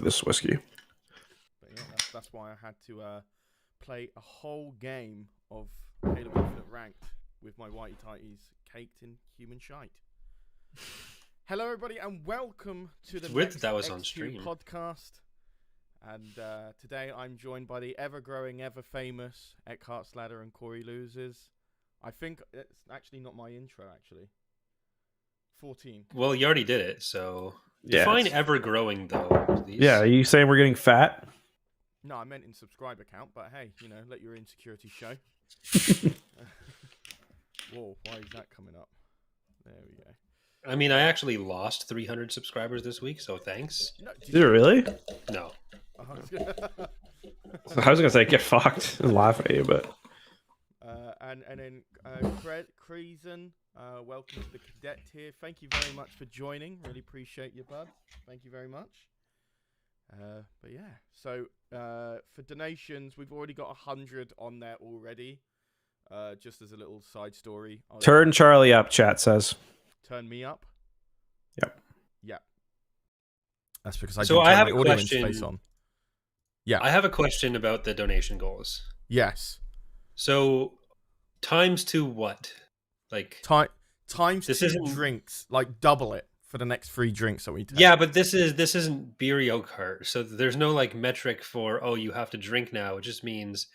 this whiskey. But yeah, that's why I had to play a whole game of Halo Infinite Ranked with my whitey tighties caked in human shite. Hello, everybody, and welcome to the EcksToo Podcast. And today I'm joined by the ever-growing, ever-famous Eckhartsladder and Corey Losers. I think it's actually not my intro, actually. 14. Well, you already did it, so... Yeah, define ever-growing, though, please. Yeah, are you saying we're getting fat? No, I meant in subscriber count, but hey, you know, let your insecurity show. Whoa, why is that coming up? There we go. I mean, I actually lost 300 subscribers this week, so thanks. No, Did you really? No. I was gonna say get fucked and laugh at you, but and then Creason, welcome to the cadet tier. Thank you very much for joining. Really appreciate you, bud. Thank you very much. But yeah, so for donations, we've already got 100 on there already. Just as a little side story. turn Charlie up. Chat says. Turn me up. Yep. Yeah. That's because I So didn't I turn have my a audio question. interface on. Yeah. I have a question about the donation goals. Yes. So, times to what? Like Times this 2 isn't... drinks, like double it for the next 3 drinks that we take. Yeah, but this isn't beer Eckhardt, so there's no like metric for you have to drink now. It just means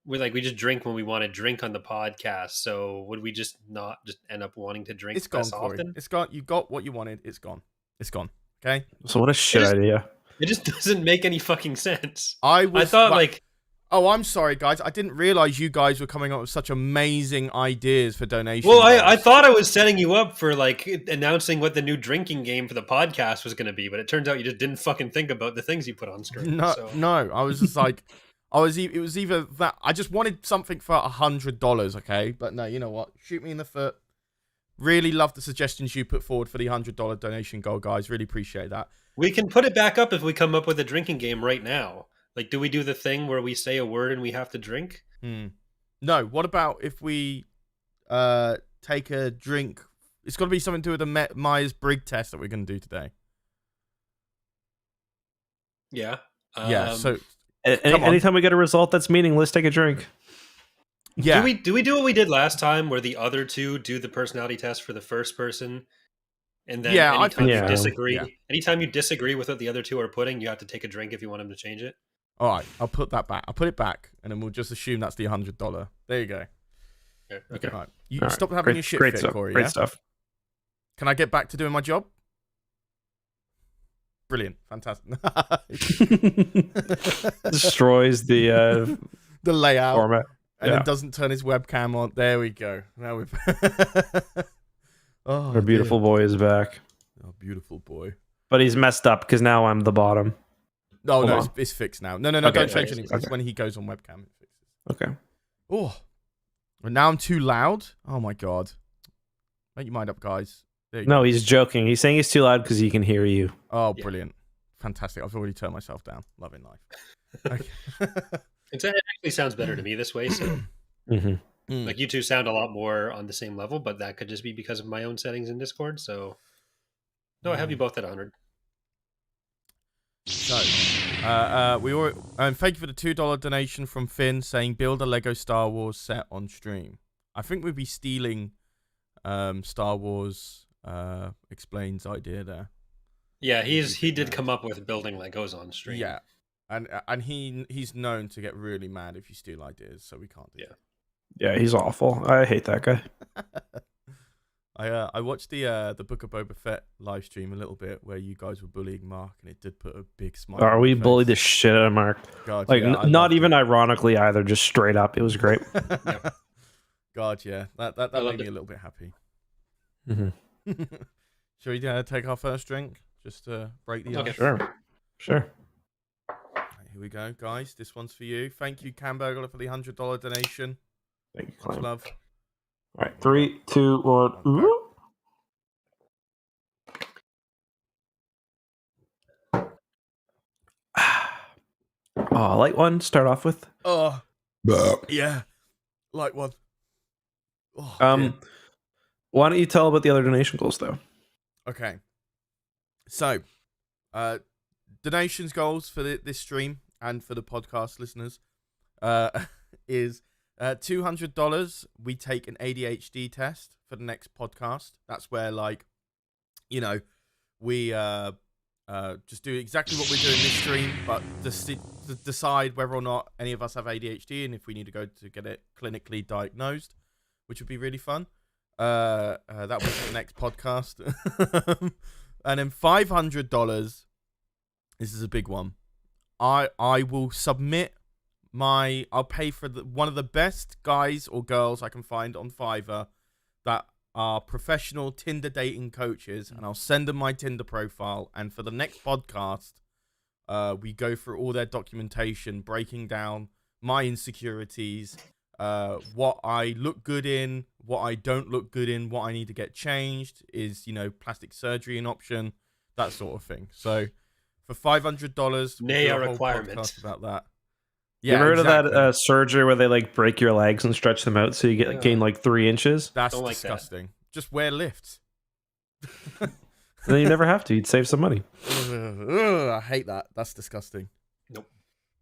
we just drink when we want to drink on the podcast. So would we just not just end up wanting to drink less often? It's gone. You got what you wanted. It's gone. It's gone. Okay. So what a shit idea. It just doesn't make any fucking sense. I thought like... Oh, I'm sorry, guys. I didn't realize you guys were coming up with such amazing ideas for donations. Well, I thought I was setting you up for like announcing what the new drinking game for the podcast was going to be, but it turns out you just didn't fucking think about the things you put on screen. No. I was just like, it was either that. I just wanted something for $100, okay? But no, you know what? Shoot me in the foot. Really love the suggestions you put forward for the $100 donation goal, guys. Really appreciate that. We can put it back up if we come up with a drinking game right now. Like, do we do the thing where we say a word and we have to drink? No. What about if we take a drink? It's got to be something to do with the Myers-Briggs test that we're going to do today. Yeah. Yeah. So anytime we get a result that's meaningless, take a drink. Yeah. Do we do what we did last time, where the other two do the personality test for the first person, and then anytime you disagree with what the other two are putting, you have to take a drink if you want them to change it. All right, I'll put that back. I'll put it back, and then we'll just assume that's the $100. There you go. Okay. All right. You stop having your shit fit, Corey. Great stuff. Can I get back to doing my job? Brilliant. Fantastic. Destroys the layout format. And then doesn't turn his webcam on. There we go. Now we've... Our beautiful boy is back. Oh, beautiful boy. But he's messed up because now I'm the bottom. No, it's fixed now. No, okay, don't change anything. It's when he goes on webcam. It fixes. Okay. Oh, and now I'm too loud. Oh my god. Make your mind up, guys. No, he's joking. He's saying he's too loud because he can hear you. Oh, brilliant. Fantastic. I've already turned myself down. Loving life. Okay. It actually sounds better to me this way. So, like you two sound a lot more on the same level, but that could just be because of my own settings in Discord. So, no, I have you both at 100. So, thank you for the $2 donation from Finn saying build a Lego Star Wars set on stream. I think we'd be stealing Star Wars Explains idea there. Yeah, he did come up with building Legos on stream. Yeah. And he's known to get really mad if you steal ideas, so we can't do that. Yeah, he's awful. I hate that guy. I watched the Book of Boba Fett live stream a little bit where you guys were bullying Mark, and it did put a big smile. Oh, we bullied the shit out of Mark. God, like yeah, not even ironically either, just straight up. It was great. God, yeah, that made me a little bit happy. Shall we take our first drink just to break the ice? Sure. Here we go, guys. This one's for you. Thank you, Camberger, for the $100 donation. Thank you, much love. All right, 3, 2, 1. Oh, light one. Start off with. Oh, yeah, light one. Oh, why don't you tell about the other donation goals though? Okay, so donations goals for this stream and for the podcast listeners is $200. We take an ADHD test for the next podcast. That's where, like, you know, we just do exactly what we're doing this stream, but decide whether or not any of us have ADHD and if we need to go to get it clinically diagnosed, which would be really fun. That was the next podcast. And then $500. This is a big one. I will submit I'll pay for one of the best guys or girls I can find on Fiverr that are professional Tinder dating coaches, and I'll send them my Tinder profile. And for the next podcast, we go through all their documentation, breaking down my insecurities, what I look good in, what I don't look good in, what I need to get changed. Is, you know, plastic surgery an option? That sort of thing. So for $500, Nay, we'll a do a whole requirement. podcast about that. You ever heard of that surgery where they like break your legs and stretch them out so you get gain like 3 inches? That's Don't like disgusting. Just wear lifts. Then you never have to. You'd save some money. I hate that. That's disgusting. Nope.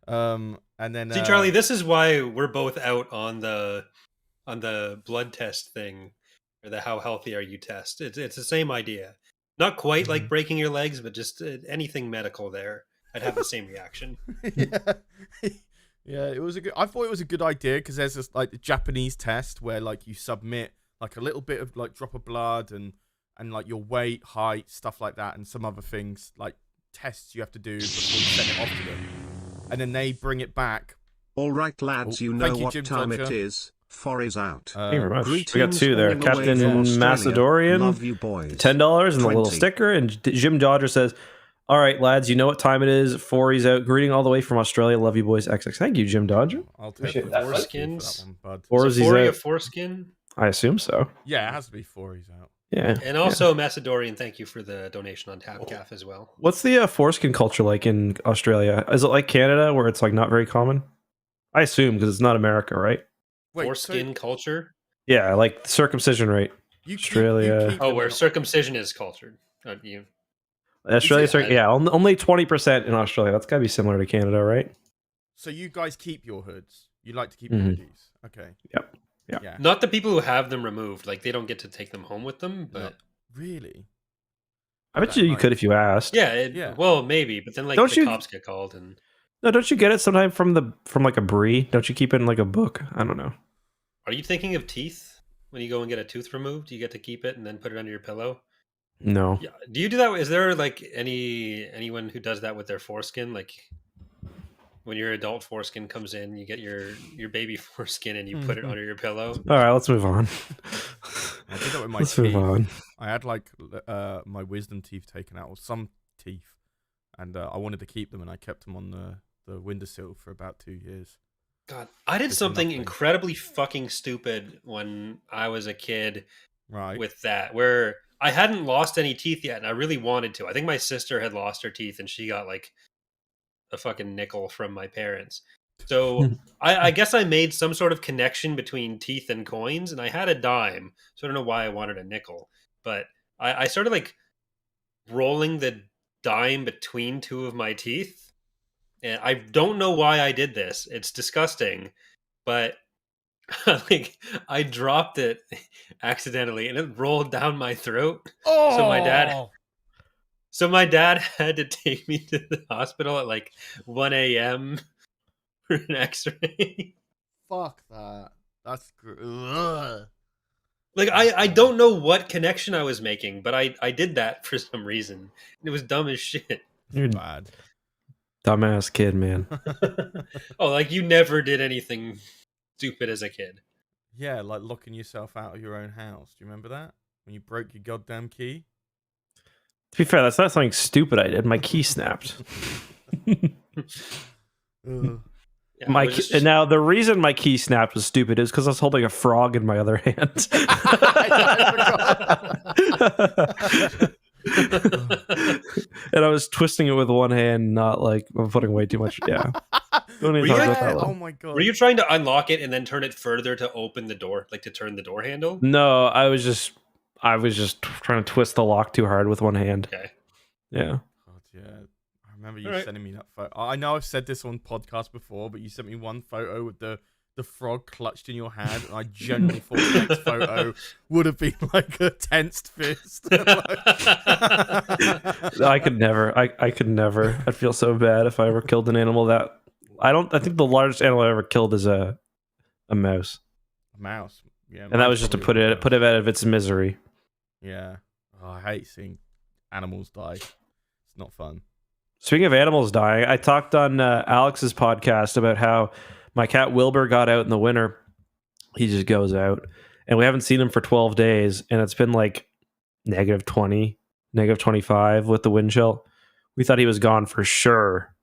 And then See, Charlie, this is why we're both out on the blood test thing, or the how healthy are you test. It's the same idea. Not quite like breaking your legs, but just anything medical there. I'd have the same reaction. Yeah, it was I thought it was a good idea because there's this like the Japanese test where like you submit like a little bit of like drop of blood and like your weight, height, stuff like that, and some other things like tests you have to do before you send it off to them, and then they bring it back. All right, lads, you know what time it is. 4 is out. Thank you very much. We got Greetings 2 there. all the way Captain from Australia. Macedonian, Love you boys. $10 and a little 20. sticker. And Jim Dodger says, "All right, lads, you know what time it is. 4's out. Greeting all the way from Australia. Love you, boys. XX." Thank you, Jim Dodger. I'll take Appreciate the that, Foreskins. that one, bud. Or is So he a foreskin? I assume so. Yeah, it has to be 4 he's out. Yeah. And also Macedonian, thank you for the donation on TapCaf as well. What's the foreskin culture like in Australia? Is it like Canada where it's like not very common? I assume because it's not America, right? Wait, Foreskin so culture? Yeah, like the circumcision rate. Australia. keep Oh, them where in- circumcision is cultured. Australia, Is it? yeah, only 20% in Australia. That's got to be similar to Canada, right? So you guys keep your hoods. You like to keep your Mhm. hoodies. Okay. Yep. Yeah. Not the people who have them removed. Like, they don't get to take them home with them, but... Really? I bet you could if you asked. Yeah. Well, maybe, but then, like, Don't the you- cops get called and... No, don't you get it sometime from like a brie? Don't you keep it in like a book? I don't know. Are you thinking of teeth? When you go and get a tooth removed, you get to keep it and then put it under your pillow? No. Yeah. Do you do that? Is there, like, anyone who does that with their foreskin? Like, when your adult foreskin comes in, you get your baby foreskin and you put it under your pillow? All right, let's move on. I did that with my Let's teeth. move on. I had like my wisdom teeth taken out, or some teeth, and I wanted to keep them, and I kept them on the windowsill for about 2 years. God, I did It's something nothing. incredibly fucking stupid when I was a kid Right. with that, where I hadn't lost any teeth yet, and I really wanted to. I think my sister had lost her teeth, and she got like a fucking nickel from my parents. So I guess I made some sort of connection between teeth and coins, and I had a dime. So I don't know why I wanted a nickel, but I started like rolling the dime between 2 of my teeth. And I don't know why I did this. It's disgusting, but like I dropped it accidentally and it rolled down my throat. Oh, So my dad had to take me to the hospital at like 1 a.m. for an x-ray. fuck that. That's ugh. Like I don't know what connection I was making, but I did that for some reason. It was dumb as shit. You're a bad. dumbass kid, man. Oh, like you never did anything stupid as a kid. Yeah, like locking yourself out of your own house. Do you remember that when you broke your goddamn key? To be fair, that's not something stupid I did. My key snapped. Ugh. Yeah, My I was key, just- and now the reason my key snapped was stupid is because I was holding a frog in my other hand. And I was twisting it with one hand, not like I'm putting way too much. Yeah. Don't Were even you talk like- about that Oh one. my god. Were you trying to unlock it and then turn it further to open the door, like to turn the door handle? No, I was just trying to twist the lock too hard with one hand. Okay. Yeah. God, yeah. I remember you All right. sending me that photo. I know I've said this on podcast before, but you sent me one photo with the frog clutched in your hand, and I genuinely thought the next photo would have been like a tensed fist. I could never. I could never. I'd feel so bad if I ever killed an animal that I think the largest animal I ever killed is a mouse. A mouse. Yeah. And that was just to put it out of its misery. Yeah. Oh, I hate seeing animals die. It's not fun. Speaking of animals dying, I talked on Alex's podcast about how my cat Wilbur got out in the winter. He just goes out, and we haven't seen him for 12 days, and it's been like -20, -25 with the wind chill. We thought he was gone for sure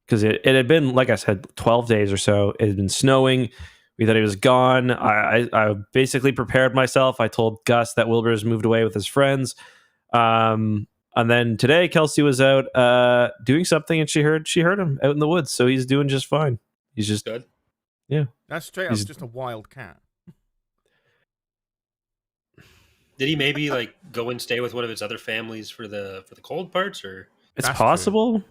because it had been, like I said, 12 days or so. It had been snowing. We thought he was gone. I basically prepared myself. I told Gus that Wilbur has moved away with his friends. And then today, Kelsey was out doing something, and she heard him out in the woods. So he's doing just fine. He's just good. Yeah, that's straight up just a wild cat. Did he maybe like go and stay with one of his other families for the cold parts, or it's possible.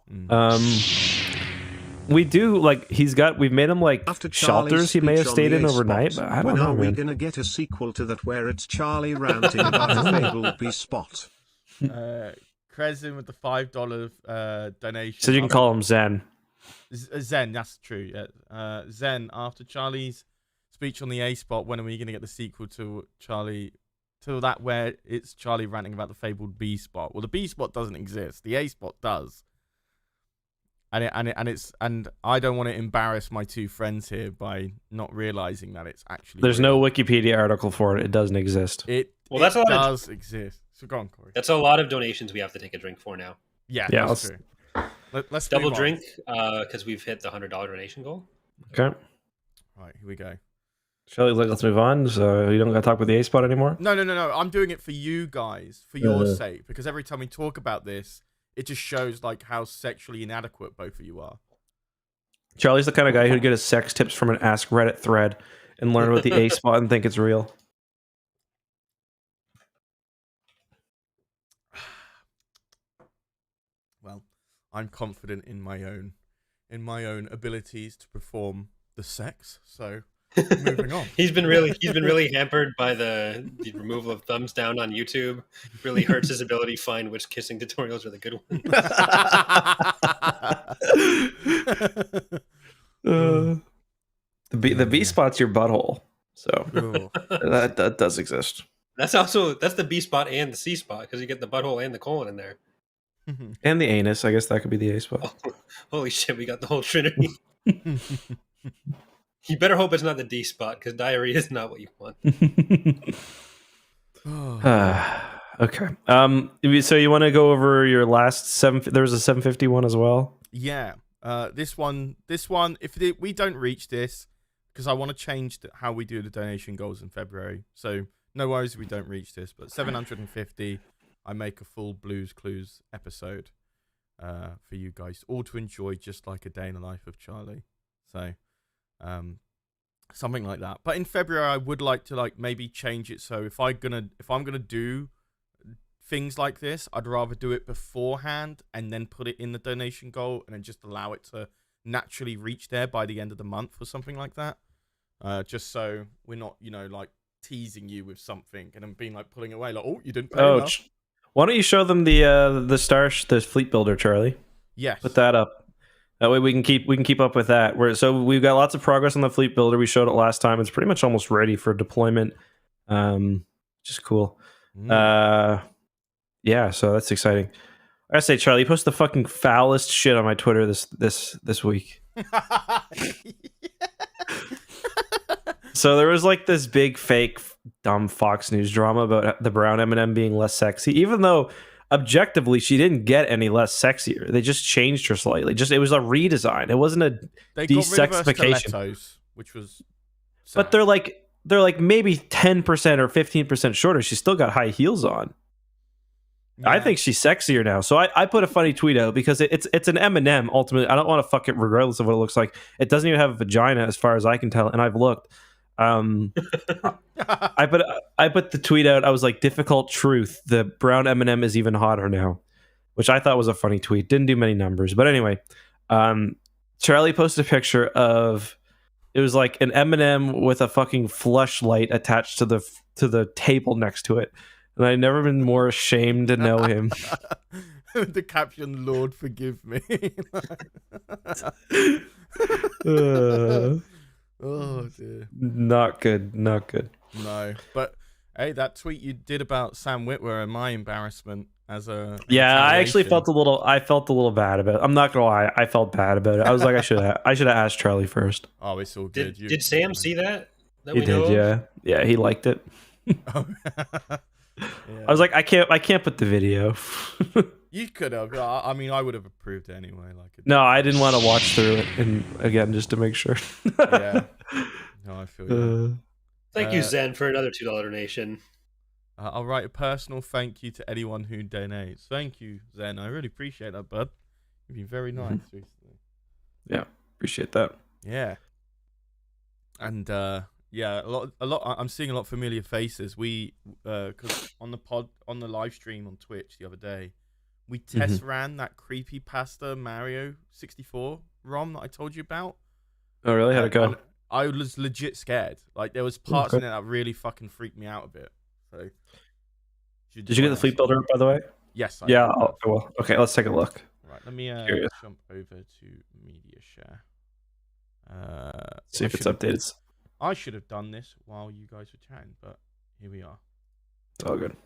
We do like we've made him like After shelters he may have stayed in overnight, but I don't know. When are we man. gonna get a sequel to that where it's Charlie ranting about a fabled bee spot? Kresin with the $5 donation. So you can call him Zen. Zen, that's true. Yeah. Zen, after Charlie's speech on the A spot, when are we going to get the sequel to Charlie, to that where it's Charlie ranting about the fabled B spot? Well, the B spot doesn't exist. The A spot does. And I don't want to embarrass my two friends here by not realizing that it's actually There's real. no Wikipedia article for it. It doesn't exist. It that's a lot does exist. So go on, Corey. that's a lot of donations we have to take a drink for now. Yeah, Yeah, that's true. Let's Double move on. drink because we've hit the $100 donation goal. Okay. Right, here we go. Shelley's like, let's move on. So you don't got to talk with the A spot anymore. No. I'm doing it for you guys, for your sake, because every time we talk about this, it just shows like how sexually inadequate both of you are. Charlie's the kind of guy who'd get his sex tips from an Ask Reddit thread and learn about the A spot and think it's real. Well, I'm confident in my own abilities to perform the sex. So moving on. He's been really hampered by the removal of thumbs down on YouTube. Really hurts his ability to find which kissing tutorials are the good ones. The B spot's your butthole, so that does exist. That's the B spot and the C spot because you get the butthole and the colon in there. And the anus, I guess that could be the A spot. Oh, holy shit, we got the whole trinity. You better hope it's not the D spot because diarrhea is not what you want. Okay. So you want to go over your last 7? There was a 751 as well. Yeah. This one. If we don't reach this, because I want to change how we do the donation goals in February. So no worries if we don't reach this. But 750, I make a full Blues Clues episode for you guys all to enjoy, just like a day in the life of Charlie. So something like that. But in February, I would like to maybe change it. So if I'm gonna do things like this, I'd rather do it beforehand and then put it in the donation goal and then just allow it to naturally reach there by the end of the month or something like that. Just so we're not, teasing you with something and then being pulling away oh, you didn't pay enough. Why don't you show them the fleet builder, Charlie? Yes. Put that up. That way we can keep up with that. So we've got lots of progress on the fleet builder. We showed it last time. It's pretty much almost ready for deployment. Just cool. Yeah, so that's exciting. I gotta say, Charlie, you posted the fucking foulest shit on my Twitter this week. So there was this big fake dumb Fox News drama about the brown M&M being less sexy, even though objectively she didn't get any less sexier. They just changed her slightly. It was a redesign. It wasn't a desexification. Which was sad. But they're maybe 10% or 15% shorter. She's still got high heels on. Yeah. I think she's sexier now. So I put a funny tweet out because it's an M&M ultimately. I don't want to fuck it regardless of what it looks like. It doesn't even have a vagina as far as I can tell, and I've looked. I put the tweet out. I was like, difficult truth. The brown M&M is even hotter now. which I thought was a funny tweet. Didn't do many numbers, but anyway, Charlie posted a picture of it was like an M&M with a fucking fleshlight attached to the table next to it, and I've never been more ashamed to know him. The caption, "Lord, forgive me." Oh dear. Not good. No, but hey, that tweet you did about Sam Witwer and my embarrassment as a I actually retaliation. felt a little bad about it. I'm not gonna lie, I felt bad about it. I was like, I should have asked Charlie first. Oh, it's all good. Did Sam see that? He did, yeah, he liked it. Oh. I was like, I can't put the video. You could have. I mean, I would have approved it anyway. No, I didn't want to watch through it, and again, just to make sure. Yeah. No, I feel you. Thank you, Zen, for another $2 donation. I'll write a personal thank you to anyone who donates. Thank you, Zen. I really appreciate that, bud. You've been very nice recently. Yeah, appreciate that. Yeah. And yeah, a lot. I'm seeing a lot of familiar faces. We, because on the live stream on Twitch the other day, we test ran that creepypasta Mario 64 ROM that I told you about. Oh, really? How'd it go? I was legit scared. Like, there was parts in it that really fucking freaked me out a bit. So, did you get the Fleet Builder up, by the way? Yes. Well, okay, let's take a look. Right, let me jump over to media share. See if it's updated. I should have done this while you guys were chatting, but here we are. It's all good.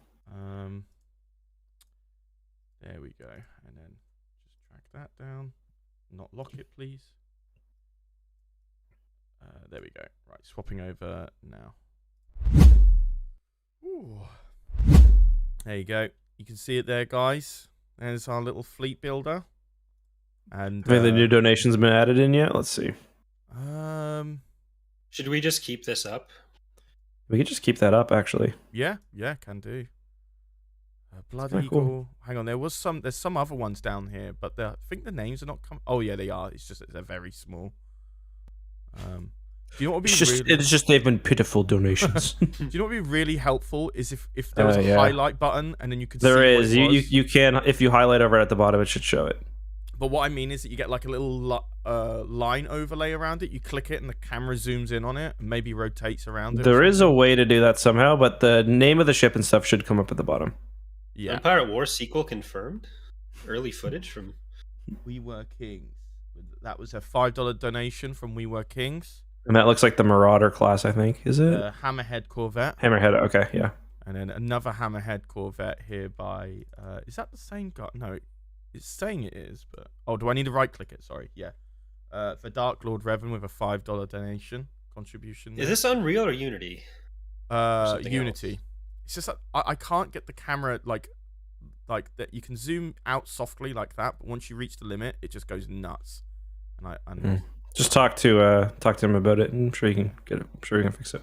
There we go, and then just drag that down. Not lock it, please. There we go. Right, swapping over now. Ooh. There you go. You can see it there, guys. There's our little fleet builder. And Have the new donations been added in yet? Let's see. Should we just keep this up? We could just keep that up, actually. Yeah, can do. Blood Eagle. Cool. Hang on, there's some other ones down here, but I think the names are not coming. Oh yeah, they are. It's just they're very small. Do you know what would be it's just they've been pitiful donations. Do you know what would be really helpful is if there was a highlight button and then you could there see is what it was. You can, if you highlight over at the bottom, it should show it. But what I mean is that you get like a little line overlay around it. You click it and the camera zooms in on it and maybe rotates around it. There is a way to do that somehow, but the name of the ship and stuff should come up at the bottom. Yeah. Empire at War sequel confirmed. Early footage from We Were Kings. That was a $5 donation from We Were Kings. And that looks like the Marauder class, I think. Is it? Hammerhead Corvette. Hammerhead, okay, yeah. And then another Hammerhead Corvette here by... is that the same guy? No, it's saying it is, but... Oh, do I need to right-click it? Sorry, yeah. For Dark Lord Revan with a $5 donation contribution. Is this Unreal or Unity? Unity. Else? It's just that I can't get the camera like that. You can zoom out softly like that, but once you reach the limit, it just goes nuts. And just talk to him about it, and I'm sure you can get it. I'm sure you can fix it.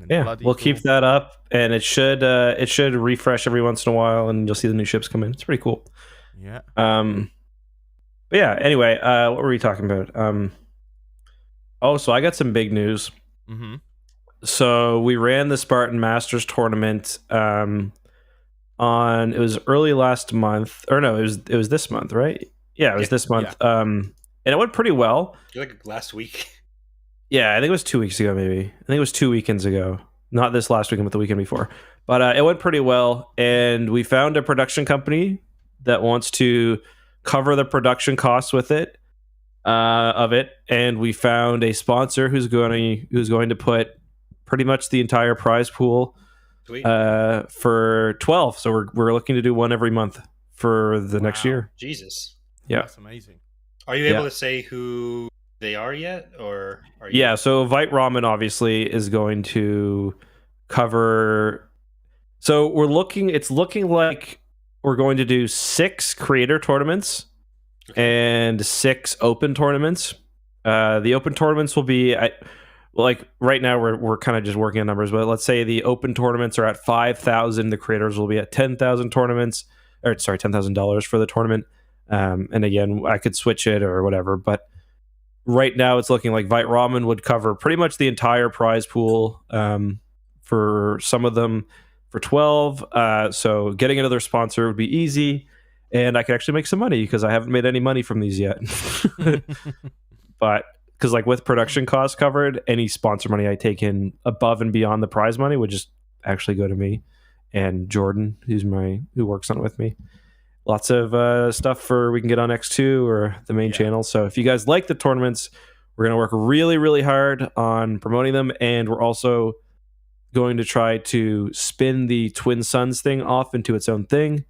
Yeah, we'll keep that up, and it should refresh every once in a while, and you'll see the new ships come in. It's pretty cool. Yeah. But yeah. Anyway, what were we talking about? So I got some big news. Mm-hmm. So we ran the Spartan Masters tournament it was early last month, or no, it was this month, right? Yeah, it was this month. Yeah. And it went pretty well. Like last week. Yeah, I think it was 2 weeks ago, maybe. I think it was 2 weekends ago. Not this last weekend, but the weekend before. But it went pretty well, and we found a production company that wants to cover the production costs with it, and we found a sponsor who's going to put pretty much the entire prize pool for 12. So we're looking to do one every month for the next year. Jesus. Yeah. That's amazing. Are you able to say who they are yet, or are you? Yeah, so Vite Ramen obviously is going to cover. So it's looking like we're going to do 6 creator tournaments and 6 open tournaments. The open tournaments will be like right now we're kind of just working on numbers, but let's say the open tournaments are at 5,000. The creators will be at 10,000 tournaments, or sorry, $10,000 for the tournament. And again, I could switch it or whatever, but right now it's looking like Vite Ramen would cover pretty much the entire prize pool for some of them for 12. So getting another sponsor would be easy. and I can actually make some money because I haven't made any money from these yet. But because like with production costs covered, any sponsor money I take in above and beyond the prize money would just actually go to me and Jordan, who works on it with me. Lots of stuff for we can get on EcksToo or the main channel. So if you guys like the tournaments, we're going to work really, really hard on promoting them, and we're also going to try to spin the Twin Suns thing off into its own thing.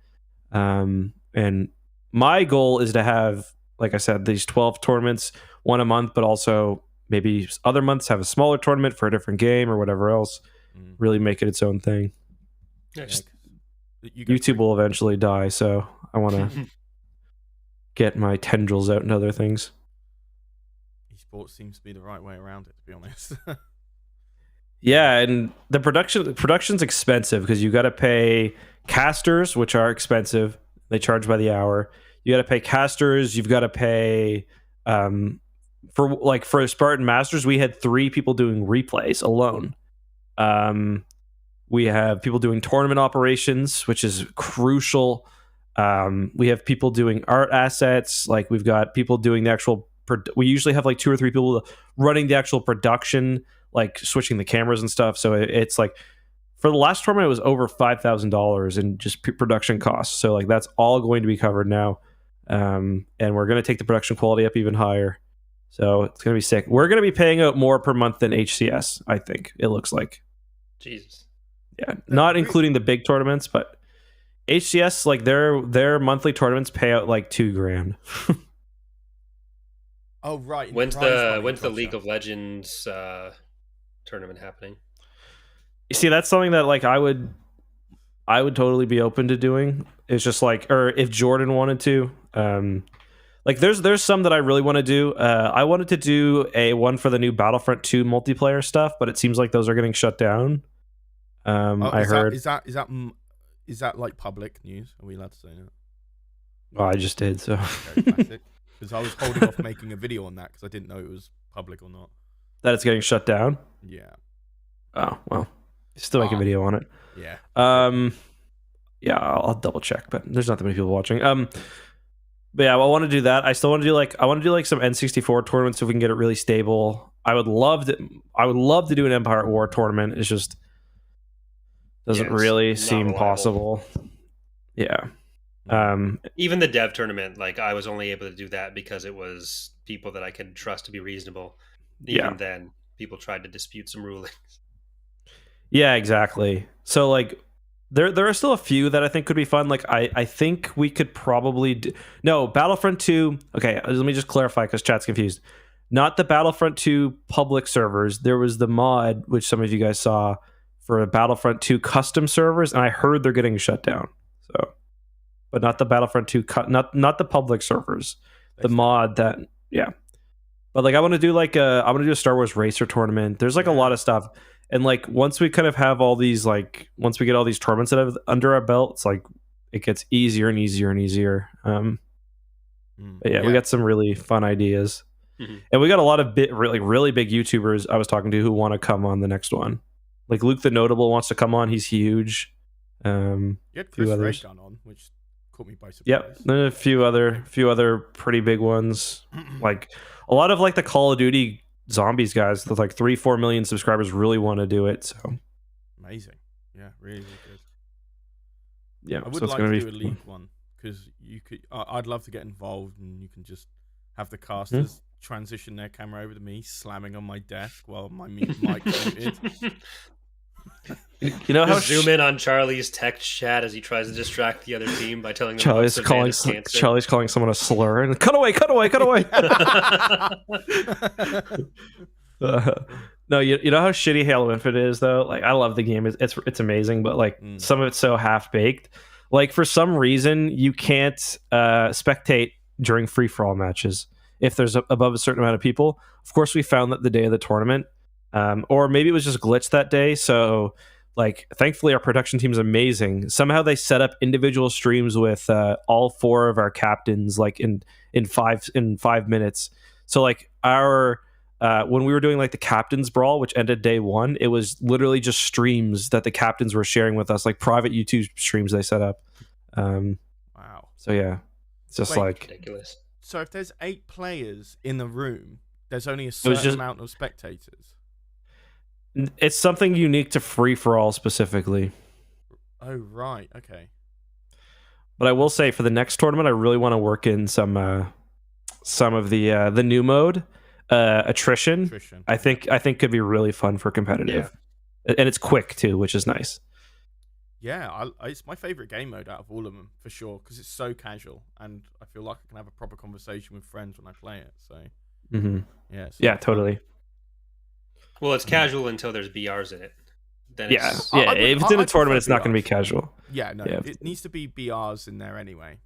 And my goal is to have, like I said, these 12 tournaments, one a month, but also maybe other months have a smaller tournament for a different game or whatever else. Really make it its own thing. YouTube will eventually die, so I want to get my tendrils out and other things. Esports seems to be the right way around it, to be honest. Yeah, and the production's expensive because you got to pay casters, which are expensive. They charge by the hour. You got to pay casters. You've got to pay for Spartan Masters. We had 3 people doing replays alone. We have people doing tournament operations, which is crucial. We have people doing art assets. Like we've got people doing the actual. We usually have like 2 or 3 people running the actual production, like switching the cameras and stuff. So it's like for the last tournament, it was over $5,000 in just production costs. So like that's all going to be covered now, and we're going to take the production quality up even higher. So it's going to be sick. We're going to be paying out more per month than HCS. I think it looks like. Jesus. Yeah, not including the big tournaments, but HCS, like their monthly tournaments pay out like $2,000. Oh right. When's the League of Legends tournament happening? You see, that's something that like I would totally be open to doing. It's just like, or if Jordan wanted to, like there's some that I really want to do. I wanted to do a one for the new Battlefront 2 multiplayer stuff, but it seems like those are getting shut down. I heard. Is that like public news? Are we allowed to say that? Oh, I just did. So because I was holding off making a video on that because I didn't know it was public or not. That it's getting shut down. Yeah. Oh well, still make a video on it. Yeah. Yeah, I'll double check, but there's not that many people watching. But yeah, I want to do that. I still want to do like some N64 tournaments if we can get it really stable. I would love to do an Empire at War tournament. It's just doesn't really seem reliable. Possible. Yeah. Even the dev tournament, like I was only able to do that because it was people that I could trust to be reasonable. Even then, people tried to dispute some rulings. Yeah, exactly. So like there are still a few that I think could be fun. Like I think we could probably no Battlefront 2. Okay, let me just clarify because chat's confused. Not the Battlefront 2 public servers. There was the mod, which some of you guys saw, for Battlefront 2 custom servers, and I heard they're getting shut down. So, but not the Battlefront 2, not the public servers. The mod that, yeah. But like I want to do a Star Wars Racer tournament. There's like a lot of stuff, and like once we kind of have all these once we get all these tournaments that have under our belt, it's like it gets easier and easier and easier. But yeah, we got some really fun ideas. Mm-hmm. And we got a lot of really big YouTubers I was talking to who want to come on the next one. Like Luke the Notable wants to come on. He's huge. You had Chris Raygun on, which caught me by surprise. Yep, then a few other pretty big ones. Like a lot of like the Call of Duty Zombies guys with like 3-4 million subscribers really want to do it. So amazing, yeah, really, really good. Yeah, I would like to do a league one because you could. I'd love to get involved, and you can just have the casters transition their camera over to me, slamming on my desk while my mic's muted. You know how zoom in on Charlie's text chat as he tries to distract the other team by telling them Charlie's calling someone a slur and cut away. No, you know how shitty Halo Infinite is though. Like I love the game; it's amazing, but like some of it's so half baked. Like for some reason, you can't spectate during free for all matches if there's above a certain amount of people. Of course, we found that the day of the tournament. Or maybe it was just glitched that day. So, like, thankfully, our production team is amazing. Somehow they set up individual streams with all 4 of our captains, like in 5 minutes. So, like, our when we were doing like the captain's brawl, which ended day 1, it was literally just streams that the captains were sharing with us, like private YouTube streams they set up. Wow. So yeah, it's just Wait. like Ridiculous. So if there's 8 players in the room, there's only a was certain just- amount of spectators. it's something unique to free for all specifically. Oh right, okay. But I will say for the next tournament, I really want to work in some of the new mode, attrition. Attrition. I think could be really fun for competitive, and it's quick too, which is nice. Yeah, it's my favorite game mode out of all of them for sure because it's so casual, and I feel like I can have a proper conversation with friends when I play it. So yeah, it's Yeah, fun. totally. Well, it's casual until there's BRs in it. Then Yeah, it's, yeah. I would- If it's in I a tournament, prefer it's not going to be BRs. casual. Yeah, no, Yeah. it needs to be BRs in there anyway,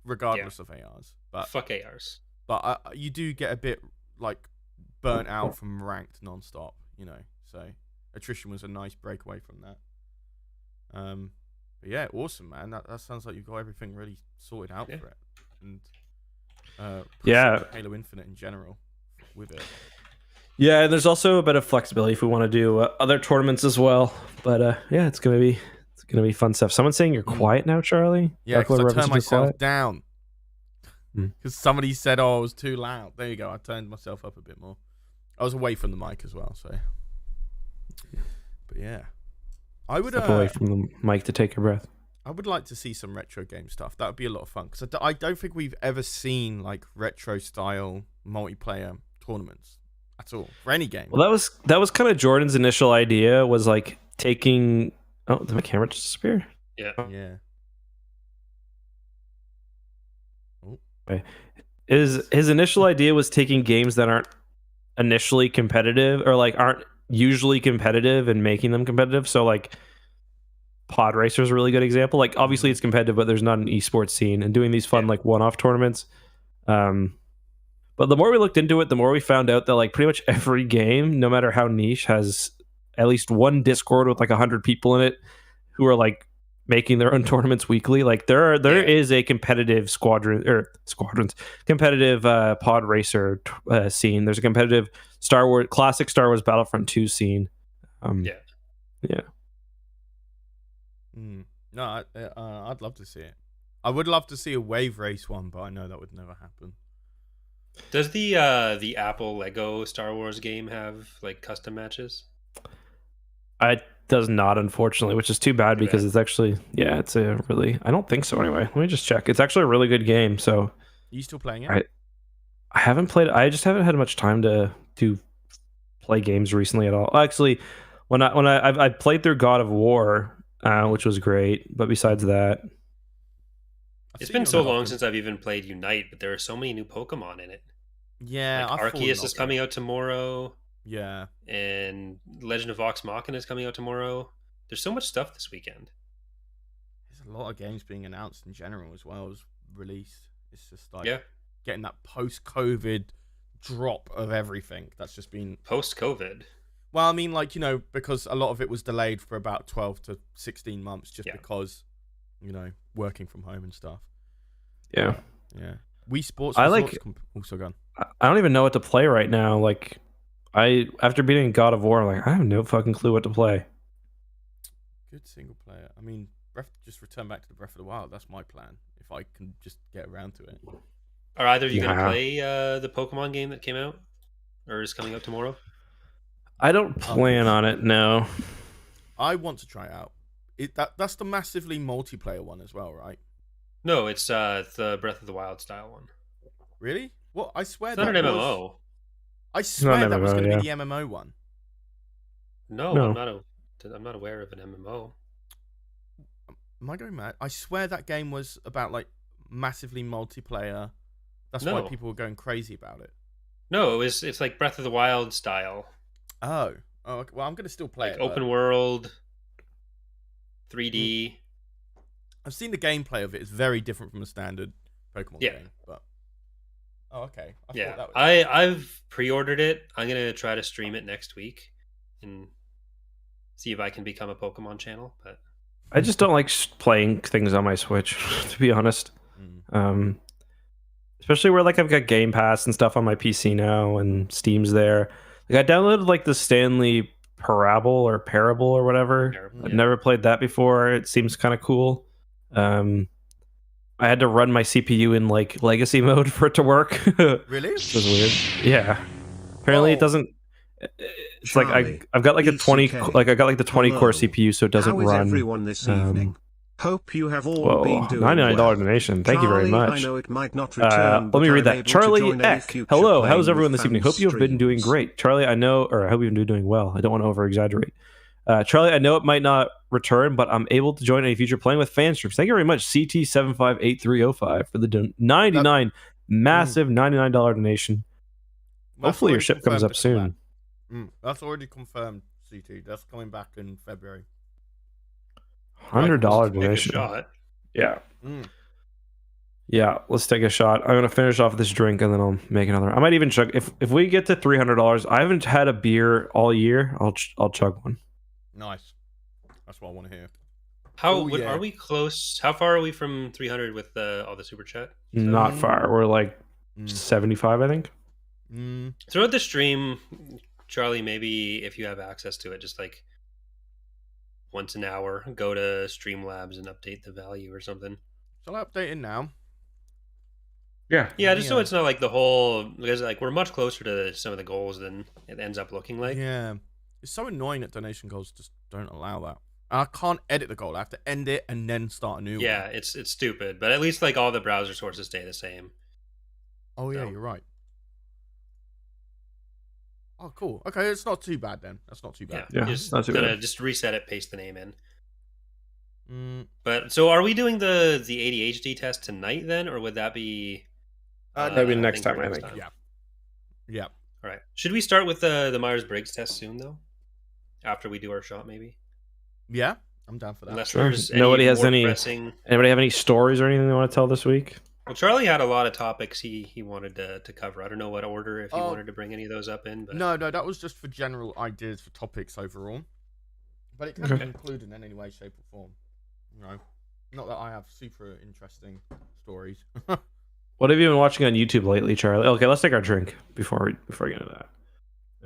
regardless of ARs. But fuck ARs. you do get a bit like burnt out from ranked non-stop, you know. So attrition was a nice breakaway from that. But yeah, awesome, man. That sounds like you've got everything really sorted out for it, and Yeah. Halo Infinite in general with it. Yeah, and there's also a bit of flexibility if we want to do other tournaments as well. But yeah, it's gonna be fun stuff. Someone's saying you're quiet now, Charlie. Yeah, Dark Lord because I Rebels, turned you're myself quiet? down Mm. because somebody said, "Oh, I was too loud." There you go. I turned myself up a bit more. I was away from the mic as well, so. But yeah, I would Step away from the mic to take a breath. I would like to see some retro game stuff. That would be a lot of fun because I don't think we've ever seen like retro style multiplayer tournaments at all for any game. Well, that was kind of Jordan's initial idea, was like taking. Oh, did my camera just disappear? Yeah. Yeah. His initial idea was taking games that aren't initially competitive or like aren't usually competitive and making them competitive. So like Pod Racer is a really good example. Like obviously it's competitive, but there's not an esports scene, and doing these fun like one-off tournaments. But the more we looked into it, the more we found out that like pretty much every game, no matter how niche, has at least one Discord with like 100 people in it who are like making their own tournaments weekly. Like there is a competitive competitive Pod Racer scene. There's a competitive classic Star Wars Battlefront 2 scene. Yeah. No, I'd love to see it. I would love to see a wave race one, but I know that would never happen. Does the Apple Lego Star Wars game have like custom matches? It does not, unfortunately, which is too bad because it's actually it's a really, I don't think so anyway. Let me just check. It's actually a really good game. So Are you still playing it? I haven't played it. I just haven't had much time to play games recently at all. Actually, when I played through God of War, which was great, but besides that, It's been so long since I've even played Unite, but there are so many new Pokemon in it. Yeah, like Arceus is coming out tomorrow. Yeah, and Legend of Vox Machina is coming out tomorrow. There's so much stuff this weekend. There's a lot of games being announced in general as well as released. It's just like getting that post-COVID drop of everything. That's just been post-COVID. Well, I mean, like, you know, because a lot of it was delayed for about 12 to 16 months just because, you know, working from home and stuff. Yeah. Wii Sports I Resorts like. Also gone. I don't even know what to play right now. Like, after beating God of War, I'm like, I have no fucking clue what to play. Good single player. I mean, just return back to the Breath of the Wild. That's my plan. If I can just get around to it. Are either of you going to play the Pokemon game that came out or is coming out tomorrow? I don't plan on it. No. I want to try it out. That's the massively multiplayer one as well, right? No, it's the Breath of the Wild style one. Really? Well, I swear it's not an MMO. I swear that was going to be the MMO one. No, I'm not aware of an MMO. Am I going mad? I swear that game was about like massively multiplayer. That's why people were going crazy about it. No, it's like Breath of the Wild style. Oh, okay. Well, I'm going to still play it. Open world, 3D. I've seen the gameplay of it. It's very different from a standard Pokemon game. But okay. I've pre-ordered it. I'm gonna try to stream it next week and see if I can become a Pokemon channel. But I just don't like playing things on my Switch, to be honest. Especially where like I've got Game Pass and stuff on my PC now, and Steam's there. Like I downloaded like the Stanley Parable or whatever. I've never played that before. It seems kind of cool. I'm I had to run my CPU in like legacy mode for it to work. Really? Which was weird. Yeah. Apparently, it doesn't. It's Charlie, like I've got like a 20, ECK. like I got like the 20 core Hello. CPU, so it doesn't How is run. everyone this evening? Hope you have all Whoa, been doing $99 well. donation. Thank you very Charlie, much. I know it might not return, Let but me read I'm that. able to Charlie join any Eck. future Hello, playing how's everyone with this evening? fan Hope you've been doing streams. great. Charlie, I know, or I hope you've been doing well. I don't want to over exaggerate. Charlie, I know it might not return, but I'm able to join any future playing with fan streams. Thank you very much, CT758305, for the 99 massive $99 donation. That's Hopefully your already ship comes confirmed up to come soon. back. That's already confirmed, CT. That's coming back in February. $100 Take a donation. shot. Yeah. Mm. Yeah, let's take a shot. I'm gonna finish off this drink and then I'll make another. I might even chug if we get to $300. I haven't had a beer all year. I'll chug one. Nice. That's what I want to hear. Are we close? How far are we from 300 with all the super chat? Not far. We're like 75, I think. Throughout the stream, Charlie, maybe if you have access to it, just like once an hour, go to Streamlabs and update the value or something. Shall I update it now? Yeah, just so it's not like the whole, because like we're much closer to some of the goals than it ends up looking like. Yeah. It's so annoying that donation goals just don't allow that. I can't edit the goal. I have to end it and then start a new one. Yeah, it's stupid, but at least like all the browser sources stay the same. Oh yeah, So. you're right. Oh, cool. Okay, it's not too bad then. That's not too bad. Yeah, just not too gonna bad. just reset it, paste the name in. Mm, But so are we doing the ADHD test tonight then, or would that be? That'd be next time, I think. yeah. Yeah. All right. Should we start with the Myers-Briggs test soon though? After we do our shot, maybe. Yeah, I'm down for that. Unless Sure. there's Nobody has more any- pressing. Anybody have any stories or anything they want to tell this week? Well, Charlie had a lot of topics he wanted to cover. I don't know what order, if he Oh. wanted to bring any of those up in. But No, that was just for general ideas for topics overall. But it can be included in any way, shape, or form. You know, not that I have super interesting stories. What have you been watching on YouTube lately, Charlie? Okay, let's take our drink before we get into that.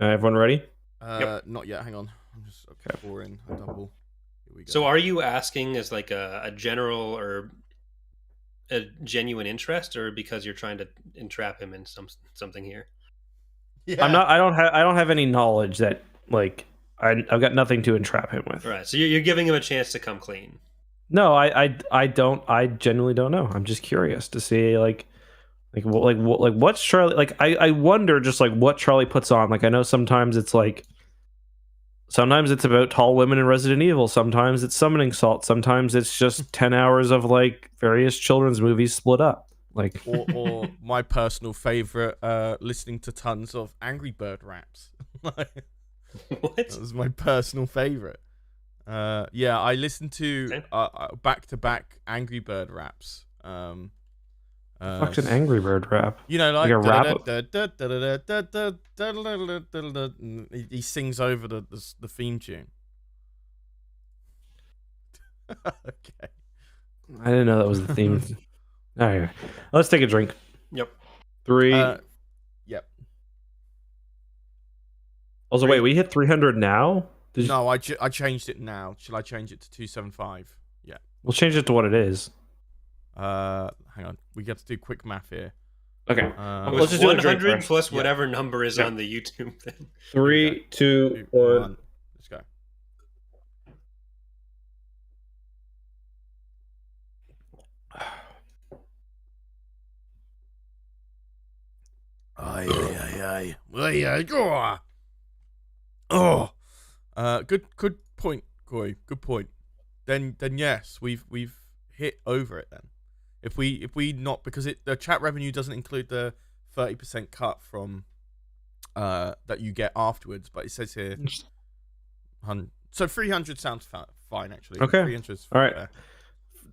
Everyone ready? Not yet. Hang on. I'm just pouring a double. Here we go. So are you asking as like a general or a genuine interest, or because you're trying to entrap him in something here? Yeah. I'm not. I don't have any knowledge that like I've got nothing to entrap him with. All right. So you're giving him a chance to come clean. No, I don't. I genuinely don't know. I'm just curious to see like what's Charlie like. I wonder just like what Charlie puts on. Like I know sometimes it's about tall women in Resident Evil. Sometimes it's summoning salt. Sometimes it's just 10 hours of like various children's movies split up. Like or my personal favorite, listening to tons of Angry Bird raps. What? That was my personal favorite. Yeah, I listened to back-to-back Angry Bird raps. fucked an Angry Bird rap. You know, like a rap. he sings over the theme tune. Okay. I didn't know that was the theme. Anyway, let's take a drink. Yep. 3. Yep. Also, wait, we hit 300 now. No, I changed it now. Shall I change it to 275? Yeah. We'll change it to what it is. Hang on. We get to do quick math here. Okay. It Let's was just do a drink 100 first. plus Yeah. whatever number is Yeah. on the YouTube thing. 3, 2, 1. Let's go. Aye. Oh. Good point, Corey. Good point. Then yes, we've hit over it then. If we not, because the chat revenue doesn't include the 30% cut from that you get afterwards, but it says here 100. So 300 sounds fine actually. Okay. 300 All right.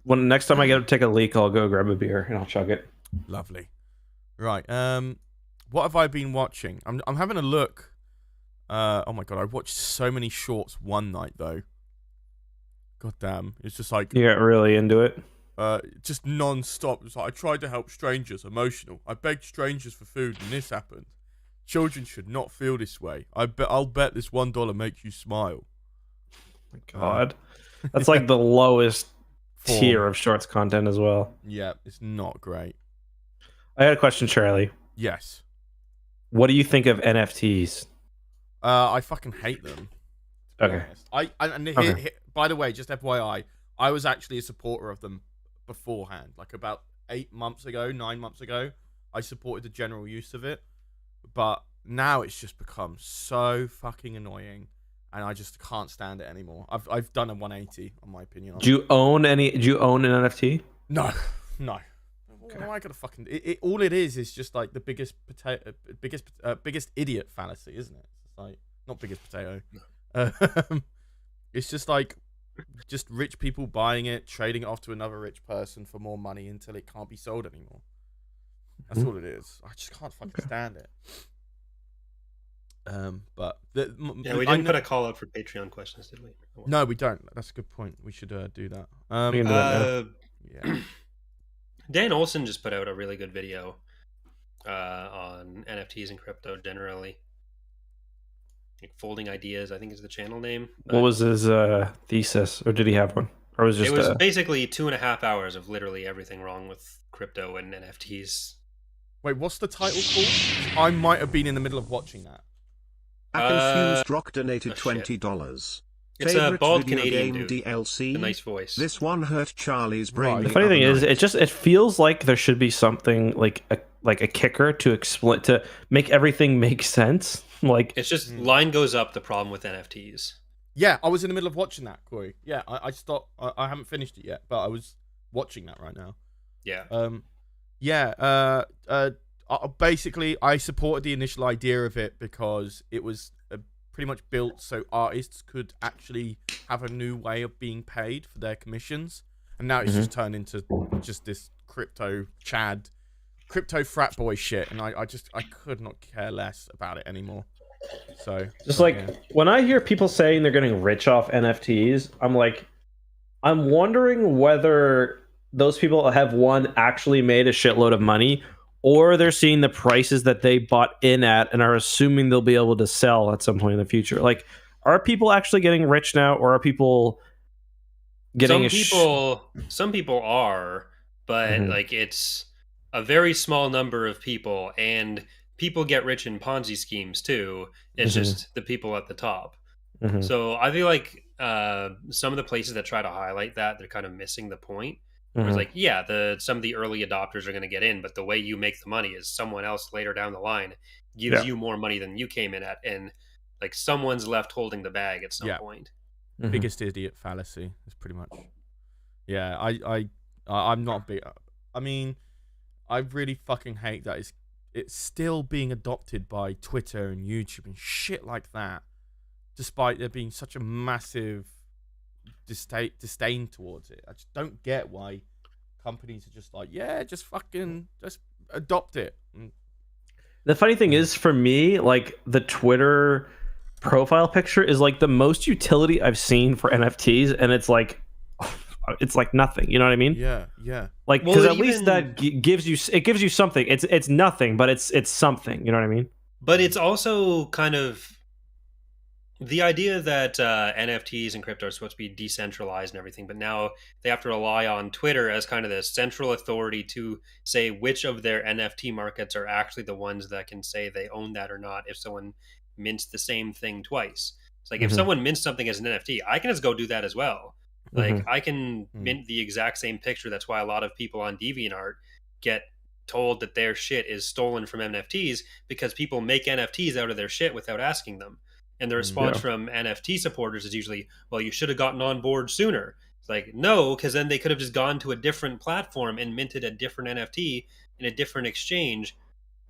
When next time I get to take a leak, I'll go grab a beer and I'll chug it. Lovely. Right. What have I been watching? I'm having a look. Oh my god, I watched so many shorts one night though. God damn. It's just like You got really into it. just non-stop. It's like I tried to help strangers, emotional. I begged strangers for food and this happened. Children should not feel this way. I'll bet this $1 makes you smile. God. That's like the lowest tier of shorts content as well. Yeah, it's not great. I had a question, Charlie. Yes. What do you think of NFTs? I fucking hate them. To be Okay. honest. By the way, just FYI, I was actually a supporter of them beforehand. Like about 9 months ago, I supported the general use of it. But now it's just become so fucking annoying, and I just can't stand it anymore. I've done a 180 on my opinion. Do you own an NFT? No. Why am I gonna fucking? All it is just like the biggest idiot fallacy, isn't it? It's like not biggest potato. It's just like rich people buying it, trading it off to another rich person for more money until it can't be sold anymore. That's all it is. I just can't fucking stand it. But we didn't put a call out for Patreon questions, did we? No, we don't. That's a good point. We should do that. We can do that now. Yeah. Dan Olson just put out a really good video on NFTs and crypto generally. Like Folding Ideas, I think is the channel name. What was his thesis, or did he have one? Or was it just it was basically 2.5 hours of literally everything wrong with crypto and NFTs. Wait, what's the title called? I might have been in the middle of watching that. Confused Rock donated $20. It's Favorite a bald video Canadian game dude. DLC. A nice voice. This one hurt Charlie's brain. Right. The funny thing is, it feels like there should be something like a kicker to explain, to make everything make sense. Like It's just line goes up the problem with NFTs. Yeah, I was in the middle of watching that, Corey. Yeah, I stopped. I haven't finished it yet, but I was watching that right now. Yeah. Basically, I supported the initial idea of it because it was pretty much built so artists could actually have a new way of being paid for their commissions, and now it's just turned into just this crypto frat boy shit, and I could not care less about it anymore. So just when I hear people saying they're getting rich off NFTs, I'm wondering whether those people have actually made a shitload of money, or they're seeing the prices that they bought in at and are assuming they'll be able to sell at some point in the future. Like, are people actually getting rich now, or are people getting some people are, but like it's a very small number of people, and people get rich in Ponzi schemes too. It's just the people at the top. So I feel like some of the places that try to highlight that, they're kind of missing the point. It's like, yeah, some of the early adopters are going to get in, but the way you make the money is someone else later down the line gives you more money than you came in at, and like someone's left holding the bag at some point. Biggest idiot fallacy is pretty much. Yeah, I'm not big. I mean, I really fucking hate that it's still being adopted by Twitter and YouTube and shit like that, despite there being such a massive disdain towards it. I just don't get why companies are just like, yeah, just adopt it. The funny thing is, for me, like, the Twitter profile picture is like the most utility I've seen for NFTs, and it's like nothing. You know what I mean? Yeah. Like, because at least that gives you something. It's nothing, but it's something. You know what I mean? But it's also kind of the idea that NFTs and crypto are supposed to be decentralized and everything, but now they have to rely on Twitter as kind of the central authority to say which of their NFT markets are actually the ones that can say they own that or not if someone mints the same thing twice. It's like if someone mints something as an NFT, I can just go do that as well. Like I can mint the exact same picture. That's why a lot of people on DeviantArt get told that their shit is stolen from NFTs, because people make NFTs out of their shit without asking them. And the response from NFT supporters is usually, well, you should have gotten on board sooner. It's like, no, because then they could have just gone to a different platform and minted a different NFT in a different exchange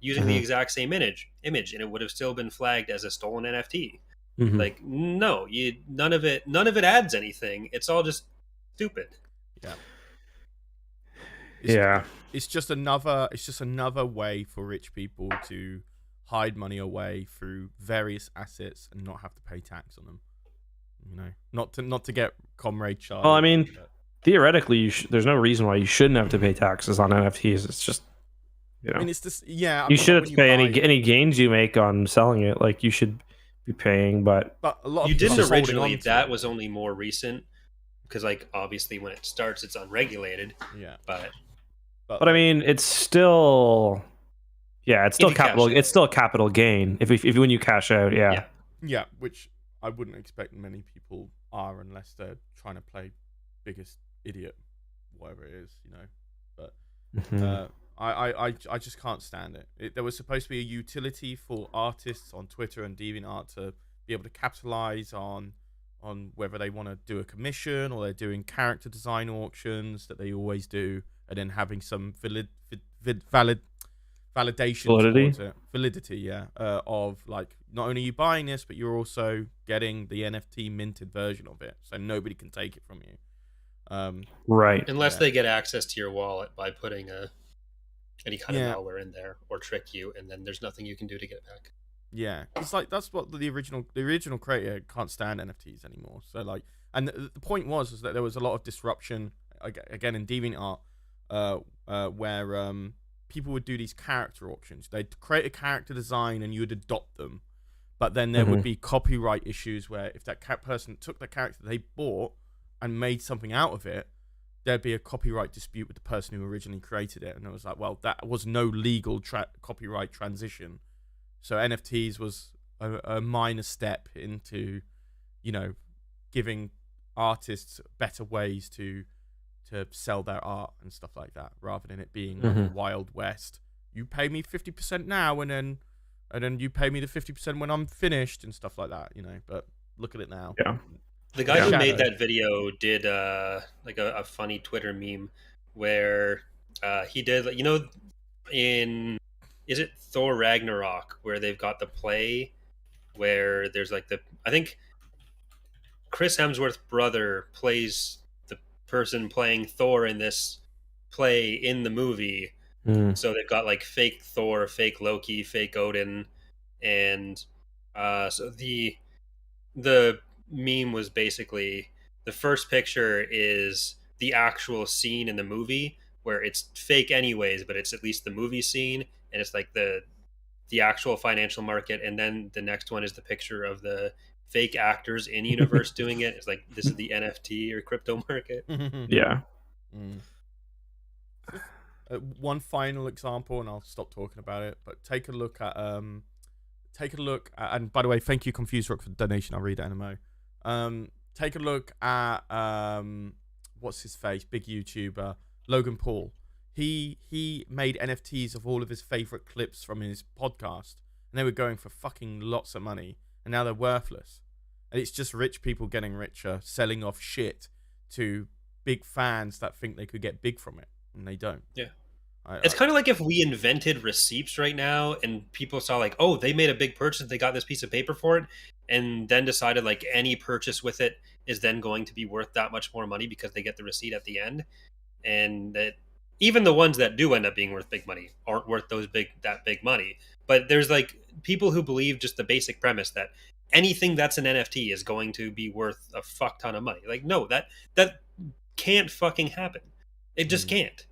using the exact same image, and it would have still been flagged as a stolen NFT. Like, no, none of it adds anything. It's all just stupid. It's just another way for rich people to hide money away through various assets and not have to pay tax on them. You know, not to get Comrade Charlie. Well, I mean, theoretically, there's no reason why you shouldn't have to pay taxes on NFTs. It's just, you know, I mean, it's just you should have to pay any gains you make on selling it. Like, you should be paying, but a lot of you people didn't are holding originally. on to That it. was only more recent, because like obviously when it starts it's unregulated. Yeah. But I mean, it's still, it's still If you cash capital. out. It's still a capital gain if when you cash out. Yeah. Yeah, which I wouldn't expect many people are unless they're trying to play biggest idiot, whatever it is, But Mhm. I just can't stand it. There was supposed to be a utility for artists on Twitter and DeviantArt to be able to capitalize on whether they want to do a commission or they're doing character design auctions that they always do, and then having some validation towards it, validity, of like not only you buying this, but you're also getting the NFT minted version of it, so nobody can take it from you. Right. unless they get access to your wallet by putting any kind Yeah. of malware in there or trick you, and then there's nothing you can do to get it back. Yeah, it's like that's what the original creator can't stand NFTs anymore. So like, and the point was that there was a lot of disruption again in DeviantArt, where people would do these character auctions. They'd create a character design and you would adopt them, but then there would be copyright issues where if that person took the character they bought and made something out of it, there'd be a copyright dispute with the person who originally created it, and it was like, well, that was no legal copyright transition. So NFTs was a minor step into, giving artists better ways to sell their art and stuff like that, rather than it being like a Wild West. You pay me 50% now, and then you pay me the 50% when I'm finished and stuff like that, But look at it now. Yeah. The guy who Shadow. made that video did like a funny Twitter meme where he did, is it Thor Ragnarok, where they've got the play where there's like I think Chris Hemsworth's brother plays the person playing Thor in this play in the movie. So they've got like fake Thor, fake Loki, fake Odin, and so the meme was basically the first picture is the actual scene in the movie where it's fake anyways, but it's at least the movie scene, and it's like the actual financial market, and then the next one is the picture of the fake actors in universe doing it. It's like, this is the NFT or crypto market. Yeah. One final example, and I'll stop talking about it. But take a look at and by the way, thank you, Confused Rock, for the donation. I'll read that in a mo. Take a look at what's his face, big YouTuber Logan Paul. He made NFTs of all of his favorite clips from his podcast, and they were going for fucking lots of money, and now they're worthless. And it's just rich people getting richer, selling off shit to big fans that think they could get big from it, and they don't. Yeah. It's kind of like if we invented receipts right now and people saw like, oh, they made a big purchase, they got this piece of paper for it, and then decided like any purchase with it is then going to be worth that much more money because they get the receipt at the end. And that even the ones that do end up being worth big money aren't worth that big money. But there's like people who believe just the basic premise that anything that's an NFT is going to be worth a fuck ton of money. Like, no, that can't fucking happen. It just can't.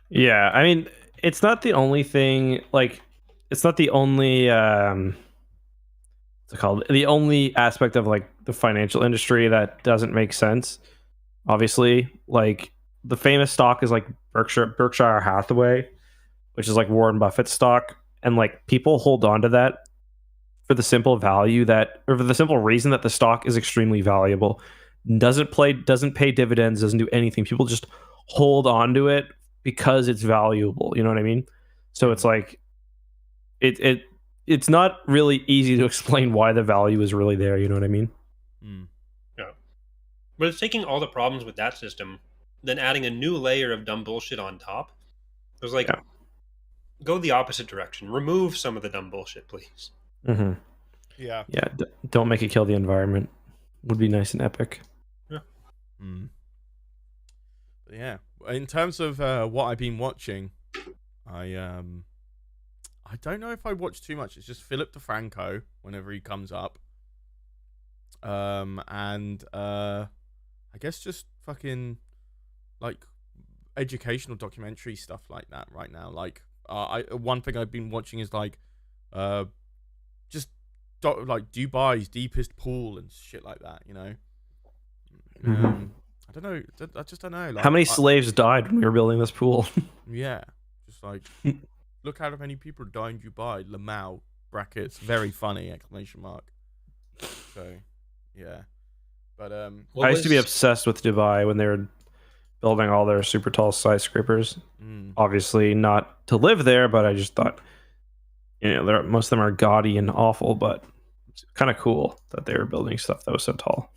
Yeah, I mean, it's not the only thing. Like, it's not the only what's it called? The only aspect of like the financial industry that doesn't make sense. Obviously, like the famous stock is like Berkshire Hathaway, which is like Warren Buffett's stock, and like people hold on to that for the simple for the simple reason that the stock is extremely valuable. Doesn't pay dividends, doesn't do anything. People just hold on to it because it's valuable. You know what I mean? So it's like it's not really easy to explain why the value is really there. You know what I mean? Yeah. But it's taking all the problems with that system, then adding a new layer of dumb bullshit on top. It was like, go the opposite direction. Remove some of the dumb bullshit, please. Mm-hmm. Yeah. Don't make it kill the environment. Would be nice and epic. Yeah. Yeah. In terms of what I've been watching, I don't know if I watch too much. It's just Philip DeFranco whenever he comes up. And I guess just fucking like educational documentary stuff like that right now. Like one thing I've been watching is like just like Dubai's deepest pool and shit like that, you know. I don't know. I just don't know. Like, How many slaves died when we were building this pool? Yeah, just like look how many people died in Dubai. Lamau brackets very funny exclamation mark. So yeah, but I used to be obsessed with Dubai when they were building all their super tall skyscrapers. Obviously not to live there, but I just thought, most of them are gaudy and awful, but it's kind of cool that they were building stuff that was so tall.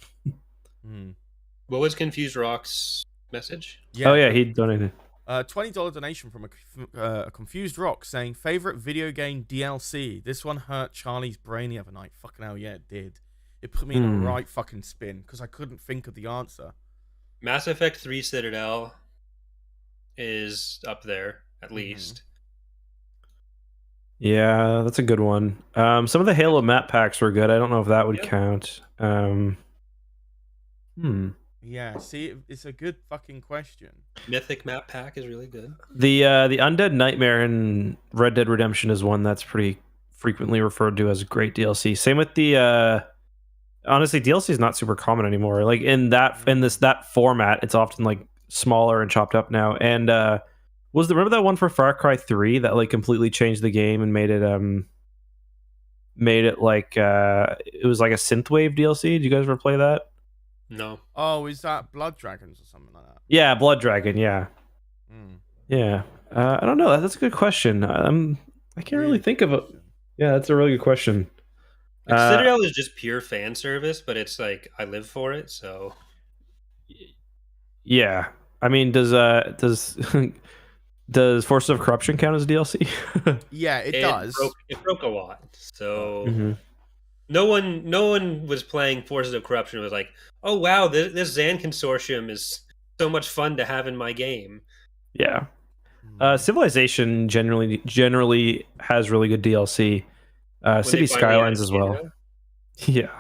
What was Confused Rock's message? Oh yeah, he donated. $20 donation from a Confused Rock saying favorite video game DLC. This one hurt Charlie's brain the other night. Fucking hell, yeah, it did. It put me in the right fucking spin because I couldn't think of the answer. Mass Effect 3 Citadel is up there at least. Yeah, that's a good one. Some of the Halo map packs were good. I don't know if that would count. Yeah, see, it's a good fucking question. Mythic map pack is really good. The Undead Nightmare in Red Dead Redemption is one that's pretty frequently referred to as great DLC. Same with the honestly, DLC is not super common anymore. Like that format, it's often like smaller and chopped up now. And remember that one for Far Cry 3 that like completely changed the game and made it like it was like a synthwave DLC? Did you guys ever play that? No. Oh, is that Blood Dragons or something like that? Yeah, Blood Dragon. Yeah, yeah. I don't know. That's a good question. I can't really think of it. Yeah, that's a really good question. Like, Citadel is just pure fan service, but it's like I live for it. So yeah, I mean, does does Forces of Corruption count as DLC? Yeah, it does. It broke a lot. So no one was playing Forces of Corruption and was like, oh wow, this Zan consortium is so much fun to have in my game. Yeah. Civilization generally has really good DLC. City Skylines as well. Yeah.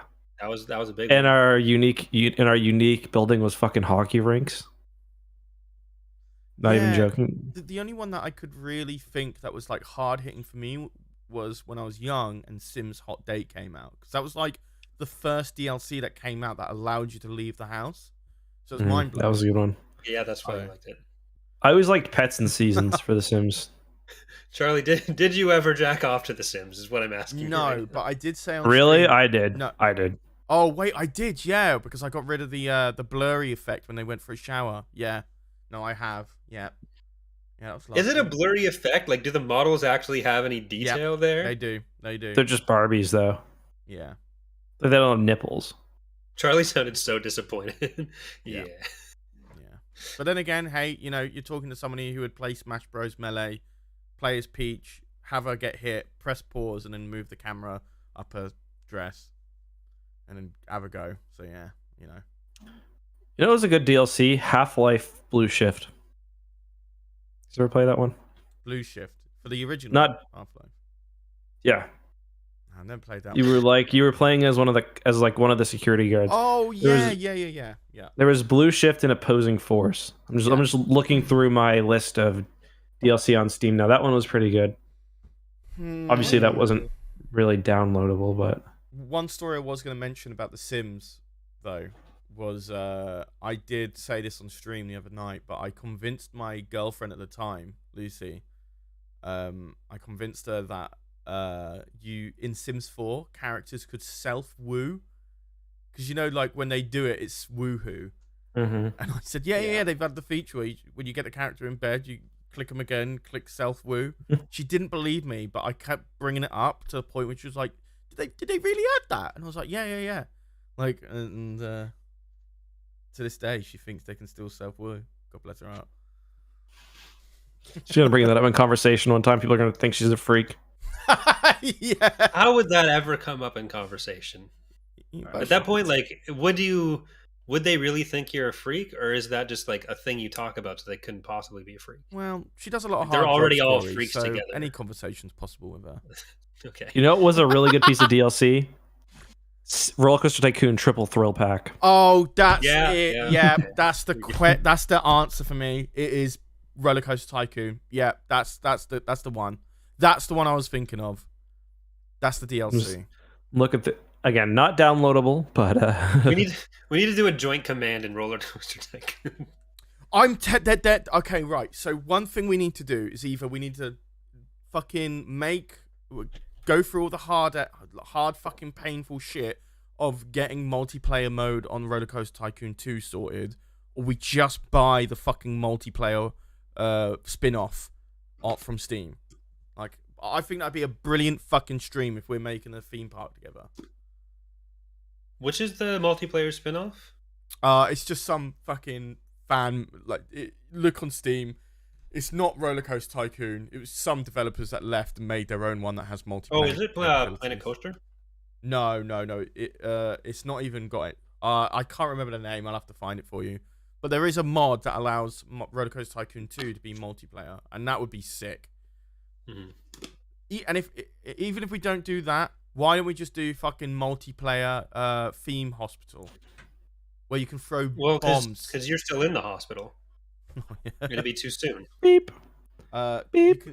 That was a big and one. our unique building was fucking hockey rinks. Not even joking. The only one that I could really think that was like hard hitting for me was when I was young and Sims Hot Date came out, because that was like the first DLC that came out that allowed you to leave the house. So it was mind blowing. That was a good one. Yeah, that's why I liked it. I always liked Pets and Seasons for The Sims. Charlie, did you ever jack off to The Sims? Is what I'm asking. No, right but I did say on Really, stream, I did. No. I did. Oh wait, I did. Yeah, because I got rid of the blurry effect when they went for a shower. Yeah. No, I have. Yeah. Yeah. That was Is it a blurry effect? Like, do the models actually have any detail there? They do. They're just Barbies, though. Yeah. They don't have nipples. Charlie sounded so disappointed. Yeah. But then again, hey, you're talking to somebody who would play Smash Bros. Melee, play as Peach, have her get hit, press pause, and then move the camera up her dress, and then have a go. So yeah, You know, it was a good DLC. Half-Life Blue Shift. Did you ever play that one? Blue Shift for the original. Not Half-Life. Yeah. I've never played that. You were playing as one of the security guards. Oh yeah. There was Blue Shift and Opposing Force. I'm just looking through my list of DLC on Steam now. That one was pretty good. Obviously, that wasn't really downloadable, but one story I was going to mention about The Sims, though, was I did say this on stream the other night, but I convinced my girlfriend at the time, Lucy. I convinced her that you in Sims 4 characters could self-woo, because like when they do it, it's woohoo. And I said, yeah, they've had the feature where when you get the character in bed, you click them again, click self-woo. She didn't believe me, but I kept bringing it up to a point where she was like, did they really add that? And I was like, yeah. Like, and to this day, she thinks they can still self-woo. God bless her heart. She's gonna bring that up in conversation one time. People are gonna think she's a freak. Yeah. How would that ever come up in conversation? At that point, like, would they really think you're a freak, or is that just like a thing you talk about so they couldn't possibly be a freak? Well, she does a lot of They're hard already drugs all stories, freaks so together. any conversation's possible with her. Okay. You know what was a really good piece of DLC? Roller Coaster Tycoon Triple Thrill Pack. Oh, that's Yeah, it. yeah. That's the answer for me. It is Roller Coaster Tycoon. Yeah, that's the one. That's the one I was thinking of. That's the DLC. Look at again, not downloadable, but We need to do a joint command in Roller Coaster Tycoon. Okay, right. So one thing we need to do is either we need to fucking go through all the hard fucking painful shit of getting multiplayer mode on Roller Coaster Tycoon 2 sorted, or we just buy the fucking multiplayer spin-off from Steam. Like, I think that'd be a brilliant fucking stream if we're making a theme park together. Which is the multiplayer spin-off? It's just some fucking fan, look on Steam. It's not Roller Coaster Tycoon. It was some developers that left and made their own one that has multiplayer. Oh, is it Planet Coaster? No. It's not even got it. I can't remember the name. I'll have to find it for you. But there is a mod that allows Roller Coaster Tycoon 2 to be multiplayer, and that would be sick. Mm-hmm. And even if we don't do that, why don't we just do fucking multiplayer theme hospital, where you can throw bombs? Because you're still in the hospital. It'll be too soon. Beep. Beep.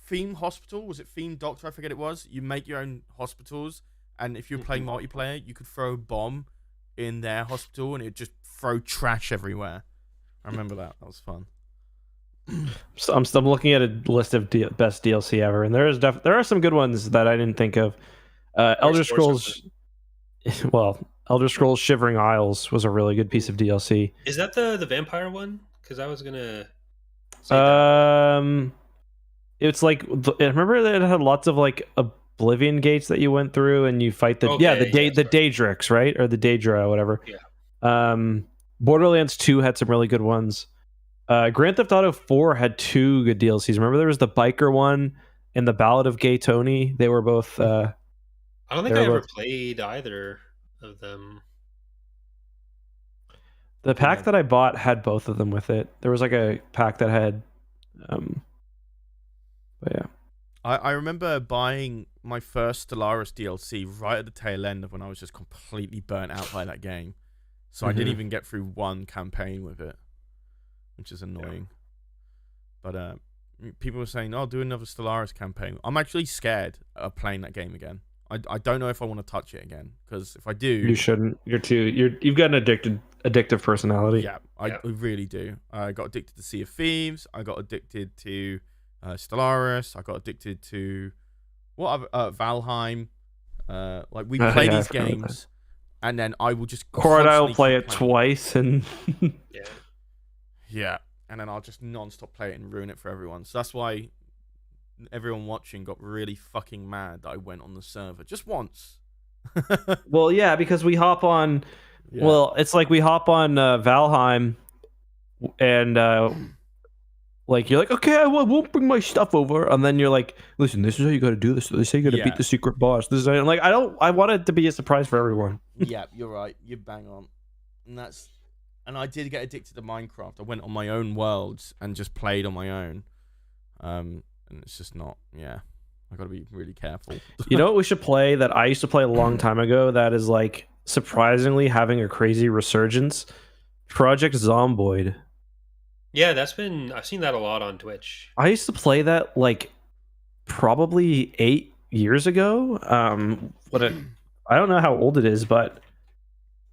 Theme hospital, was it theme doctor? I forget it was. You make your own hospitals, and if you're playing multiplayer, you could throw a bomb in their hospital, and it'd just throw trash everywhere. I remember that. That was fun. So I'm looking at a list of best DLC ever, and there are some good ones that I didn't think of. Elder Scrolls. Well, Elder Scrolls Shivering Isles was a really good piece of DLC. Is that the vampire one? Because I was gonna say that. It's like, remember that it had lots of like Oblivion gates that you went through, and you fight the Daedrix, right? Or the Daedra, whatever. Yeah. Borderlands 2 had some really good ones. Grand Theft Auto 4 had 2 good DLCs. Remember there was the biker one and the Ballad of Gay Tony? They were both... I don't think I ever played either of them. The pack that I bought had both of them with it. There was like a pack that had... but yeah. I remember buying my first Stellaris DLC right at the tail end of when I was just completely burnt out by that game. So I didn't even get through one campaign with it, which is annoying. Yeah. But people were saying, "Oh, do another Stellaris campaign." I'm actually scared of playing that game again. I don't know if I want to touch it again, because if I do, you shouldn't. You've got an addictive personality. Yeah, I really do. I got addicted to Sea of Thieves. I got addicted to Stellaris. I got addicted to Valheim. We play these games, and then I will just I'll play it twice, and yeah, and then I'll just non-stop play it and ruin it for everyone. So that's why everyone watching got really fucking mad that I went on the server just once. Well, yeah, because we hop on. Yeah. Well, it's like we hop on Valheim, and you're like, okay, I won't bring my stuff over, and then you're like, listen, this is how you got to do this. They say you got to beat the secret boss. This is how, like, I want it to be a surprise for everyone. Yeah, you're right. You bang on, and I did get addicted to Minecraft. I went on my own worlds and just played on my own, and it's just not. Yeah, I got to be really careful. You know what we should play that I used to play a long time ago that is like surprisingly having a crazy resurgence? Project Zomboid. Yeah, I've seen that a lot on Twitch. I used to play that like probably 8 years ago. I don't know how old it is, but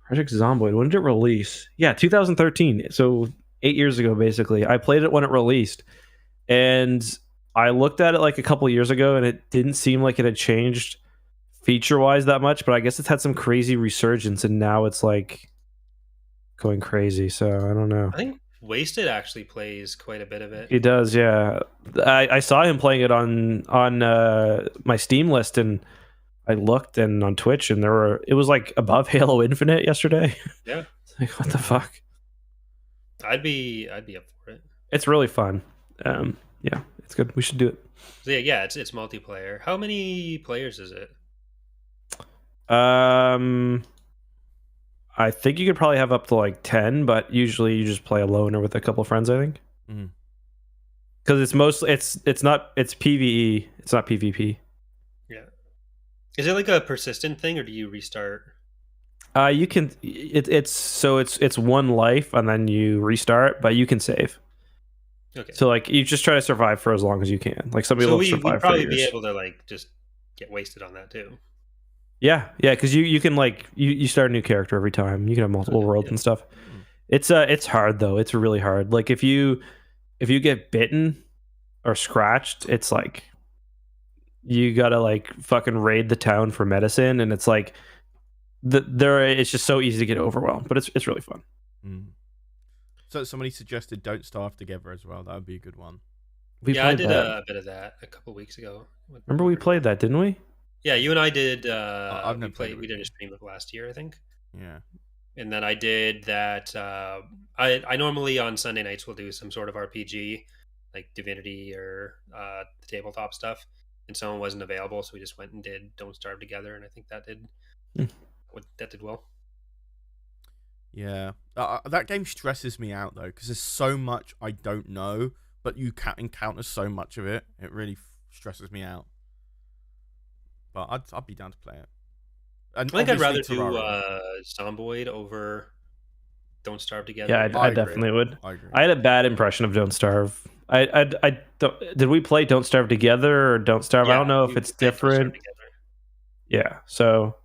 Project Zomboid, when did it release? Yeah, 2013. So 8 years ago, basically. I played it when it released, and I looked at it like a couple years ago, and it didn't seem like it had changed feature-wise that much, but I guess it's had some crazy resurgence, and now it's like going crazy. So I don't know. I think Wasted actually plays quite a bit of it. He does, yeah. I saw him playing it on my Steam list, and I looked, and on Twitch, and it was like above Halo Infinite yesterday. Yeah. It's like, what the fuck? I'd be up for it. It's really fun. Yeah, it's good. We should do it. So yeah, it's multiplayer. How many players is it? I think you could probably have up to like 10, but usually you just play alone or with a couple of friends, I think. Because it's mostly it's PvE, it's not PvP. Yeah. Is it like a persistent thing, or do you restart? You can. It's one life and then you restart, but you can save. Okay. So like you just try to survive for as long as you can. Like some people survive. We'd probably be able to like just get wasted on that too. Yeah, because you can like you start a new character every time. You can have multiple worlds and stuff. It's hard though. It's really hard. Like if you get bitten or scratched, it's like you gotta like fucking raid the town for medicine, and it's like it's just so easy to get overwhelmed. But it's really fun. So somebody suggested "Don't Starve Together" as well. That would be a good one. I did a bit of that a couple weeks ago. Remember we played that, didn't we? Yeah, you and I did. I've never played. We did a stream of last year, I think. Yeah. And then I did that. I normally on Sunday nights will do some sort of RPG, like Divinity or the tabletop stuff. And someone wasn't available, so we just went and did Don't Starve Together, and I think that did well. Yeah, that game stresses me out though, because there's so much I don't know, but you can encounter so much of it. It really stresses me out. But I'd be down to play it. And I think I'd rather do Terraria. Zomboid over Don't Starve Together. Yeah, I definitely would. I agree. I had a bad impression of Don't Starve. I did we play Don't Starve Together or Don't Starve? Yeah, I don't know if it's different. Yeah, so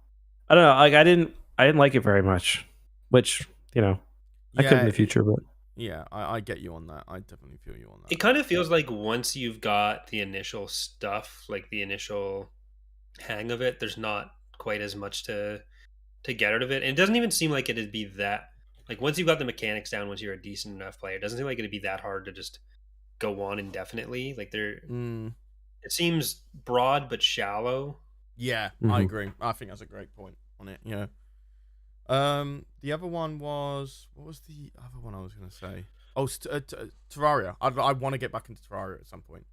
I don't know. Like I didn't like it very much, which I could in the future, but yeah, I get you on that. I definitely feel you on that. It kind of feels like once you've got the initial stuff, like the initial hang of it, there's not quite as much to get out of it. And it doesn't even seem like it'd be that, like once you've got the mechanics down, once you're a decent enough player, it doesn't seem like it'd be that hard to just go on indefinitely. Like it seems broad but shallow. Yeah, I agree. I think that's a great point on it. Yeah. The other one was, what was the other one I was going to say? Oh, Terraria. I want to get back into Terraria at some point.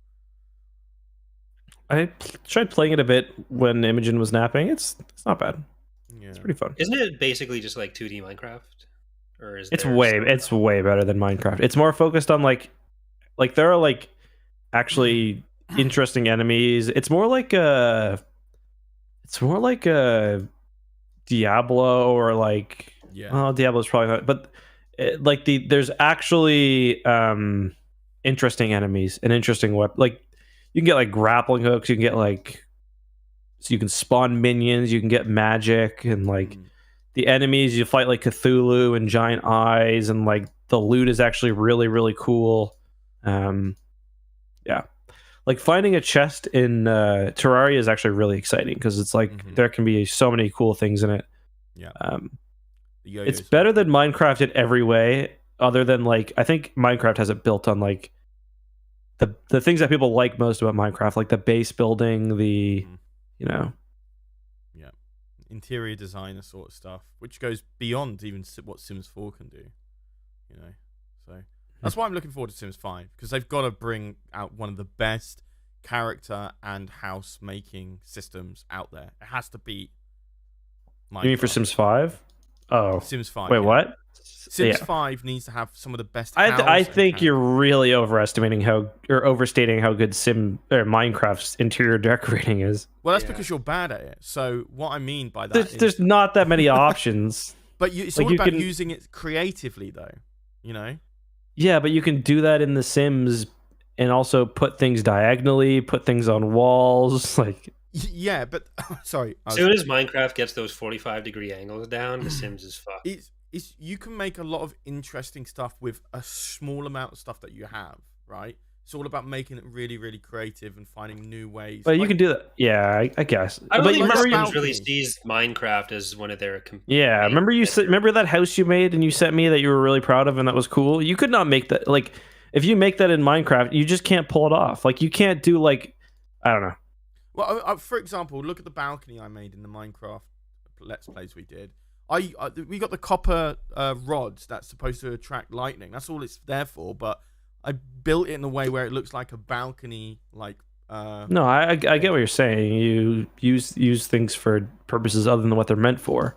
I tried playing it a bit when Imogen was napping. It's not bad. Yeah. It's pretty fun. Isn't it basically just like 2D Minecraft? Or is it's way better than Minecraft. It's more focused on like there are like actually interesting enemies. It's more like a Diablo or like Diablo's probably not, but there's actually interesting enemies and interesting weapons. Like you can get like grappling hooks, you can get like, so you can spawn minions, you can get magic, and like the enemies you fight like Cthulhu and giant eyes, and like the loot is actually really, really cool. Like finding a chest in Terraria is actually really exciting because it's like there can be so many cool things in it. Yeah. It's better than Minecraft in every way, other than like I think Minecraft has it built on like the things that people like most about Minecraft, like the base building, the interior designer sort of stuff, which goes beyond even what Sims 4 can do. So that's why I'm looking forward to Sims 5, because they've got to bring out one of the best character and house making systems out there. It has to be Minecraft. You mean for Sims 5? Oh, Sims 5. Wait, what? Sims 5 needs to have some of the best. I think you're really overstating how good Minecraft's interior decorating is. Well, that's because you're bad at it. So what I mean by that there's not that many options. But it's all about using it creatively, though. Yeah, but you can do that in The Sims and also put things diagonally, put things on walls, like. Yeah, but sorry. As soon as Minecraft gets those 45-degree angles down, The Sims is fucked. You can make a lot of interesting stuff with a small amount of stuff that you have, right? It's all about making it really, really creative and finding new ways. But you can do that. Yeah, I guess. I don't think The Sims really sees Minecraft as one of their. Yeah, remember that house you made and you sent me that you were really proud of and that was cool? You could not make that. Like, if you make that in Minecraft, you just can't pull it off. Like, you can't do like, I don't know. Well, for example, look at the balcony I made in the Minecraft Let's Plays we did. We got the copper rods that's supposed to attract lightning. That's all it's there for. But I built it in a way where it looks like a balcony. No, I get what you're saying. You use things for purposes other than what they're meant for.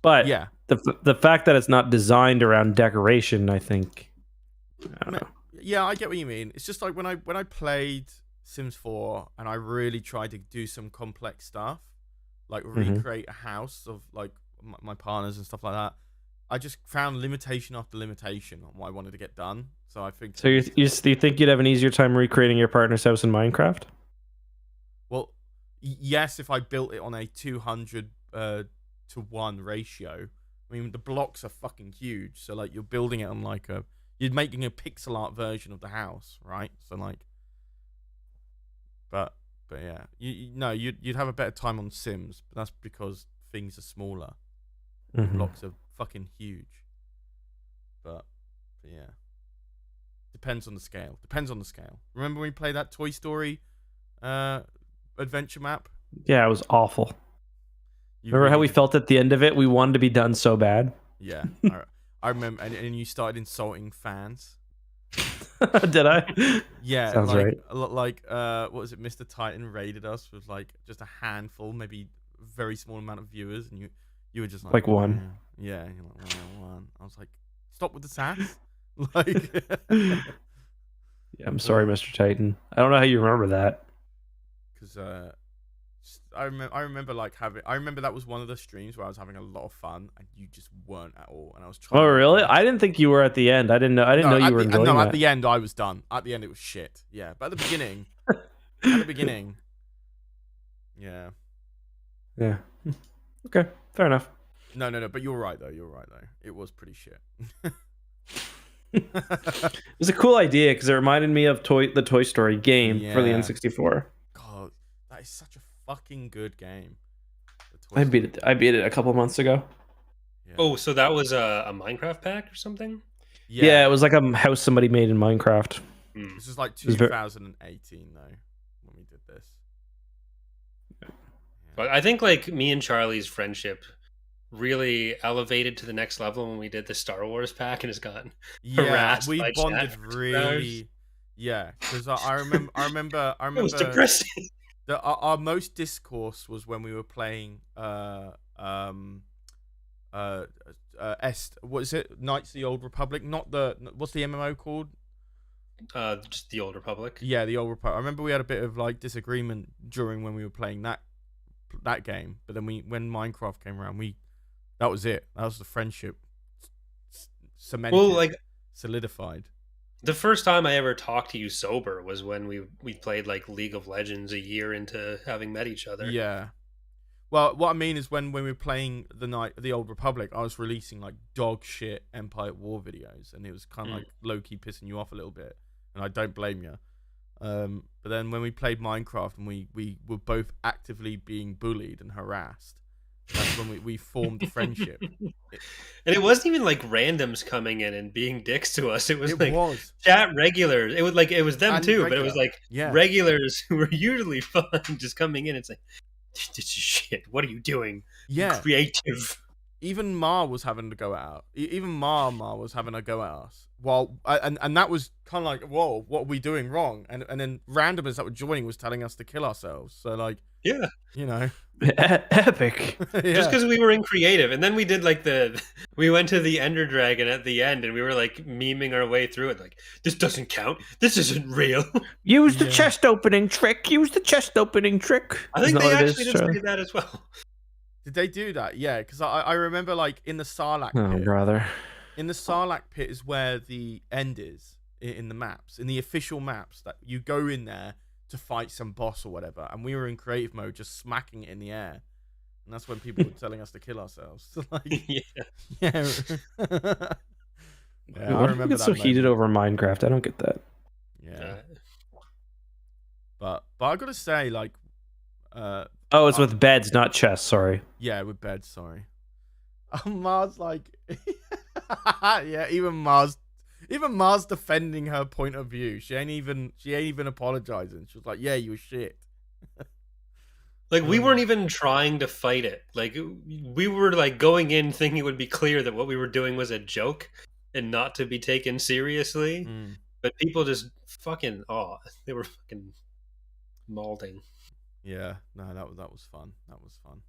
But yeah, the fact that it's not designed around decoration, I think. I don't know. Yeah, I get what you mean. It's just like when I played Sims 4 and I really tried to do some complex stuff. Like recreate a house of like my partners and stuff like that. I just found limitation after limitation on what I wanted to get done. So I think. So you think you'd have an easier time recreating your partner's house in Minecraft? Well, yes, if I built it on a 200 to 1 ratio, I mean the blocks are fucking huge. So like you're building it on like you're making a pixel art version of the house, right? So like, but yeah, you'd have a better time on Sims, but that's because things are smaller. Mhm. Blocks are fucking huge. But yeah, depends on the scale. Remember when we played that Toy Story adventure map? Yeah, it was awful. You Remember how really we did- felt at the end of it? We wanted to be done so bad. Yeah, I remember, and you started insulting fans. Did I? Yeah, Sounds like, right. What was it? Mr. Titan raided us with like just a handful, maybe a very small amount of viewers, and you were just Like one. Yeah, you're like, one. I was like, stop with the sass. Like, Yeah, I'm sorry, Mr. Titan. I don't know how you remember that. because I remember like I remember that was one of the streams where I was having a lot of fun, and you just weren't at all, and I was trying. Oh, to really? I didn't think you were at the end. I didn't know you were enjoying No, that. at the end I was done. At the end it was shit. Yeah, but at the beginning, yeah. Yeah. Okay, fair enough. No. But you're right though. It was pretty shit. It was a cool idea because it reminded me of the Toy Story game for the Yeah. N64. God, that is such a fucking good game. I beat it a couple months ago. Yeah. Oh, so that was a Minecraft pack or something? Yeah, it was like a house somebody made in Minecraft. Hmm. This is like was very- 2018 though when we did this. But I think like me and Charlie's friendship really elevated to the next level when we did the Star Wars pack and has gotten Yeah, harassed we by bonded chat for 2 really. hours. Yeah, because I remember It was depressing. our most discourse was when we were playing what is it? Knights of the Old Republic, not what's the MMO called? Just the Old Republic. Yeah, the Old Republic. I remember we had a bit of like disagreement during when we were playing that game, but then when Minecraft came around, that was it. That was the friendship cemented, Well, like solidified. the first time I ever talked to you sober was when we played like League of Legends a year into having met each other. Yeah. Well, what I mean is when we were playing the Old Republic, I was releasing like dog shit Empire at War videos, and it was kind of like low key pissing you off a little bit, and I don't blame you. But then when we played Minecraft and we were both actively being bullied and harassed, that's when we formed a friendship. And it wasn't even like randoms coming in and being dicks to us. It was like was. chat regulars. It was them And too, but it was like Yeah. regulars who were usually fun just coming in and saying, "This is shit. What are you doing? Yeah. Creative." Even Ma was having to go out. Even Ma was having to go at us. While and that was kind of like, whoa, what are we doing wrong? And then randomers that were joining was telling us to kill ourselves. So like, Yeah. you know, Epic. yeah. Just because we were in creative, and then we did like we went to the Ender Dragon at the end, and we were like memeing our way through it, like this doesn't count, this isn't real. Use the Yeah. chest opening trick. I think Isn't that they what it actually is, did Charlie? say that as well. Did they do that? Yeah, because I remember like in the Sarlacc Oh, pit. brother. In the Sarlacc pit is where the end is in the maps, in the official maps, that you go in there to fight some boss or whatever. And we were in creative mode, just smacking it in the air, and that's when people were telling us to kill ourselves. So like, Yeah. yeah, yeah. Why do we get so heated over Minecraft? I don't get that. Yeah, but I gotta say, like, Oh, it's with beds, not chests. Sorry. yeah, with bed. Sorry. Mars like, yeah, even Mars defending her point of view. She ain't even apologizing. She was like, "Yeah, you were shit." Like we weren't even trying to fight it. Like we were like going in thinking it would be clear that what we were doing was a joke and not to be taken seriously. But people just fucking they were fucking mauling. Yeah, no, that was fun. That was fun.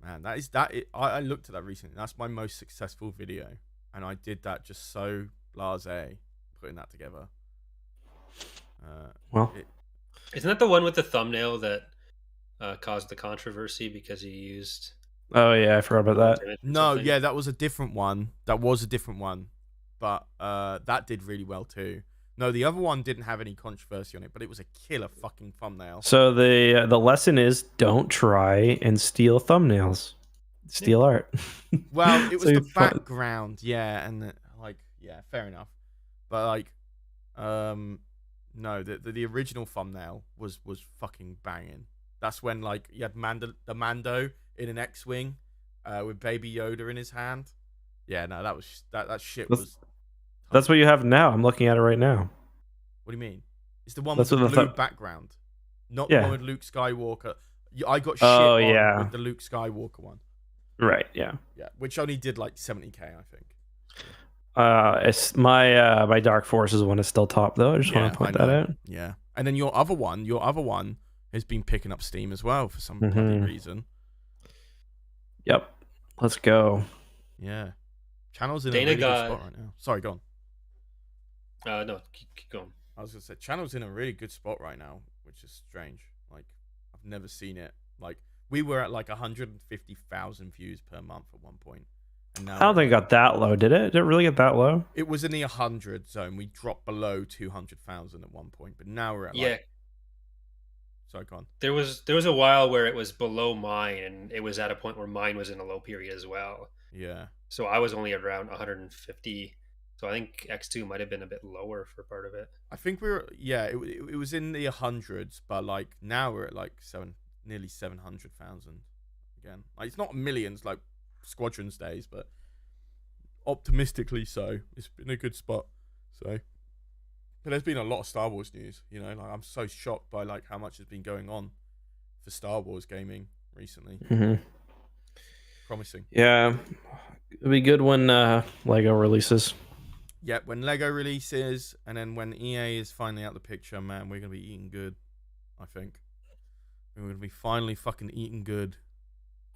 Man, I looked at that recently. That's my most successful video, and I did that just so blasé, putting that together. Well, Isn't that the one with the thumbnail that caused the controversy because he used? oh yeah, I forgot about that. No, yeah, that was a different one. But that did really well too. No, the other one didn't have any controversy on it, but it was a killer fucking thumbnail. So the lesson is don't try and steal thumbnails, steal art. Well, it was So the background, yeah, and yeah, fair enough. But like, no, the original thumbnail was fucking banging. That's when like you had the Mando in an X-wing, with Baby Yoda in his hand. Yeah, no, that was that shit was. That's what you have now. I'm looking at it right now. What do you mean? It's the one That's with the what blue background, not the Yeah. one with Luke Skywalker. I got shit Oh, on yeah. with the Luke Skywalker one. Right. Yeah. Yeah, which only did like 70K, I think. It's my Dark Forces one is still top though. I just want to point that out. Yeah, and then your other one has been picking up steam as well for some bloody reason. Yep. Let's go. Yeah, channel's in Dana a really got- good spot right now. Sorry, go on. No, keep going. I was gonna say channel's in a really good spot right now, which is strange. Like I've never seen it. Like we were at like 150,000 views per month at one point, and now I don't think it got that low, did it? Did it really get that low? it was in the 100 zone. We dropped below 200,000 at one point, but now we're at Yeah, like. Sorry, go on. there was a while where it was below mine, and it was at a point where mine was in a low period as well. Yeah. So I was only around 150. So I think EcksToo might have been a bit lower for part of it. I think it was in the hundreds, but like now we're at like nearly 700,000 again. Like it's not millions like Squadrons days, but optimistically so. It's been a good spot. So, but there's been a lot of Star Wars news. You know, like I'm so shocked by like how much has been going on for Star Wars gaming recently. Promising. Yeah, it'll be good when Lego releases. Yeah, when Lego releases, and then when EA is finally out the picture, man, we're gonna be eating good. I think we're gonna be finally fucking eating good.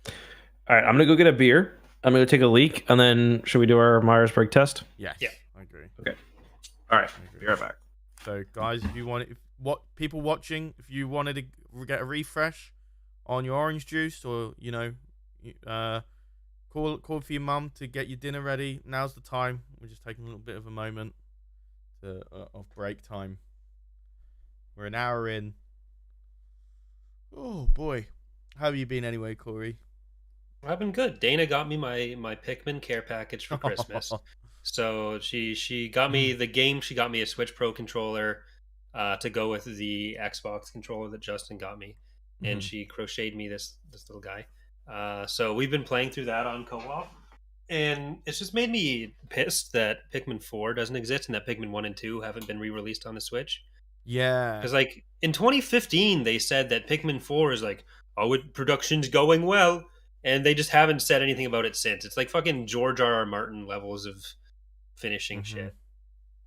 All right, I'm gonna go get a beer. I'm gonna take a leak, and then should we do our Myers-Briggs test? Yes, Yeah. I agree. Okay. All right, I agree. be right back. So, guys, if you want, people watching, if you wanted to get a refresh on your orange juice, or you know, call for your mum to get your dinner ready. Now's the time. We're just taking a little bit of a moment of break time. We're an hour in. Oh boy, how have you been anyway, Corey? I've been good. Dana got me my Pikmin care package for Christmas. So she got me the game. She got me a Switch Pro controller to go with the Xbox controller that Justin got me, and she crocheted me this little guy. So we've been playing through that on co-op, and it's just made me pissed that Pikmin 4 doesn't exist and that Pikmin 1 and 2 haven't been re-released on the Switch. Yeah, Because like in 2015 they said that Pikmin 4 is like, oh, production's going well, and they just haven't said anything about it since. It's like fucking George R.R. Martin levels of finishing shit.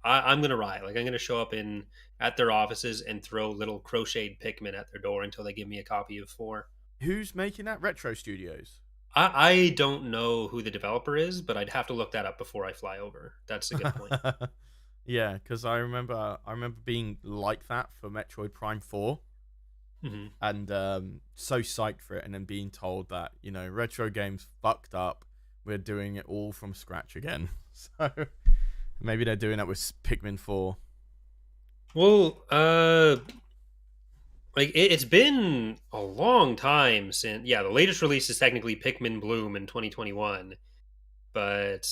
I'm gonna riot. Like I'm gonna show up at their offices and throw little crocheted Pikmin at their door until they give me a copy of 4. Who's making that? Retro Studios. I don't know who the developer is, but I'd have to look that up before I fly over. That's a good point. Yeah, because I remember being like that for Metroid Prime 4, and so psyched for it, and then being told that, you know, retro games fucked up. We're doing it all from scratch again. So maybe they're doing that with Pikmin 4. Well, like it's been a long time since. Yeah, the latest release is technically Pikmin Bloom in 2021, but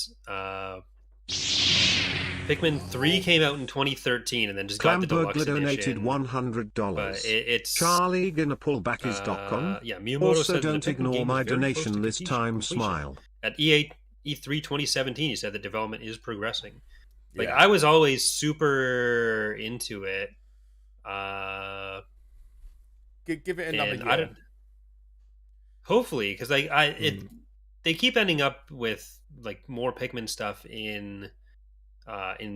Pikmin 3 came out in 2013 and then just got the deluxe Clamburglar edition. donated $100. But it's Charlie gonna pull back his .com. Yeah, Miyamoto Also, said that the don't Pikmin ignore game my is very close to donation this time. completion. Smile. At E3 2017, he said the development is progressing. Like Yeah. I was always super into it. Give it another And year. I don't. Hopefully, because like they keep ending up with like more Pikmin stuff in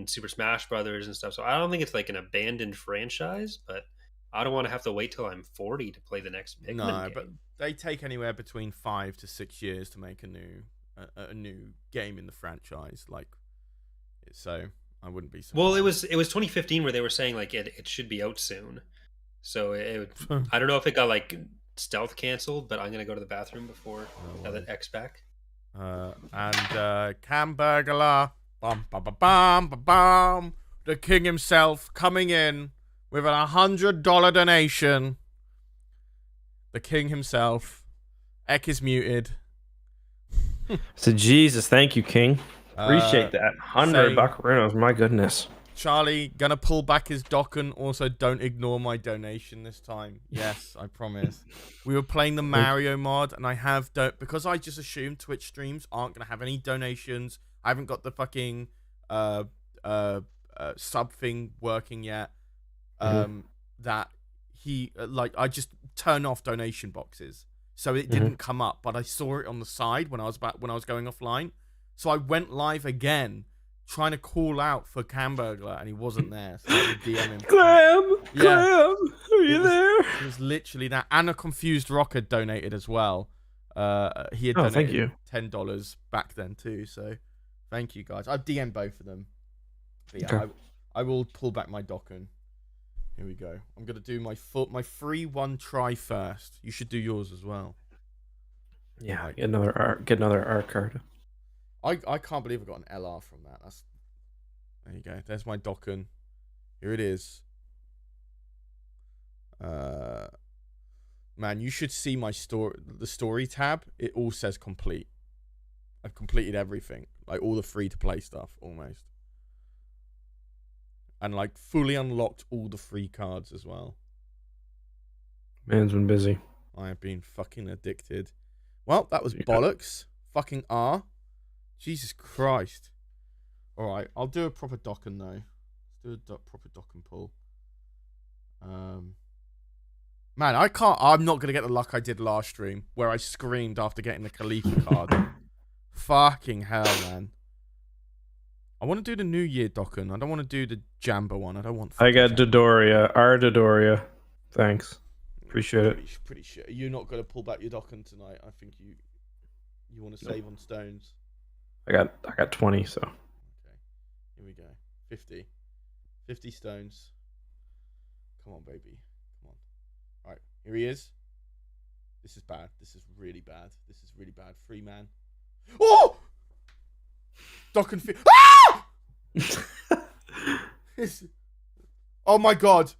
Super Smash Brothers and stuff. So I don't think it's like an abandoned franchise, but I don't want to have to wait till I'm 40 to play the next Pikmin No, game. but they take anywhere between 5 to 6 years to make a new game in the franchise. Like, so I wouldn't be surprised. Well, it was 2015 where they were saying like it should be out soon. So I don't know if it got like stealth canceled, but I'm gonna go to the bathroom before that X back. And Camburglar, bum bum bum bum bum bum. the king himself coming in with an $100 donation. The king himself. Eck is muted. So Jesus, thank you, King. Appreciate that. 100 saying- buckaroos, my goodness. Charlie, gonna pull back his docken. Also, don't ignore my donation this time. Yes, I promise. We were playing the Mario mod, and I have because I just assumed Twitch streams aren't gonna have any donations. I haven't got the fucking sub thing working yet. That he I just turn off donation boxes, so it didn't come up. But I saw it on the side when I was going offline. So I went live again, trying to call out for Camburglar, and he wasn't there. So I had to DM him. Clam, Yeah. are you there? It was literally that. And a Confused Rocker donated as well. He had thank donated you. $10 back then too. So thank you guys. I've DM'd both of them. But yeah, Okay. I will pull back my docken. Here we go. I'm gonna do my free one try first. You should do yours as well. Yeah, get another R card. I can't believe I got an LR from that. There you go. There's my docken. Here it is. Man, you should see my the story tab. It all says complete. I've completed everything, like all the free to play stuff almost, and like fully unlocked all the free cards as well. Man's been busy. I have been fucking addicted. Well, that was Yeah. bollocks. Fucking R. Jesus Christ. Alright, I'll do a proper docken though. Let's do a proper docken pull. Man, I'm not going to get the luck I did last stream, where I screamed after getting the Khalifa card. Fucking hell, man. I want to do the New Year docken. I don't want to do the Jamba one. I don't want... I got fucking Jamba. Dodoria. R Dodoria. Thanks. Appreciate it. Pretty sure. You're not going to pull back your docken tonight. I think you want to save on stones. I got 20, so. Okay. Here we go. 50. 50 stones. Come on, baby. Come on. Alright, here he is. This is bad. This is really bad. This is really bad. Free man. Oh! Dock and Ah! Oh my god.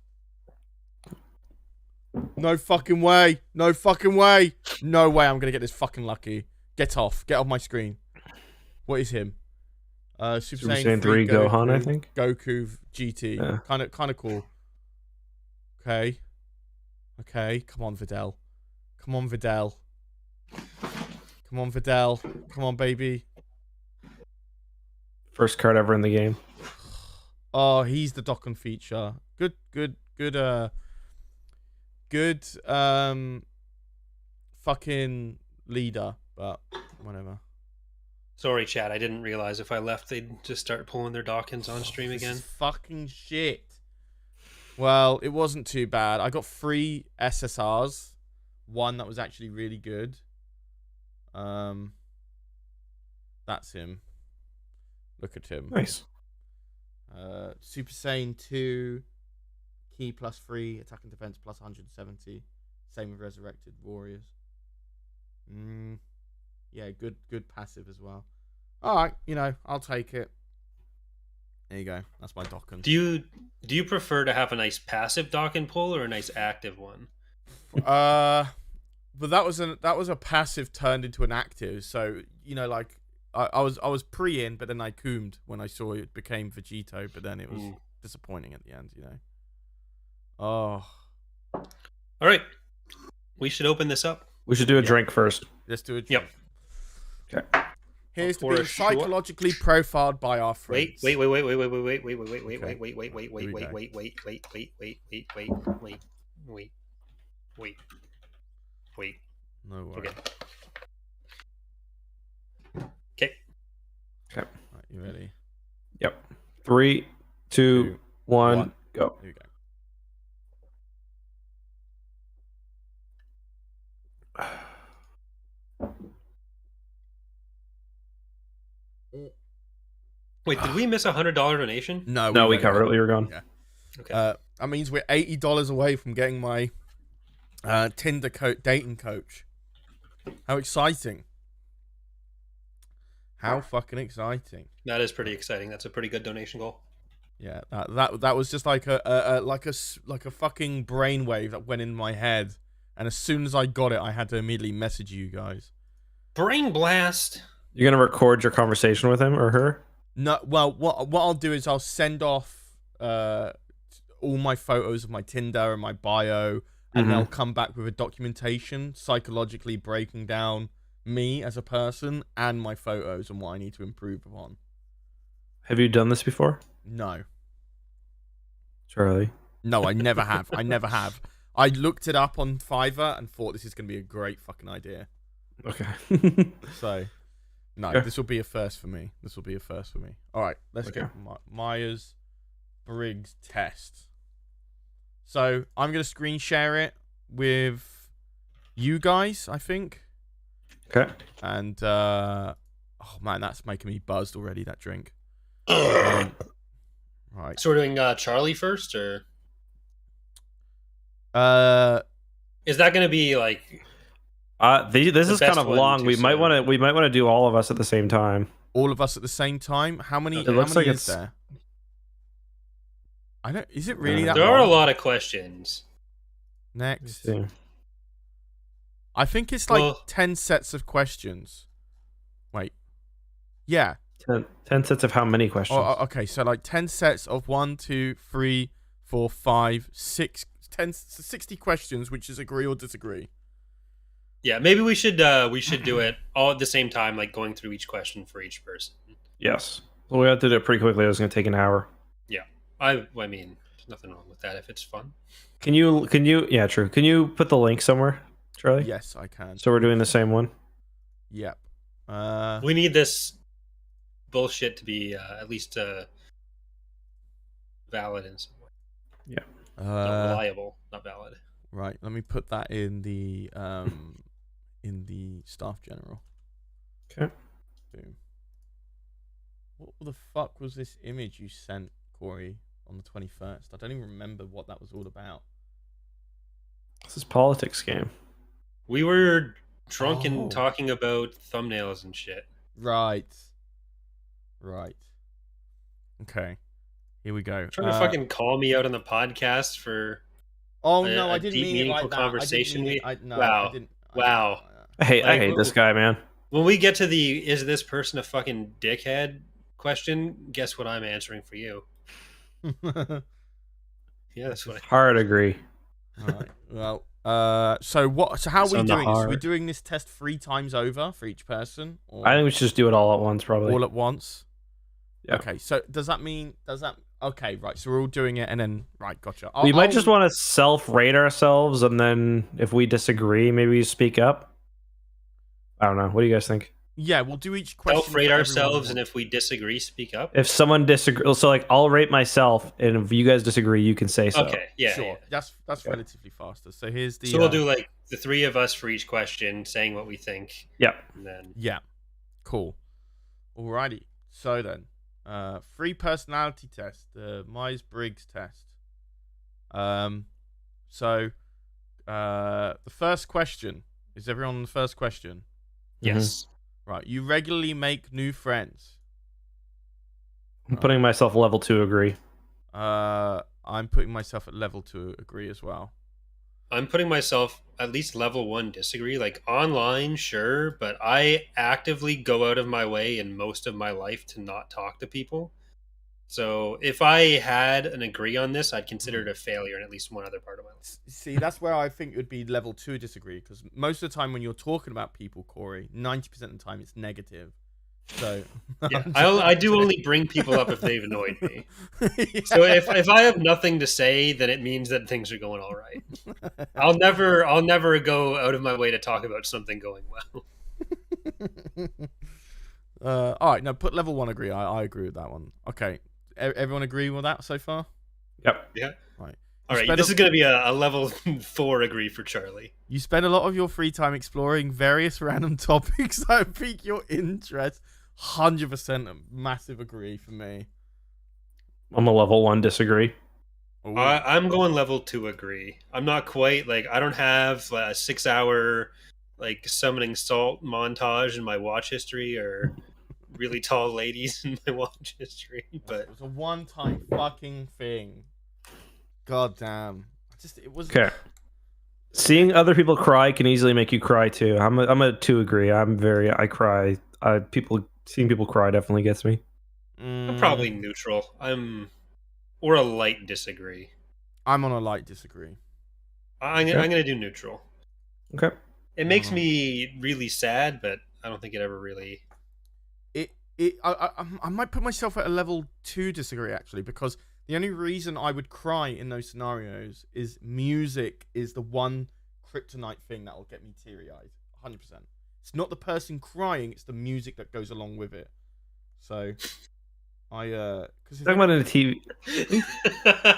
No fucking way. No fucking way. No way I'm gonna get this fucking lucky. Get off. Get off my screen. What is him? Super Saiyan 3 Gohan, I think. Goku GT. Yeah. Kind of cool. Okay. Come on, Videl. Come on, Videl. Come on, baby. First card ever in the game. Oh, he's the Docken feature. Good fucking leader, but whatever. Sorry, chat. I didn't realize if I left, they'd just start pulling their Dawkins on stream This again. is fucking shit. Well, it wasn't too bad. I got 3 SSRs. One that was actually really good. That's him. Look at him. Nice. Super Saiyan 2, key +3, attack and defense +170. Same with Resurrected Warriors. Yeah, good passive as well. Alright, I'll take it. There you go. That's my Docken. Do you prefer to have a nice passive Dawkin pull or a nice active one? But that was a passive turned into an active. So like I was pre-in, but then I coomed when I saw it became Vegito. But then it was disappointing at the end. Oh. All right, we should open this up. We should do a drink first. Let's do it. Yep. Okay. Here's to For being a short- psychologically profiled by our friends. Wait. Okay. No worries. Okay. Okay. Okay. Right, you ready? Yep. 3, 2, 1, go. Here we go. Wait, did we miss $100 donation? No, we covered it. We were gone. Yeah. Okay. That means we're $80 away from getting my Tinder dating coach. How exciting! How fucking exciting! That is pretty exciting. That's a pretty good donation goal. Yeah, that was just like a fucking brainwave that went in my head, and as soon as I got it, I had to immediately message you guys. Brain blast. You're gonna record your conversation with him or her? No, well, what I'll do is I'll send off all my photos of my Tinder and my bio, and they'll come back with a documentation psychologically breaking down me as a person and my photos and what I need to improve upon. Have you done this before, No. Charlie? No, I never have. I never have. I looked it up on Fiverr and thought this is going to be a great fucking idea. Okay. So, no, Okay. this will be a first for me. All right, let's Okay. get Myers-Briggs test. So, I'm going to screen share it with you guys, I think. Okay. And, oh man, that's making me buzzed already, that drink. Right. So we're doing Charlie first, or is that going to be like? This The is kind best of one long. too We might soon. want to do all of us at the same time. all of us at the same time? How many? It looks how many like is it's- there? I don't. Is it really that There are a long? lot of questions. Next. Yeah. I think it's like Well- 10 sets of questions. Wait. Yeah. 10 sets of how many questions? Okay, so like 10 sets of 1, 2, 3, 4, 5, 6, 10, 60 questions, which is agree or disagree. Yeah, maybe we should do it all at the same time, like going through each question for each person. Yes. Well, we have to do it pretty quickly. It was going to take an hour. I mean, there's nothing wrong with that if it's fun. Can you? Yeah, true. Can you put the link somewhere, Charlie? Yes, I can. So we're doing the same one. Yep. We need this bullshit to be at least valid in some way. Not reliable, not valid. Right. Let me put that in the staff general. Okay. Boom. What the fuck was this image you sent, Corey, on the 21st? I don't even remember what that was all about. This is politics game. We were drunk Oh. and talking about thumbnails and shit. Right. Okay. Here we go. Trying to fucking call me out on the podcast for Oh a- no, I a didn't deep, mean it like meaningful that. conversation I didn't mean we- it. No, Wow. I didn't. Wow. I hate Like, this guy, man. when we get to the "is this person a fucking dickhead" question, guess what I'm answering for you? Yeah, that's what. Hard agree. Alright. Well, so what? So how are It's we on the doing this? Are we hard. doing this test 3 times over for each person, or I think we should just do it all at once, probably. all at once? Yeah. Okay. So does that mean? Okay. Right. So we're all doing it, and then right. Gotcha. We might just want to self-rate ourselves, and then if we disagree, maybe we speak up. I don't know. What do you guys think? Yeah, we'll do each question. Self-rate for ourselves, everyone. and if we disagree, speak up. If someone disagrees, so like I'll rate myself, and if you guys disagree, you can say so. Okay, yeah, sure. yeah. That's relatively faster. So here's the. So we'll do like the 3 of us for each question, saying what we think, Yeah. and then Yeah. Cool. Alrighty. So then, free personality test, the Myers-Briggs test. So, the first question is everyone on the first question. yes. Right. You regularly make new friends. I'm putting myself level 2 agree. I'm putting myself at level 2 agree as well. I'm putting myself at least level 1 disagree. Like online, sure, but I actively go out of my way in most of my life to not talk to people. So if I had an agree on this, I'd consider it a failure in at least one other part of my life. See, that's where I think it would be level 2 disagree, because most of the time when you're talking about people, Corey, 90% of the time it's negative. So Yeah, I do only bring people up if they've annoyed me. So if I have nothing to say, then it means that things are going all right. I'll never go out of my way to talk about something going well. All right, no, put level 1 agree. I agree with that one. Okay, everyone agree with that so far? Yep. Yeah. Right. All right. spend This a- is going to be a level 4 agree for Charlie. You spend a lot of your free time exploring various random topics that pique your interest. 100% a massive agree for me. I'm a level 1 disagree. Ooh. I'm going level 2 agree. I'm not quite like I don't have a 6-hour like summoning salt montage in my watch history or really tall ladies in my watch history, but It was a one-time fucking thing. God damn. It was. Okay. Seeing other people cry can easily make you cry too. I'm a to agree. I cry. Seeing people cry definitely gets me. I'm probably neutral. Or a light disagree. I'm on a light disagree. I'm gonna do neutral. Okay. It makes me really sad, but I don't think it ever really. I might put myself at a level 2 disagree actually, because the only reason I would cry in those scenarios is music is the one kryptonite thing that will get me teary-eyed. 100%. It's not the person crying; it's the music that goes along with it. So, because Talking about in a TV.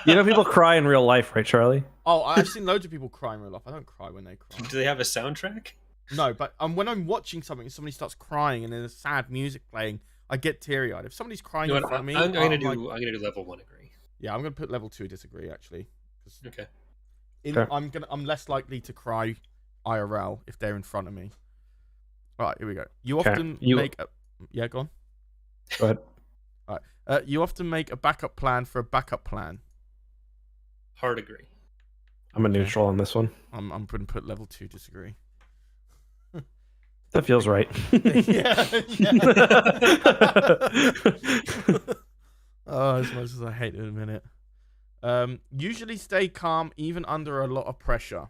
You know, people cry in real life, right, Charlie? Oh, I've seen loads of people cry in real life. I don't cry when they cry. Do they have a soundtrack? No, but when I'm watching something and somebody starts crying and there's sad music playing, I get teary-eyed. If somebody's crying in front of me, I'm gonna do level 1 agree. Yeah, I'm gonna put level 2 disagree actually. Okay. I'm less likely to cry IRL if they're in front of me. All right, here we go. You often make a... Yeah, go on. Go ahead. All right. You often make a backup plan for a backup plan. Hard agree. I'm a neutral on this one. I'm going to put level 2 disagree. That feels right. yeah. Oh, as much as I hate it in a minute. Usually stay calm even under a lot of pressure.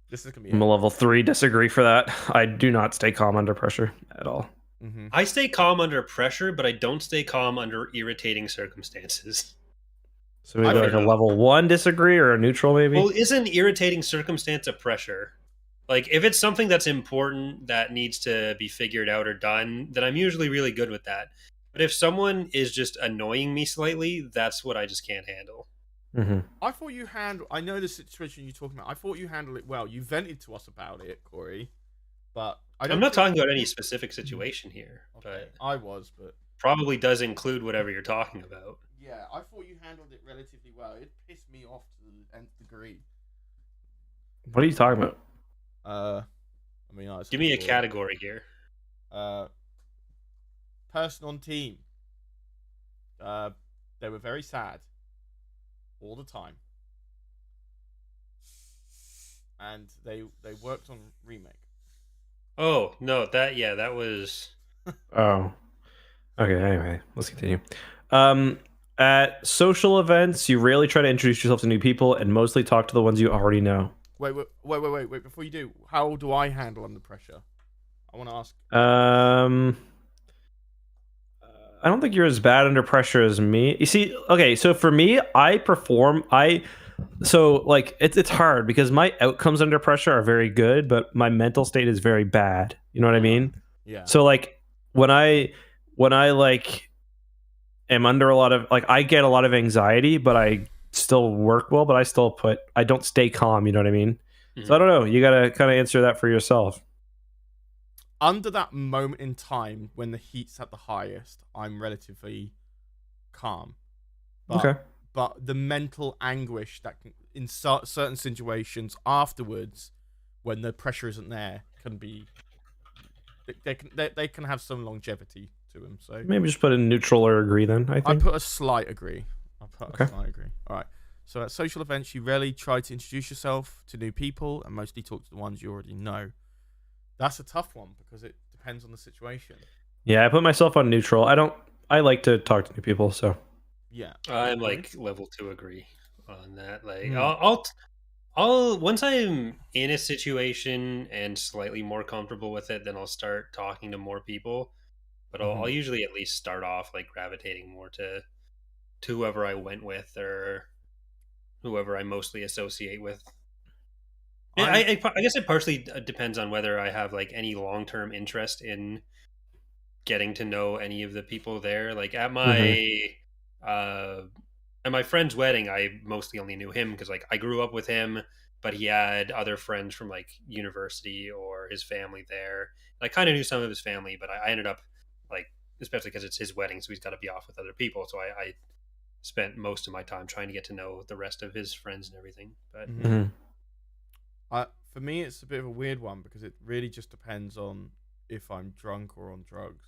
This is gonna be. I'm a level 3 disagree for that. I do not stay calm under pressure at all. Mm-hmm. I stay calm under pressure, but I don't stay calm under irritating circumstances. So maybe like a level 1 disagree or a neutral maybe? Well, isn't irritating circumstance a pressure? Like, if it's something that's important that needs to be figured out or done, then I'm usually really good with that. But if someone is just annoying me slightly, that's what I just can't handle. Mm-hmm. I thought you handled... I know the situation you're talking about. I thought you handled it well. You vented to us about it, Corey. But I'm not talking about any specific situation here. Okay. But I was, but... Probably does include whatever you're talking about. Yeah, I thought you handled it relatively well. It pissed me off to the nth degree. What are you talking about? I mean, give me a category here. Person on team. They were very sad all the time, and they worked on remake. Oh no, that was. Oh, okay. Anyway, let's continue. At social events, you rarely try to introduce yourself to new people and mostly talk to the ones you already know. Wait. Before you do, how do I handle under pressure? I want to ask. I don't think you're as bad under pressure as me. You see, okay, so for me, it's hard because my outcomes under pressure are very good, but my mental state is very bad. You know what I mean? Yeah. So like when I like am under a lot of I get a lot of anxiety, but I still work well, but I don't stay calm, you know what I mean? Mm-hmm. So I don't know. You gotta kind of answer that for yourself. Under that moment in time when the heat's at the highest, I'm relatively calm. Okay. But the mental anguish that can, in certain situations afterwards, when the pressure isn't there, can be. They can have some longevity to them. So maybe just put in neutral or agree then. I think I put a slight agree. A slight agree. All right. So at social events, you rarely try to introduce yourself to new people and mostly talk to the ones you already know. That's a tough one because it depends on the situation. Yeah, I put myself on neutral. I like to talk to new people, so yeah. I'm like level 2 agree on that. Like I'll once I'm in a situation and slightly more comfortable with it, then I'll start talking to more people. But I'll usually at least start off like gravitating more to whoever I went with or whoever I mostly associate with. Yeah, I guess it partially depends on whether I have like any long-term interest in getting to know any of the people there. Like at my friend's wedding, I mostly only knew him because like I grew up with him, but he had other friends from like university or his family there. And I kind of knew some of his family, but I ended up like, especially because it's his wedding, so he's got to be off with other people. So I spent most of my time trying to get to know the rest of his friends and everything. But for me, it's a bit of a weird one because it really just depends on if I'm drunk or on drugs.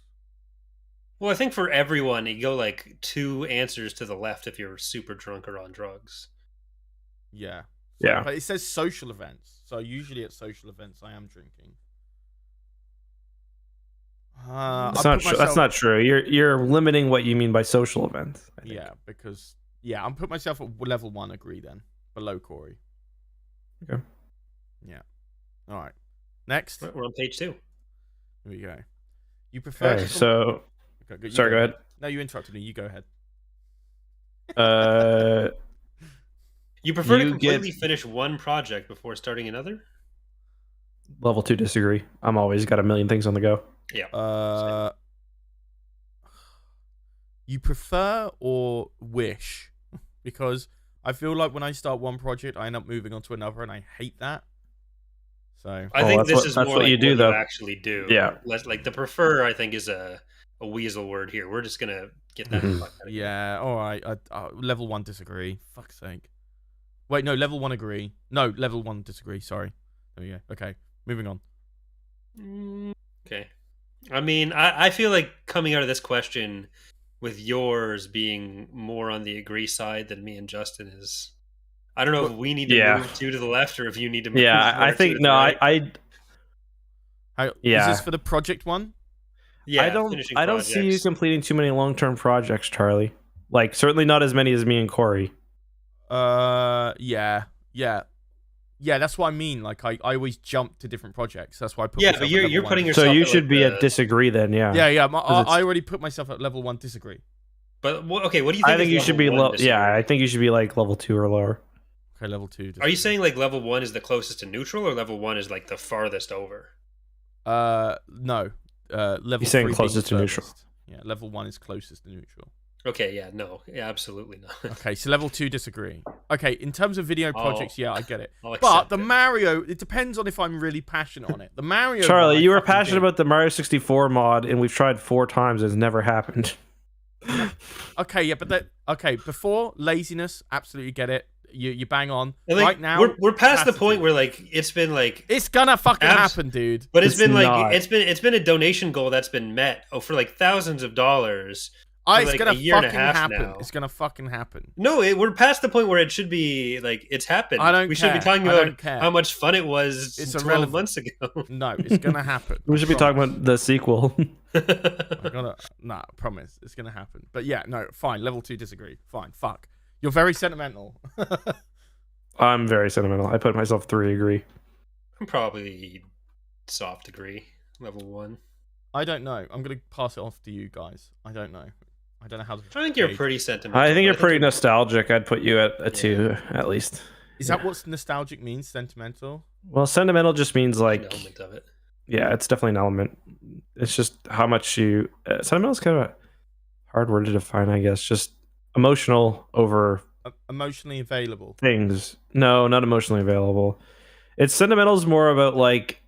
Well, I think for everyone, you go like 2 answers to the left if you're super drunk or on drugs. Yeah. Yeah. But it says social events. So usually at social events, I am drinking. That's not true. You're limiting what you mean by social events. I think. Yeah, because I'm putting myself at level 1 agree then, below Corey. Okay. Yeah. All right. Next. We're on page 2. Here we go. You prefer? Okay, so Okay, sorry, go ahead. No, you interrupted me. You go ahead. You prefer to You completely finish one project before starting another? Level 2 disagree. I'm always got a million things on the go. Yeah. You prefer or wish? Because I feel like when I start one project, I end up moving on to another, and I hate that. So I think that's this what is more you like do, what though. you actually do. Yeah. Like the prefer, I think, is a weasel word here. We're just gonna get that. Mhm. fuck out of here. yeah, all right. Level 1 disagree. Fuck's sake. Wait, no. Level 1 agree. No, level 1 disagree. Sorry. There we go. Okay, moving on. Okay. I mean, I feel like coming out of this question with yours being more on the agree side than me and Justin is. I don't know if we need to move 2 to the left or if you need to move. Yeah, I think no. Right. Is this for the project one? Yeah, I don't see you completing too many long-term projects, Charlie. Like certainly not as many as me and Corey. Yeah. That's what I mean. Like I always jump to different projects. That's why I put. Yeah, myself but at you're level putting 1. yourself. So you at, should like, be at disagree then. Yeah. Yeah. I already put myself at level 1 disagree. But okay, what do you think? I think you should be low. Yeah, I think you should be like level 2 or lower. Okay, level 2. Are you saying like level 1 is the closest to neutral, or level 1 is like the farthest over? No. Level. You're saying 3 closest to being neutral. furthest. Yeah, level 1 is closest to neutral. Okay, yeah, no, yeah, absolutely not. Okay, so level 2 disagree. Okay, in terms of video projects, yeah, I get it. I'll But accept the it. Mario, it depends on if I'm really passionate on it. The Mario. Charlie, one, you I were fucking passionate do. about the Mario 64 mod, and we've tried 4 times. It's never happened. Okay, yeah, but before laziness, absolutely get it. You bang on. And, like, right now, we're past the capacity. point where like it's been like, It's gonna fucking happen, dude. but it's It's been like not. it's been a donation goal that's been met for like thousands of dollars. It's like gonna a year and a fucking half happen. now. It's gonna fucking happen. No, we're past the point where it should be like it's happened. I don't We should be care. talking I about don't care. how much fun it was It's 12 irrelevant. months ago. No, it's gonna happen. We should be talking Promise. about the sequel. Nah, promise. It's gonna happen. But yeah, no, fine. Level 2 disagree. Fine. Fuck. You're very sentimental. I'm very sentimental. I put myself 3 agree. I'm probably soft agree, level 1. I don't know. I'm gonna pass it off to you guys. I don't know. I don't know how to. I think you're gauge. pretty sentimental. I think you're but pretty nostalgic. I'd put you at a 2 at least. Is that what nostalgic means? Sentimental? Well, sentimental just means an like, element of it. yeah, it's definitely an element. It's just how much you. Sentimental is kind of a hard word to define, I guess. Just emotional over Emotionally available. things. No, not emotionally available. It's sentimental is more about like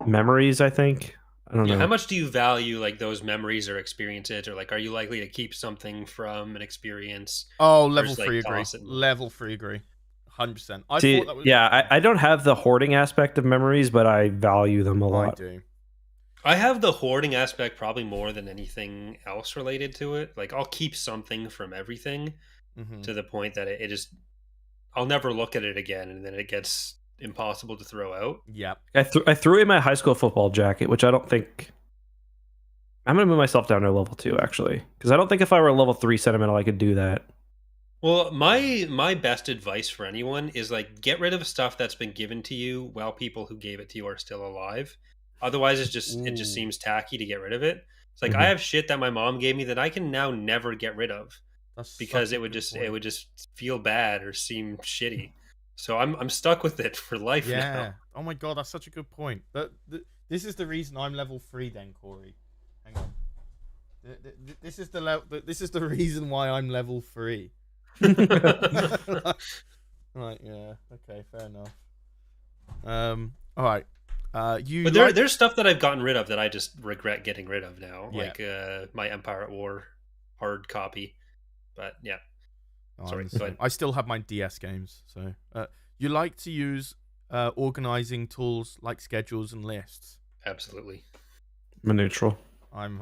memories, I think. I don't know. How much do you value like those memories or experiences, or like are you likely to keep something from an experience? Oh, level Versus, like, 3 agree. toss it. Level 3 agree. 100%. I See, thought that was. yeah, I don't have the hoarding aspect of memories, but I value them a I lot. do. I have the hoarding aspect probably more than anything else related to it. Like I'll keep something from everything Mhm. to the point that it just I'll never look at it again, and then it gets impossible to throw out. Yep. I threw in my high school football jacket, which I don't think. I'm gonna move myself down to level 2 actually, because I don't think if I were a level 3 sentimental, I could do that. Well, my best advice for anyone is like get rid of stuff that's been given to you while people who gave it to you are still alive. Otherwise, it just Ooh. seems tacky to get rid of it. It's like Mhm. I have shit that my mom gave me that I can now never get rid of That's because such a it would good just point. feel bad or seem shitty. So I'm stuck with it for life Yeah. now. Oh my god, that's such a good point. But this is the reason I'm level 3 then, Corey. Hang on. This is the reason why I'm level 3. Right, yeah. Okay, fair enough. All right. But there's stuff that I've gotten rid of that I just regret getting rid of now, Yeah. like my Empire at War hard copy. But yeah, Oh, sorry, I'm the go same. ahead. I still have my DS games. So, you like to use organizing tools like schedules and lists? Absolutely. I'm a neutral. I'm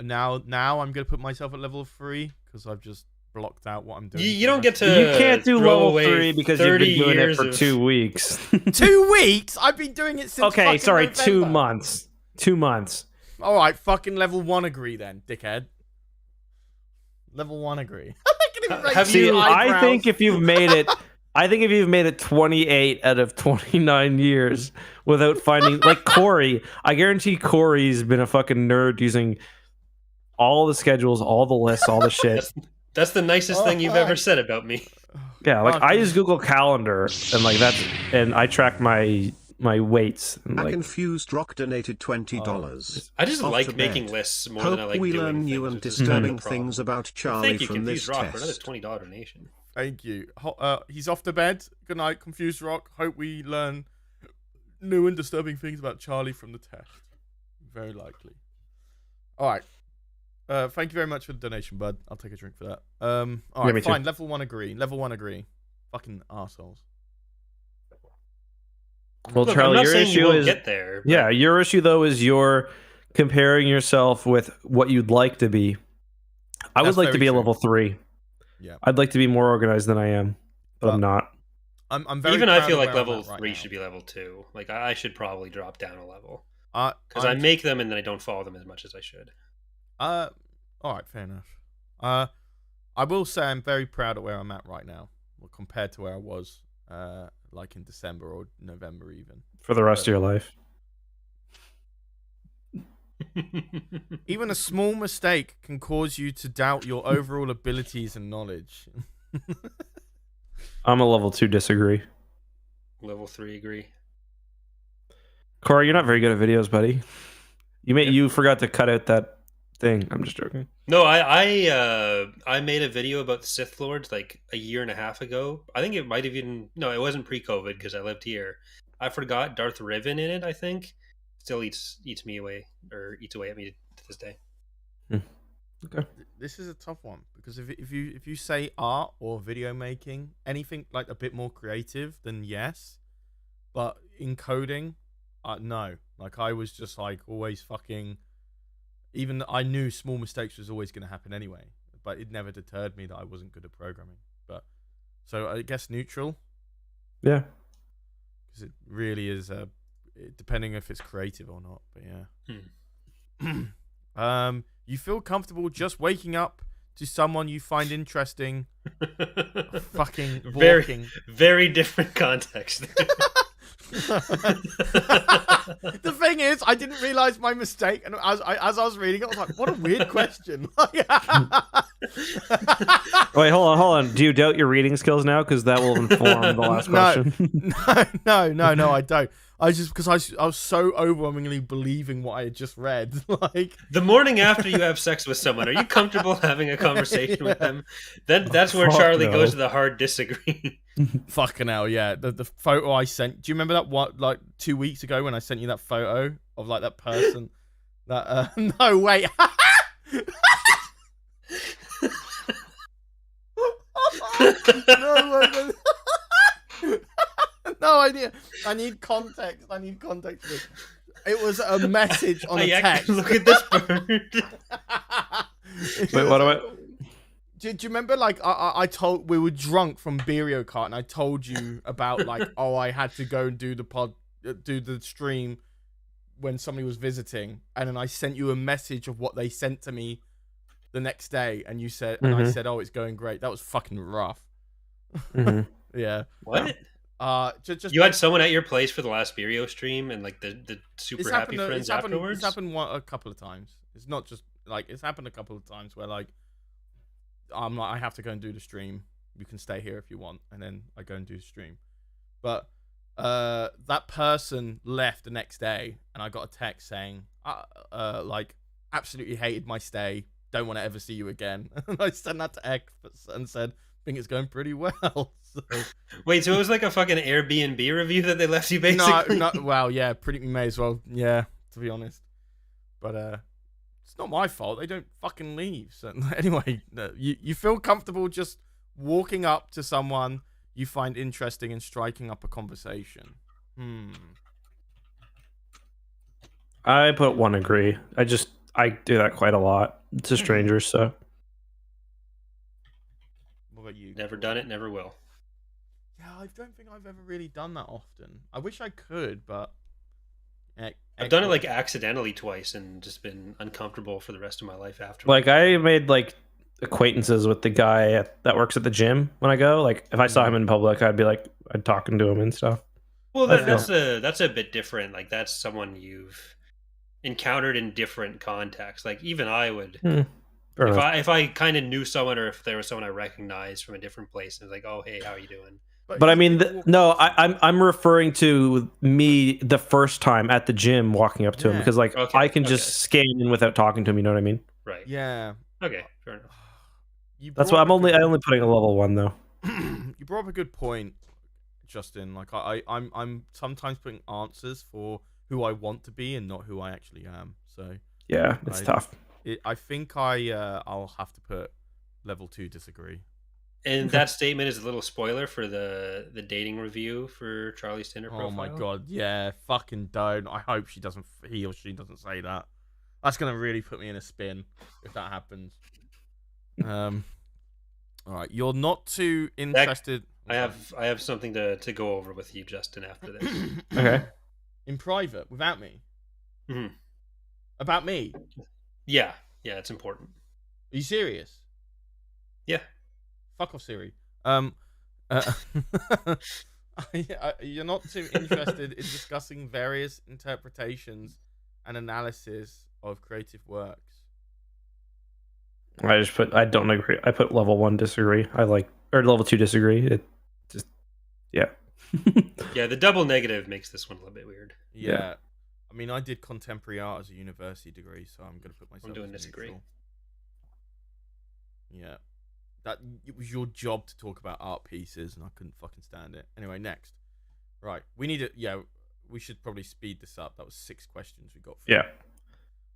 now I'm gonna put myself at level 3 because I've just blocked out what I'm doing. You don't get to. You can't do throw level away 3 because you've 30 been doing it years for of- 2 weeks. 2 weeks. I've been doing it since. Okay, fucking sorry, November. 2 months. 2 months. All right, fucking level 1 agree then, dickhead. Level 1 agree. Have See, you- I think if you've made it, 28 out of 29 years without finding, like Corey, I guarantee Corey's been a fucking nerd using all the schedules, all the lists, all the shit. That's the nicest thing you've ever said about me. Yeah, like I use Google Calendar and like and I track my weights. And, A like, confused rock donated $20. I just Off like to making bed. lists more Hope than I like we doing learn new things, and which is kind of disturbing the problem. things about Charlie Thank you, from Confused this Rock, for another test. $20 donation. Thank you. He's off to bed. Good night, Confused Rock. Hope we learn new and disturbing things about Charlie from the test. Very likely. All right. Thank you very much for the donation, bud. I'll take a drink for that. All Yeah, me right, too. fine. Level 1 agree. Level 1 agree. Fucking arseholes. well, Look, I'm Charlie, not your saying you issue won't is get there. but yeah, your issue though is you're comparing yourself with what you'd like to be. I would That's like to very be a true. level 3. Yeah. I'd like to be more organized than I am, but I'm not. I'm very Even I proud feel of like where I'm level at right 3 now. should be level 2. Like I should probably drop down a level I'm because I make them and then I don't follow them as much as I should. all right, fair enough. I will say I'm very proud of where I'm at right now, well, compared to where I was, like in December or November even. For the rest of your life. Even a small mistake can cause you to doubt your overall abilities and knowledge. I'm a level 2 disagree. Level 3 agree. Corey, you're not very good at videos, buddy. You forgot to cut out that thing. I'm just joking. No, I made a video about the Sith Lords like a year and a half ago. I think it might have even it wasn't pre-COVID because I lived here. I forgot Darth Riven in it. I think still eats away at me to this day. Okay. This is a tough one because if you say art or video making, anything like a bit more creative, then yes. But in coding, no. Like I was just like always fucking. Even I knew small mistakes was always going to happen anyway, but it never deterred me that I wasn't good at programming. But so I guess neutral. Yeah. Because it really is depending if it's creative or not. But yeah. You feel comfortable just waking up to someone you find interesting, fucking walking. Very different context. The thing is, I didn't realize my mistake, and as I was reading it, I was like, "What a weird question." Wait, hold on. Do you doubt your reading skills now? Because that will inform the last question. No, I don't. I just because I was so overwhelmingly believing what I had just read. Like The morning after you have sex with someone, are you comfortable having a conversation with them? Then that's where Fuck Charlie no. goes to the hard disagree. fucking hell, yeah. The photo I sent. Do you remember that? What, like 2 weeks ago when I sent you that photo of like that person? That no wait. No. No idea. I need context. For this. It was a message on a text. Look at this bird. Wait, what am I? Do you remember, like, I told, we were drunk from Beerio Kart, and I told you about, like, I had to go and do the stream when somebody was visiting, and then I sent you a message of what they sent to me the next day, and you said, and I said, oh, it's going great. That was fucking rough. Yeah. What? Just You had someone at your place for the last Beerio stream, and like the super happy friends afterwards. It's happened a couple of times. It's not just like it's happened a couple of times where like I'm like I have to go and do the stream. You can stay here if you want, and then I go and do the stream. But that person left the next day, and I got a text saying, like absolutely hated my stay. Don't want to ever see you again. And I sent that to Ek and said, think it's going pretty well. So. Wait, so it was like a fucking Airbnb review that they left you basically? No, well, yeah, pretty may as well, yeah, to be honest. But it's not my fault. They don't fucking leave. So anyway, you feel comfortable just walking up to someone you find interesting and striking up a conversation. I put 1 agree. I do that quite a lot to strangers. So What about you? Never done it, never will. Yeah, I don't think I've ever really done that often. I wish I could, but I've done it like accidentally twice and just been uncomfortable for the rest of my life after. like I made like acquaintances with the guy that works at the gym when I go. Like if I saw him in public, I'd talking to him and stuff. Well, that's a bit different. Like that's someone you've encountered in different contexts. Like even I would, if I kind of knew someone or if there was someone I recognized from a different place, and was like, oh hey, how are you doing? But I mean, I'm referring to me the first time at the gym walking up to him because like I can just scan in without talking to him. You know what I mean? Right. Yeah. Okay. Fair enough. That's why I'm only putting a level 1 though. You brought up a good point, Justin. Like I'm sometimes putting answers for who I want to be and not who I actually am. So yeah, it's tough. I think I'll have to put level 2 disagree. And that statement is a little spoiler for the dating review for Charlie's Tinder profile. Oh my god, yeah, fucking don't. I hope he or she doesn't say that. That's gonna really put me in a spin if that happens. All right, you're not too interested. I have something to go over with you, Justin, after this. Okay. In private, without me. Mm-hmm. About me. Yeah, it's important. Are you serious? Yeah. Fuck off, Siri. You're not too interested in discussing various interpretations and analysis of creative works. I don't agree. I put level 1 disagree. Or level 2 disagree. It just, yeah. Yeah, the double negative makes this one a little bit weird. Yeah. I mean, I did contemporary art as a university degree, so I'm going to put myself. I'm doing disagree. Neutral. Yeah. It was your job to talk about art pieces, and I couldn't fucking stand it. Anyway, next. Right. We need it. Yeah, we should probably speed this up. That was 6 questions we got. Yeah.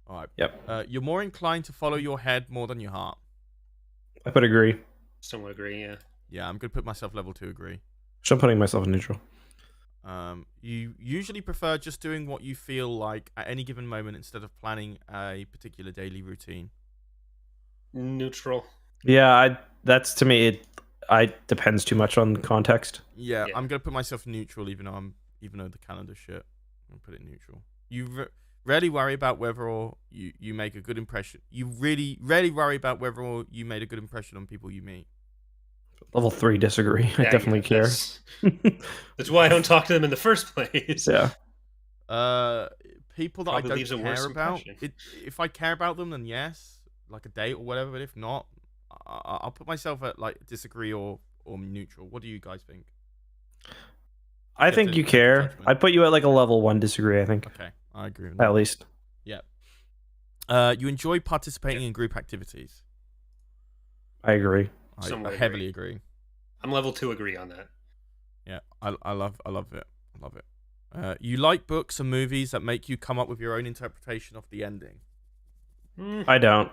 All right. Yep. You're more inclined to follow your head more than your heart. I put agree. Somewhat agree, yeah. Yeah, I'm going to put myself level 2 agree. So I'm putting myself in neutral. You usually prefer just doing what you feel like at any given moment instead of planning a particular daily routine. Neutral. Yeah, that's to me. It depends too much on context. Yeah, I'm gonna put myself neutral, even though the calendar shit. I'm gonna put it neutral. You rarely worry about whether or you make a good impression. You really rarely worry about whether or you made a good impression on people you meet. Level 3 disagree. I definitely care. That's why I don't talk to them in the first place. Yeah. People that Probably I don't care about. If I care about them, then yes, like a date or whatever. But if not, I'll put myself at like disagree or neutral. What do you guys think? I think you care. I'd put you at like a level 1 disagree, I think. Okay, I agree with that. At least. Yeah. You enjoy participating in group activities. I agree. I heavily agree. I'm level 2 agree on that. Yeah, I love it. I love it. You like books and movies that make you come up with your own interpretation of the ending. I don't.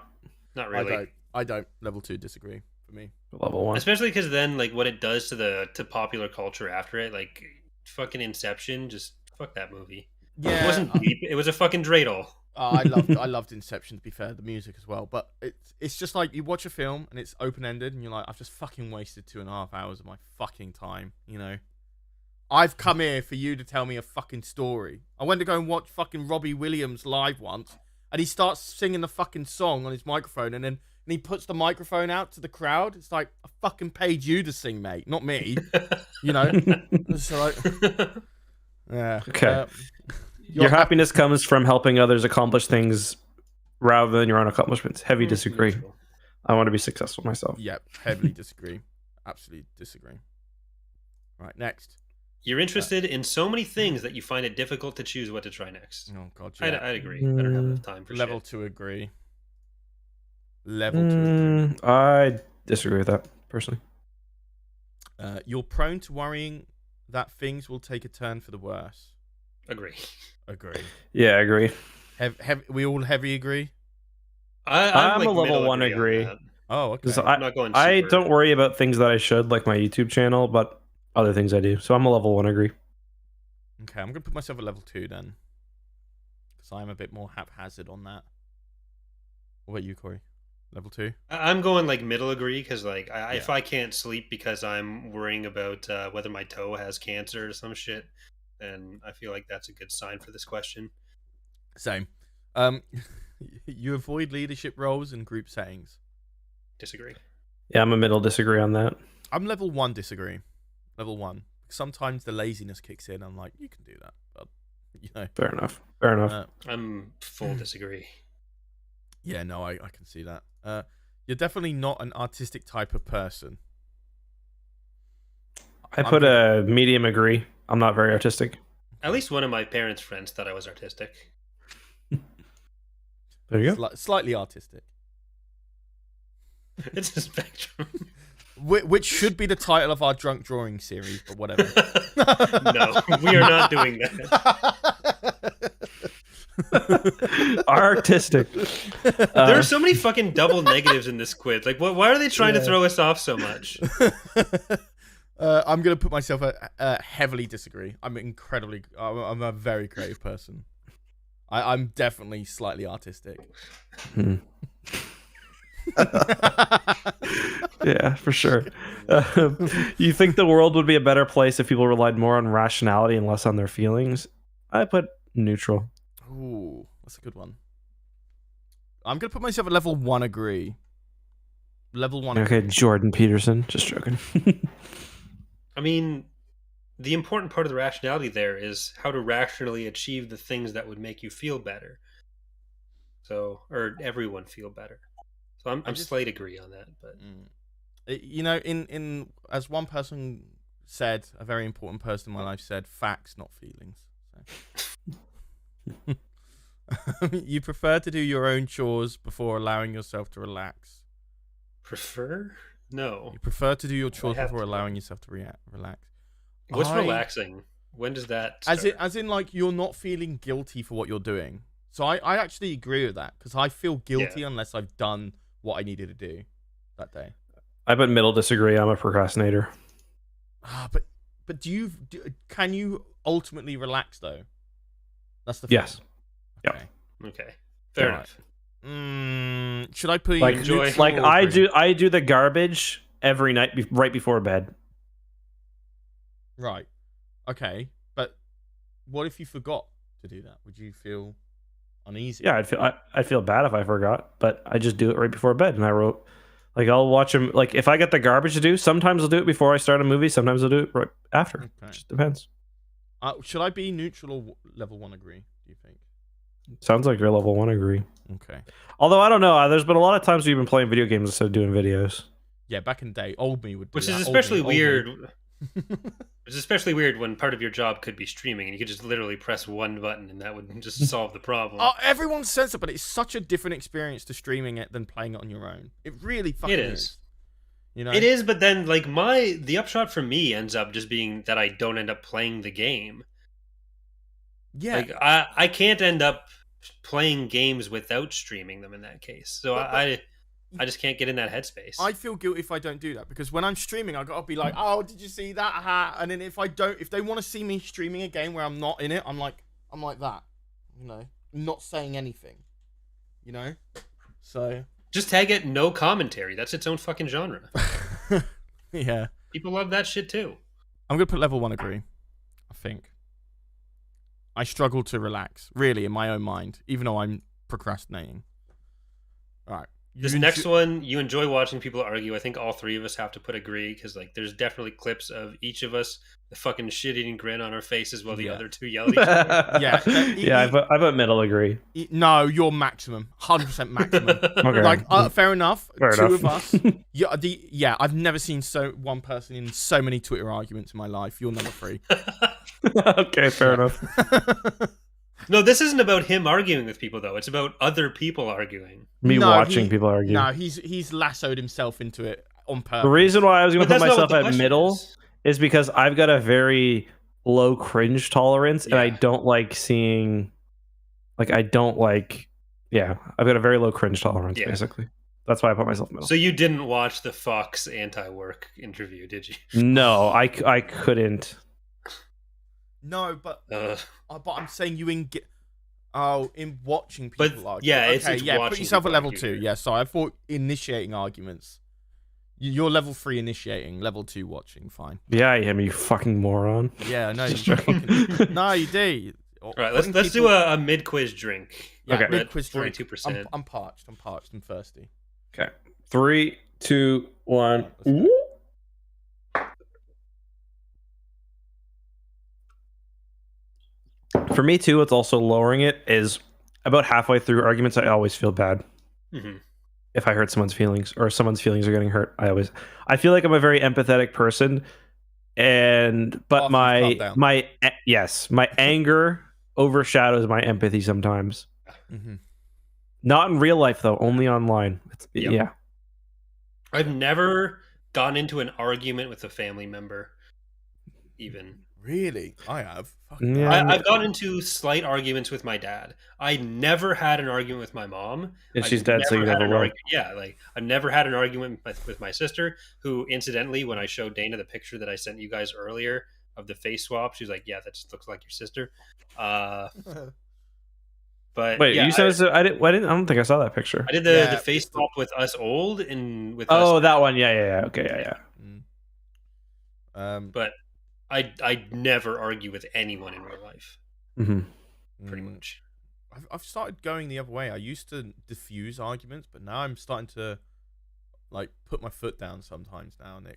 Not really. I don't. Level 2 disagree for me. Level 1. Especially because then, like, what it does to popular culture after it, like, fucking Inception, just fuck that movie. Yeah, it wasn't deep. It was a fucking dreidel. I loved Inception, to be fair, the music as well. But it's just like you watch a film and it's open ended, and you're like, I've just fucking wasted 2.5 hours of my fucking time. You know, I've come here for you to tell me a fucking story. I went to go and watch fucking Robbie Williams live once, and he starts singing the fucking song on his microphone, and he puts the microphone out to the crowd. It's like, I fucking paid you to sing, mate, not me. You know? So like, yeah. Okay. Your happiness comes from helping others accomplish things rather than your own accomplishments. Heavy disagree. I want to be successful myself. Yeah, heavily disagree. Absolutely disagree. Right, next. You're interested in so many things that you find it difficult to choose what to try next. Oh, God, yeah. I'd agree. I don't have enough time for level shit. 2 agree. Level 2 agree. I disagree with that, personally. You're prone to worrying that things will take a turn for the worse. Agree. Yeah, I agree. We all heavy agree? I'm a level 1 agree. Oh, okay. I'm not going I super. don't worry about things that I should, like my YouTube channel, but other things I do. So I'm a level 1 agree. Okay, I'm going to put myself at level 2 then. Because I'm a bit more haphazard on that. What about you, Corey? Level 2? I'm going like middle agree because like Yeah. if I can't sleep because I'm worrying about whether my toe has cancer or some shit, then I feel like that's a good sign for this question. Same. You avoid leadership roles and group settings. Disagree. Yeah, I'm a middle disagree on that. I'm level 1 disagree. Level 1. Sometimes the laziness kicks in. I'm like, you can do that, but you know. Fair enough. Fair enough. I'm full disagree. Yeah, no, I can see that. You're definitely not an artistic type of person. I put a medium agree. I'm not very artistic. At least one of my parents' friends thought I was artistic. There you go. Slightly artistic. It's a spectrum. Which should be the title of our drunk drawing series, but whatever. No, we are not doing that. Artistic. There are so many fucking double negatives in this quiz. Like, why are they trying to throw us off so much? I'm going to put myself a heavily disagree. I'm a very creative person. I'm definitely slightly artistic. Yeah, for sure. You think the world would be a better place if people relied more on rationality and less on their feelings? I put neutral. Ooh, that's a good one. I'm going to put myself at level 1 agree. Level 1 Okay, agree. Jordan Peterson. Just joking. I mean, the important part of the rationality there is how to rationally achieve the things that would make you feel better. So, or everyone feel better. So I'm slight agree on that, but you know, in as one person said, a very important person in my life said, facts, not feelings. So. You prefer to do your own chores before allowing yourself to relax. Prefer? No. You prefer to do your chores before allowing yourself to relax. What's relaxing? When does that start? As in like you're not feeling guilty for what you're doing. So I actually agree with that because I feel guilty unless I've done what I needed to do that day. I put middle disagree. I'm a procrastinator. But can you ultimately relax though? That's the yes. Okay. Okay. Fair enough. Should I put I do the garbage every night right before bed. Right. Okay. But what if you forgot to do that? Would you feel uneasy? Yeah, I'd feel bad if I forgot, but I just do it right before bed. And I wrote, like, I'll watch them. Like, if I get the garbage to do, sometimes I'll do it before I start a movie. Sometimes I'll do it right after. Okay. It just depends. Should I be neutral or level 1 agree? Do you think? Sounds like you're level 1 agree. Okay. Although I don't know, there's been a lot of times where you've been playing video games instead of doing videos. Yeah, back in the day, old me would do Which that. is especially weird. It's especially weird when part of your job could be streaming and you could just literally press one button and that would just solve the problem. Oh, everyone says it, but it's such a different experience to streaming it than playing it on your own. It really fucking is. You know? It is, but then like the upshot for me ends up just being that I don't end up playing the game. Yeah. Like I can't end up playing games without streaming them in that case. So I just can't get in that headspace. I feel guilty if I don't do that because when I'm streaming, I gotta be like, "Oh, did you see that?" And then if they want to see me streaming a game where I'm not in it, I'm like that, you know, not saying anything, you know. So just tag it no commentary. That's its own fucking genre. Yeah, people love that shit too. I'm gonna put level 1 agree. I think I struggle to relax, really, in my own mind, even though I'm procrastinating. All right. This next one, you enjoy watching people argue. I think all three of us have to put agree because like there's definitely clips of each of us the fucking shit-eating grin on our faces while the other two yell at each other. I put middle agree. No, you're maximum, 100% maximum. Okay. Like fair enough. Fair two enough. of us. I've never seen one person in so many Twitter arguments in my life. You're number 3. Okay, fair enough. No, this isn't about him arguing with people, though. It's about other people arguing. Watching people argue. No, he's lassoed himself into it on purpose. The reason why I was going to put myself at middle is because I've got a very low cringe tolerance, and I don't like seeing... I've got a very low cringe tolerance, basically. That's why I put myself in middle. So you didn't watch the Fox anti-work interview, did you? No, I couldn't. No, but I'm saying Oh, in watching people But argue. yeah, Okay, it's yeah, put watching yourself at people level argue 2. here. Yeah, sorry, I thought initiating arguments. You're level 3 initiating, level 2 watching. Fine. Yeah, I am, you fucking moron. Yeah, no, you Just joking. fucking, no, you do. All right, let's do a mid quiz drink. Yeah, Okay. mid-quiz drink. 42%. I'm parched. I'm thirsty. Okay. 3, 2, 1. Let's go. Ooh. For me too, it's also lowering it is about halfway through arguments. I always feel bad Mhm. if I hurt someone's feelings or someone's feelings are getting hurt. I feel like I'm a very empathetic person, but After you've calmed down. my anger overshadows my empathy sometimes. Mm-hmm. Not in real life though, only online. Yep. Yeah. I've never gotten into an argument with a family member, even. Really? I have. Yeah. I've gotten into slight arguments with my dad. I never had an argument with my mom. And I've she's dead, so you had never an will. argument. Yeah, like I've never had an argument with my sister, who incidentally, when I showed Dana the picture that I sent you guys earlier of the face swap, she's like, "Yeah, that just looks like your sister." But Wait, yeah, you said I don't think I saw that picture. I did Yeah, the face swap with us old and with Oh, us, that one. Yeah. Okay, yeah. but I never argue with anyone in real life, Mm-hmm. pretty much. I've started going the other way. I used to diffuse arguments, but now I'm starting to like put my foot down sometimes now, and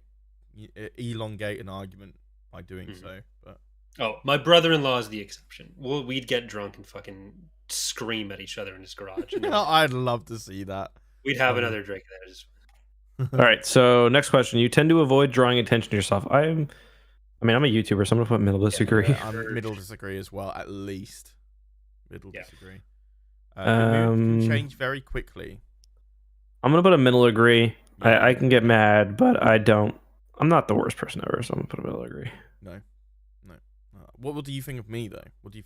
it elongate an argument by doing so. But Oh, my brother-in-law is the exception. We'd get drunk and fucking scream at each other in his garage. And then I'd love to see that. we'd have another drink. That is All right. So next question: you tend to avoid drawing attention to yourself. I'm a YouTuber, so I'm gonna put middle disagree. Yeah, I'm middle disagree as well, at least. Middle Yeah. disagree. Can Um, change very quickly. I'm gonna put a middle agree. Yeah. I can get mad, but I don't. I'm not the worst person ever, so I'm gonna put a middle agree. No. What do you think of me though? What do you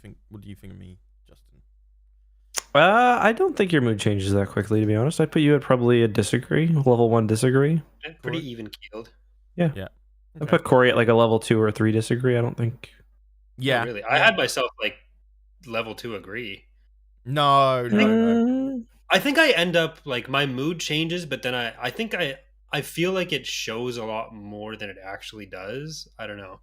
think of me, Justin? I don't think your mood changes that quickly, to be honest. I'd put you at probably a disagree, level 1 disagree. pretty even keeled. I'd Okay. put Corey at like a level 2 or 3 disagree. I don't think. Yeah. Really. I had myself like level 2 agree. No. I think I end up like my mood changes, but then I think I feel like it shows a lot more than it actually does. I don't know.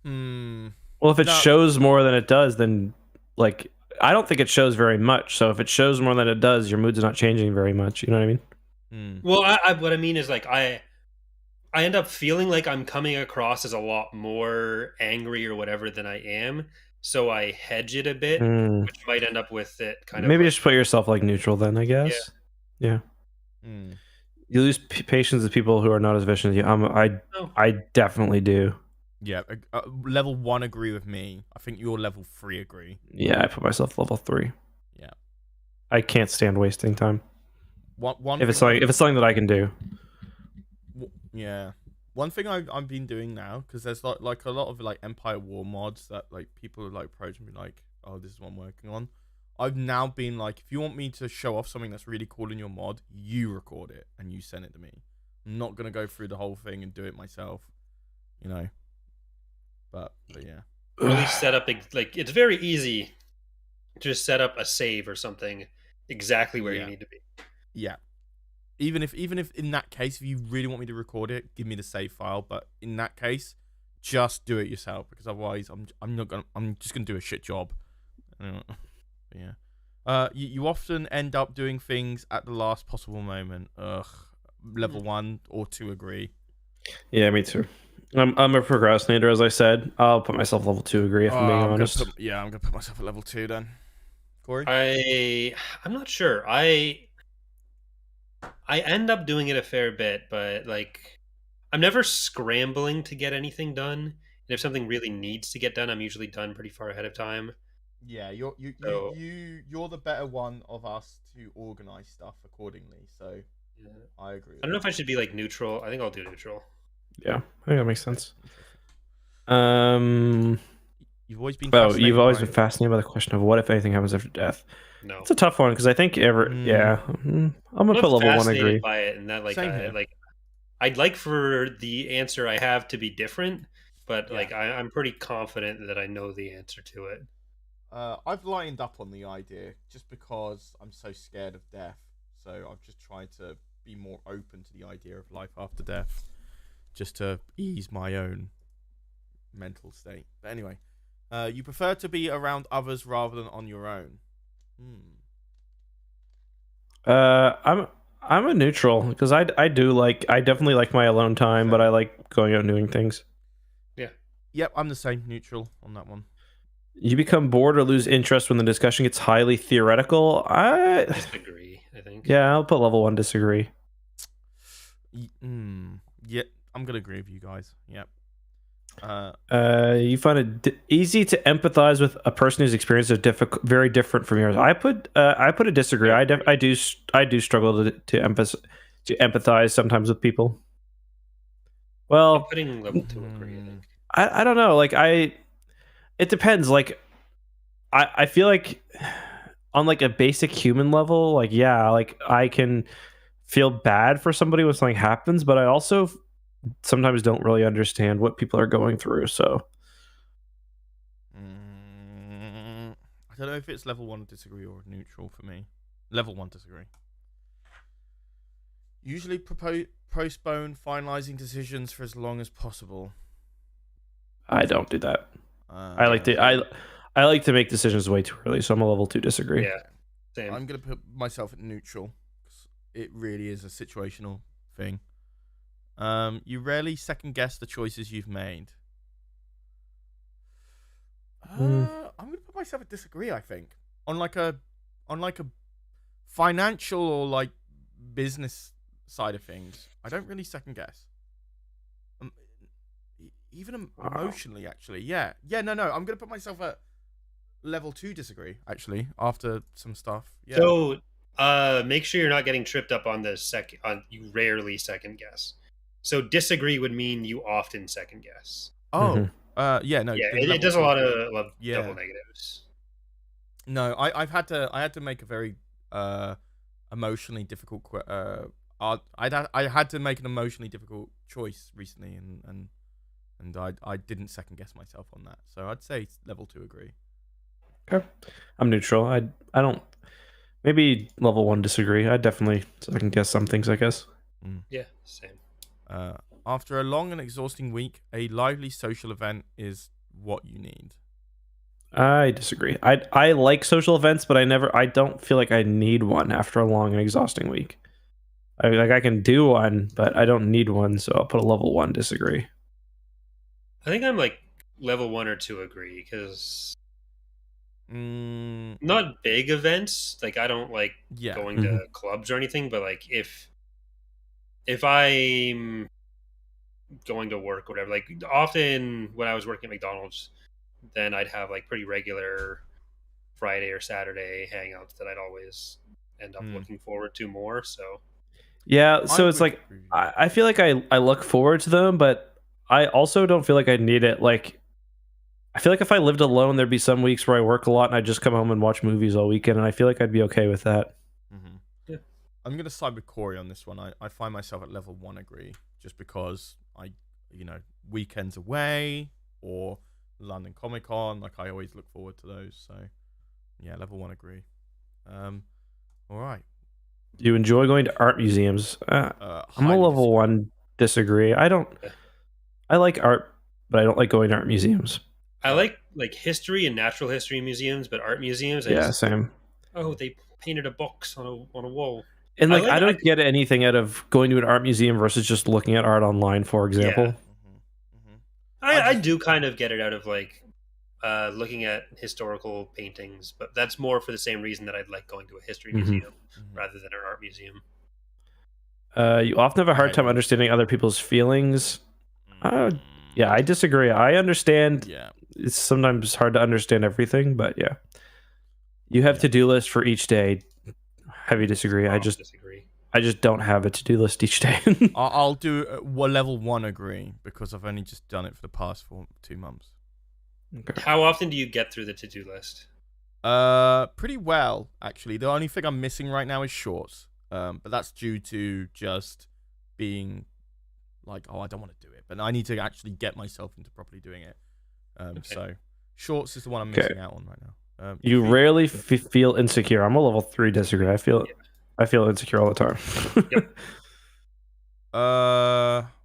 Well, if it No. shows more than it does, then like I don't think it shows very much. So if it shows more than it does, your mood's not changing very much. You know what I mean? Well, what I mean is like I end up feeling like I'm coming across as a lot more angry or whatever than I am. So I hedge it a bit, which might end up with it kind of Maybe like, just put yourself like neutral then, I guess. Yeah. You lose patience with people who are not as vicious as you. I definitely do. Yeah. Level 1 agree with me. I think you're level 3 agree. Yeah, I put myself level 3. Yeah. I can't stand wasting time. One If it's thing- something that I can do. Yeah. One thing I've been doing now, because there's like a lot of like Empire War mods that like people are like approaching me like, oh, this is what I'm working on. I've now been like, if you want me to show off something that's really cool in your mod, you record it and you send it to me. I'm not gonna go through the whole thing and do it myself, you know. But yeah. really set up like it's very easy to just set up a save or something exactly where you need to be. Yeah. Even if in that case, if you really want me to record it, give me the save file. But in that case, just do it yourself, because otherwise, I'm just gonna do a shit job. Yeah. You often end up doing things at the last possible moment. Ugh. Level 1 or 2 agree. Yeah, me too. I'm a procrastinator, as I said. I'll put myself level 2 agree if I'm being honest. I'm gonna put myself at level 2 then. Corey? I'm not sure. I end up doing it a fair bit, but like I'm never scrambling to get anything done. And if something really needs to get done, I'm usually done pretty far ahead of time. Yeah, you're the better one of us to organize stuff accordingly. So Yeah. I agree. I don't know if I should be like neutral. I think I'll do neutral. Yeah, I think that makes sense. You've always been. You've always been fascinated by the question of what if anything happens after death. No, It's a tough one because I think I'm gonna put level 1 agree. by it, and that like Same here. I'd like for the answer I have to be different, but Yeah. like I'm pretty confident that I know the answer to it. I've lightened up on the idea just because I'm so scared of death. So I've just tried to be more open to the idea of life after death, just to ease my own mental state. But anyway, you prefer to be around others rather than on your own. I'm a neutral because I definitely like my alone time, but I like going out and doing things. Yep, I'm the same, neutral on that one. You become bored or lose interest when the discussion gets highly theoretical. I Disagree, I think. Yeah, I'll put level 1 disagree. Yeah, I'm gonna agree with you guys. Yep. You find it easy to empathize with a person whose experience is very different from yours. I put a disagree. I do struggle to empathize sometimes with people. Well, I'm putting level 2 agree, I think. I don't know. Like it depends. Like I feel like on like a basic human level, like yeah, like I can feel bad for somebody when something happens, but I also sometimes don't really understand what people are going through. So I don't know if it's level 1 disagree or neutral for me. Level 1 disagree. Usually postpone finalizing decisions for as long as possible. I don't do that. I like to make decisions way too early, so I'm a level 2 disagree. Yeah, same. I'm gonna put myself at neutral. It really is a situational thing. You rarely second guess the choices you've made. I'm gonna put myself at disagree. I think on like a financial or like business side of things, I don't really second guess. Even emotionally, actually, yeah. No. I'm gonna put myself at level 2 disagree. Actually, after some stuff. Yeah. So, make sure you're not getting tripped up on the second. On you rarely second guess. So disagree would mean you often second guess. Oh, yeah. No. Yeah, it does a lot of double negatives. No, I had to make a very emotionally difficult. I had to make an emotionally difficult choice recently, and I didn't second guess myself on that. So I'd say level 2 agree. Okay. I'm neutral. I don't. Maybe level 1 disagree. I definitely second guess some things, I guess. Yeah, same. After a long and exhausting week, a lively social event is what you need. I disagree. I like social events, but I don't feel like I need one after a long and exhausting week. I can do one, but I don't need one, so I'll put a level 1 disagree. I think I'm like level 1 or 2 agree because not big events. Like I don't like going to clubs or anything, but like if I'm going to work or whatever, like often when I was working at McDonald's, then I'd have like pretty regular Friday or Saturday hangouts that I'd always end up looking forward to more. So yeah, so it's like I feel like I look forward to them, but I also don't feel like I need it. Like I feel like if I lived alone, there'd be some weeks where I work a lot and I just come home and watch movies all weekend, and I feel like I'd be okay with that. Yeah. I'm gonna side with Corey on this one. I find myself at level 1 agree, just because weekends away or London Comic Con, like I always look forward to those. So yeah, level 1 agree. All right. Do you enjoy going to art museums? I'm a level 1 disagree. I like art, but I don't like going to art museums. I like history and natural history museums, but art museums, same. Oh, they painted a box on a wall. And I don't get anything out of going to an art museum versus just looking at art online, for example. Yeah. I do kind of get it out of like looking at historical paintings, but that's more for the same reason that I'd like going to a history museum rather than an art museum. You often have a hard time understanding other people's feelings. Yeah, I disagree. I understand. Yeah. It's sometimes hard to understand everything, but yeah. You have to-do list for each day. Heavy disagree. I just don't have a to-do list each day. I'll do level 1 agree because I've only just done it for the past 2 months. Okay. How often do you get through the to-do list? Pretty well, actually. The only thing I'm missing right now is shorts. But that's due to just being like, I don't want to do it, but I need to actually get myself into properly doing it. So shorts is the one I'm missing out on right now. You rarely feel insecure. I'm a level 3 disagree. I feel insecure all the time. Yep.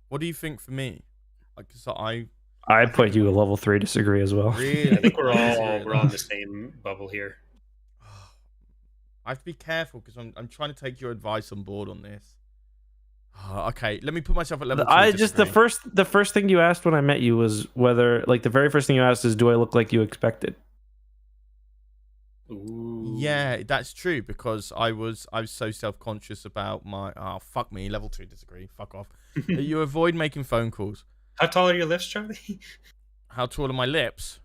What do you think for me? Like, so I put you a level 3 disagree as well. really, I think we're I all disagree with in that. the same bubble here. I have to be careful because I'm trying to take your advice on board on this. Okay, let me put myself at level 2. The first thing you asked when I met you was whether, like, the very first thing you asked is, do I look like you expected? Ooh. Yeah, that's true because I was so self-conscious about my fuck me, level 2 disagree. Fuck off. You avoid making phone calls. How tall are your lifts, Charlie? How tall are my lips?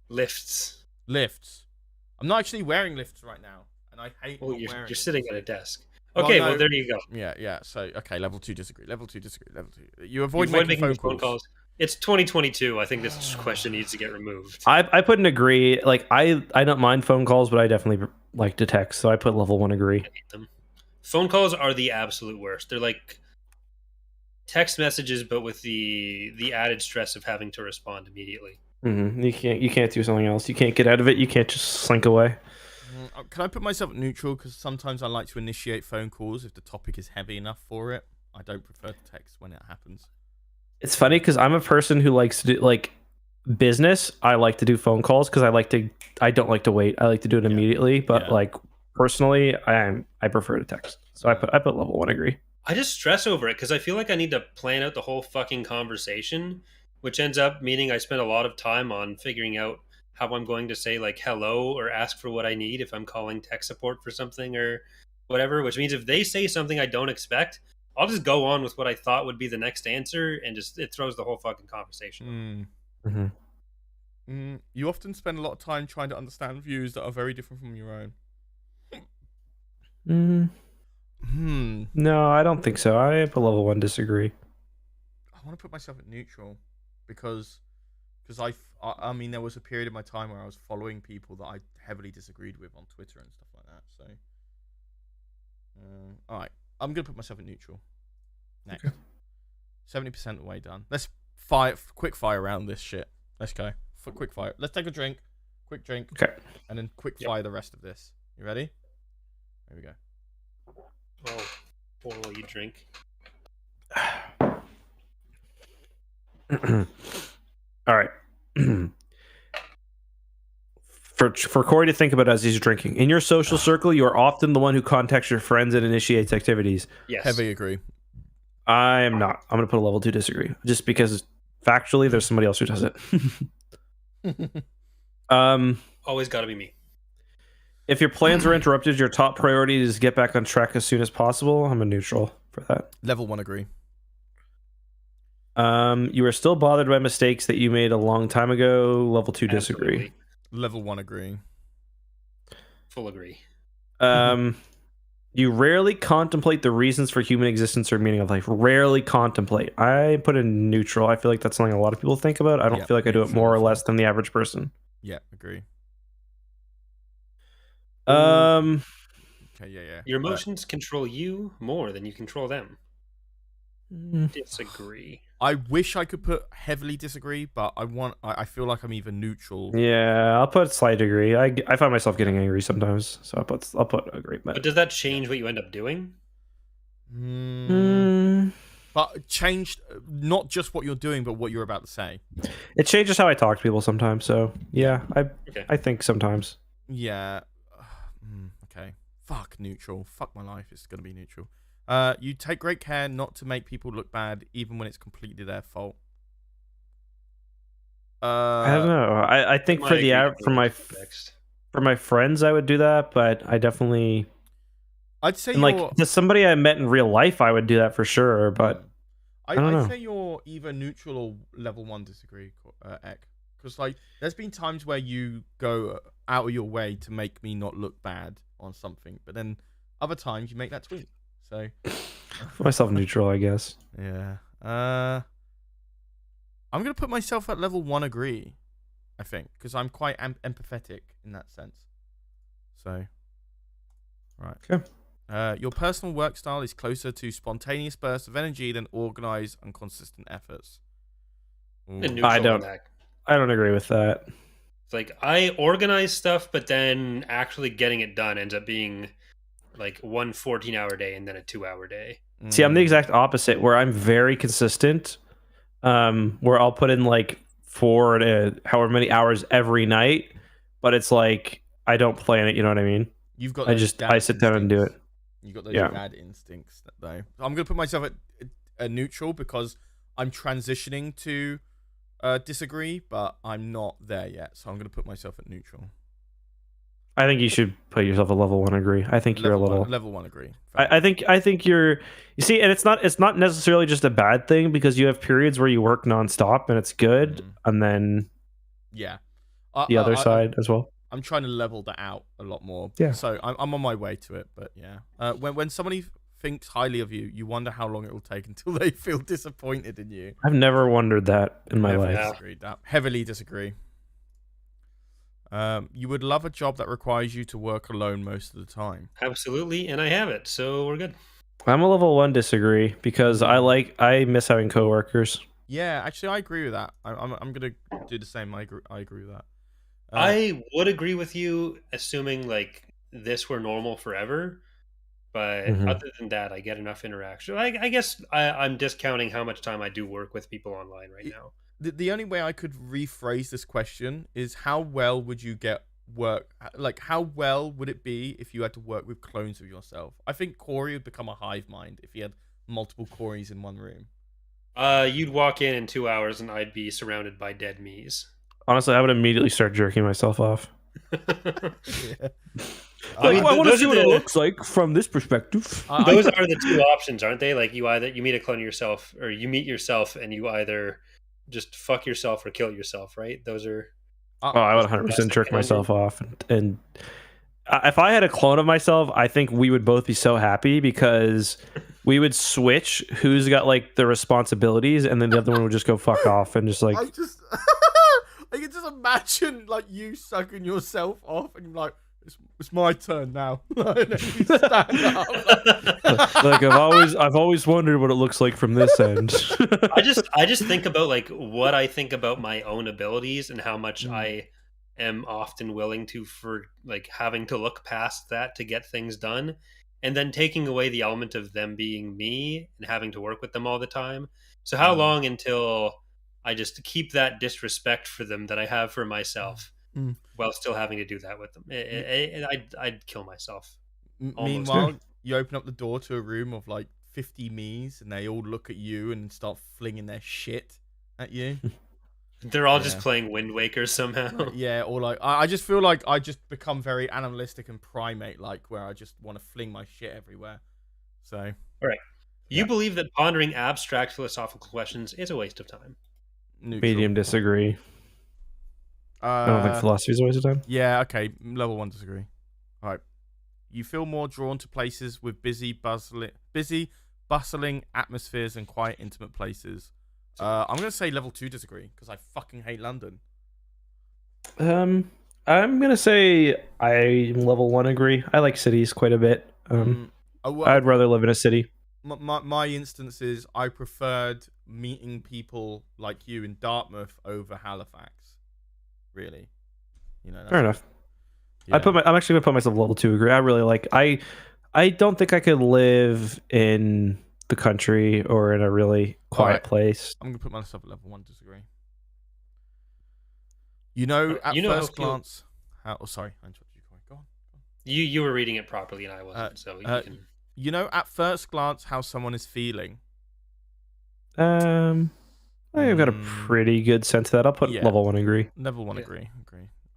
Lifts. Lifts. I'm not actually wearing lifts right now, and I hate Well, not you're wearing. sitting at a desk. Well, Okay, no. well, there you go. Yeah. So okay, level 2 disagree. Level 2 disagree. Level 2. You You avoid making phone calls. It's 2022. I think this question needs to get removed. I put an agree. Like, I don't mind phone calls, but I definitely like to text, so I put level 1 agree. I hate them. Phone calls are the absolute worst. They're like text messages, but with the added stress of having to respond immediately. Mm-hmm. You can't do something else. You can't get out of it. You can't just slink away. Can I put myself at neutral? Because sometimes I like to initiate phone calls if the topic is heavy enough for it. I don't prefer to text when it happens. It's funny because I'm a person who likes to do, like, business. I like to do phone calls because I don't like to wait. I like to do it immediately. But like, personally, I prefer to text. So I put level 1 agree. I just stress over it because I feel like I need to plan out the whole fucking conversation, which ends up meaning I spend a lot of time on figuring out how I'm going to say, like, hello or ask for what I need if I'm calling tech support for something or whatever, which means if they say something I don't expect, I'll just go on with what I thought would be the next answer, and just it throws the whole fucking conversation. You often spend a lot of time trying to understand views that are very different from your own. No, I don't think so. I put level 1 disagree. I want to put myself at neutral because I mean, there was a period of my time where I was following people that I heavily disagreed with on Twitter and stuff like that. So, all right, I'm gonna put myself at neutral. Next, 70% of the way done. Let's quick fire around this shit. Let's go for quick fire. Let's take a drink, quick drink, Okay, and then quick fire the rest of this. You ready? There we go. Oh, while you drink. All right. For Corey to think about as he's drinking. In your social circle, you are often the one who contacts your friends and initiates activities. Yes. Heavy agree. I am not. I'm going to put a level 2 disagree. Just because factually, there's somebody else who does it. Always got to be me. If your plans are interrupted, your top priority is get back on track as soon as possible. I'm a neutral for that. Level 1 agree. You are still bothered by mistakes that you made a long time ago. Level 2 disagree. Absolutely. Level 1 agree. Full agree. You rarely contemplate the reasons for human existence or meaning of life. Rarely contemplate. I put in neutral. I feel like that's something a lot of people think about. I don't feel like I do it more or less than the average person. Yeah, agree. Okay, yeah. Your emotions control you more than you control them. Disagree. I wish I could put heavily disagree, but I feel like I'm either neutral. Yeah, I'll put slight agree. I find myself getting angry sometimes, so I'll put agree. But does that change what you end up doing? But changed not just what you're doing, but what you're about to say. It changes how I talk to people sometimes. So yeah, I think sometimes. Yeah. Okay. Fuck neutral. Fuck my life. It's gonna be neutral. You take great care not to make people look bad, even when it's completely their fault. I don't know. I think for my friends, I would do that, but I definitely. I'd say like to somebody I met in real life, I would do that for sure. But I'd say you're either neutral or level 1 disagree, Eck. Because like, there's been times where you go out of your way to make me not look bad on something, but then other times you make that tweet. So, put myself neutral, I guess. Yeah. I'm gonna put myself at level 1 agree, I think, because I'm quite empathetic in that sense. So, right. Okay. Your personal work style is closer to spontaneous bursts of energy than organized and consistent efforts. I don't agree with that. Like I organize stuff, but then actually getting it done ends up being like one 14-hour day and then a 2-hour day. See, I'm the exact opposite, where I'm very consistent. Where I'll put in like 4 to however many hours every night, but it's like I don't plan it. You know what I mean? You've got. I sit down and do it. You got those dad instincts, though. I'm gonna put myself at a neutral because I'm transitioning to disagree, but I'm not there yet. So I'm gonna put myself at neutral. I think you should put yourself at level 1 agree. I think you're a little level 1 agree. I think you're. You see, and it's not necessarily just a bad thing because you have periods where you work nonstop and it's good, and then the other side as well. I'm trying to level that out a lot more. Yeah. So I'm on my way to it, but yeah. When somebody thinks highly of you, you wonder how long it will take until they feel disappointed in you. I've never wondered that in my life. Heavily disagree. You would love a job that requires you to work alone most of the time. Absolutely, and I have it, so we're good. I'm a level 1 disagree because I miss having coworkers. Yeah, actually, I agree with that. I'm gonna do the same. I agree with that. I would agree with you, assuming like this were normal forever. But other than that, I get enough interaction. I guess I'm discounting how much time I do work with people online right now. The only way I could rephrase this question is how well would you get work? Like, how well would it be if you had to work with clones of yourself? I think Corey would become a hive mind if he had multiple Coreys in one room. You'd walk in 2 hours and I'd be surrounded by dead me's. Honestly, I would immediately start jerking myself off. Yeah. I want to see what it looks like from this perspective. Those are the two options, aren't they? Like you meet a clone of yourself, or you meet yourself, and you either just fuck yourself or kill yourself, right? Those are. I would 100% jerk myself off, and if I had a clone of myself, I think we would both be so happy because we would switch who's got like the responsibilities, and then the other one would just go fuck off and just like. I can just imagine like you sucking yourself off, and you're like, it's my turn now. And then you stand up. Like I've always wondered what it looks like from this end. I just think about like what I think about my own abilities and how much I am often willing to for like having to look past that to get things done, and then taking away the element of them being me and having to work with them all the time. So how long until I just keep that disrespect for them that I have for myself while still having to do that with them? I'd kill myself. Meanwhile, you open up the door to a room of like 50 me's and they all look at you and start flinging their shit at you. They're all just playing Wind Waker somehow. Yeah, or like, I just feel like I just become very animalistic and primate-like where I just want to fling my shit everywhere. So. All right. You believe that pondering abstract philosophical questions is a waste of time. Neutral. Medium disagree. I don't think philosophy is a waste of time. Yeah, okay. Level 1 disagree. All right. You feel more drawn to places with busy, bustling atmospheres and quiet, intimate places. I'm going to say level 2 disagree because I fucking hate London. I'm going to say I level 1 agree. I like cities quite a bit. I'd rather live in a city. My instance is I preferred meeting people like you in Dartmouth over Halifax. Really, fair enough. Yeah. I'm actually gonna put myself level 2 agree. I really like. I don't think I could live in the country or in a really quiet place. I'm gonna put myself at level 1 disagree. At first glance. Sorry, I interrupted you. Go on. You were reading it properly and I wasn't. So you can. At first glance, how someone is feeling. I've got a pretty good sense of that. I'll put level 1 agree. Level 1 agree.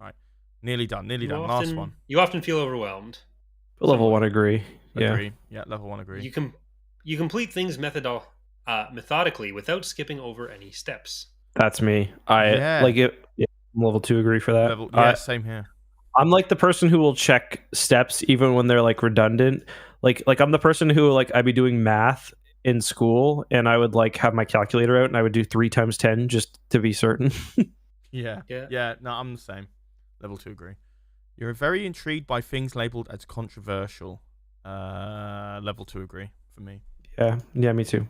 All right. Nearly done. Last one. You often feel overwhelmed. Level 1 agree. Agree. Yeah, level 1 agree. You complete things methodically without skipping over any steps. That's me. Like it. Yeah, level 2 agree for that. Same here. I'm like the person who will check steps even when they're like redundant. Like I'm the person who like I'd be doing math in school and I would like have my calculator out and I would do 3 times 10 just to be certain. Yeah. No, I'm the same. Level 2 agree. You're very intrigued by things labeled as controversial. Level 2 agree for me. Yeah, me too.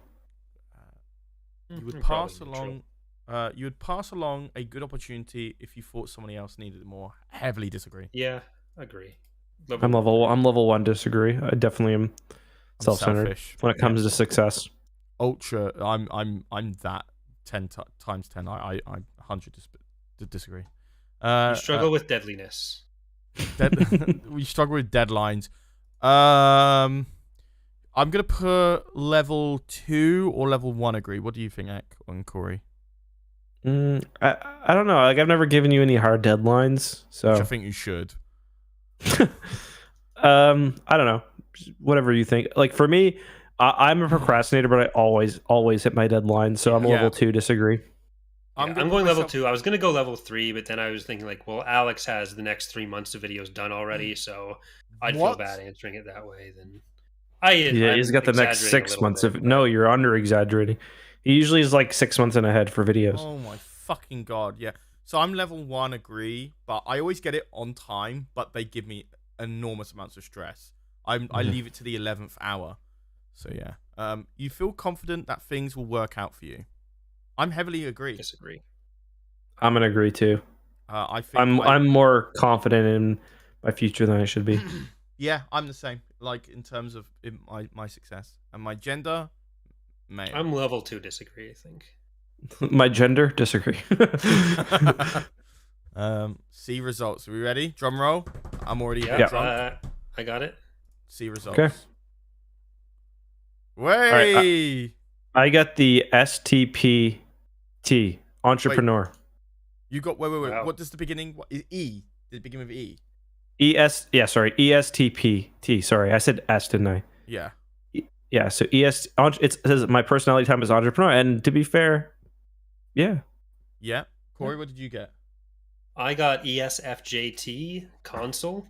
You would pass along You would pass along a good opportunity if you thought somebody else needed it more. Heavily disagree. Yeah, agree. I'm level 1. Disagree. I definitely am self-centered selfish. when it comes to success. Ultra. I'm that 10 times 10. I 100 disagree. You struggle with deadliness. We struggle with deadlines. I'm gonna put level 2 or level 1 agree. What do you think, Eck and Corey? I don't know. Like, I've never given you any hard deadlines, so Which I think you should. I don't know. Whatever you think. Like, for me, I'm a procrastinator, but I always hit my deadline. So I'm a level 2. Disagree. I'm going level 2. I was gonna go level 3, but then I was thinking like, well, Alex has the next 3 months of videos done already, so I'd feel bad answering it that way. Then he's got the next 6 months of. No, you're under exaggerating. He usually is like 6 months in ahead for videos. Oh my fucking god, yeah. So I'm level 1 agree, but I always get it on time, but they give me enormous amounts of stress. I leave it to the 11th hour. So yeah. You feel confident that things will work out for you. I'm heavily agree. Disagree. I'm gonna agree too. I think I'm more confident in my future than I should be. Yeah, I'm the same. Like in terms of my success and my gender, male. I'm level 2 disagree, I think. My gender, disagree. See results. Are we ready? Drum roll. I'm already Yeah. drunk. I got it. See results. Okay. Way. Right, I got the STPT, entrepreneur. Wait. You got wait. Wow. What does the beginning? What is E? Did it begin with E? ESTPT. Sorry, I said S, didn't I? Yeah. Yeah. So it says my personality type is entrepreneur, and to be fair, yeah. Yeah. Corey, what did you get? I got ESFJT, console.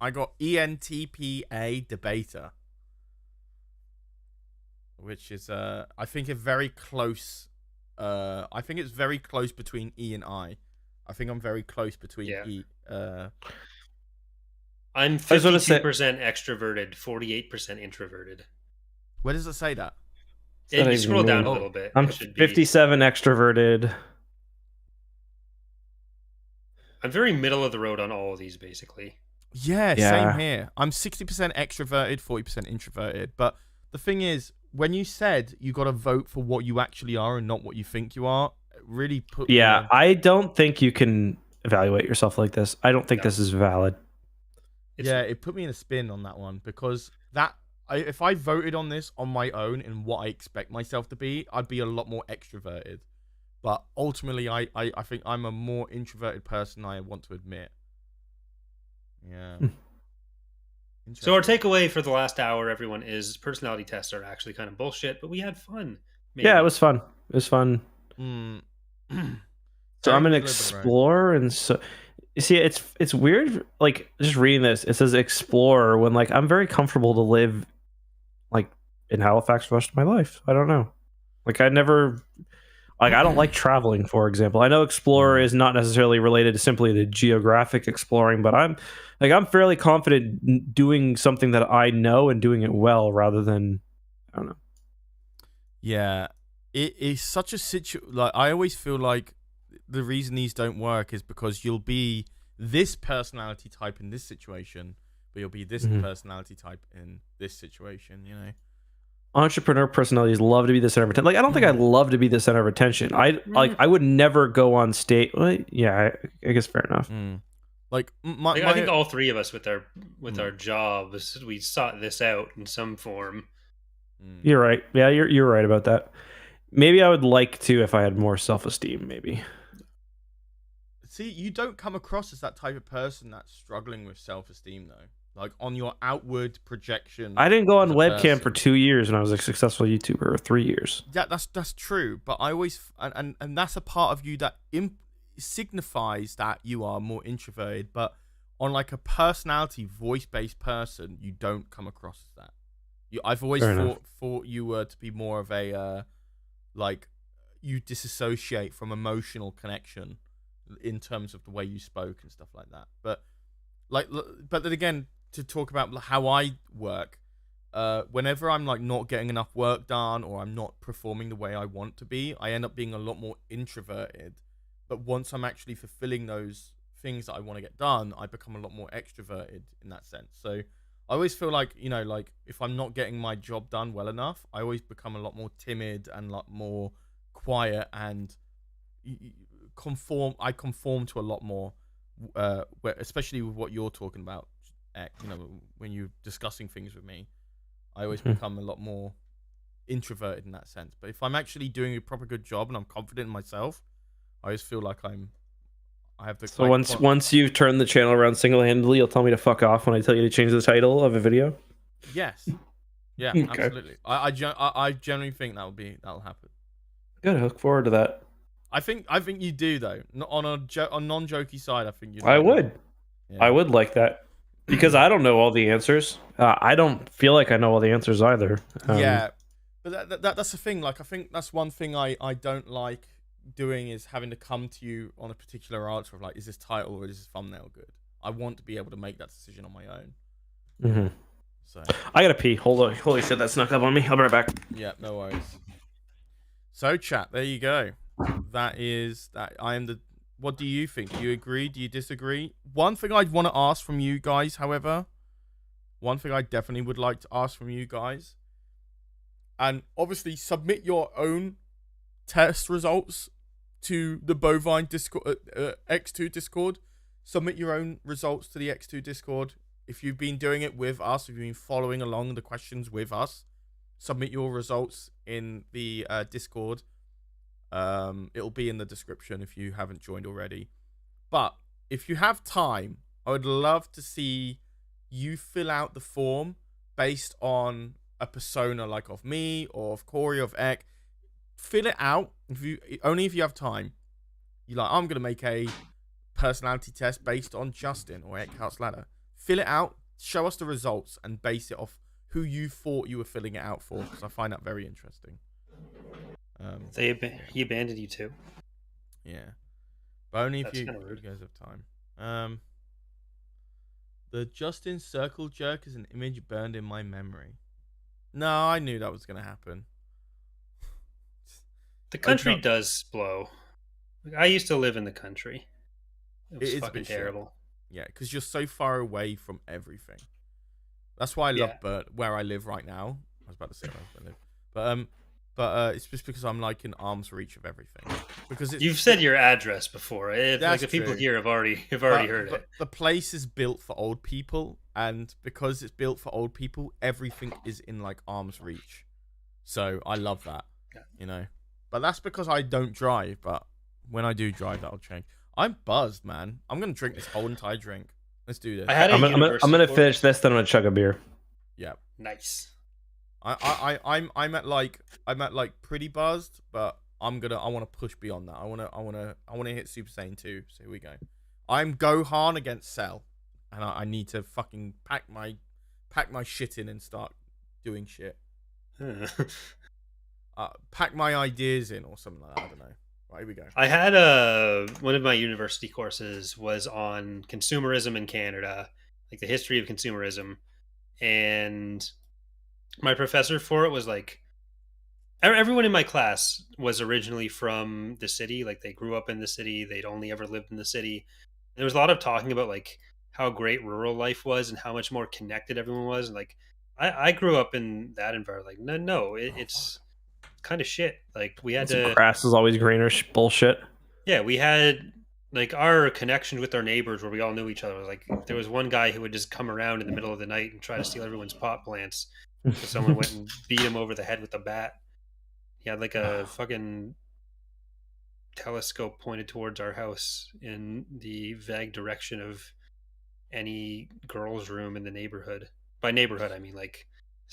I got ENTPA, debater, which is I think a very close. I think it's very close between E and I. I think I'm very close between E. I'm 52% extroverted, 48% introverted. Where does it say that? You scroll down a little bit. I'm 57 extroverted. I'm very middle of the road on all of these, basically. Yeah, same here. I'm 60% extroverted, 40% introverted. But the thing is, when you said you got to vote for what you actually are and not what you think you are, it really put me on. I don't think you can evaluate yourself like this. I don't think this is valid. It put me in a spin on that one because if I voted on this on my own and what I expect myself to be, I'd be a lot more extroverted. But ultimately, I think I'm a more introverted person than I want to admit. Yeah. So our takeaway for the last hour, everyone, is personality tests are actually kind of bullshit, but we had fun. Maybe. Yeah, it was fun. It was fun. So I'm an explorer, and so you see, it's weird. Like just reading this, it says explorer when like I'm very comfortable to live like in Halifax for the rest of my life. I don't know. Like I never. Like, I don't like traveling, for example. I know explorer is not necessarily related to simply the geographic exploring, but I'm fairly confident doing something that I know and doing it well rather than, I don't know. Yeah, it is such a situation. Like, I always feel like the reason these don't work is because you'll be this personality type in this situation, but you'll be this personality type in this situation, you know? Entrepreneur personalities love to be the center of attention. Like I don't think I love to be the center of attention. I would never go on stage. Well, yeah, I guess fair enough. Like I think all three of us with our jobs, we sought this out in some form. You're right. Yeah, you're right about that. Maybe I would like to if I had more self-esteem. Maybe. See, you don't come across as that type of person that's struggling with self-esteem, though. Like on your outward projection. I didn't go on webcam for 2 years and I was a successful YouTuber, or 3 years. Yeah, that's true. But I always and that's a part of you that signifies that you are more introverted. But on like a personality, voice-based person, you don't come across as that. I've always thought you were to be more of a like you disassociate from emotional connection in terms of the way you spoke and stuff like that. But then again, to talk about how I work, whenever I'm like not getting enough work done or I'm not performing the way I want to be, I end up being a lot more introverted. But once I'm actually fulfilling those things that I want to get done, I become a lot more extroverted in that sense. So I always feel like, like if I'm not getting my job done well enough, I always become a lot more timid and a lot more quiet and conform. I conform to a lot more, especially with what you're talking about, when you're discussing things with me. I always become a lot more introverted in that sense. But if I'm actually doing a proper good job and I'm confident in myself, I always feel like I have the. So once you've turned the channel around single-handedly, you'll tell me to fuck off when I tell you to change the title of a video. Yes. Yeah, Okay. absolutely. I generally think that'll happen. Good. I look forward to that. I think you do though. On a non-jokey side, I think you. I would. Yeah. I would like that. Because I don't know all the answers. I don't feel like I know all the answers either. Yeah, but that's the thing. Like, I think that's one thing I don't like doing is having to come to you on a particular answer of like, is this title or is this thumbnail good? I want to be able to make that decision on my own. Mm-hmm. So I gotta pee. Hold on. Holy shit, that snuck up on me. I'll be right back. yeah, no worries. So chat, there you go. That is that. What do you think? Do you agree? Do you disagree? One thing I'd want to ask from you guys, however, one thing I definitely would like to ask from you guys, and obviously submit your own test results to the Bovine Discord, EcksToo Discord. Submit your own results to the EcksToo Discord. If you've been doing it with us, if you've been following along the questions with us, submit your results in the Discord. It'll be in the description if you haven't joined already. But if you have time, I would love to see you fill out the form based on a persona like of me or of Corey, of Eck. Fill it out if you have time. You're like, I'm gonna make a personality test based on Justin or Eckhartsladder. Fill it out, show us the results, and base it off who you thought you were filling it out for, because I find that very interesting. He abandoned you too. Yeah, but only if That's you kinda rude. guys have time. The Justin circle jerk is an image burned in my memory. No, I knew that was gonna happen. The country does blow. Like, I used to live in the country. It was is a fucking bit shit. terrible. Yeah, because you're so far away from everything. That's why I love where I live right now. I was about to say where I live, but it's just because I'm like in arm's reach of everything. Because You've said your address before. Like the people true. here have already heard it. The place is built for old people, and because it's built for old people, everything is in like arm's reach. So I love that, But that's because I don't drive. But when I do drive, that'll change. I'm buzzed, man. I'm gonna drink this whole entire drink. Let's do this. I'm gonna finish this, then I'm gonna chug a beer. Yeah. Nice. I'm at like pretty buzzed, but I want to push beyond that. I want to hit Super Saiyan 2. So here we go. I'm Gohan against Cell, and I need to fucking pack my shit in and start doing shit. Pack my ideas in or something like that. I don't know. Right, here we go. I had one of my university courses was on consumerism in Canada, like the history of consumerism, and my professor for it was like, everyone in my class was originally from the city. Like they grew up in the city. They'd only ever lived in the city. There was a lot of talking about like how great rural life was and how much more connected everyone was. And like, I grew up in that environment. Like, it's kind of shit. Like we had to. Grass is always greener. Bullshit. Yeah, we had like our connection with our neighbors where we all knew each other. Like there was one guy who would just come around in the middle of the night and try to steal everyone's pot plants. So someone went and beat him over the head with a bat. He had like a fucking telescope pointed towards our house in the vague direction of any girl's room in the neighborhood. By neighborhood, I mean like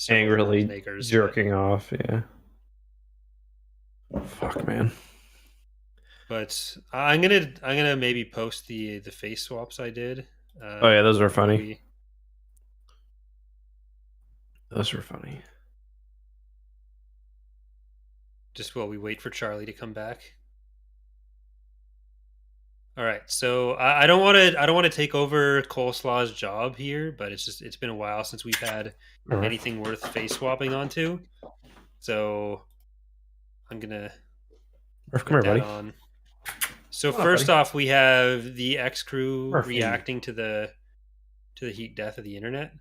angrily acres, jerking off. Yeah. Fuck, man. But I'm gonna maybe post the face swaps I did. Oh yeah, those are funny. Those were funny. Just while we wait for Charlie to come back. All right, so I don't want to take over Coleslaw's job here, but it's been a while since we've had anything worth face swapping onto. So I'm gonna Come put here, that buddy. on. So Come on, first buddy. off, we have the X crew Murphy. reacting to the heat death of the internet,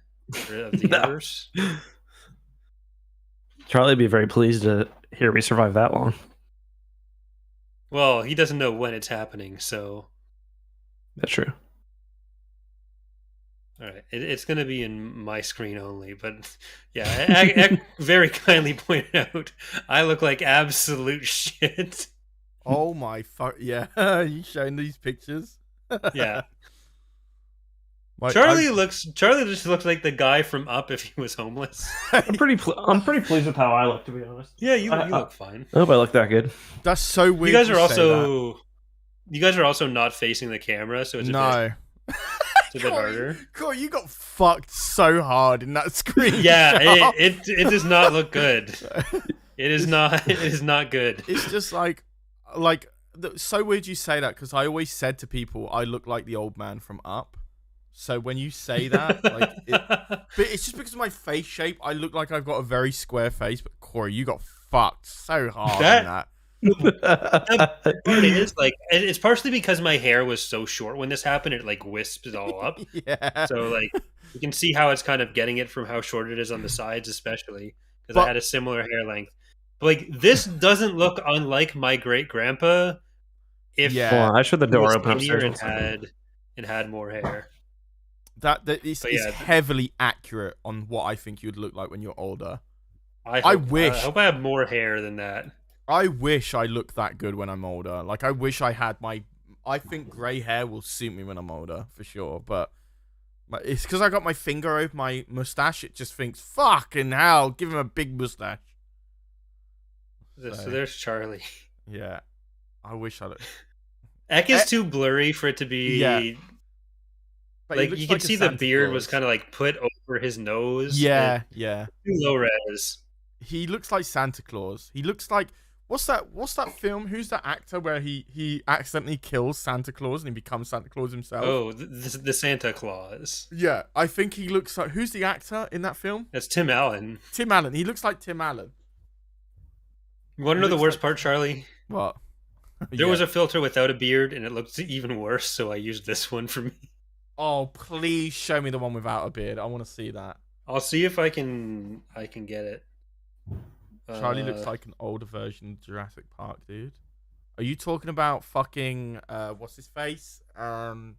or of the No. universe. Charlie would be very pleased to hear me survive that long. Well, he doesn't know when it's happening, so That's true. all right, it's going to be in my screen only. But yeah, Eck very kindly pointed out I look like absolute shit. Oh my fuck! Yeah, you showing these pictures? Yeah, Like, Charlie just looks like the guy from Up if he was homeless. I'm pretty pleased with how I look, to be honest. Yeah, you look fine. I hope I look that good. That's so weird. You guys to are say you guys are also not facing the camera, so it's that. a bit harder. Corey, you got fucked so hard in that screen. Yeah, it does not look good. It is not good. It's just so weird you say that, because I always said to people I look like the old man from Up. So when you say that, but it's just because of my face shape. I look like I've got a very square face. But Corey, you got fucked so hard in that. It is it's partially because my hair was so short when this happened. It like wisps it all up. Yeah. So like you can see how it's kind of getting it from how short it is on the sides, especially because I had a similar hair length. But like this doesn't look unlike my great grandpa. If Hold on, I showed the he door was open skinnier upstairs. and had more hair. That is yeah. heavily accurate on what I think you'd look like when you're older. I I wish. I hope I have more hair than that. I wish I looked that good when I'm older. Like, I wish I had I think grey hair will suit me when I'm older, for sure. But it's because I got my finger over my mustache. It just thinks, fucking hell, give him a big mustache. So there's Charlie. Yeah. I wish I looked. Eck is too blurry for it to be... Yeah. But like, you can see the beard was kind of, like, put over his nose. Yeah, Too low res. He looks like Santa Claus. He looks like... What's that film? Who's that actor where he accidentally kills Santa Claus and he becomes Santa Claus himself? Oh, the Santa Claus. Yeah, I think he looks like... Who's the actor in that film? That's Tim Allen. Tim Allen. He looks like Tim Allen. You want to know the worst part, Charlie? What? There was a filter without a beard, and it looked even worse, so I used this one for me. Oh, please show me the one without a beard. I want to see that. I'll see if I can get it. Charlie looks like an older version of Jurassic Park, dude. Are you talking about fucking what's his face? Chris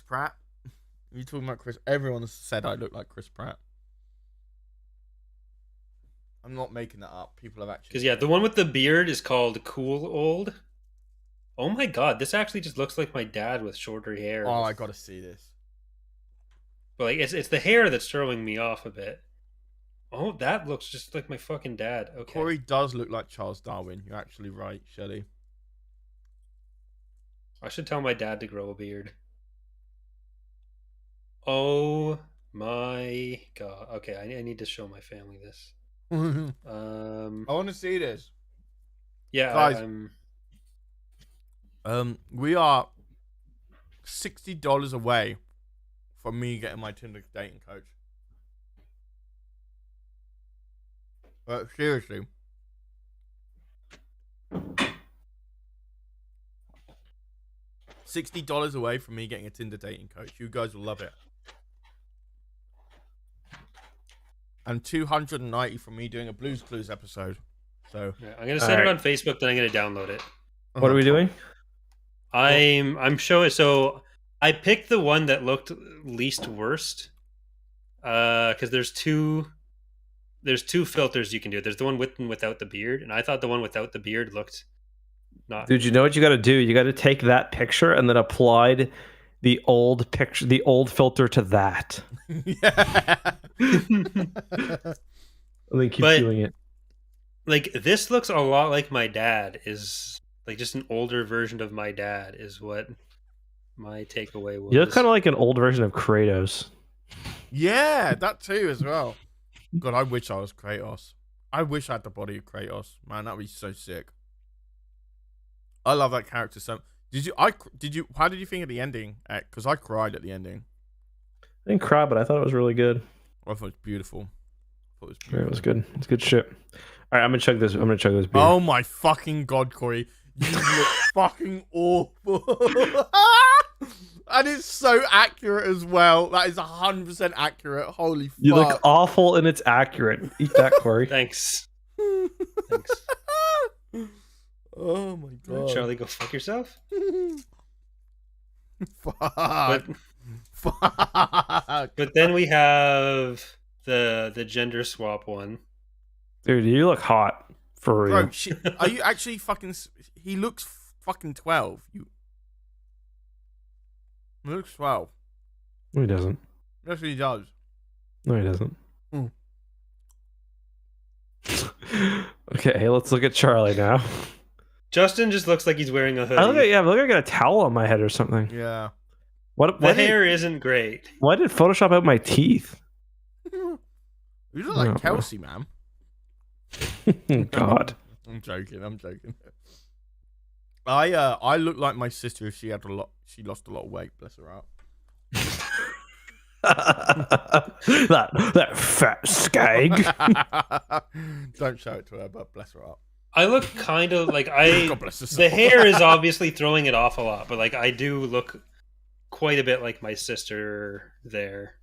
Pratt. Are you talking about Chris? Everyone has said I look like Chris Pratt. I'm not making that up. People have actually... Because, yeah, the one with the beard is called Cool Old. Oh my god, this actually just looks like my dad with shorter hair. Oh, I gotta see this. But, like, it's the hair that's throwing me off a bit. Oh, that looks just like my fucking dad. Okay. Corey does look like Charles Darwin. You're actually right, Shelley. I should tell my dad to grow a beard. Oh my god. Okay, I need to show my family this. I want to see this. Yeah, guys. We are $60 away from me getting my Tinder dating coach. But seriously, $60 away from me getting a Tinder dating coach. You guys will love it. And $290 from me doing a Blues Clues episode. So yeah, I'm gonna send it on Facebook, then I'm gonna download it. What are we doing? I'm showing. So I picked the one that looked least worst. Because there's two filters you can do. There's the one with and without the beard, and I thought the one without the beard looked not. Dude, you know what you got to do? You got to take that picture and then apply the old picture, the old filter to that. Yeah. And then keep doing it. Like, this looks a lot like my dad. Is like just an older version of my dad is what my takeaway was. You look kind of like an old version of Kratos. Yeah, that too as well. God, I wish I was Kratos. I wish I had the body of Kratos. Man, that would be so sick. I love that character so. How did you think of the ending? Because I cried at the ending. I didn't cry, but I thought it was really good. I thought it was beautiful. It was good. It's good shit. All right, I'm gonna chug this. Beer. Oh my fucking god, Corey! You look fucking awful. And it's so accurate as well. That is 100% accurate. Holy fuck! You look awful, and it's accurate. Eat that, Corey. Thanks. Oh my god, Charlie, go fuck yourself. Fuck. But then we have the gender swap one. Dude, you look hot for real. Bro, are you actually fucking? He looks fucking 12. He looks 12. No, he doesn't. Yes, he does. No, he doesn't. Okay, let's look at Charlie now. Justin just looks like he's wearing a hoodie. I look like I got a towel on my head or something. Yeah. The hair isn't great. Why did Photoshop out my teeth? You look like Kelsey, man. God. I'm joking. I look like my sister if she lost a lot of weight. Bless her out. that fat skag. Don't show it to her, but bless her up. I look kind of like God bless her soul. the hair is obviously throwing it off a lot, but like I do look quite a bit like my sister there.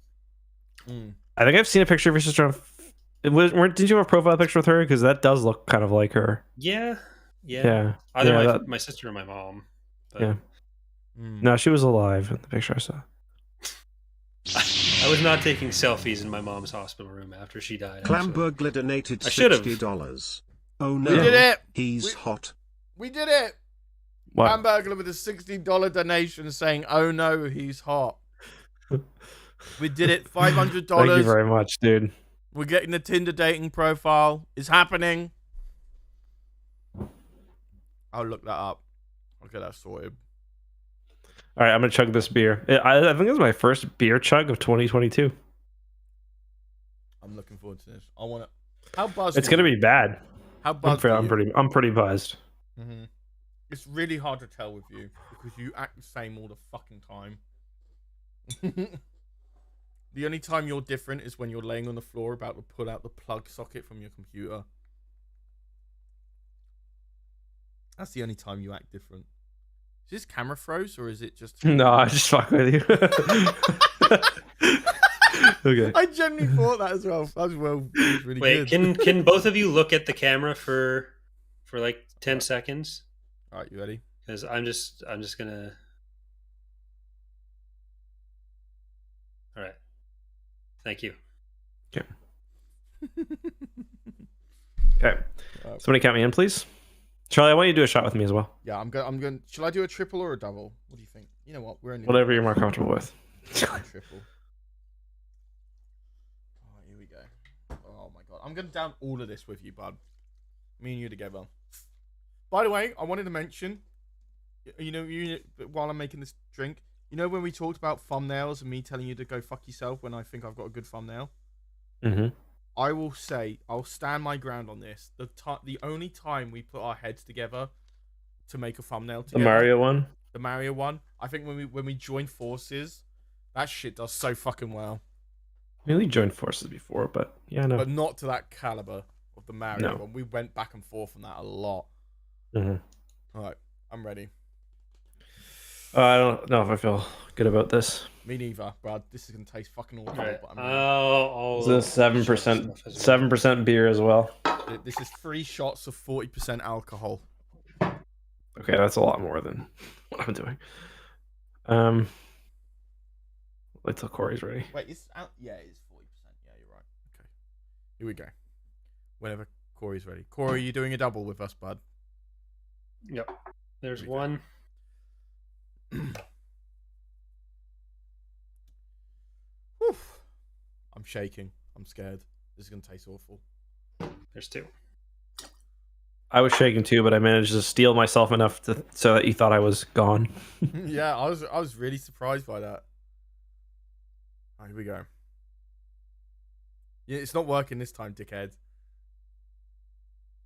I think I've seen a picture of your sister on. Did you have a profile picture with her? Because that does look kind of like her. Yeah. Either My sister or my mom. But yeah. No, she was alive in the picture I saw. I was not taking selfies in my mom's hospital room after she died. Clamburglar donated $60. Oh no, We did it. He's hot. We did it. What? Hamburglar with a $60 donation saying, "Oh no, he's hot." We did it. $500. Thank you very much, dude. We're getting the Tinder dating profile. It's happening. I'll look that up. I'll get that sorted. All right, I'm gonna chug this beer. I think this is my first beer chug of 2022. I'm looking forward to this. I want to. How buzzed? It's gonna be bad. How buzzed? I'm pretty buzzed. Mm-hmm. It's really hard to tell with you because you act the same all the fucking time. The only time you're different is when you're laying on the floor about to pull out the plug socket from your computer. That's the only time you act different. Is this camera froze or is it just... No, I just fuck with you. Okay. I genuinely thought that as well. That was really Wait, good. can both of you look at the camera for like 10 seconds? All right, you ready? Because I'm just gonna. All right. Thank you. Okay. Okay. Somebody count me in, please. Charlie, I want you to do a shot with me as well. Yeah, I'm going. Shall I do a triple or a double? What do you think? You know what? We're only Whatever you're more comfortable with. triple. Oh, here we go. Oh my god, I'm going to down all of this with you, bud. Me and you together. By the way, I wanted to mention, while I'm making this drink, when we talked about thumbnails and me telling you to go fuck yourself when I think I've got a good thumbnail? Mm-hmm. I will say, I'll stand my ground on this. The only time we put our heads together to make a thumbnail together. The Mario one? I think when we join forces, that shit does so fucking well. We joined forces before, but yeah, no. But not to that caliber of the Mario No. one. We went back and forth on that a lot. Mm-hmm. All right, I'm ready. I don't know if I feel good about this. Me neither, Brad. This is gonna taste fucking awful. All right. But I'm ready. This is 7% beer as well. This is 3 shots of 40% alcohol. Okay, that's a lot more than what I'm doing. Wait till Corey's ready. Wait, it's out. Yeah, it's 40%. Yeah, you're right. Okay, here we go. Whenever Corey's ready. Corey, you doing a double with us, bud? Yep. There's one. Whew. I'm shaking. I'm scared. This is gonna taste awful. There's 2. I was shaking too, but I managed to steel myself enough so that you thought I was gone. Yeah, I was really surprised by that. All right, here we go. Yeah, it's not working this time, dickhead.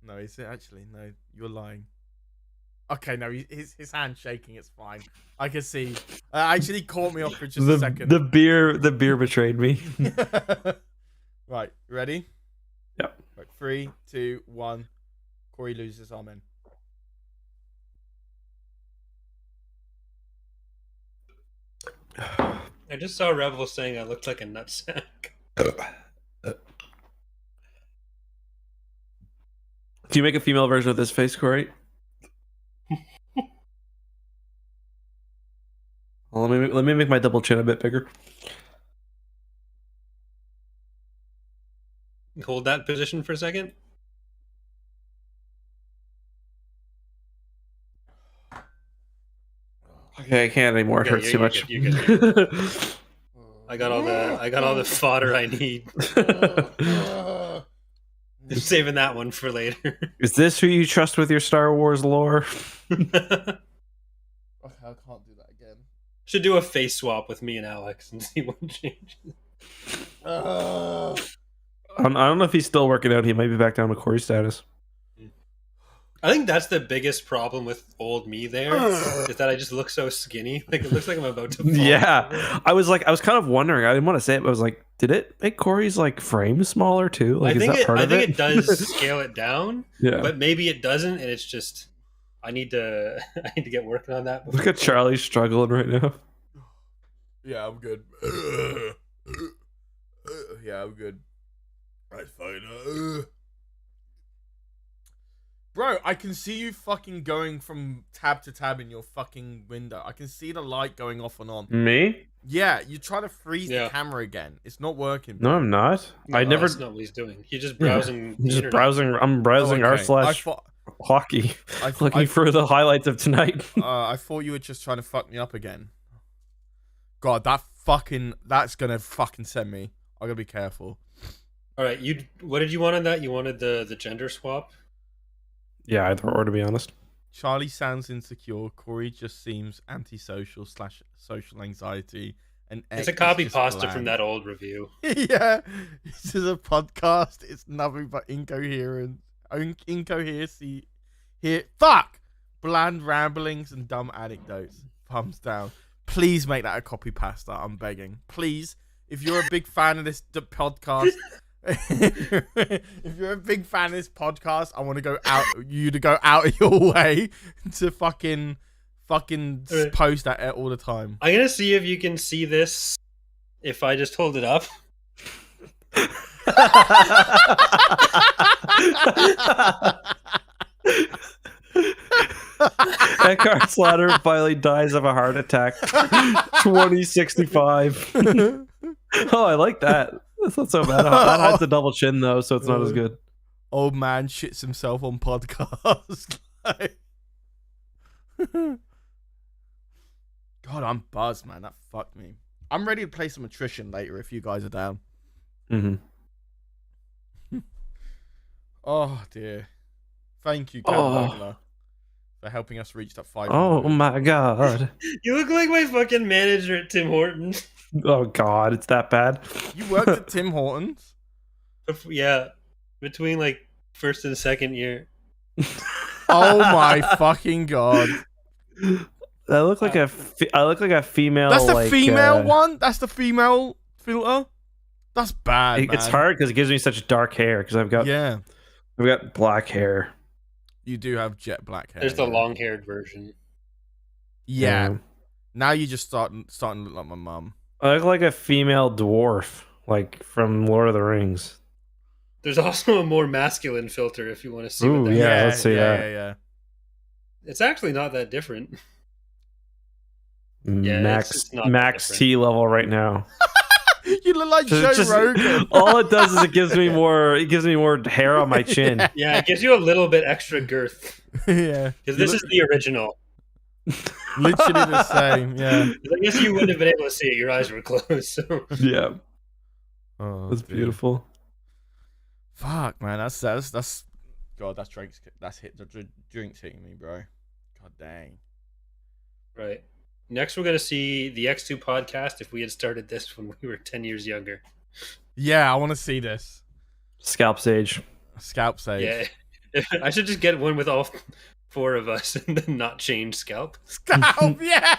No, is it actually? No, you're lying. Okay, no, his hand's shaking. It's fine. I can see. Actually, caught me off for just a The second. the beer betrayed me. Right, ready? Yeah. Right, 3, 2, 1. Corey loses. Amen. I just saw Rebel saying I looked like a nutsack. Can you make a female version of this face, Corey? Well, let me make my double chin a bit bigger. Hold that position for a second. Okay, I can't anymore. It Okay, hurts too much. You're good. I got all the fodder I need. I'm saving that one for later. Is this who you trust with your Star Wars lore? Okay, I can't do that again. Should do a face swap with me and Alex and see what changes. I don't know if he's still working out. He might be back down to Corey status. I think that's the biggest problem with old me there is that I just look so skinny. Like it looks like I'm about to fall. Yeah. I was kind of wondering. I didn't want to say it, but I was like, did it make Corey's like frame smaller too? Like, I think it? it does scale it down. Yeah. But maybe it doesn't, and it's just I need to get working on that. Look at Charlie struggling right now. Yeah, I'm good. Yeah, I'm good. Right, fine. Bro, I can see you fucking going from tab to tab in your fucking window. I can see the light going off and on. Me? Yeah, you try to freeze the camera again. It's not working. No, I'm not. No, I never. That's not what he's doing. He's just browsing. I'm just internet. browsing. I'm browsing Oh, okay. r/hockey. I Looking for the highlights of tonight. I thought you were just trying to fuck me up again. God, that's gonna fucking send me. I gotta be careful. All right, what did you want on that? You wanted the gender swap? Yeah, either or, to be honest. Charlie sounds insecure. Corey just seems antisocial / social anxiety. And It's a copy pasta from that old review. Yeah, this is a podcast. It's nothing but incoherency. Here, fuck, bland ramblings and dumb anecdotes. Thumbs down. Please make that a copy pasta. I'm begging. Please, if you're a big fan of this podcast. If you're a big fan of this podcast, I want to go out of your way to fucking post that all the time. I'm gonna see if you can see this if I just hold it up. Eckhartsladder finally dies of a heart attack. 2065. Oh, I like that. That's not so bad. That hides the double chin though, so it's not as good. Old man shits himself on podcast. God, I'm buzzed, man. That fucked me. I'm ready to play some attrition later if you guys are down. Mm-hmm. Oh dear. Thank you, Cat for helping us reach that 500. Oh my god. You look like my fucking manager at Tim Hortons. Oh god, it's that bad. You worked at Tim Hortons? Yeah, between like first and second year. Oh my fucking god. I look like a female. That's the like, female one? That's the female filter? That's bad, It's man. hard because it gives me such dark hair because I've got black hair. You do have jet black hair. There's the long-haired version. Yeah. Now you just starting to look like my mum. I look like a female dwarf, like from Lord of the Rings. There's also a more masculine filter if you want to see Ooh, what that is. yeah, let's see that. Yeah. It's actually not that different. Yeah, Max T level right now. You look like Joe Rogan. All it does is it gives me more hair on my chin. Yeah, it gives you a little bit extra girth. Yeah. Because this is the original. Literally the same, yeah. I guess you wouldn't have been able to see it. Your eyes were closed. So. Yeah. Oh, that's beautiful. Fuck, man. That's God, that's hit the drinks hitting me, bro. God dang. Right. Next, we're going to see the EcksToo Podcast if we had started this when we were 10 years younger. Yeah, I want to see this. Scalp Sage. Scalp Sage. Yeah. I should just get one with all 4 of us and then not change scalp. Scalp, yeah.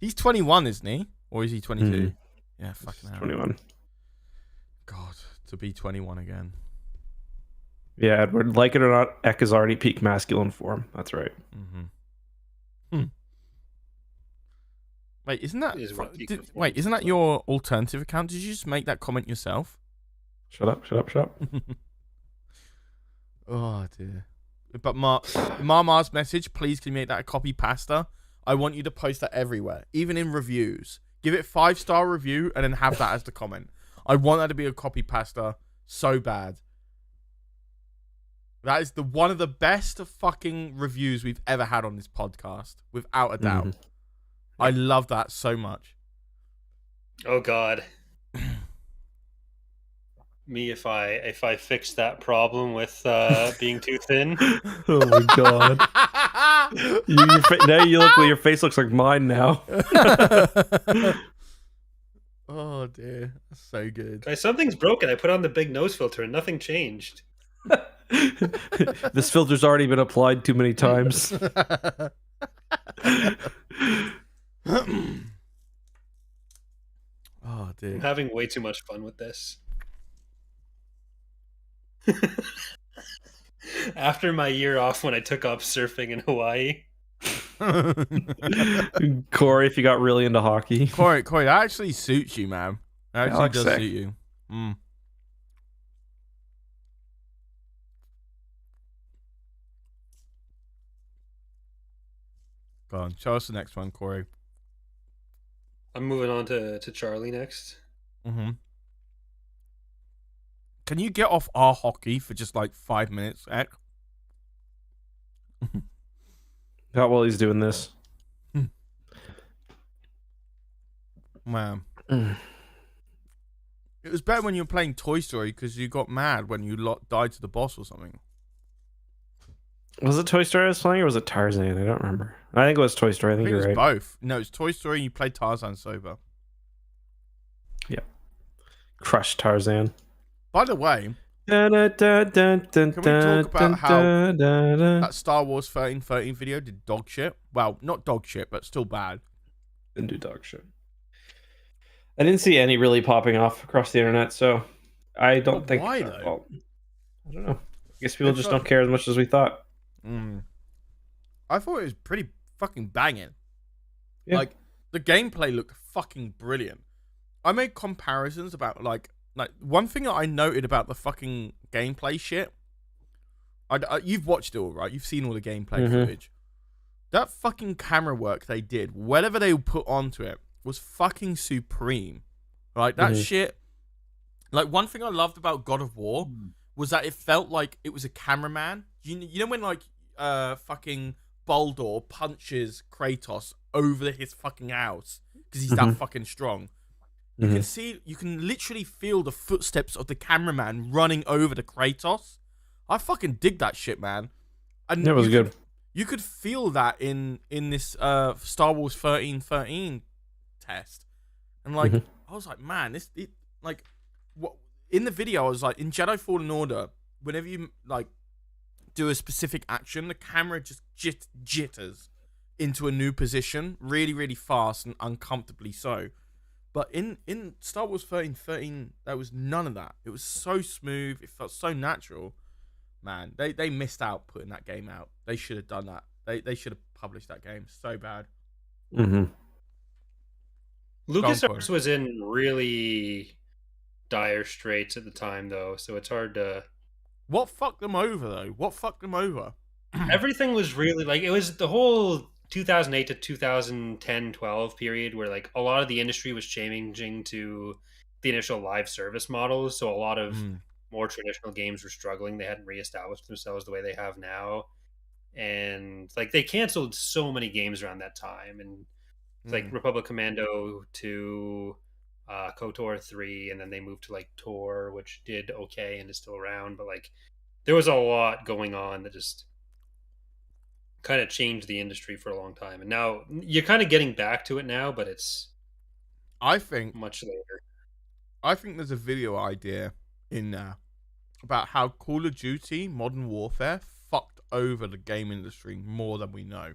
He's 21, isn't he? Or is he 22? Yeah, fucking hell. 21. God, to be 21 again. Yeah, Edward, like it or not, Eck is already peak masculine form. That's right. Wait, isn't that Wait, isn't that your alternative account? Did you just make that comment yourself? Shut up. Oh dear. But Marmar's message, please can you make that a copy pasta? I want you to post that everywhere, even in reviews. Give it 5-star review and then have that as the comment. I want that to be a copy pasta so bad. That is one of the best fucking reviews we've ever had on this podcast, without a doubt. I love that so much. Oh God. Me if I fix that problem with being too thin. Oh my God. Your face looks like mine now. Oh dear, that's so good. Guys, something's broken. I put on the big nose filter and nothing changed. This filter's already been applied too many times. Oh dear. I'm having way too much fun with this. After my year off when I took up surfing in Hawaii. Corey, if you got really into hockey. Corey, that actually suits you, man. That actually Alex does sick. suit you. Go on, show us the next one, Corey. I'm moving on to Charlie next. Can you get off our hockey for just like 5 minutes, Eck? Not while he's doing this. Man. It was better when you were playing Toy Story because you got mad when you died to the boss or something. Was it Toy Story I was playing or was it Tarzan? I don't remember. I think it was Toy Story. I think it you're was right. both. No, it's Toy Story and you played Tarzan sober. Yeah. Crushed Tarzan. By the way, can we talk about how that Star Wars 1313 video did dog shit? Well, not dog shit, but still bad. Didn't do dog shit. I didn't see any really popping off across the internet, so I don't think why, it's our though? fault. I don't know. I guess people just don't care as much as we thought. I thought it was pretty fucking banging. Yeah. Like, the gameplay looked fucking brilliant. I made comparisons about, like one thing that I noted about the fucking gameplay shit. You've watched it all, right? You've seen all the gameplay footage. That fucking camera work they did, whatever they put onto it, was fucking supreme. Right? That shit. Like, one thing I loved about God of War was that it felt like it was a cameraman. You know when, like, fucking Baldur punches Kratos over his fucking house because he's that fucking strong. You can literally feel the footsteps of the cameraman running over to Kratos. I fucking dig that shit, man. And it was good. You could feel that in this Star Wars 1313 test. And like I was like, man, what in the video I was like, in Jedi Fallen Order, whenever you like do a specific action, the camera just jitters into a new position really, really fast and uncomfortably so. But in Star Wars 1313, there was none of that. It was so smooth. It felt so natural. Man, they missed out putting that game out. They should have done that. They should have published that game. So bad. LucasArts was in really dire straits at the time, though, so it's hard to... What fucked them over, though? What fucked them over? Everything was really, like, it was the whole 2008 to 2010-12 period where, like, a lot of the industry was changing to the initial live service models, so a lot of more traditional games were struggling. They hadn't reestablished themselves the way they have now. And, like, they canceled so many games around that time, and like Republic Commando 2, KOTOR 3, and then they moved to like Tor, which did okay and is still around, but like there was a lot going on that just kind of changed the industry for a long time. And now you're kind of getting back to it now, but it's I think much later. I think there's a video idea in there about how Call of Duty Modern Warfare over the game industry more than we know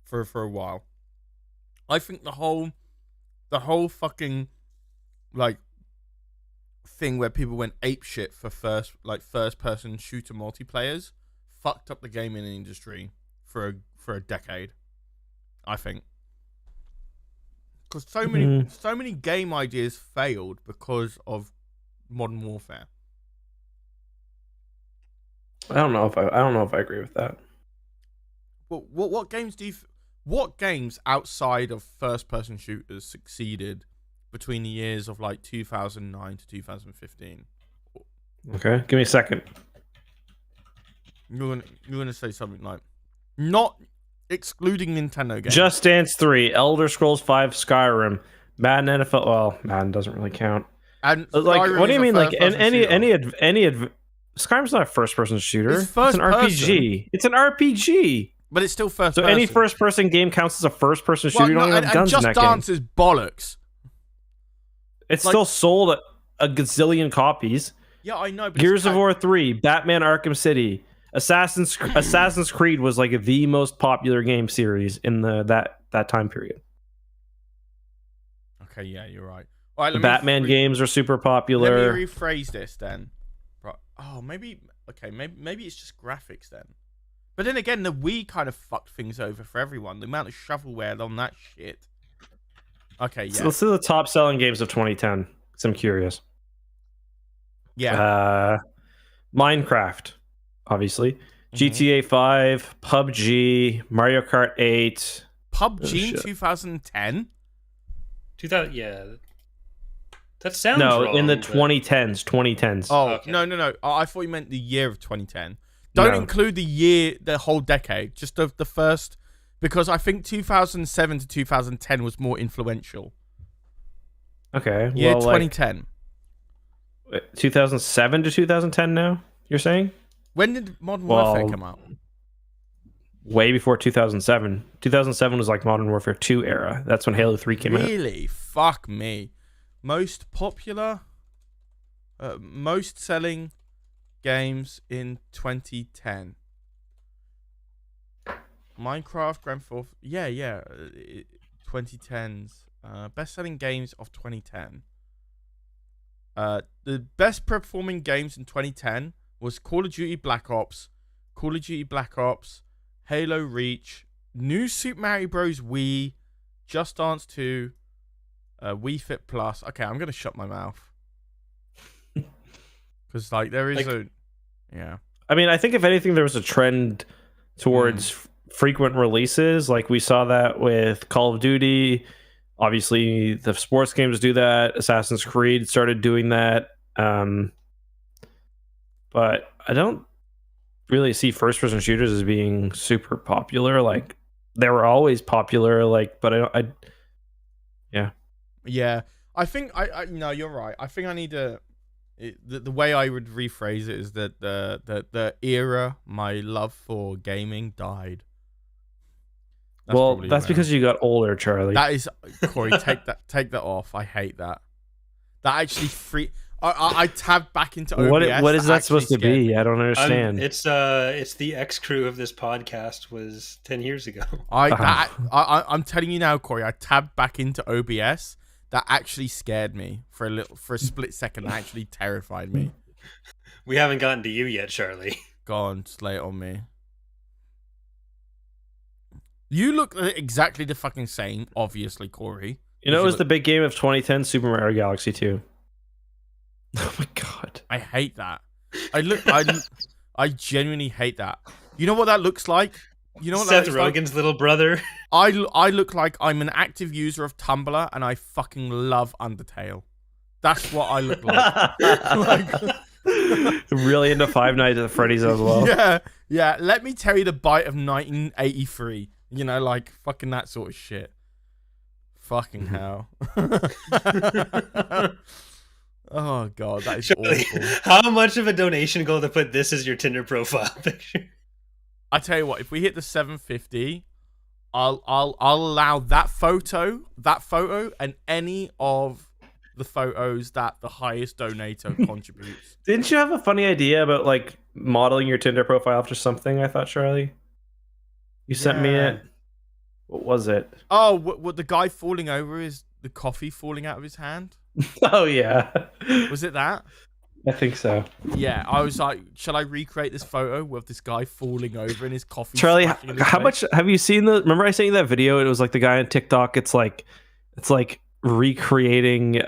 for a while. I think the whole fucking like thing where people went ape shit for first person shooter multiplayers fucked up the gaming industry for a decade. I think because so many game ideas failed because of Modern Warfare. I don't know if I agree with that. Well, what games outside of first person shooters succeeded between the years of like 2009 to 2015? Okay, give me a second. You're gonna say something like, not excluding Nintendo games. Just Dance 3, Elder Scrolls 5, Skyrim, Madden NFL. Well, Madden doesn't really count. And like, Skyrim what do you is a mean? Like, first-person shooter. Skyrim's not a first-person shooter. It's first an RPG. It's an RPG. But it's still first. So person. any first-person game counts as a first-person shooter. Well, You don't even have guns in that Just Dance game. is bollocks. It's like- still sold a gazillion copies. Yeah, I know. But Gears of War 3, Batman Arkham City, Assassin's Creed was like the most popular game series in that time period. Okay, yeah, you're right. All right, The Batman games are super Let popular. me rephrase this then. Right. Oh, maybe it's just graphics then. But then again, the Wii kind of fucked things over for everyone. The amount of shovelware on that shit. Okay, yeah. So let's do the top selling games of 2010. Because I'm curious. Yeah. Minecraft, obviously. Mm-hmm. GTA 5, PUBG, Mario Kart 8. PUBG in shit. 2010? 2000, yeah. That sounds No, wrong, in the but- 2010s. Oh, Okay. no. I thought you meant the year of 2010. Don't No. include the whole decade. Just the first, because I think 2007 to 2010 was more influential. Okay. Year well, 2010. 2007 to 2010 now, you're saying? When did Modern Warfare Well, come out? Way before 2007. 2007 was like Modern Warfare 2 era. That's when Halo 3 came out. Really? Fuck me. Most popular, most selling games in 2010. Minecraft, Grand Theft. Yeah. 2010s. Best selling games of 2010. The best performing games in 2010 was Call of Duty Black Ops, Halo Reach, New Super Mario Bros. Wii, Just Dance 2, Wii Fit Plus. Okay, I'm gonna shut my mouth because like there is yeah. I mean, I think if anything, there was a trend towards frequent releases. Like we saw that with Call of Duty. Obviously, the sports games do that. Assassin's Creed started doing that. But I don't really see first-person shooters as being super popular. Like they were always popular. Like, but Yeah, I think I no, you're right. I think I need to. The way I would rephrase it is that the era my love for gaming died. that's because you got older, Charlie. That is Corey. Take that off. I hate that. That actually I tabbed back into OBS. What is that supposed to actually scared be? me. I don't understand. It's the ex crew of this podcast was 10 years ago. I'm telling you now, Corey. I tabbed back into OBS. That actually scared me for a split second. That actually terrified me. We haven't gotten to you yet, Charlie. Go on, slay it on me. You look exactly the fucking same, obviously, Corey. You know, it was the big game of 2010, Super Mario Galaxy 2. Oh my god. I hate that. I genuinely hate that. You know what that looks like? You know what Seth that looks Rogen's little brother. like? I look like I'm an active user of Tumblr and I fucking love Undertale. That's what I look like. Really into Five Nights at Freddy's as well. Yeah. Let me tell you the bite of 1983. You know, like fucking that sort of shit. Fucking hell. Oh god, that is Charlie, awful. how much of a donation goal to put this as your Tinder profile picture? I tell you what, if we hit the 750, I'll allow that photo, and any of the photos that the highest donator contributes. Didn't you have a funny idea about like modeling your Tinder profile after something? I thought, Charlie, you sent me it. What was it? Oh, what the guy falling over is the coffee falling out of his hand? Oh yeah. Was it that? I think so. Yeah, I was like, shall I recreate this photo with this guy falling over and his coffee? Charlie, splashing in his how face? much have you seen the? Remember I sent you that video? It was like the guy on TikTok. It's like recreating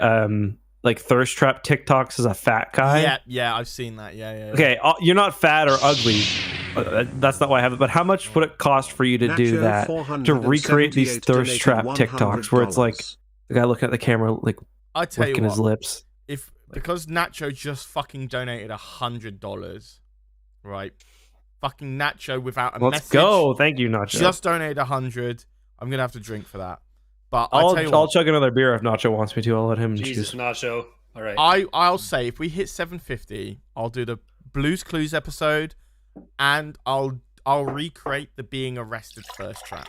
like thirst trap TikToks as a fat guy. Yeah, I've seen that. Yeah. Okay, you're not fat or ugly. That's not why I have it. But how much would it cost for you to do Nacho that? To recreate these 478 thirst trap donated TikToks where it's like $100. the guy looking at the camera, like I tell you licking what, his lips. because Nacho just fucking donated $100, right? Fucking Nacho without a Let's message. go. Thank you, Nacho. Just donated 100. I'm gonna have to drink for that. But I'll tell you what, chug another beer if Nacho wants me to. I'll let him Jesus, choose. Nacho. All right. I'll say if we hit 750, I'll do the Blues Clues episode, and I'll recreate the being arrested thirst trap.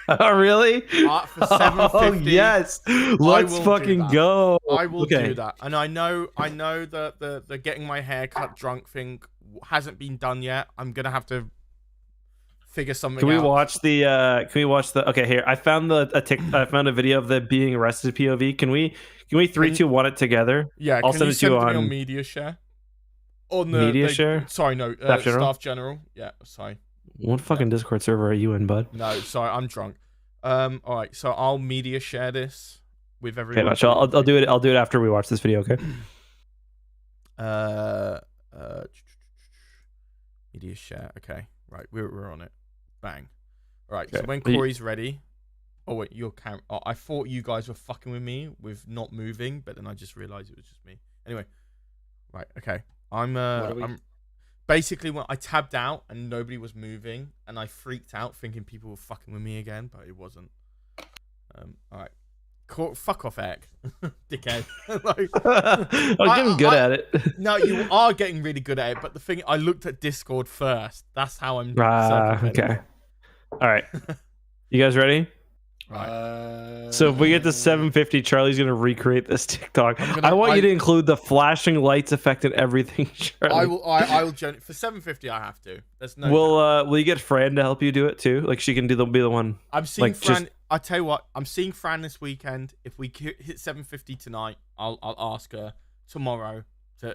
Oh really? For 750. Oh yes. Let's will fucking do that. go. I will Okay. do that, and I know that the getting my hair cut drunk thing hasn't been done yet. I'm gonna have to figure something Can we out. watch the? Okay, here. I found I found a video of the being arrested POV. Can we 3, 2, 1 it together? Yeah, I'll can send you it to you send it to me on on media share? On the Media Share? Sorry, no, Staff General? Staff General. Yeah, sorry. What fucking Discord server are you in, bud? No, sorry, I'm drunk. All right, so I'll media share this with Okay, everyone. Nacho, I'll do it. I'll do it after we watch this video. Okay. Media share. Okay, right, we're on it. Bang. All right, Okay. so when Corey's ready. Oh wait, your camera. Oh, I thought you guys were fucking with me with not moving, but then I just realized it was just me. Anyway, right. Okay, I'm basically when I tabbed out and nobody was moving, and I freaked out thinking people were fucking with me again, but it wasn't. All right. Fuck off, Eck. Dickhead. I'm getting good at it. No, you are getting really good at it, but the thing, I looked at Discord first. That's how I'm Okay. All right. You guys ready? Right. So if we get to 750, Charlie's gonna recreate this TikTok. I want you to include the flashing lights effect and everything, Charlie. I will for 750 I have to. There's no Will you get Fran to help you do it too? Like she can be the one. I'm seeing like, Fran. I tell you what, I'm seeing Fran this weekend. If we hit 750 tonight, I'll ask her tomorrow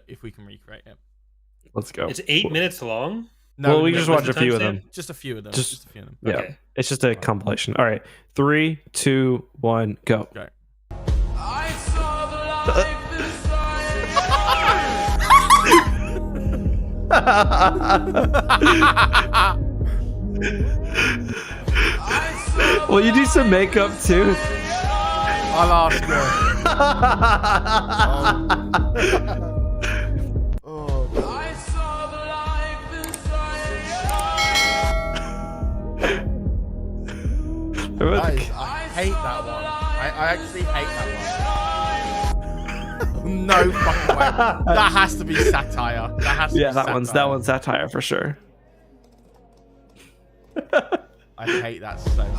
if we can recreate it. Let's go. It's 8 minutes long. No, well, we can just watch a few of timestamp? them. Just a few of them. Just- Just a few of them. Yeah, Okay. it's just a compilation. All right, 3, 2, 1, go. Okay. Will you do some makeup too? I'll ask her. Oh. I hate that one. I actually hate that one. No fucking way. That has to be satire. That has to Yeah, be that satire. one's satire for sure. I hate that so much.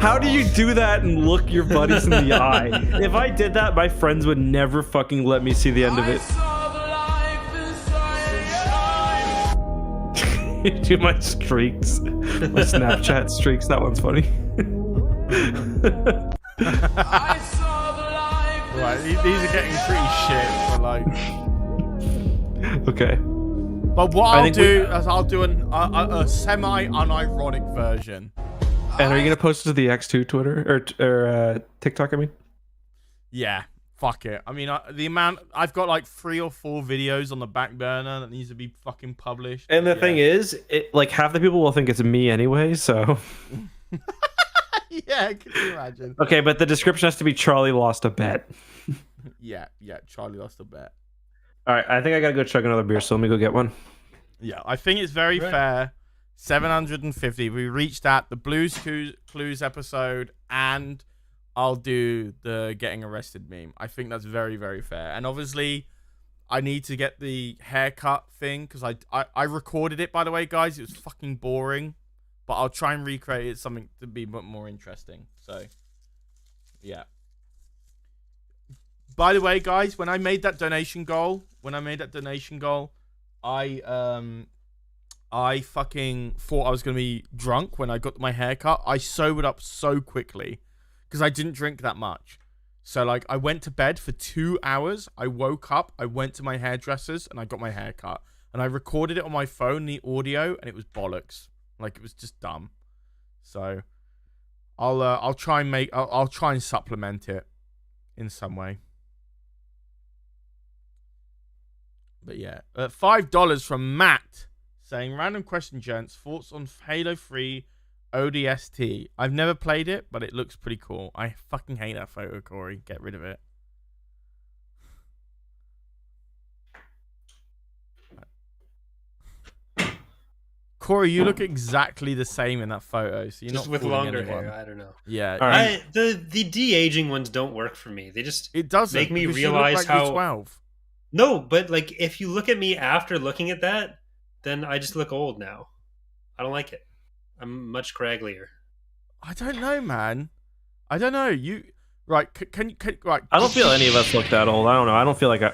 How do you do that and look your buddies in the eye? If I did that, my friends would never fucking let me see the end of it. Do my streaks, my Snapchat streaks. That one's funny. Right, these are getting pretty shit, but like. Okay. But what I'll do is I'll do a semi-unironic version. And are you gonna post it to the EcksToo Twitter or TikTok? I mean. Yeah, fuck it. I mean, the amount I've got like 3 or 4 videos on the back burner that needs to be fucking published. And the thing is, like half the people will think it's me anyway. So. Yeah, can you imagine? Okay, but the description has to be Charlie lost a bet. Yeah, Charlie lost a bet. All right, I think I gotta go chug another beer, so let me go get one. Yeah, I think it's very fair. 750. We reached that. The Blues Clues episode, and I'll do the getting arrested meme. I think that's very, very fair. And obviously, I need to get the haircut thing because I recorded it, by the way, guys. It was fucking boring, but I'll try and recreate it something to be more interesting. So, yeah. By the way, guys, when I made that donation goal, I fucking thought I was gonna be drunk when I got my haircut. I sobered up so quickly because I didn't drink that much. So like I went to bed for 2 hours. I woke up, I went to my hairdresser's and I got my hair cut. And I recorded it on my phone, the audio, and it was bollocks. Like it was just dumb. So I'll try and supplement it in some way. But yeah, $5 from Matt saying, random question, gents. Thoughts on Halo 3 ODST? I've never played it, but it looks pretty cool. I fucking hate that photo, Corey. Get rid of it. Corey, you look exactly the same in that photo. So you're just not with fooling longer anyone. hair. I don't know. Yeah. Right. The de-aging ones don't work for me. They just It doesn't make me because you look realize like you're how 12. No, but like if you look at me after looking at that, then I just look old now. I don't like it. I'm much cragglier. I don't know, man. I don't know. You right? Can right? I don't feel any of us look that old. I don't know. I don't feel like we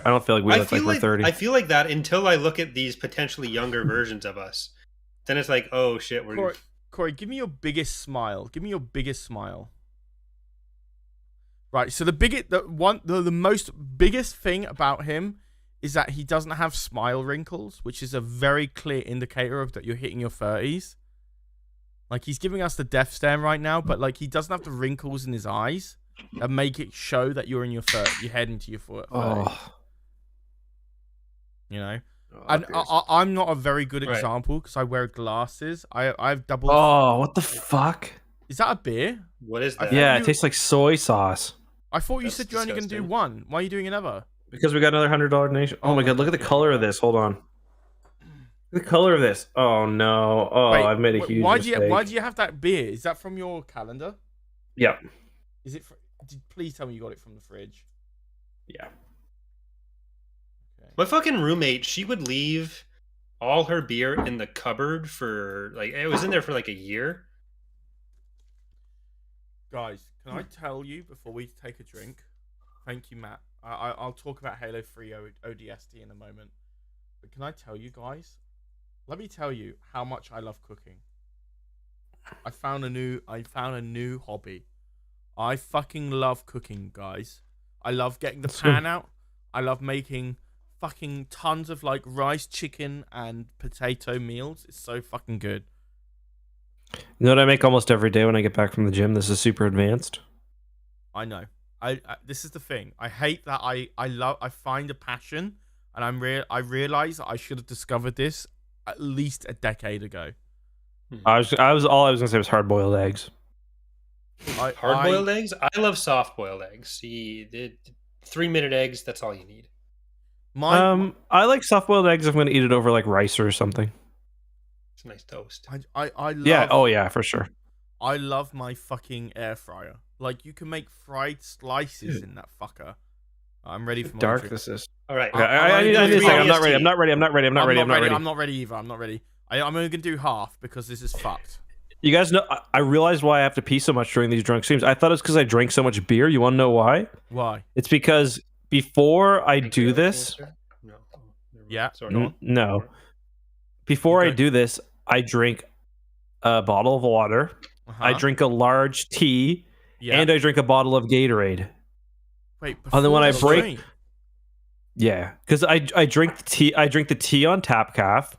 look like we're 30. I feel like that until I look at these potentially younger versions of us. Then it's like, oh shit, we're Corey, give me your biggest smile. Give me your biggest smile. Right. So the most biggest thing about him is that he doesn't have smile wrinkles, which is a very clear indicator of that you're hitting your 30s. Like he's giving us the death stare right now, but like he doesn't have the wrinkles in his eyes that make it show that you're in your 30s. You're heading to your 30s. Oh. You know. And I'm not a very good example because I wear glasses. I've doubled. Oh, what the fuck? Is that a beer? What is that? Yeah, it tastes like soy sauce. I thought you That's said you're only going to do disgusting. one. Why are you doing another? Because we got another $100 donation. Oh my god, look at the color of this. Hold on. Look at the color of this. Oh no. Oh, Wait, I've made a huge mistake. Why do you have that beer? Is that from your calendar? Yeah. Is it? Please tell me you got it from the fridge. Yeah. Okay. My fucking roommate, she would leave all her beer in the cupboard for like it was in there for like a year. Guys, can I tell you before we take a drink? Thank you, Matt. I'll talk about Halo 3 ODST in a moment. But can I tell you guys? Let me tell you how much I love cooking. I found a new hobby. I fucking love cooking, guys. I love getting the pan out. I love making fucking tons of like rice, chicken, and potato meals. It's so fucking good. You know what I make almost every day when I get back from the gym? This is super advanced. I know. I this is the thing. I hate that I find a passion, and I realize that I should have discovered this at least a decade ago. All I was gonna say was hard boiled eggs. Hard boiled eggs? I love soft boiled eggs. See, the 3-minute eggs, that's all you need. I like soft boiled eggs if I'm gonna eat it over like rice or something. It's a nice toast. I love, Yeah, oh yeah, for sure. I love my fucking air fryer. Like you can make fried slices in that fucker. I'm ready for my Dark drink. this is. All right. Okay, I need a second. I'm not ready. I'm not ready. I'm not ready. I'm not ready. I'm not ready. I'm not ready either. I'm not ready. I'm only gonna do half because this is fucked. You guys know, I realized why I have to pee so much during these drunk streams. I thought it was because I drank so much beer. You want to know why? Why? It's because before I do this, No. Yeah. Sorry. no. Before I do this, I drink a bottle of water. I drink a large tea, and I drink a bottle of Gatorade. Wait, and then when I break, stream? yeah, because I drink the tea. I drink the tea on tap calf.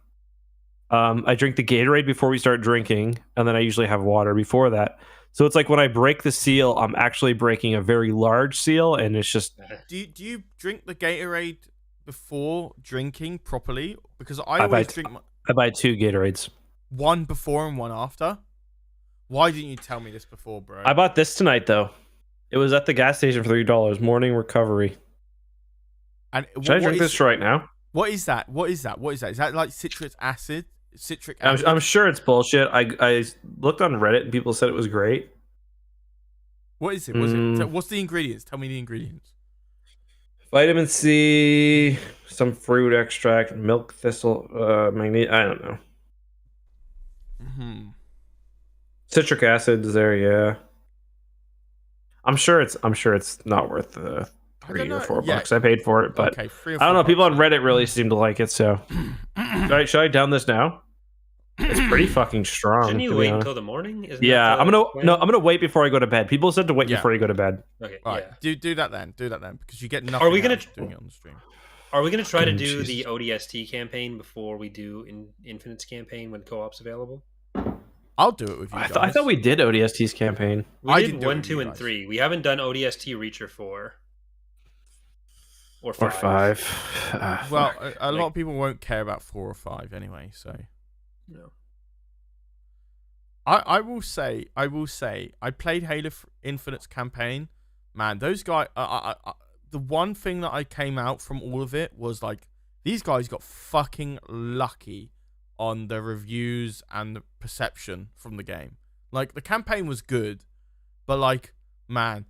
I drink the Gatorade before we start drinking, and then I usually have water before that. So it's like when I break the seal, I'm actually breaking a very large seal, and it's just. Do you drink the Gatorade before drinking properly? Because I always drink. I buy 2 Gatorades. One before and one after. Why didn't you tell me this before, bro? I bought this tonight though. It was at the gas station for $3. Morning recovery. And should I drink this right now? What is that? What is that? Is that like citric acid? I'm sure it's bullshit. I looked on Reddit and people said it was great. What is it? What's it? What's the ingredients? Tell me the ingredients. Vitamin C, some fruit extract, milk thistle, magnesium. I don't know. Citric acid is there, yeah. I'm sure it's not worth the $3 or $4 I paid for it, but okay, I don't know. People on Reddit really seem to like it, so should I down this now? It's pretty fucking strong. Shouldn't you wait until the morning? I'm gonna wait before I go to bed. People said to wait before you go to bed. Okay, all right, do that then. Do that then, because you get nothing. Doing it on the stream? Are we gonna try to do the ODST campaign before we do Infinite's campaign when co-op's available? I'll do it with you. I thought we did ODST's campaign. We did 1, 2, and 3. We haven't done ODST Reacher 4 or 5. Well, a lot of people won't care about 4 or 5 anyway, so. No. I will say, I played Halo Infinite's campaign. Man, those guys. The one thing that I came out from all of it was like, these guys got fucking lucky on the reviews and the perception from the game. Like, the campaign was good, but like, man,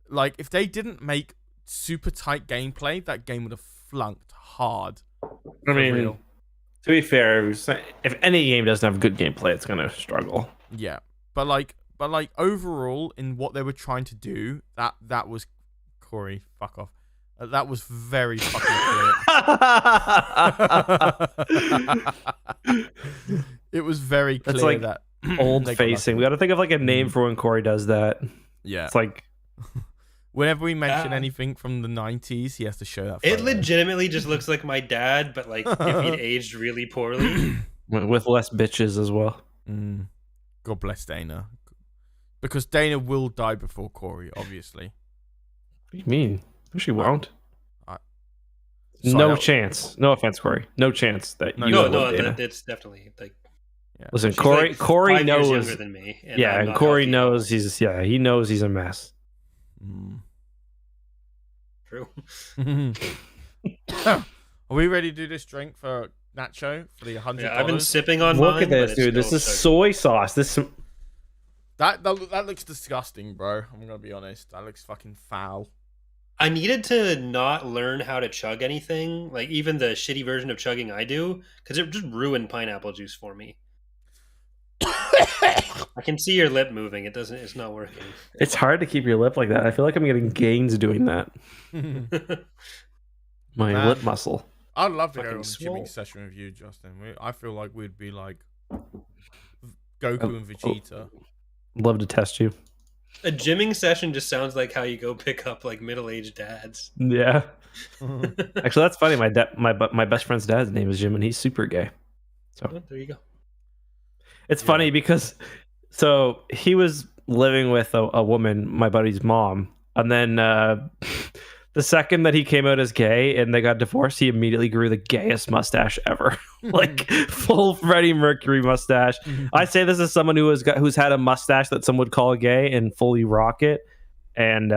like if they didn't make super tight gameplay, that game would have flunked hard. I mean, to be fair, if any game doesn't have good gameplay, it's gonna struggle. Yeah, but like overall, in what they were trying to do, that was Corey. Fuck off. That was very fucking clear. It was very clear. It's like that old facing. We got to think of like a name for when Corey does that. Yeah, it's like whenever we mention anything from the 90s, he has to show that. It legitimately just looks like my dad, but like if he'd aged really poorly, with less bitches as well. God bless Dana, because Dana will die before Corey, obviously. What do you mean? She won't. Sorry, no chance. No offense, Corey. No chance that you. No, it's definitely like. Yeah. Listen, Corey. Like Corey 5 knows. years younger than me. And Corey knows he's. Yeah, he knows he's a mess. True. Are we ready to do this drink for Nacho for the $100? Yeah, I've been sipping on Look mine. at this, dude. This is soy sauce. That looks disgusting, bro. I'm gonna be honest. That looks fucking foul. I needed to not learn how to chug anything, like even the shitty version of chugging I do, because it just ruined pineapple juice for me. I can see your lip moving. It's not working. It's hard to keep your lip like that. I feel like I'm getting gains doing that. My lip muscle. I'd love to go on a swole. gymming session with you, Justin. I feel like we'd be like Goku and Vegeta. Love to test you. A gymming session just sounds like how you go pick up like middle-aged dads. Yeah. Actually, that's funny. My best friend's dad's name is Jim, and he's super gay. So there you go. It's funny because he was living with a woman, my buddy's mom, and then the second that he came out as gay and they got divorced, he immediately grew the gayest mustache ever, like full Freddie Mercury mustache. I say this as someone who's had a mustache that some would call gay and fully rock it, and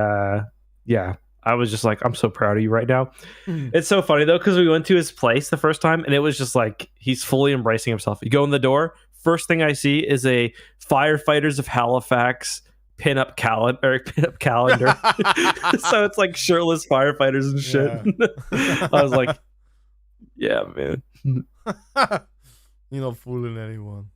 yeah, I was just like, I'm so proud of you right now. It's so funny though, because we went to his place the first time and it was just like he's fully embracing himself. You go in the door, first thing I see is a Firefighters of Halifax pinup calendar. So it's like shirtless firefighters and shit. Yeah. I was like, yeah, man. You're not fooling anyone.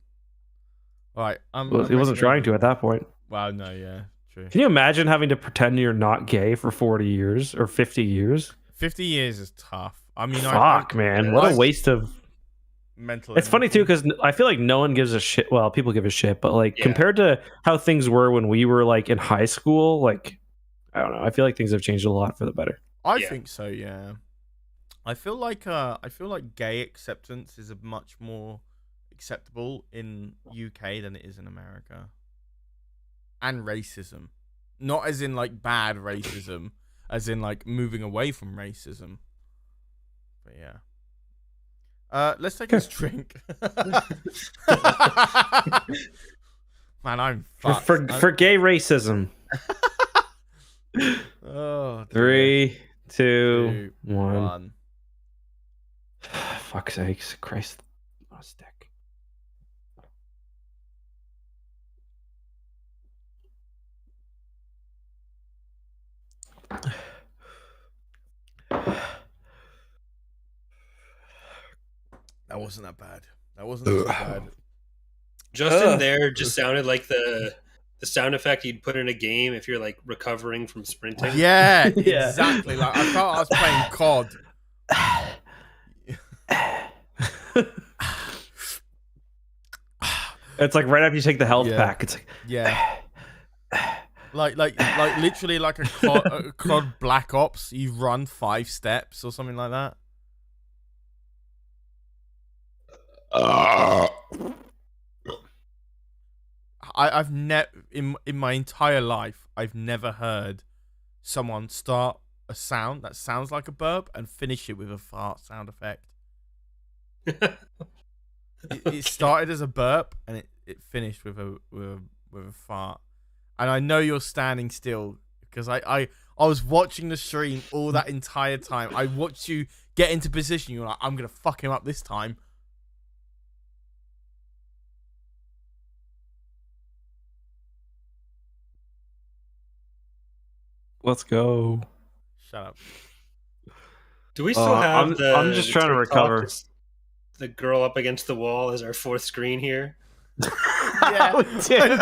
All right. He wasn't trying to at that point. Wow, no, yeah. True. Can you imagine having to pretend you're not gay for 40 years or 50 years? 50 years is tough. I mean, man. What a waste of mental. It's funny too because I feel like no one gives a shit. Well, people give a shit, but like compared to how things were when we were like in high school, like I don't know. I feel like things have changed a lot for the better. I think so. Yeah. I feel like gay acceptance is a much more acceptable in UK than it is in America. And racism, not as in like bad racism, as in like moving away from racism. But yeah. Let's take this drink. Man, I'm fucked. For gay racism. Oh, 3, 2, 1. Fuck's sakes, Christ, on a stick. That wasn't that bad. That wasn't too bad. Justin there just sounded like the sound effect you'd put in a game if you're like recovering from sprinting. Yeah, Yeah. exactly. Like I felt I was playing COD. It's like right after you take the health Yeah. pack. It's like, Yeah. Like literally like a COD Black Ops. You run 5 steps or something like that. I've never in my entire life I've never heard someone start a sound that sounds like a burp and finish it with a fart sound effect. It started as a burp and it finished with a fart. And I know you're standing still because I was watching the stream all that entire time. I watched you get into position. You're like, I'm gonna fuck him up this time. let's go. Shut up. Do we still have I'm just trying to TikTok, recover. just the girl up against the wall as our fourth screen here? Yeah. Oh, damn.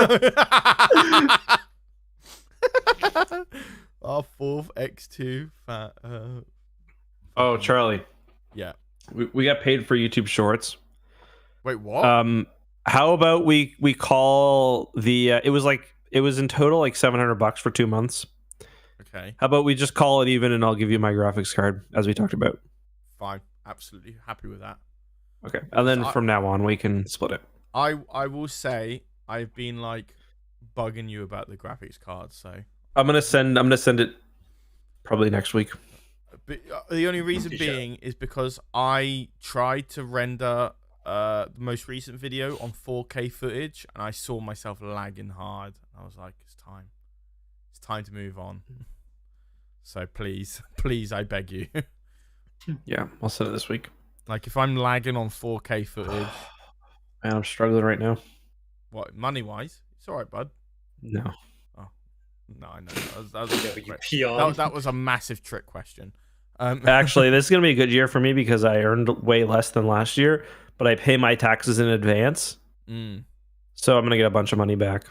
Our fourth EcksToo fat. Oh, Charlie, Yeah. we got paid for YouTube Shorts. Wait, what? How about we call the it was in total like $700 for 2 months. Okay. How about we just call it even, and I'll give you my graphics card as we talked about. Fine. Absolutely happy with that. Okay, and then from now on we can split it. I will say I've been like bugging you about the graphics card, so I'm gonna send it probably next week. but, the only reason being is because I tried to render the most recent video on 4K footage and I saw myself lagging hard. I was like, it's time to move on. So please, I beg you. Yeah, I'll send it this week. Like if I'm lagging on 4K footage, Man, I'm struggling right now. what money wise, it's all right, bud. No. No, I know that was Yeah, you peon. that was a massive trick question. Actually, this is gonna be a good year for me because I earned way less than last year, but I pay my taxes in advance, so I'm gonna get a bunch of money back.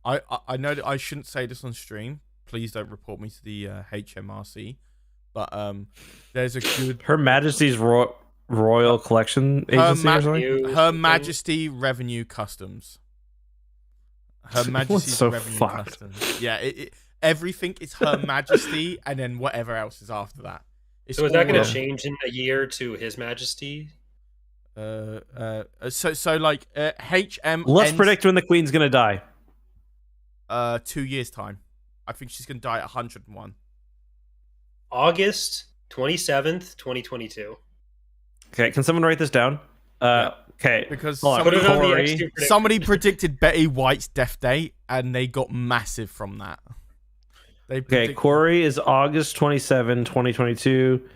I know that I shouldn't say this on stream. Please don't report me to the HMRC. But there's a good Her Majesty's Royal Collection Agency or something. Her Majesty Revenue Customs. Her Majesty's so Revenue fucked? Customs. Yeah, everything is Her Majesty, and then whatever else is after that. So is that going all- to change in a year to His Majesty? So like HM. Let's predict when the Queen's gonna die. 2 years time. I think she's gonna die at 101. August 27th, 2022. Okay, can someone write this down? Okay, Because hold on. Put it on the Corey, EcksToo prediction. somebody predicted Betty White's death date, and they got massive from that. Okay, Corey is August 27, 2022.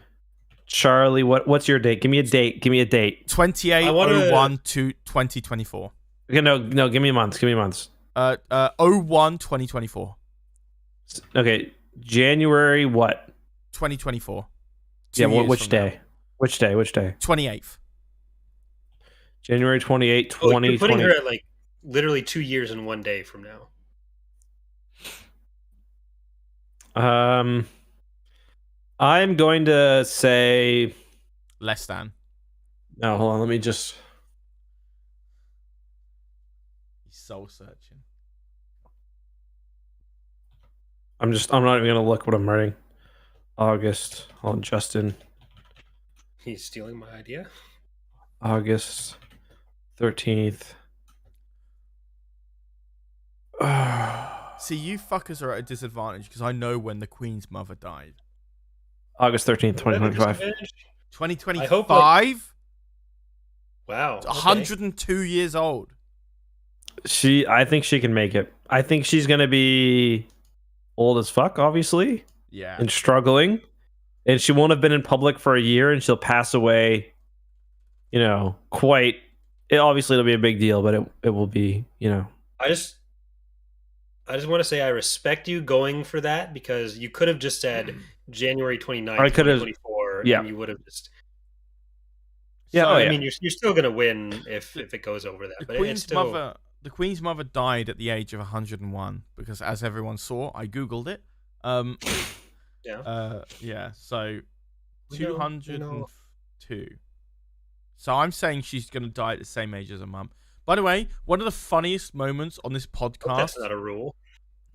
Charlie, what's your date? Give me a date. 28/01 to 2024. Okay, no, give me months. 01 2024. Okay, January what? 2024. Yeah, 2 years which from day? now. Which day? 28th. January 28, Oh, you're putting 2020. her at like literally 2 years and 1 day from now. I'm going to say Less than. no. Hold on, let me just. He's soul searching. I'm not even gonna look what I'm writing. August. Hold on, Justin. He's stealing my idea. August 13th. See, you fuckers are at a disadvantage because I know when the Queen's mother died. August 13th, 2025. 2025? Wow. Okay. 102 years old. I think she can make it. I think she's gonna be old as fuck, obviously, Yeah. and struggling, and she won't have been in public for a year, and she'll pass away. Obviously it'll be a big deal, but it will be. I I just want to say I respect you going for that, because you could have just said January 29th, I could have- 2024, yeah. and you would have just. Yeah, So, oh, I yeah. mean, you're still gonna win if it goes over that. the But it's Queen's still. mother. The Queen's mother died at the age of 101 because, as everyone saw, I googled it. Yeah. Yeah. So We know, we 202. So I'm saying she's gonna die at the same age as her mum. By the way, one of the funniest moments on this podcast. That's not a rule.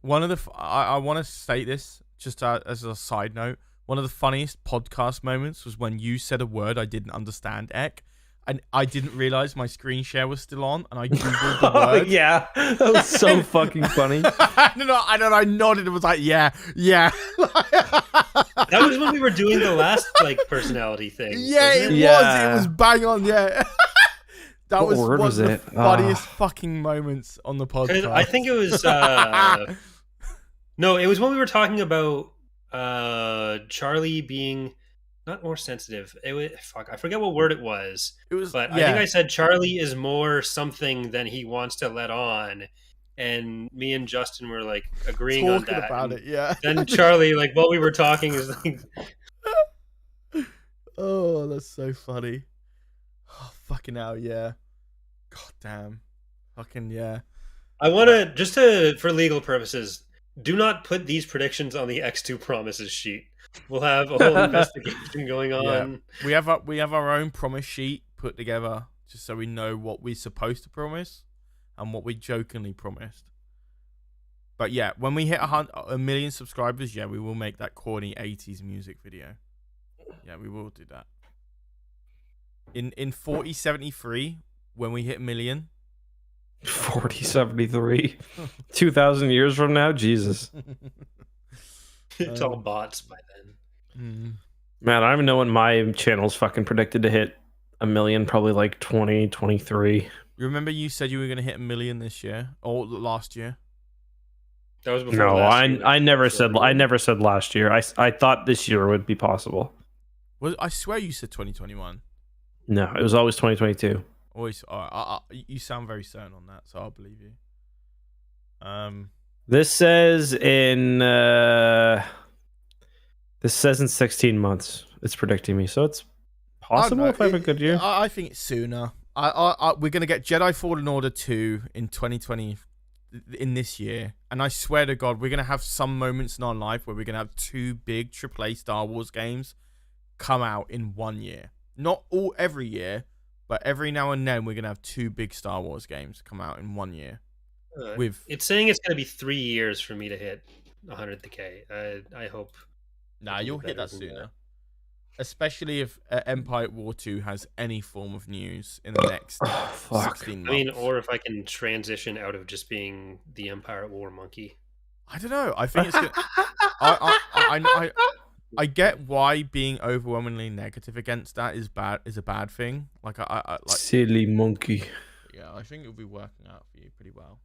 One of the I want to state this just as a side note. One of the funniest podcast moments was when you said a word I didn't understand, Eck, and I didn't realize my screen share was still on, and I googled the Oh, word. yeah. That was so fucking funny. I nodded and was like, yeah. That was when we were doing the last personality thing. Yeah, it wasn't it? Yeah. was bang on. Yeah, that What was word one was of the it? funniest fucking moments on the 'Cause podcast. I think it was. No, it was when we were talking about Charlie being not more sensitive. It was I forget what word it was. it was. But Yeah. I think I said Charlie is more something than he wants to let on, and me and Justin were like agreeing on talking that. about And it. Yeah. Then Charlie, while we were talking, is like, Oh, that's so funny. Oh, fucking hell, yeah. God damn. Fucking yeah. I want to for legal purposes, do not put these predictions on the EcksToo promises sheet. We'll have a whole investigation going on. We have our own promise sheet put together just so we know what we're supposed to promise and what we jokingly promised. But yeah, when we hit a million subscribers, yeah, we will make that corny 80s music video. Yeah, we will do that. In 4073, when we hit a million. 4073. 2,000 years from now? Jesus. It's all bots by then. Man, I don't even know when my channel's fucking predicted to hit a million, probably like 2023. You remember you said you were going to hit a million this year or last year? That was before No, last year. I never said last year. I thought this year would be possible. Well, I swear you said 2021. No, it was always 2022. Always, you sound very certain on that, so I'll believe you. This says in 16 months. It's predicting me, so it's possible if I have a good year. I think it's sooner. We're gonna get Jedi Fallen Order 2 in 2020 in this year, and I swear to God, we're gonna have some moments in our life where we're gonna have two big AAA Star Wars games come out in 1 year. Not all every year, but every now and then we're gonna have two big Star Wars games come out in 1 year. It's saying it's going to be 3 years for me to hit 100K. I hope. Nah, you'll hit that better than sooner. that. Especially if Empire at War 2 has any form of news in the next Oh, fuck. 16 months. I mean, or if I can transition out of just being the Empire at War monkey. I don't know. I think it's gonna... I get why being overwhelmingly negative against that is a bad thing. Like I like Silly monkey. yeah, I think it'll be working out for you pretty well.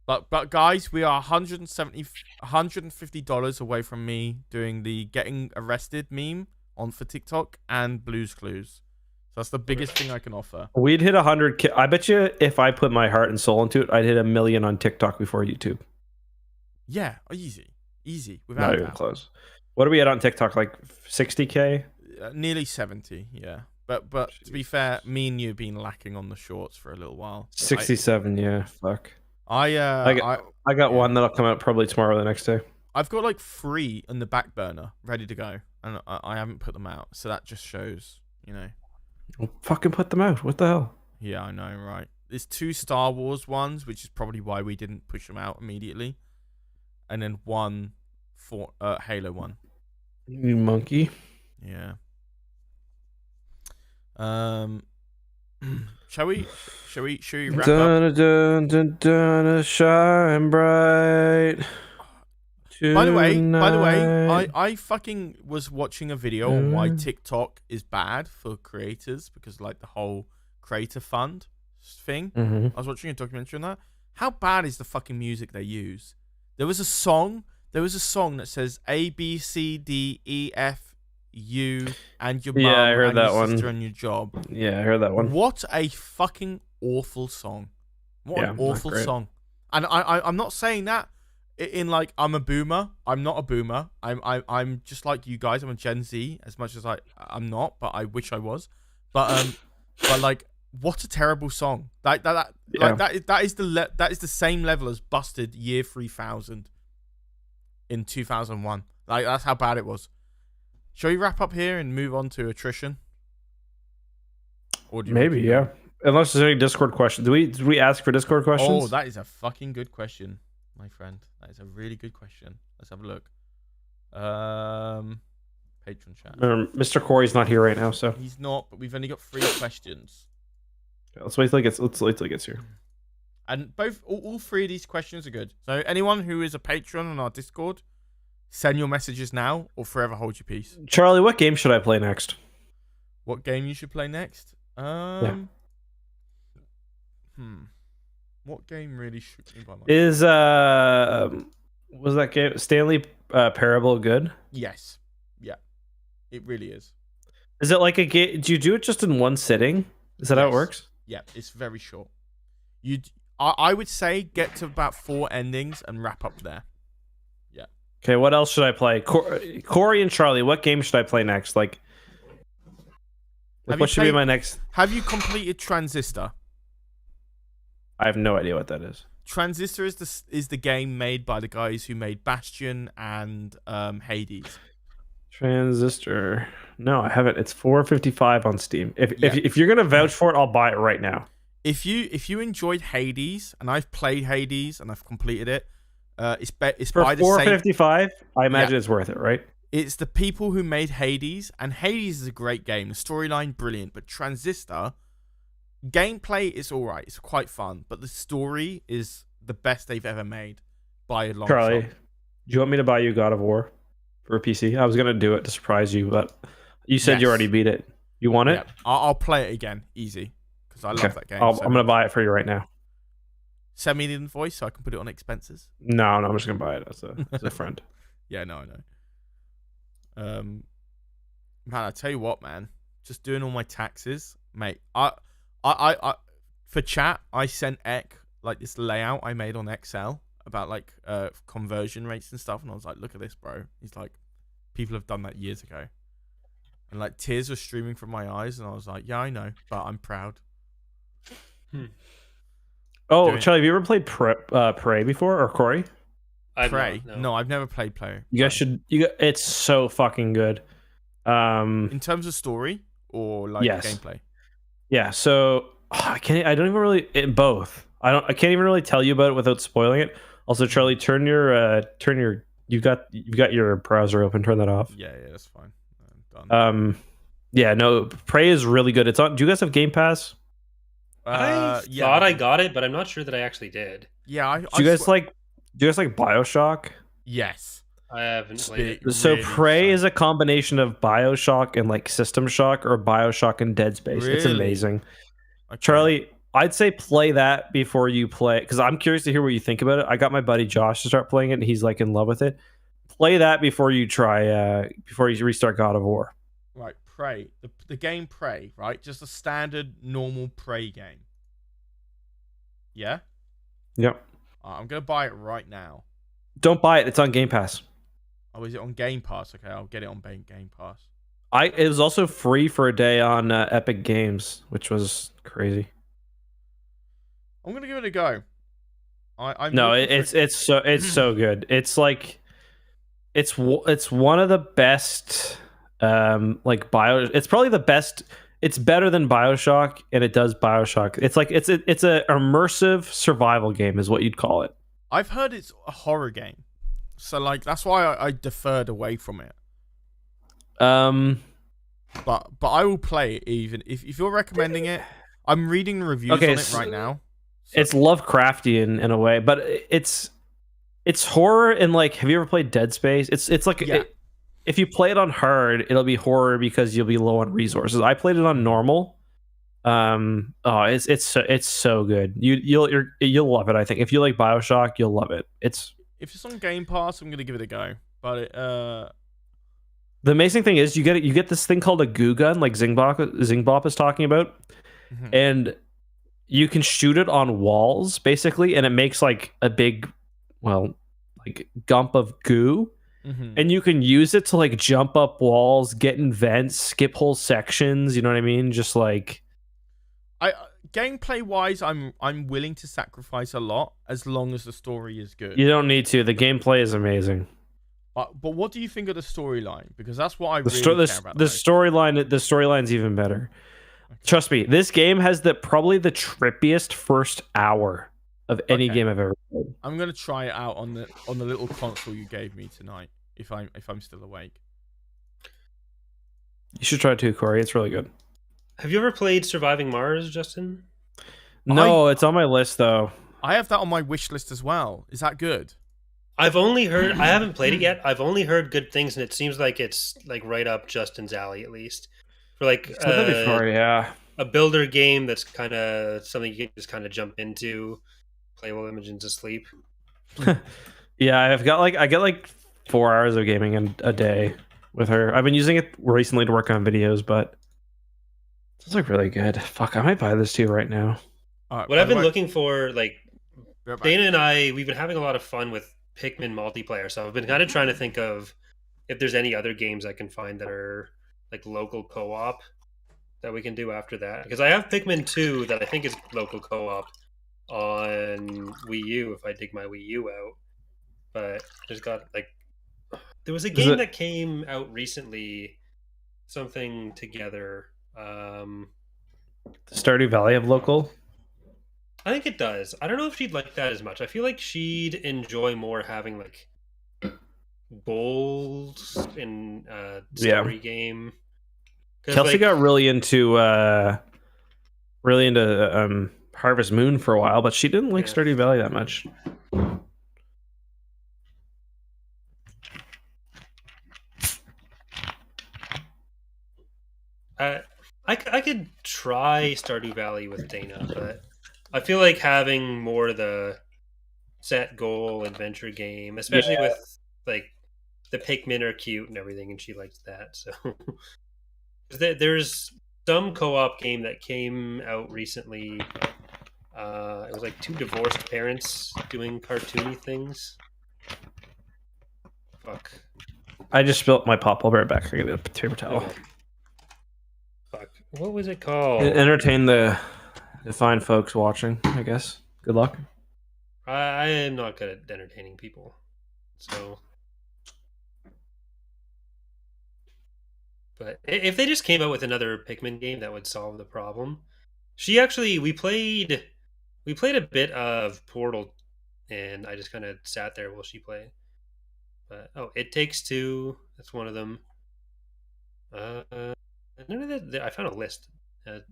But guys, we are $150 away from me doing the getting arrested meme for TikTok and Blue's Clues. So that's the biggest thing I can offer. We'd hit 100K. I bet you if I put my heart and soul into it, I'd hit 1 million on TikTok before YouTube. Yeah, easy, Not without even doubt. close. What are we at on TikTok? Like 60K? Nearly 70, yeah. But to be fair, me and you have been lacking on the shorts for a little while. 67, yeah. Fuck. I got one that'll come out probably tomorrow or the next day. I've got like 3 on the back burner ready to go, and I haven't put them out. So that just shows, you know. Well, fucking put them out. What the hell? Yeah, I know, right? There's 2 Star Wars ones, which is probably why we didn't push them out immediately, and then one for Halo one. You monkey. Yeah. Shall we wrap up? Dun, shine bright. By the way, tonight. I fucking was watching a video on why TikTok is bad for creators because like the whole creator fund thing. Mhm. I was watching a documentary on that. How bad is the fucking music they use? There was a song that says A B C D E F U and your mum Yeah, I heard and that your one. sister and your job. Yeah, I heard that one. What a fucking awful song. What Yeah, an not awful great. song. And I'm not saying that in like I'm a boomer. I'm not a boomer. I'm just like you guys. I'm a Gen Z as much as I'm not, but I wish I was. But like, what a terrible song. That is the same level as Busted Year 3000 in 2001. Like, that's how bad it was. Shall we wrap up here and move on to attrition? Or do you Maybe, yeah. Unless there's any Discord questions. Did we ask for Discord questions? Oh, that is a fucking good question, my friend. That is a really good question. Let's have a look. Patron chat. Mr. Corey's not here right now, so He's not, but we've only got 3 questions. let's wait till he gets here. And all 3 of these questions are good. So anyone who is a patron on our Discord, send your messages now or forever hold your peace. Charlie, what game should I play next? What game you should play next? What game really shook me by my... Is was that game Stanley Parable good? Yes. Yeah. It really is. Is it like a game? Do you do it just in one sitting? Is that how it works? Yeah, it's very short. I would say get to about 4 endings and wrap up there. Yeah. Okay, what else should I play? Corey and Charlie, what game should I play next? Like what should be my next? Have you completed Transistor? I have no idea what that is. Transistor is the game made by the guys who made Bastion and Hades. Transistor. No, I haven't. It's $4.55 on Steam. If you're gonna vouch for it, I'll buy it right now. If you enjoyed Hades, and I've played Hades and I've completed it, it's for by the same... $4.55. I imagine it's worth it, right? It's the people who made Hades, and Hades is a great game. The storyline, brilliant, but Transistor, gameplay is all right. It's quite fun, but the story is the best they've ever made by a long Charlie, shot. do you want me to buy you God of War for a PC? I was gonna do it to surprise you, but you said you already beat it. You want it? Yeah, I'll play it again, easy, because I love that game. I'm gonna buy it for you right now. Send me the invoice so I can put it on expenses. No, I'm just gonna buy it as a friend. Yeah, no, I know. Man, I tell you what, man, just doing all my taxes, mate. I for chat, I sent Eck like this layout I made on Excel about like conversion rates and stuff, and I was like, look at this, bro. He's like, people have done that years ago, and like tears were streaming from my eyes, and I was like, yeah, I know, but I'm proud. Oh, Charlie, have you ever played Prey before, or Corey? Prey? No, I've never played Prey. You guys should. It's so fucking good. In terms of story or like gameplay. Yeah. So I don't even really both. I can't even really tell you about it without spoiling it. Also, Charlie, turn your you've got your browser open. Turn that off. Yeah, that's fine. Done. Yeah, no, Prey is really good. It's on. Do you guys have Game Pass? I thought I got it, but I'm not sure that I actually did. Yeah, Do you guys like BioShock? Yes. I haven't played it. So Prey is a combination of BioShock and like System Shock, or BioShock and Dead Space. Really? It's amazing. Okay. Charlie, I'd say play that before you play, because I'm curious to hear what you think about it. I got my buddy Josh to start playing it, and he's like in love with it. Play that before you before you restart God of War. Right, Prey. The game Prey, right? Just a standard, normal Prey game. Yeah? Yep. I'm going to buy it right now. Don't buy it. It's on Game Pass. Oh, is it on Game Pass? Okay, I'll get it on Game Pass. It was also free for a day on Epic Games, which was crazy. I'm going to give it a go. It's so good. It's like it's one of the best it's probably the best. It's better than BioShock, and it does BioShock. It's like it's a immersive survival game is what you'd call it. I've heard it's a horror game. So like that's why I deferred away from it. But I will play it even if you're recommending it. I'm reading reviews on it right now. So. It's Lovecraftian in a way, but it's horror, and like, have you ever played Dead Space? It's like if you play it on hard, it'll be horror because you'll be low on resources. I played it on normal. It's so good. You'll love it. I think if you like BioShock, you'll love it. If it's on Game Pass, I'm gonna give it a go. But the amazing thing is you get this thing called a goo gun, like Zingbop is talking about, and you can shoot it on walls basically, and it makes like a big, well, like gump of goo, and you can use it to like jump up walls, get in vents, skip whole sections. You know what I mean? Just like gameplay wise, I'm willing to sacrifice a lot as long as the story is good. you don't need to. The gameplay is amazing. But what do you think of the storyline? Because that's what I The really care about. the storyline's even better. Okay. Trust me, this game has probably the trippiest first hour of any game I've ever played. I'm gonna try it out on the little console you gave me tonight. If I'm still awake. You should try it too, Corey. It's really good. Have you ever played Surviving Mars, Justin? No, it's on my list though. I have that on my wish list as well. Is that good? I've only heard. I haven't played it yet. I've only heard good things, and it seems like it's like right up Justin's alley, at least for like a builder game that's kind of something you can just kind of jump into, play while Imogen's asleep. Yeah, I get like 4 hours of gaming a day with her. I've been using it recently to work on videos, but it's like really good. Fuck, I might buy this too right now. What I've been looking for, like Dana and I, we've been having a lot of fun with Pikmin multiplayer, so I've been kind of trying to think of if there's any other games I can find that are like local co-op that we can do after that, because I have Pikmin 2 that I think is local co-op on Wii U if I dig my Wii U out, but there was a game that came out recently, something together. Stardew Valley of local? I think it does. I don't know if she'd like that as much. I feel like she'd enjoy more having like goals in story game. Kelsey got really into Harvest Moon for a while, but she didn't like Stardew Valley that much. I could try Stardew Valley with Dana, but I feel like having more of the set goal adventure game, especially with like the Pikmin are cute and everything, and she likes that. So there's some co-op game that came out recently. It was like two divorced parents doing cartoony things. Fuck. I just spilled my pop. I'll be right back. I get a paper towel. Okay. Fuck. What was it called? Entertain the fine folks watching, I guess. Good luck. I am not good at entertaining people. So, but if they just came out with another Pikmin game, that would solve the problem. We played a bit of Portal, and I just kind of sat there while she played. But It Takes Two. That's one of them. None of that. I found a list.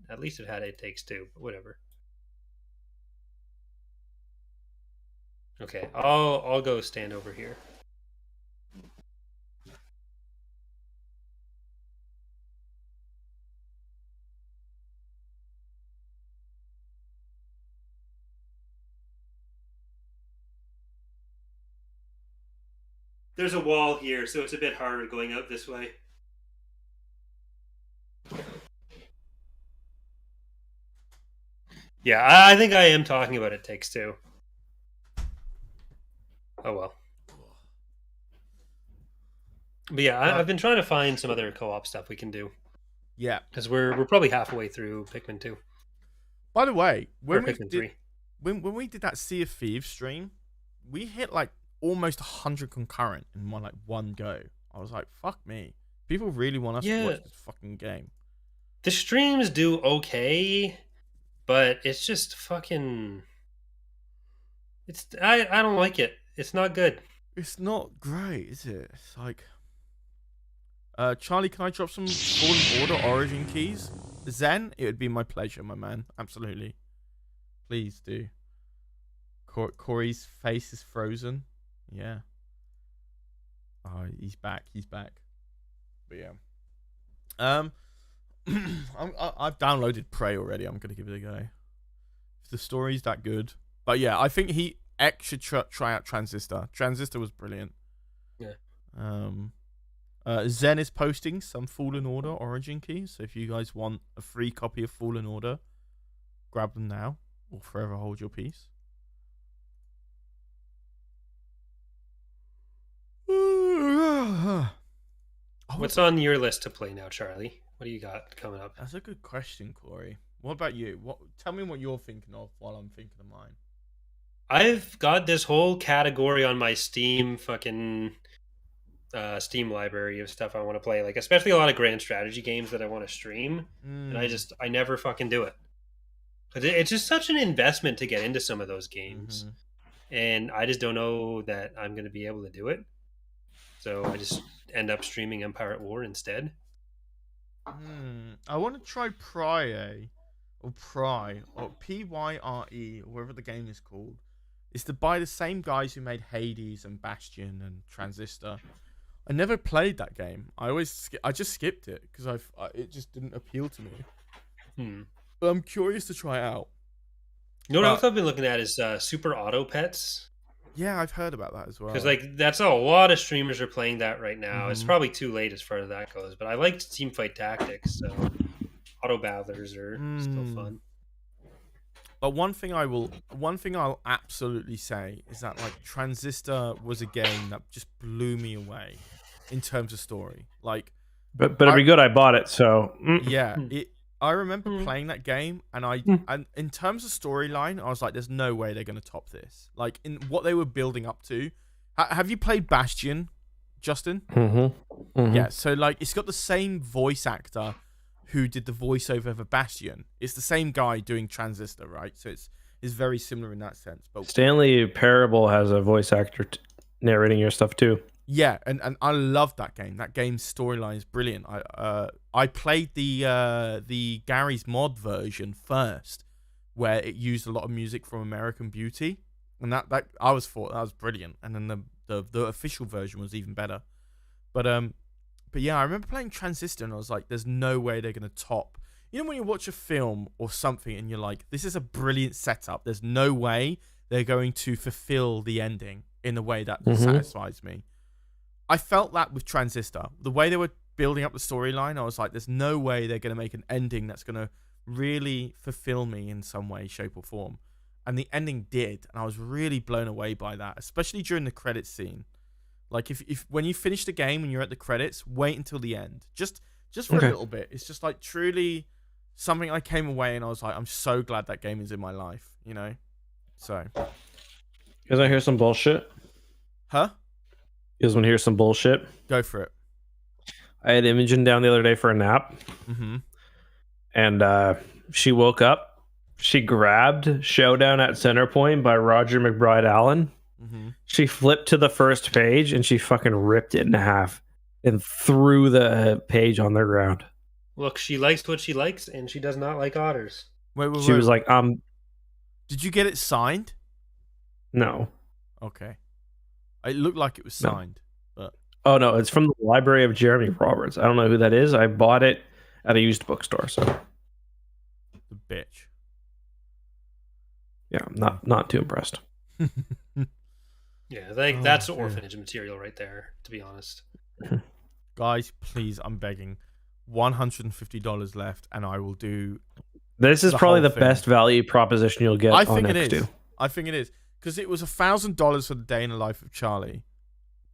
At least it had It Takes Two, but whatever. Okay, I'll go stand over here. There's a wall here, so it's a bit harder going out this way. Yeah, I think I am talking about It Takes Two. Oh well. But yeah, I've been trying to find some other co-op stuff we can do. Yeah, because we're probably halfway through Pikmin 2. By the way, when we did that Sea of Thieves stream, we hit like almost 100 concurrent in one go. I was like, fuck me. People really want us to watch this fucking game. The streams do okay, but it's just fucking... I don't like it. It's not good. It's not great, is it? It's like... Charlie, can I drop some Fallen Order Origin keys? Zen, it would be my pleasure, my man. Absolutely. Please do. Corey's face is frozen. Yeah. Oh, he's back. But yeah. I've downloaded Prey already. I'm gonna give it a go. If the story's that good. But yeah, I think Ek should try out Transistor. Transistor was brilliant. Yeah. Zen is posting some Fallen Order Origin keys. So if you guys want a free copy of Fallen Order, grab them now. Or forever hold your peace. What's on your list to play now, Charlie? What do you got coming up? That's a good question, Corey. What about you? Tell me what you're thinking of while I'm thinking of mine. I've got this whole category on my Steam Steam library of stuff I want to play, like especially a lot of grand strategy games that I want to stream, and I never fucking do it. But it's just such an investment to get into some of those games, and I just don't know that I'm going to be able to do it. So I just end up streaming Empire at War instead. I want to try Pry, or Pyre, or whatever the game is called. It's by the same guys who made Hades and Bastion and Transistor. I never played that game. I just skipped it because it just didn't appeal to me. But I'm curious to try it out. You know what else I've been looking at is Super Auto Pets. Yeah, I've heard about that as well. Because that's a lot of streamers are playing that right now. It's probably too late as far as that goes. But I liked Teamfight Tactics, so auto battlers are still fun. But one thing I'll absolutely say is that like Transistor was a game that just blew me away in terms of story. Like, but it'd be good. I bought it, so yeah. I remember playing that game, and and in terms of storyline, I was like, "There's no way they're going to top this." Like in what they were building up to. Have you played Bastion, Justin? Yeah. So like, it's got the same voice actor who did the voiceover for Bastion. It's the same guy doing Transistor, right? So it's very similar in that sense. But Stanley Parable has a voice actor narrating your stuff too. Yeah, and I love that game. That game's storyline is brilliant. I played the Gary's mod version first, where it used a lot of music from American Beauty, and that I thought that was brilliant. And then the official version was even better. But yeah, I remember playing Transistor, and I was like, "There's no way they're gonna top." You know when you watch a film or something, and you're like, "This is a brilliant setup. There's no way they're going to fulfill the ending in a way that satisfies me." I felt that with Transistor. The way they were building up the storyline, I was like, there's no way they're going to make an ending that's going to really fulfill me in some way, shape, or form. And the ending did, and I was really blown away by that, especially during the credits scene. Like, if when you finish the game and you're at the credits, wait until the end. Just for a little bit. It's just, like, truly something I came away and I was like, I'm so glad that game is in my life, you know? So. You guys want to hear some bullshit? Huh? You guys want to hear some bullshit? Go for it. I had Imogen down the other day for a nap. And she woke up. She grabbed Showdown at Centerpoint by Roger McBride Allen. She flipped to the first page and she fucking ripped it in half and threw the page on the ground. Look, she likes what she likes and she does not like otters. Wait. She was like, Did you get it signed? No. Okay. It looked like it was signed. But oh, no. It's from the library of Jeremy Roberts. I don't know who that is. I bought it at a used bookstore. So the bitch. Yeah, I'm not too impressed. Yeah, that's orphanage material right there, to be honest. Guys, please, I'm begging. $150 left, and I will do. This is probably the best value proposition you'll get. I think on it EcksToo. is. I think it is. Because it was $1,000 for the day in the life of Charlie,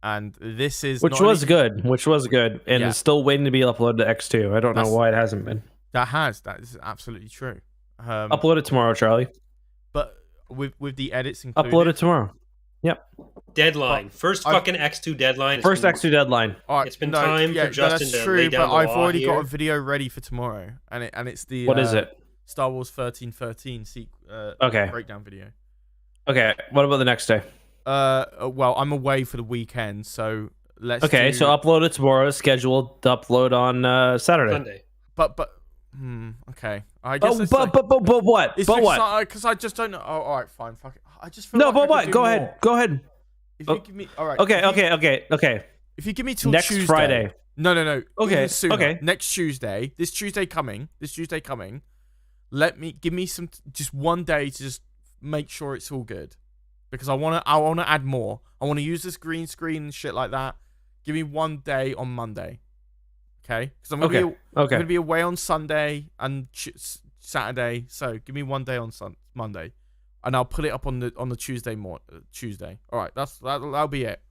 and this is which was good, and it's still waiting to be uploaded to EcksToo. I don't know why it hasn't been. That is absolutely true. Upload it tomorrow, Charlie. But with the edits included. Upload it tomorrow. Yep. Deadline. First fucking EcksToo deadline. First EcksToo deadline. All right, it's been time for Justin to lay down the I've law already here. got a video ready for tomorrow, and it's the what is it? Star Wars 1313 breakdown video. Okay, what about the next day? Well, I'm away for the weekend, so let's. Okay, so upload it tomorrow. Scheduled to upload on Saturday. Sunday. But okay. I guess. But what? But what? Because I just don't know. Oh, all right, fine. Fuck it. I just feel no. like But I what? could Go do ahead. more. Go ahead. If you give me, all right. Okay. If you give me till next Tuesday, Friday. No. Okay. Even sooner. Okay. Next Tuesday. This Tuesday coming. Give me some just one day to just make sure it's all good, because I wanna add more. I wanna use this green screen and shit like that. Give me one day on Monday. Okay. Because I'm gonna be away on Sunday and Saturday. So give me one day on Monday, and I'll put it up on the Tuesday Tuesday. All right, that'll be it.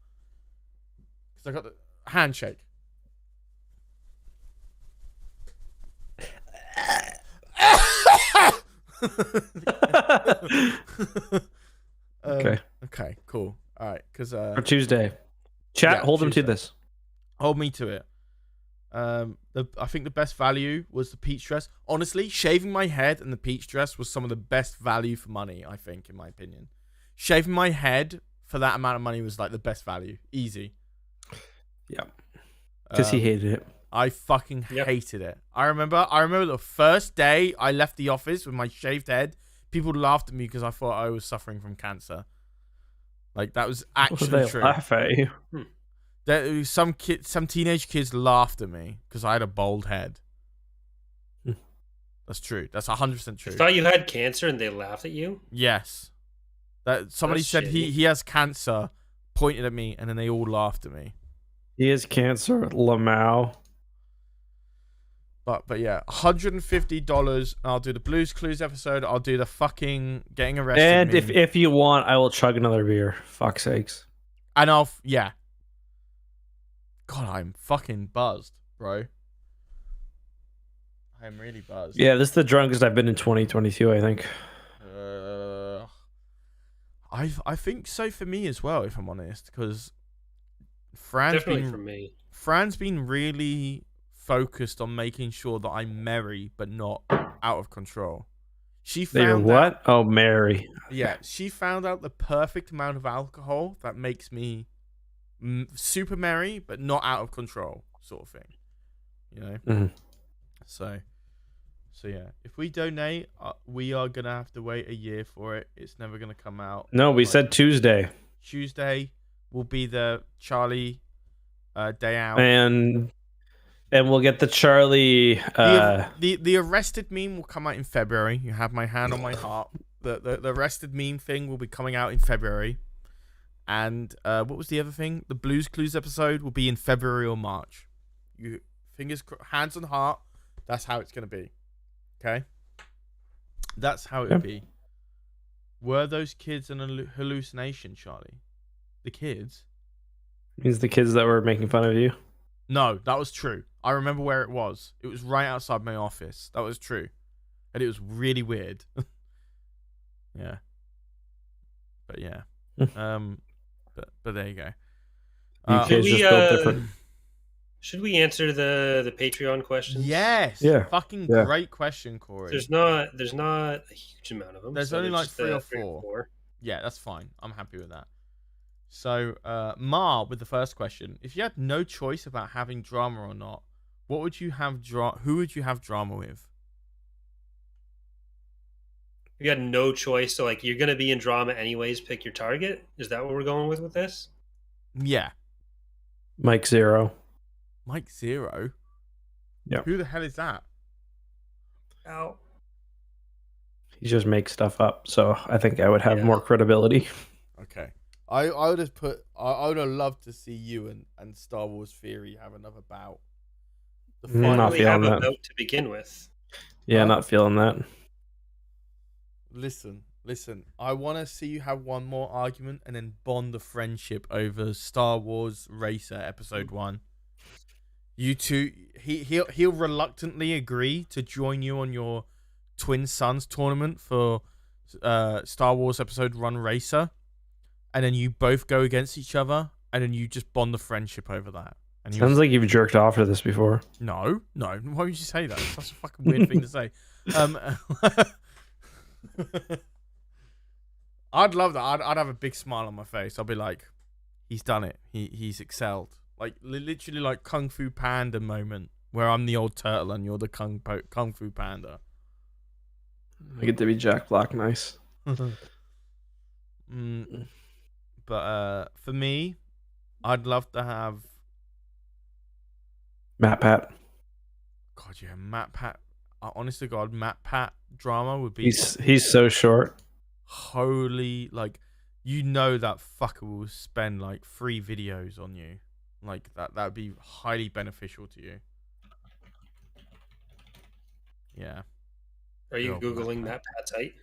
Because I got the handshake. Okay. Okay. Cool. All right. Because For Tuesday. Chat, yeah, hold him to Tuesday. this. Hold me to it. I think the best value was the peach dress. Honestly, shaving my head and the peach dress was some of the best value for money, I think, in my opinion. Shaving my head for that amount of money was like the best value. Easy. Yeah. Because he hated it. I fucking hated it. I remember the first day I left the office with my shaved head, people laughed at me because I thought I was suffering from cancer. Like, that was actually They true. laugh at you. Some teenage kids laughed at me because I had a bald head. That's true. That's 100% true. I thought you had cancer and they laughed at you? Yes. That somebody That's said shitty. he has cancer, pointed at me, and then they all laughed at me. He has cancer, Lamau. But yeah, $150. I'll do the Blues Clues episode. I'll do the fucking getting arrested. And meme. if you want, I will chug another beer. Fuck's sakes. And yeah. God, I'm fucking buzzed, bro. I'm really buzzed. Yeah, this is the drunkest I've been in 2022, I think. I think so for me as well, if I'm honest, because Definitely for me. Fran's been really focused on making sure that I'm merry but not out of control. She found what? Oh, Mary. Yeah, she found out the perfect amount of alcohol that makes me super merry but not out of control, sort of thing. You know. Mm-hmm. So yeah, if we donate, we are gonna have to wait a year for it. It's never gonna come out. No, we said Tuesday. Tuesday will be the Charlie day out. And we'll get the Charlie. The arrested meme will come out in February. You have my hand on my heart. The arrested meme thing will be coming out in February. And what was the other thing? The Blues Clues episode will be in February or March. Hands on heart. That's how it's gonna be. Okay. That's how it would be. Were those kids an hallucination, Charlie? The kids? Means the kids that were making fun of you. No, that was true. I remember where it was. It was right outside my office. That was true. And it was really weird. Yeah. But yeah. But there you go. You kids just built different. Should we answer the Patreon questions? Yes. Yeah. Fucking Yeah. great question, Corey. There's not a huge amount of them. There's so only like just, 3 or 3 4. Yeah, that's fine. I'm happy with that. So, Ma, with the first question, if you had no choice about having drama or not, what would you have who would you have drama with? You had no choice, so like you're gonna be in drama anyways. Pick your target. Is that what we're going with this? Yeah. Mike Zero. Mike Zero? Yeah. Who the hell is that? Ow. He just makes stuff up. So I think I would have more credibility. Okay. I would have I would have loved to see you and Star Wars Theory have another bout. Not We feeling have a that. vote to begin with. Yeah, not feeling that. Listen. I want to see you have one more argument and then bond the friendship over Star Wars Racer Episode 1. You two, he'll reluctantly agree to join you on your twin sons tournament for Star Wars Episode 1 Racer, and then you both go against each other, and then you just bond the friendship over that. And Sounds like you've jerked off to this before. No. Why would you say that? It's such a fucking weird thing to say. I'd love that. I'd have a big smile on my face. I'll be like, he's done it. He's excelled. Like literally like Kung Fu Panda moment where I'm the old turtle and you're the Kung Fu Panda. I get to be Jack Black. Nice. But for me, I'd love to have Matt Pat. God, yeah, Matt Pat. Honest to God, Matt Pat drama would be. He's so short. Holy, like, you know that fucker will spend like 3 videos on you, like that would be highly beneficial to you. Yeah. Are you googling Matt Pat's height?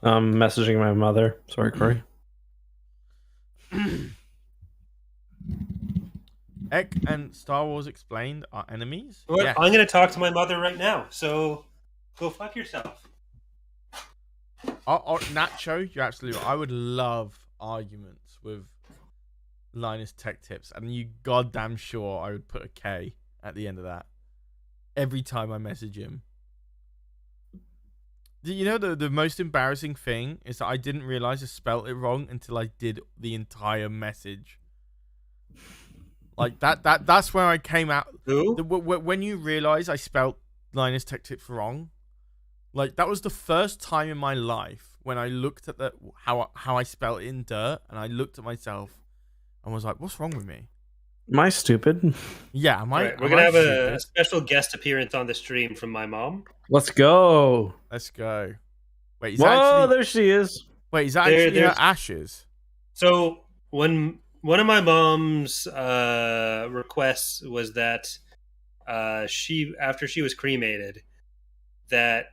I'm messaging my mother. Sorry, Corey. Eck and Star Wars Explained are enemies? Well, Yes. I'm going to talk to my mother right now. So go fuck yourself. Nacho, you're absolutely right. I would love arguments with Linus Tech Tips, and you goddamn sure I would put a K at the end of that every time I message him. You know, the most embarrassing thing is that I didn't realize I spelt it wrong until I did the entire message. Like that's where I came out. Who? When you realize I spelt Linus Tech Tips wrong, like that was the first time in my life when I looked at how I spelled it in dirt, and I looked at myself and was like, "What's wrong with me?" Am I stupid? Yeah, Right, we're going to have a special guest appearance on the stream from my mom. Let's go. Let's go. Wait, Whoa, there she is. Wait, is that actually her ashes? So when one of my mom's requests was that she, after she was cremated, that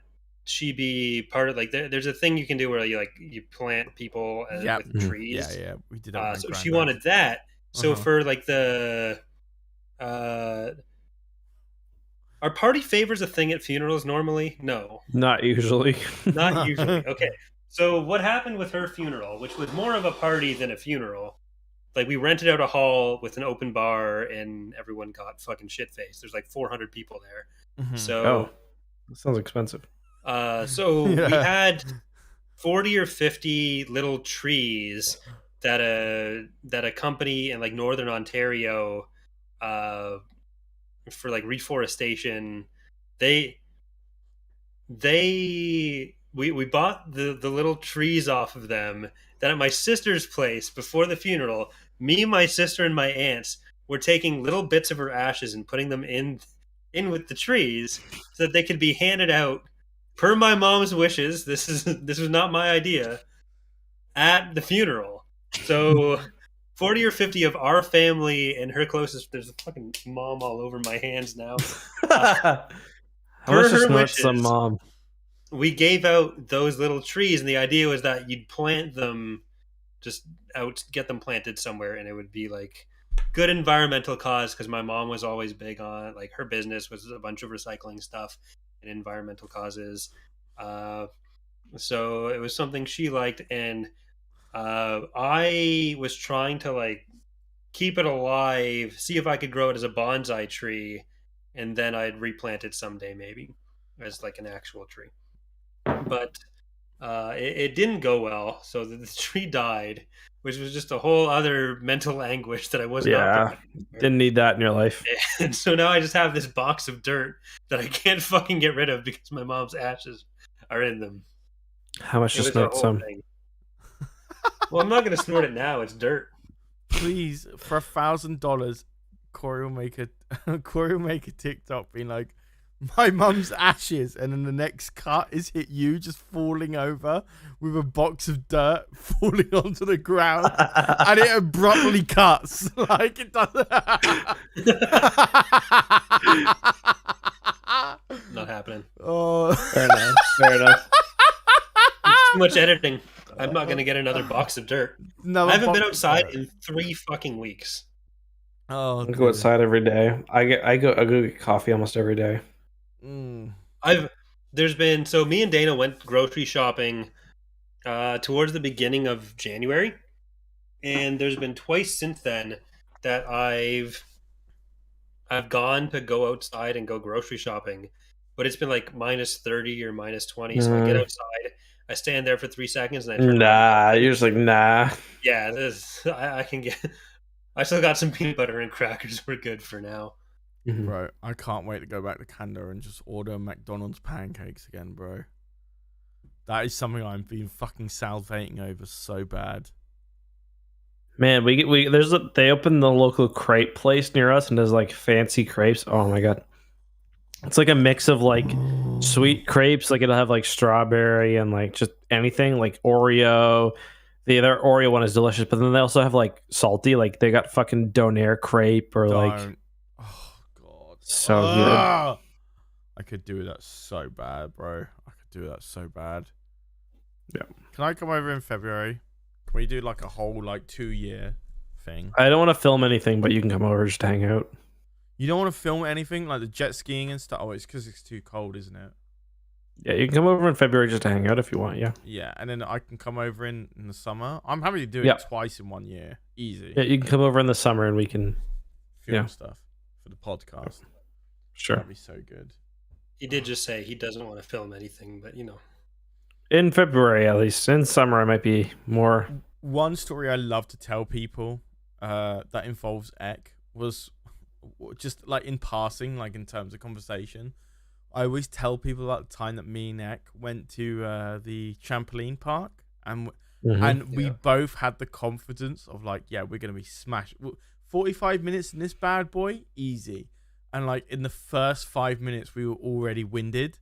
she be part of, like, there's a thing you can do where you plant people with trees. Yeah, we did that. So she wanted that. So for like the are party favors a thing at funerals normally? No. Not usually. Not usually. Okay. So what happened with her funeral, which was more of a party than a funeral, like we rented out a hall with an open bar and everyone got fucking shit-faced. There's like 400 people there. So that sounds expensive. So we had 40 or 50 little trees that a company in like Northern Ontario for like reforestation, we bought the little trees off of them. Then at my sister's place before the funeral, me, my sister, and my aunts were taking little bits of her ashes and putting them in with the trees so that they could be handed out per my mom's wishes. This was not my idea, at the funeral. So 40 or 50 of our family and her closest, there's a fucking mom all over my hands now. I must just snort some mom. We gave out those little trees, and the idea was that you'd plant them just out, get them planted somewhere, and it would be like good environmental cause, because my mom was always big on, like, her business was a bunch of recycling stuff and environmental causes. So it was something she liked, and I was trying to like keep it alive, see if I could grow it as a bonsai tree, and then I'd replant it someday, maybe as like an actual tree. But it didn't go well, so the tree died, which was just a whole other mental anguish that I was not prepared for. Didn't need that in your life. And so now I just have this box of dirt that I can't fucking get rid of because my mom's ashes are in them. How much to snort some? Well, I'm not going to snort it now. It's dirt. Please, for $1,000, Corey will make a TikTok being like, "My mum's ashes," and then the next cut is you just falling over with a box of dirt falling onto the ground, and it abruptly cuts like it does. Not happening. Oh, Fair enough. Fair enough. It's too much editing. I'm not going to get another box of dirt. I haven't been outside in 3 fucking weeks. Oh, I go outside every day. I go get coffee almost every day. There's been, so me and Dana went grocery shopping towards the beginning of January, and there's been twice since then that I've gone to go outside and go grocery shopping, but it's been like minus 30 or minus 20. So I get outside, I stand there for 3 seconds, and I turn around. You're just like, nah. Yeah, I can get. I still got some peanut butter and crackers. We're good for now. Bro, I can't wait to go back to Canada and just order McDonald's pancakes again, bro. That is something I'm being fucking salivating over so bad. Man, they opened the local crepe place near us, and there's like fancy crepes. Oh my god. It's like a mix of like sweet crepes, like it'll have like strawberry and like just anything, like Oreo. The other Oreo one is delicious, but then they also have like salty, like they got fucking Donair crepe or like. Oh god, so good. I could do that so bad, bro. I could do that so bad. Yeah. Can I come over in February? Can we do like a whole like 2-year thing? I don't want to film anything, but you can come over just to hang out. You don't want to film anything like the jet skiing and stuff? Oh, it's because it's too cold, isn't it? Yeah, you can come over in February just to hang out if you want. Yeah. Yeah, and then I can come over in the summer. I'm happy to do it Yeah. twice in 1 year. Easy. Yeah, you can come over in the summer and we can. Film yeah. stuff for the podcast. Sure. That'd be so good. He did just say he doesn't want to film anything, but In February, at least. In summer, I might be more. One story I love to tell people that involves Eck was just like in passing, like in terms of conversation. I always tell people about the time that me and Eck went to the trampoline park, and we both had the confidence of like, yeah, we're gonna be smashed. 45 minutes in this bad boy, easy. And like in the first 5 minutes, we were already winded.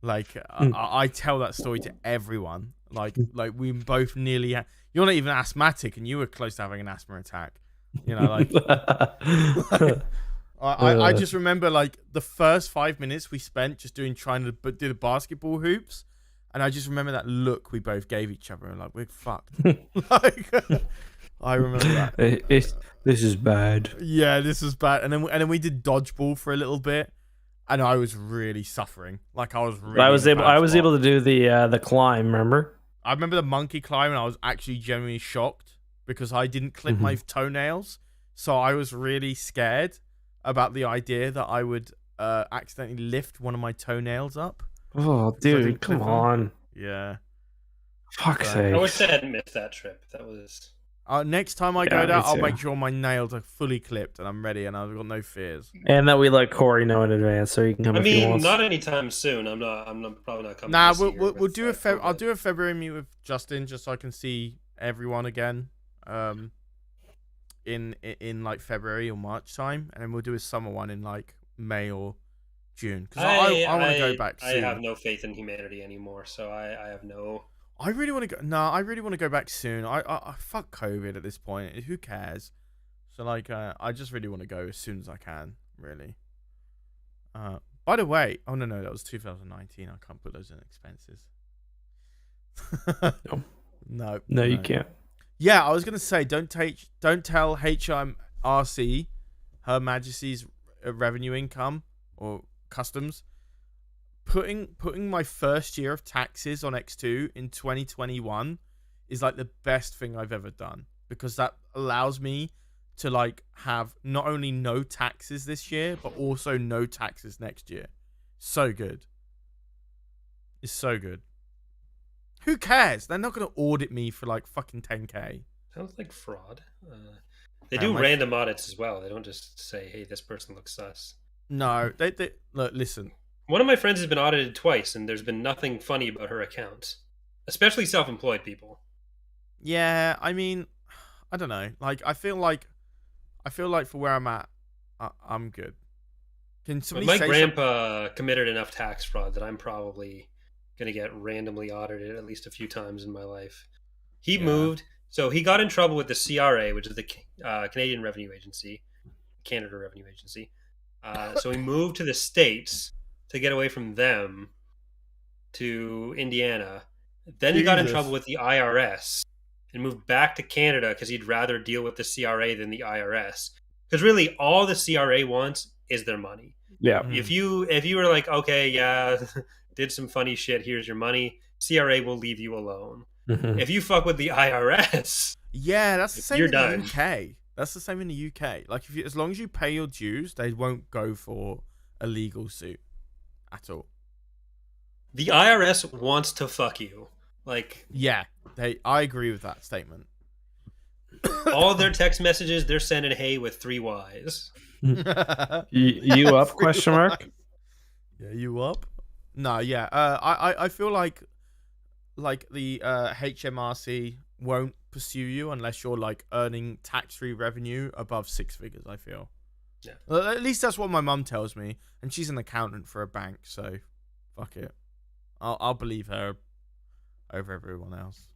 Like I tell that story to everyone. Like we both nearly. You're not even asthmatic, and you were close to having an asthma attack. You know, like. I just remember like the first 5 minutes we spent just trying to do the basketball hoops, and I just remember that look we both gave each other, and like we're fucked. Like I remember that. This is bad. Yeah, this is bad. And then we did dodgeball for a little bit, and I was really suffering. Like I was really. I was able to do the climb. Remember? I remember the monkey climb, and I was actually genuinely shocked because I didn't clip my toenails, so I was really scared about the idea that I would accidentally lift one of my toenails up. Oh, dude, come on. Yeah. Fuck's sake. I wish I hadn't missed that trip. That was... next time I go down, me I'll too. make sure my nails are fully clipped and I'm ready and I've got no fears. And that we let Corey know in advance so he can come if he wants. not anytime soon. I'm probably not coming. Nah, this year we'll with, do I'll do a February meet with Justin just so I can see everyone again. In like February or March time, and then we'll do a summer one in like May or June. Because I want to go back soon. I have no faith in humanity anymore, so I have no. I really want to go. No, I really want to go back soon. I fuck COVID at this point. Who cares? So like, I just really want to go as soon as I can. Really. By the way, oh no, that was 2019. I can't put those in expenses. No, you can't. Yeah, I was gonna say, don't tell HMRC, Her Majesty's Revenue Income or Customs, putting my first year of taxes on EcksToo in 2021 is like the best thing I've ever done, because that allows me to like have not only no taxes this year but also no taxes next year. So good. It's so good. Who cares? They're not going to audit me for like fucking 10K. Sounds like fraud. They do random audits as well. They don't just say, hey, this person looks sus. No, they look, listen. One of my friends has been audited twice, and there's been nothing funny about her account. Especially self-employed people. Yeah, I mean, I don't know. Like, I feel like for where I'm at, I'm good. Can somebody my say grandpa committed enough tax fraud that I'm probably going to get randomly audited at least a few times in my life. He moved, so he got in trouble with the CRA, which is the Canadian Revenue Agency, Canada Revenue Agency. So he moved to the States to get away from them to Indiana. Then he got in trouble with the IRS and moved back to Canada because he'd rather deal with the CRA than the IRS. Because really, all the CRA wants is their money. Yeah. If you were like, okay, yeah, did some funny shit, here's your money, CRA will leave you alone. Mm-hmm. If you fuck with the IRS, yeah, that's the same you're in done. the UK. That's the same in the UK. Like, as long as you pay your dues, they won't go for a legal suit at all. The IRS wants to fuck you. Like, yeah, I agree with that statement. all their text messages, they're sending hey with 3 Ys. You up? Question mark. Yeah, you up? No, yeah. I feel like the HMRC won't pursue you unless you're like earning tax-free revenue above 6 figures. I feel. Yeah. Well, at least that's what my mum tells me, and she's an accountant for a bank, so fuck it. I'll believe her over everyone else.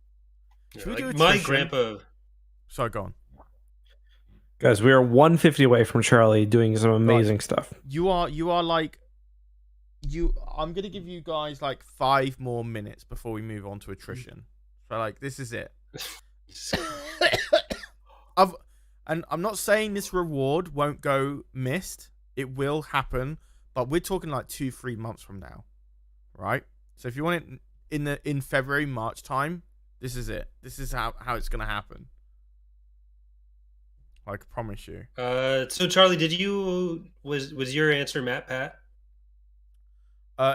Yeah, like my grandpa. Sorry, go on. Guys, we are 150 away from Charlie doing some amazing stuff. You are I'm gonna give you guys like 5 more minutes before we move on to attrition. So like, this is it. And I'm not saying this reward won't go missed. It will happen, but we're talking like 2-3 months from now, right? So if you want it in February, March time, this is it. This is how it's gonna happen. I promise you. So Charlie, was your answer Matt Pat?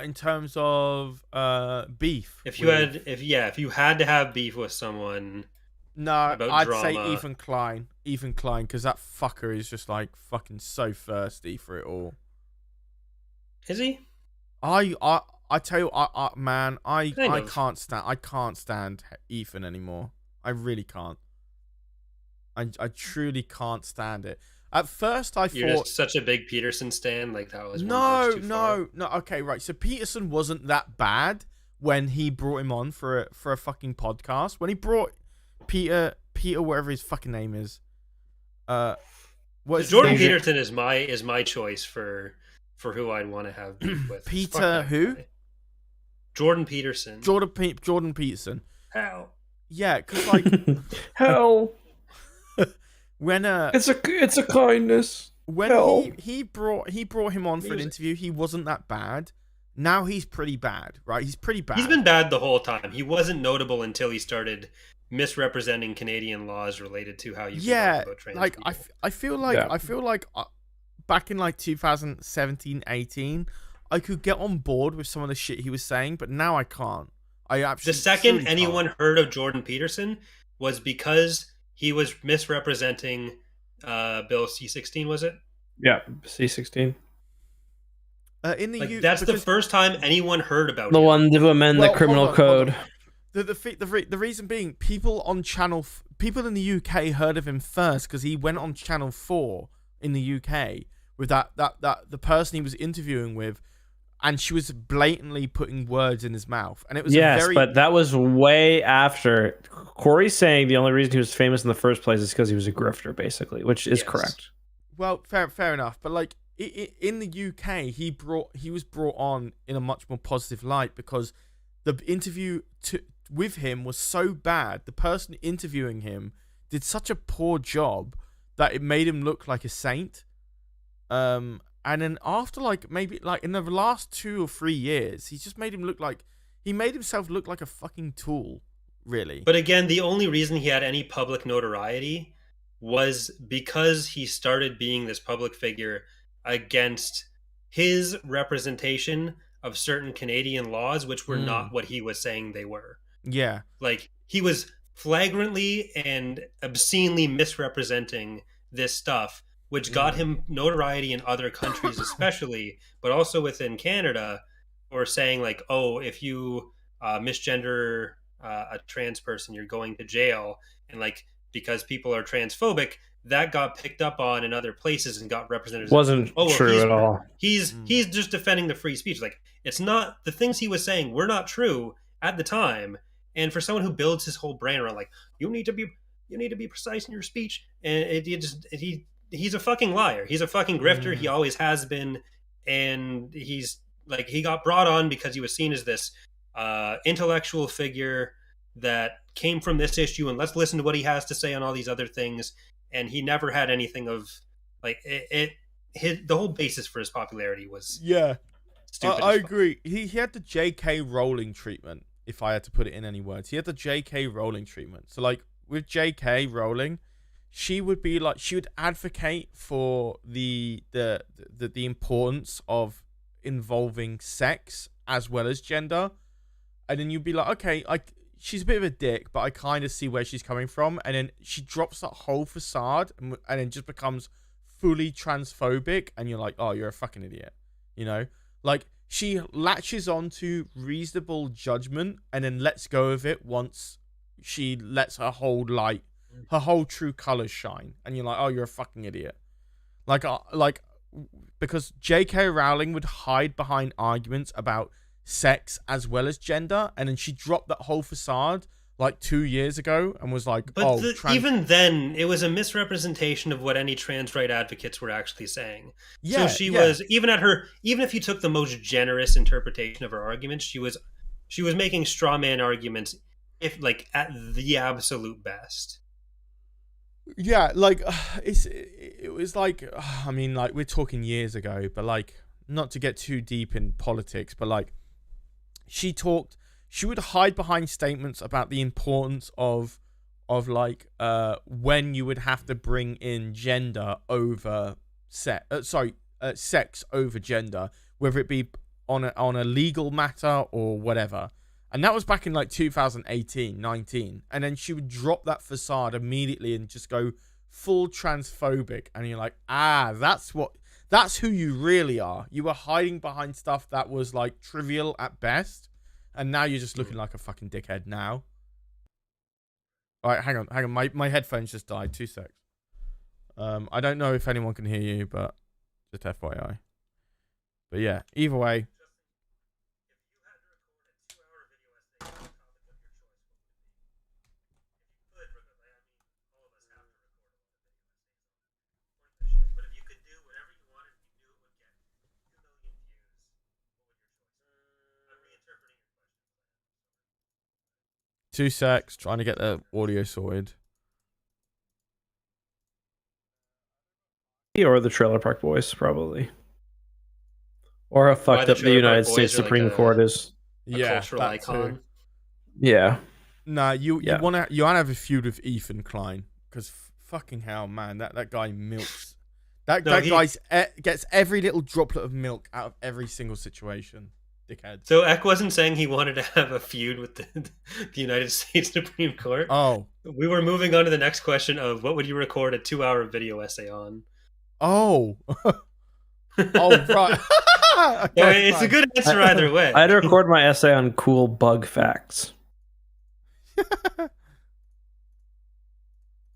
In terms of beef, If you had to have beef with someone, no, I'd say Ethan Klein, because that fucker is just like fucking so thirsty for it all. Is he? I tell you, man, I Kind of. can't stand Ethan anymore. I really can't. I truly can't stand it. At first, You're thought just such a big Peterson stan, like that was no. Okay, right. So Peterson wasn't that bad when he brought him on for a fucking podcast. When he brought Peter, whatever his fucking name is, Jordan Peterson is my choice for who I'd want to have beef with. Peter who? Guy. Jordan Peterson. Jordan Peterson. How? Yeah, because like Hell, when it's a kindness. when Hell. he brought him on for an interview, he wasn't that bad. Now he's pretty bad, right? He's pretty bad. He's been bad the whole time. He wasn't notable until he started misrepresenting Canadian laws related to how you feel about trans like people. I feel like back in like 2017, 18, I could get on board with some of the shit he was saying, but now I can't. The second anyone heard of Jordan Peterson was because he was misrepresenting Bill C-16, was it? Yeah, C-16. In the that's the first time anyone heard about The him. one to amend the criminal hold on. code. The reason being, people in the UK heard of him first because he went on Channel 4 in the UK with that the person he was interviewing with, and she was blatantly putting words in his mouth, and it was but that was way after. Corey's saying the only reason he was famous in the first place is because he was a grifter, basically, which is correct. Well, fair enough, but like in the UK, he was brought on in a much more positive light because the interview with him was so bad. The person interviewing him did such a poor job that it made him look like a saint. And then after maybe in the last 2 or 3 years, he just made himself look like a fucking tool, really. But again, the only reason he had any public notoriety was because he started being this public figure against his representation of certain Canadian laws, which were not what he was saying they were. Yeah. Like, he was flagrantly and obscenely misrepresenting this stuff, which got him notoriety in other countries especially, but also within Canada, or saying like, oh, if you misgender a trans person, you're going to jail. And like, because people are transphobic, that got picked up on in other places and got represented. Wasn't true at all. He's just defending the free speech. Like, it's not, the things he was saying were not true at the time. And for someone who builds his whole brand around like, you need to be precise in your speech, and he's a fucking liar. He's a fucking grifter. He always has been. And he's like, he got brought on because he was seen as this intellectual figure that came from this issue, and let's listen to what he has to say on all these other things. And he never had anything of like the whole basis for his popularity was stupid. I agree. He had the J.K. Rowling treatment, if I had to put it in any words. He had the J.K. Rowling treatment. So like with J.K. Rowling, she would advocate for the importance of involving sex as well as gender, and then you'd be like, okay, she's a bit of a dick, but I kind of see where she's coming from. And then she drops that whole facade and then just becomes fully transphobic, and you're like, oh, you're a fucking idiot, you know? Like, she latches on to reasonable judgment and then lets go of it once she lets her whole true colors shine, and you're like, oh, you're a fucking idiot. Because J.K. Rowling would hide behind arguments about sex as well as gender, and then she dropped that whole facade like 2 years ago and was like, But even then, it was a misrepresentation of what any trans right advocates were actually saying. Yeah, so she was, even if you took the most generous interpretation of her arguments, she was making straw man arguments, if like at the absolute best. Yeah, like it was like, I mean, like we're talking years ago, but like not to get too deep in politics, but like she would hide behind statements about the importance of like when you would have to bring in gender over sex over gender, whether it be on a legal matter or whatever. And that was back in like 2018, 19. And then she would drop that facade immediately and just go full transphobic. And you're like, that's who you really are. You were hiding behind stuff that was like trivial at best. And now you're just looking like a fucking dickhead now. All right, hang on. My headphones just died. 2 secs. I don't know if anyone can hear you, but just FYI. But yeah, either way. Two secs, trying to get the audio sorted. Or the Trailer Park Boys, probably. Or how fucked up the United States Supreme Court is. A cultural icon. Too. Yeah. Nah, you wanna have a feud with Ethan Klein, because fucking hell, man, that guy milks. That guy gets every little droplet of milk out of every single situation. Dickhead. So Eck wasn't saying he wanted to have a feud with the United States Supreme Court. Oh. We were moving on to the next question of what would you record a 2-hour video essay on? Oh. Oh, right. Okay, it's a good answer either way. I had to record my essay on cool bug facts.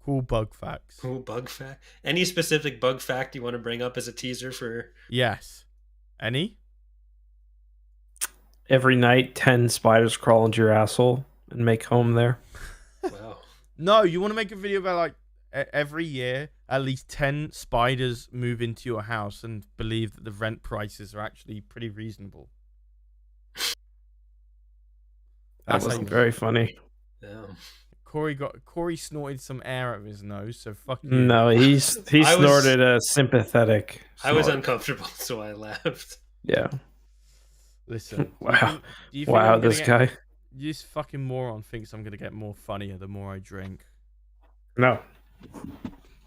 Cool bug facts. Cool bug fact. Any specific bug fact you want to bring up as a teaser for? Yes. Any? Every night, 10 spiders crawl into your asshole and make home there. Wow. No, you want to make a video about like every year, at least 10 spiders move into your house and believe that the rent prices are actually pretty reasonable. That wasn't very funny. Yeah. Corey snorted some air out of his nose, so fuck you. No, he snorted a sympathetic snort. I was uncomfortable, so I laughed. Yeah. Listen. Wow. Do you wow, this guy. This fucking moron thinks I'm going to get more funnier the more I drink. No.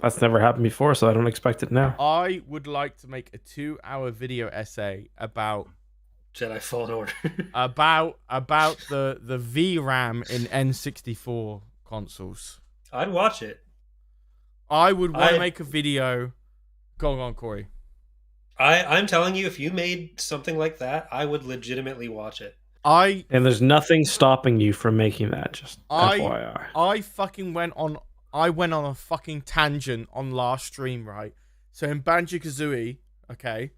That's never happened before, so I don't expect it now. I would like to make a 2-hour video essay about Jedi Fallen Order. about the VRAM in N64 consoles. I'd watch it. I would want to make a video. Go on, Corey. I'm telling you, if you made something like that, I would legitimately watch it. And there's nothing stopping you from making that, just FYI. I went on a fucking tangent on last stream, right? So in Banjo-Kazooie, okay,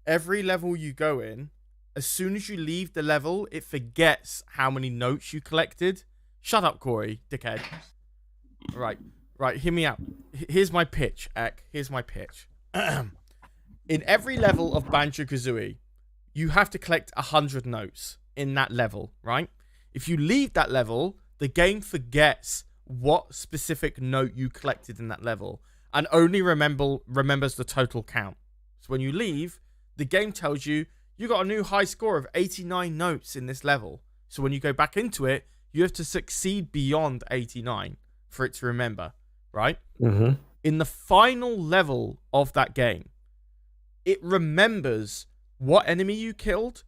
every level you go in, as soon as you leave the level, it forgets how many notes you collected. Shut up, Corey, dickhead. Right, hear me out. Here's my pitch, Eck. Here's my pitch. In every level of Banjo-Kazooie, you have to collect 100 notes in that level, right? If you leave that level, the game forgets what specific note you collected in that level and only remembers the total count. So when you leave, the game tells you got a new high score of 89 notes in this level. So when you go back into it, you have to succeed beyond 89 for it to remember, right? Mm-hmm. In the final level of that game, it remembers what enemy you killed,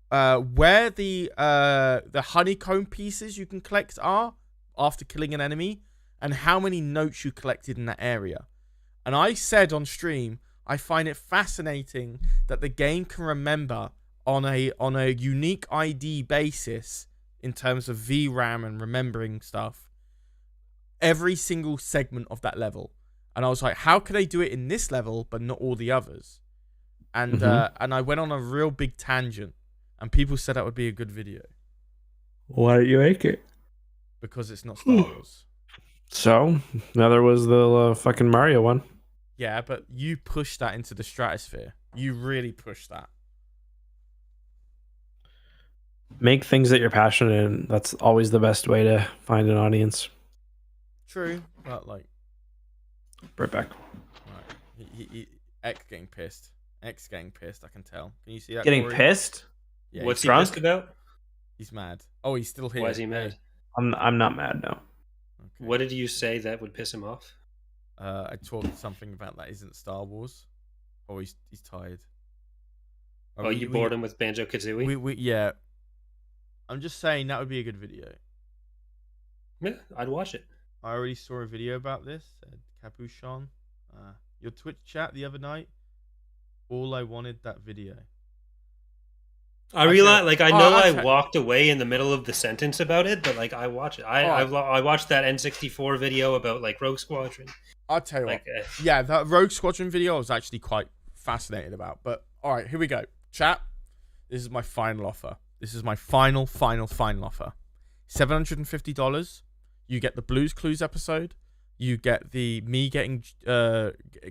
where the honeycomb pieces you can collect are after killing an enemy, and how many notes you collected in that area. And I said on stream, I find it fascinating that the game can remember on a unique ID basis in terms of VRAM and remembering stuff every single segment of that level. And I was like, how can they do it in this level but not all the others? And and I went on a real big tangent, and people said that would be a good video. Why don't you make it? because it's not Star Wars. So now there was the fucking Mario one. Yeah, but you pushed that into the stratosphere. You really pushed that. Make things that you're passionate in. That's always the best way to find an audience. True, but like, Right back. right. X getting pissed. X getting pissed. I can tell. Can you see that? Getting Corey? pissed? Yeah, What's he drunk? pissed about? he's mad. Oh, he's still here. Why is he mad? I'm not mad, no. Okay. What did you say that would piss him off? I talked something about that isn't Star Wars. Oh, he's tired. Oh, you bored him with Banjo Kazooie? Yeah. I'm just saying that would be a good video. Yeah, I'd watch it. I already saw a video about this. Capuchon, your Twitch chat the other night. All I wanted that video. I realize, like, I know I okay. walked away in the middle of the sentence about it, but like, I watch it. I watched that N64 video about like Rogue Squadron. I'll tell you Like, what. Yeah, that Rogue Squadron video I was actually quite fascinated about. But all right, here we go. Chat. This is my final offer. This is my final offer. $750. You get the Blues Clues episode. You get the me getting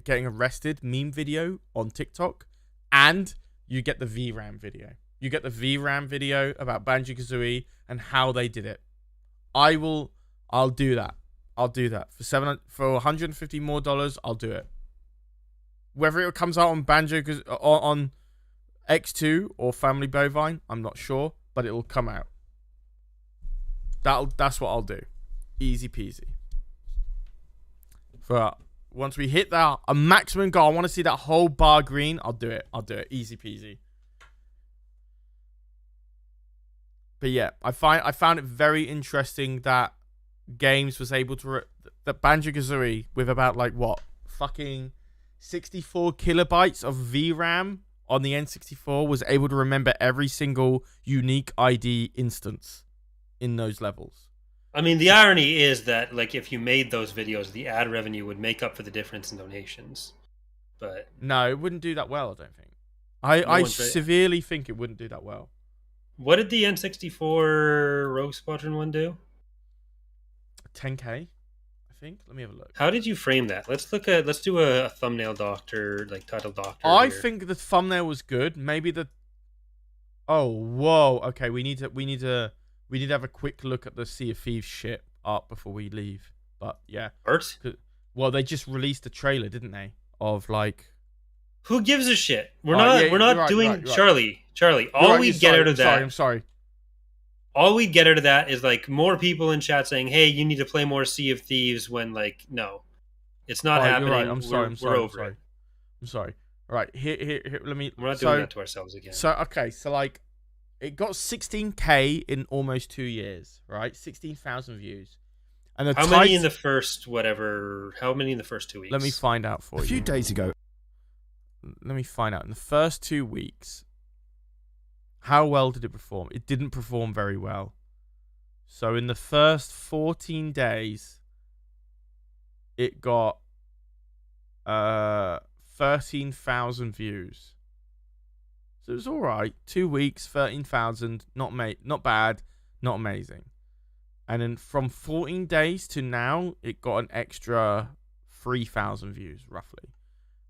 arrested meme video on TikTok, and you get the VRAM video. You get the VRAM video about Banjo-Kazooie and how they did it. I'll do that. I'll do that for $150 more. I'll do it. Whether it comes out on on EcksToo or Family Bovine, I'm not sure, but it will come out. That's what I'll do. Easy peasy. For once we hit that a maximum goal, I want to see that whole bar green. I'll do it. Easy peasy. But yeah, I found it very interesting that Games was able to that Banjo-Kazooie with about like what fucking 64 kilobytes of VRAM on the N64 was able to remember every single unique ID instance in those levels. I mean, the irony is that, like, if you made those videos, the ad revenue would make up for the difference in donations. But no, it wouldn't do that well, I don't think. I severely think it wouldn't do that well. What did the N64 Rogue Squadron one do? 10K, I think. Let me have a look. How did you frame that? Let's do a thumbnail doctor, like title doctor. I here. think the thumbnail was good. Maybe the. Oh, whoa. Okay, we need to have a quick look at the Sea of Thieves shit up before we leave. But yeah. Art? Well, they just released a trailer, didn't they? Of like. Who gives a shit? We're right, not doing right. Charlie. All we get out of that. I'm sorry. All we get out of that is like more people in chat saying, "Hey, you need to play more Sea of Thieves." When like, no, it's not happening. Right. I'm sorry. I'm sorry. All right, here. Let me. We're not doing that to ourselves again. So okay, so like, it got 16K in almost 2 years, right? 16,000 views. And how many in the first whatever? How many in the first 2 weeks? Let me find out for you. A few days ago. Let me find out. In the first 2 weeks, how well did it perform? It didn't perform very well. So in the first 14 days, it got 13,000 views. So it was all right. 2 weeks, 13,000. Not bad. Not amazing. And then from 14 days to now, it got an extra 3,000 views, roughly.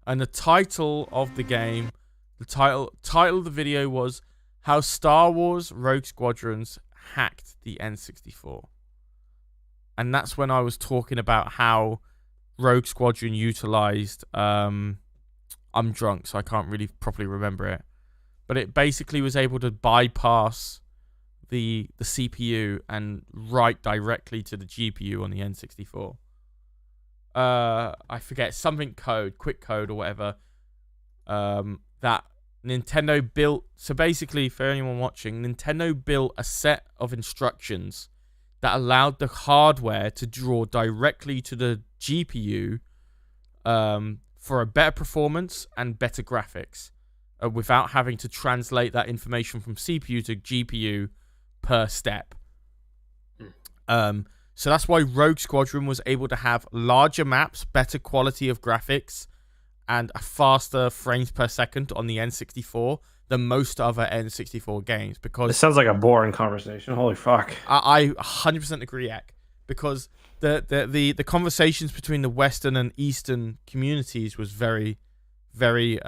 And the title of the game, the title of the video was How Star Wars Rogue Squadrons Hacked the N64. And that's when I was talking about how Rogue Squadron utilized I'm drunk, so I can't really properly remember it. But it basically was able to bypass the CPU and write directly to the GPU on the N64. I forget, something code, quick code or whatever, that Nintendo built. So basically, for anyone watching, Nintendo built a set of instructions that allowed the hardware to draw directly to the GPU for a better performance and better graphics without having to translate that information from CPU to GPU per step. So that's why Rogue Squadron was able to have larger maps, better quality of graphics, and a faster frames per second on the N64 than most other N64 games This because sounds like a boring conversation. Holy fuck. I 100% agree, Eck, because the conversations between the Western and Eastern communities was very, very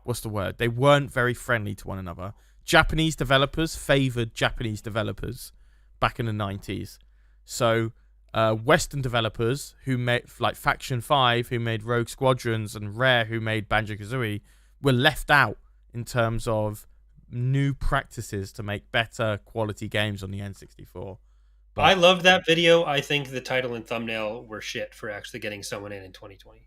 what's the word? They weren't very friendly to one another. Japanese developers favored Japanese developers back in the 90s. So Western developers who made like Faction 5, who made Rogue Squadrons, and Rare, who made Banjo-Kazooie, were left out in terms of new practices to make better quality games on the N64. But I loved that video. I think the title and thumbnail were shit for actually getting someone in 2020.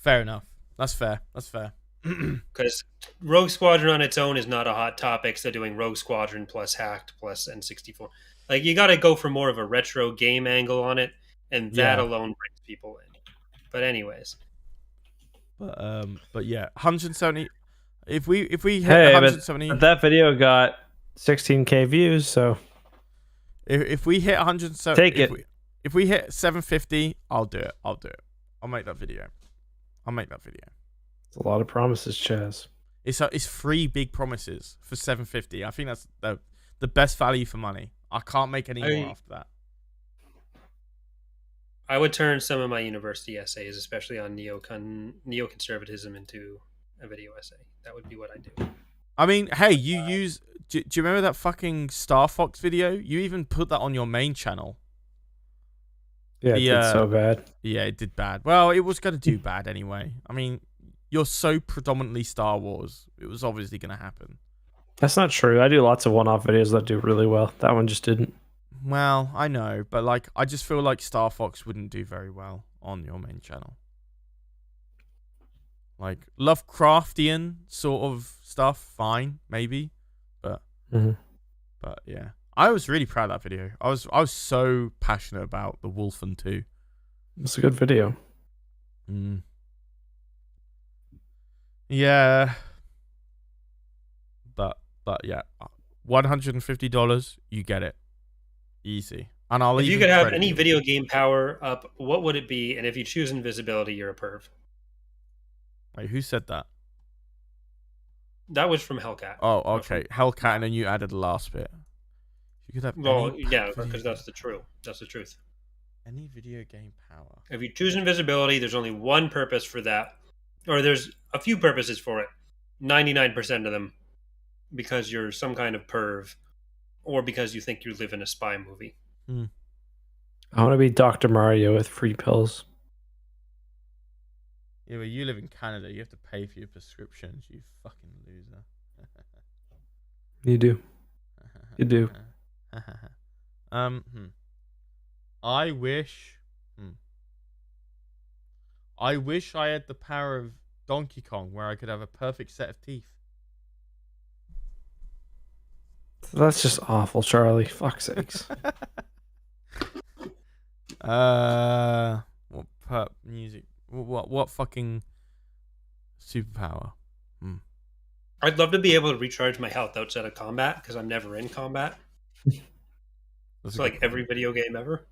fair enough. That's fair. That's fair. Because Rogue Squadron on its own is not a hot topic. So doing Rogue Squadron plus Hacked plus N64, like you got to go for more of a retro game angle on it, and that Yeah. alone brings people in. But anyways, But yeah, 170. If we hit Hey, 170, but that video got 16K views, so if we hit 170, Take it. If we hit 750, I'll do it. I'll make that video. it's a lot of promises, Chaz. It's 3 big promises for 750. I think that's the best value for money. I can't make any more after that. I would turn some of my university essays, especially on neoconservatism, into a video essay. That would be what I do. I mean, hey, do you remember that fucking Star Fox video? You even put that on your main channel. Yeah, it did so bad. Yeah, it did bad. Well, it was going to do bad anyway. I mean, you're so predominantly Star Wars. It was obviously going to happen. That's not true. I do lots of one-off videos that do really well. That one just didn't. Well, I know, but like, I just feel like Star Fox wouldn't do very well on your main channel. Like Lovecraftian sort of stuff, fine, maybe, but but yeah, I was really proud of that video. I was so passionate about the Wolfen 2. It's a good video. Yeah, but yeah, $150, you get it, easy. And If you could have any video game power up, what would it be? And if you choose invisibility, you're a perv. Wait, who said that? That was from Hellcat. Oh, okay, Hellcat, and then you added the last bit. You could have. Well, yeah, because that's the truth. That's the truth. Any video game power. If you choose invisibility, there's only one purpose for that, or there's a few purposes for it. 99% of them, because you're some kind of perv, or because you think you live in a spy movie. I want to be Dr. Mario with free pills. Yeah, but you live in Canada. You have to pay for your prescriptions, you fucking loser. You do. You do. I wish I had the power of Donkey Kong, where I could have a perfect set of teeth. That's just awful, Charlie. Fuck's sakes. What music? What fucking superpower? I'd love to be able to recharge my health outside of combat, because I'm never in combat. It's like every video game ever.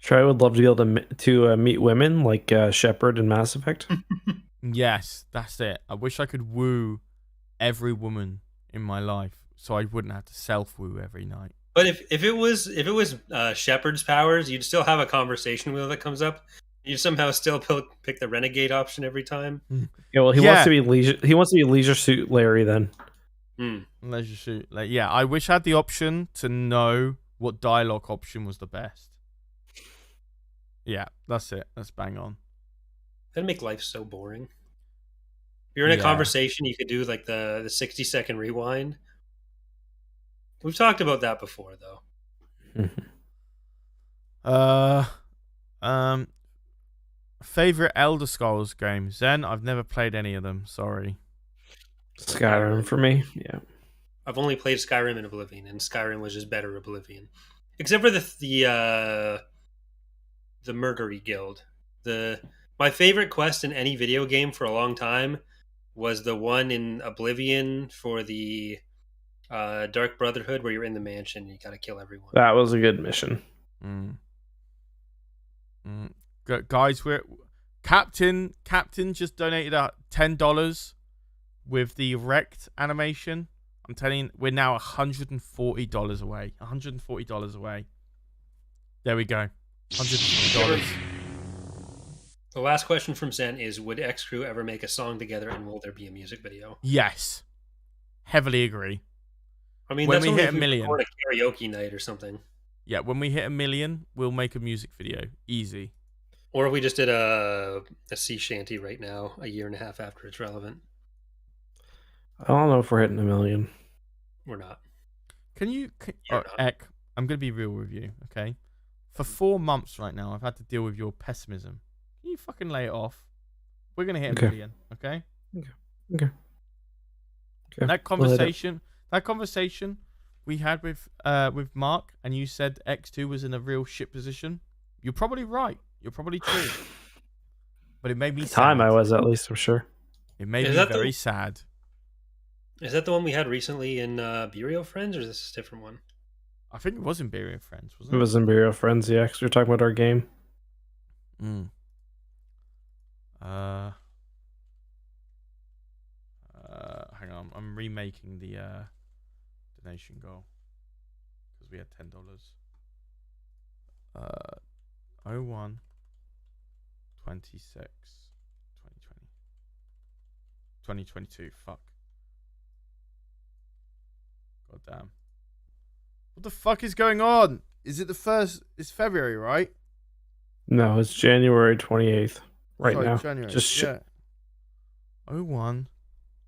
Troy would love to be able to meet women like Shepard in Mass Effect. Yes, that's it. I wish I could woo every woman in my life, so I wouldn't have to self woo every night. But if it was Shepard's powers, you'd still have a conversation wheel that comes up. You somehow still pick the renegade option every time. Yeah, well, he wants to be leisure. He wants to be Leisure Suit Larry then. Leisure Suit. Yeah, I wish I had the option to know what dialogue option was the best. Yeah, that's it. That's bang on. That'd make life so boring. If you're in a conversation, you could do like the 60-second rewind. We've talked about that before, though. Favorite Elder Scrolls game? Zen? I've never played any of them. Sorry. Skyrim for me. Yeah. I've only played Skyrim and Oblivion, and Skyrim was just better Oblivion, except for the Murgery Guild. My favorite quest in any video game for a long time was the one in Oblivion for the Dark Brotherhood, where you're in the mansion, you gotta kill everyone. That was a good mission. Guys, we're Captain just donated $10 with the wrecked animation. I'm telling you, we're now $140 away. $140 away. There we go. $140. The last question from Zen is: would EcksToo ever make a song together, and will there be a music video? Yes. Heavily agree. I mean, When that's we only hit if a million. record a karaoke night or something. Yeah, when we hit 1 million, we'll make a music video. Easy. Or if we just did a sea shanty right now, a year and a half after it's relevant. I don't know if we're hitting 1 million. We're not. Eck, I'm going to be real with you, okay? For 4 months right now, I've had to deal with your pessimism. Can you fucking lay it off? We're going to hit 1 million, okay? Okay. That conversation we had with Mark, and you said EcksToo was in a real shit position. You're probably right. You're probably true. But it made me sad. Time I was, at least, I'm sure. It made me very sad. Is that the one we had recently in Bureau Friends, or is this a different one? I think it was in Bureau Friends, wasn't it? It was in Bureau Friends, yeah, because we were talking about our game. Hang on, I'm remaking the donation goal because we had $10. 01 26 2020 2022. Fuck. God damn. What the fuck is going on? Is it the first? It's February, right? No, it's January 28th right Sorry, now. January. Just yeah. 01.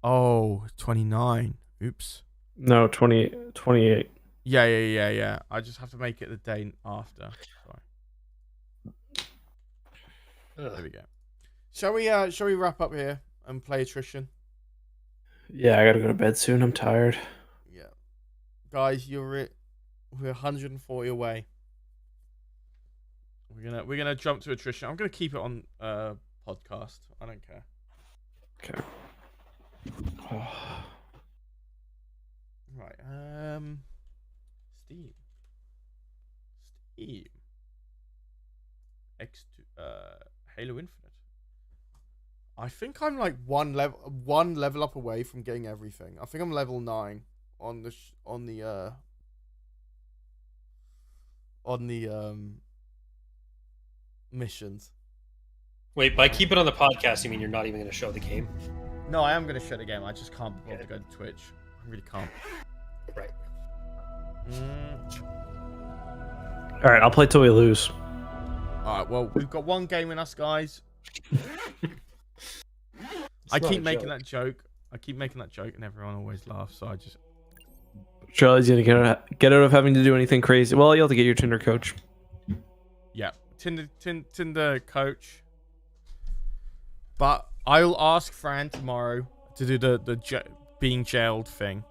Oh, 29. Oops. No, 28. Yeah. I just have to make it the day after. Sorry. There we go. Shall we wrap up here and play attrition? Yeah, I gotta go to bed soon. I'm tired. Yeah. Guys, we're 140 away. We're gonna jump to attrition. I'm gonna keep it on podcast. I don't care. Okay. Right. Steam. Halo Infinite. I think I'm like one level up away from getting everything. I think I'm level 9 on the missions. Wait, by keep it on the podcast, you mean you're not even going to show the game? No, I am going to show the game. I just can't bother to go to Twitch. I really can't. Right. All right, I'll play till we lose. All right. Well, we've got one game in us, guys. I keep making that joke. And everyone always laughs. So I just. Charlie's gonna get out of having to do anything crazy. Well, you'll have to get your Tinder coach. Yeah, Tinder coach. But I'll ask Fran tomorrow to do the being jailed thing.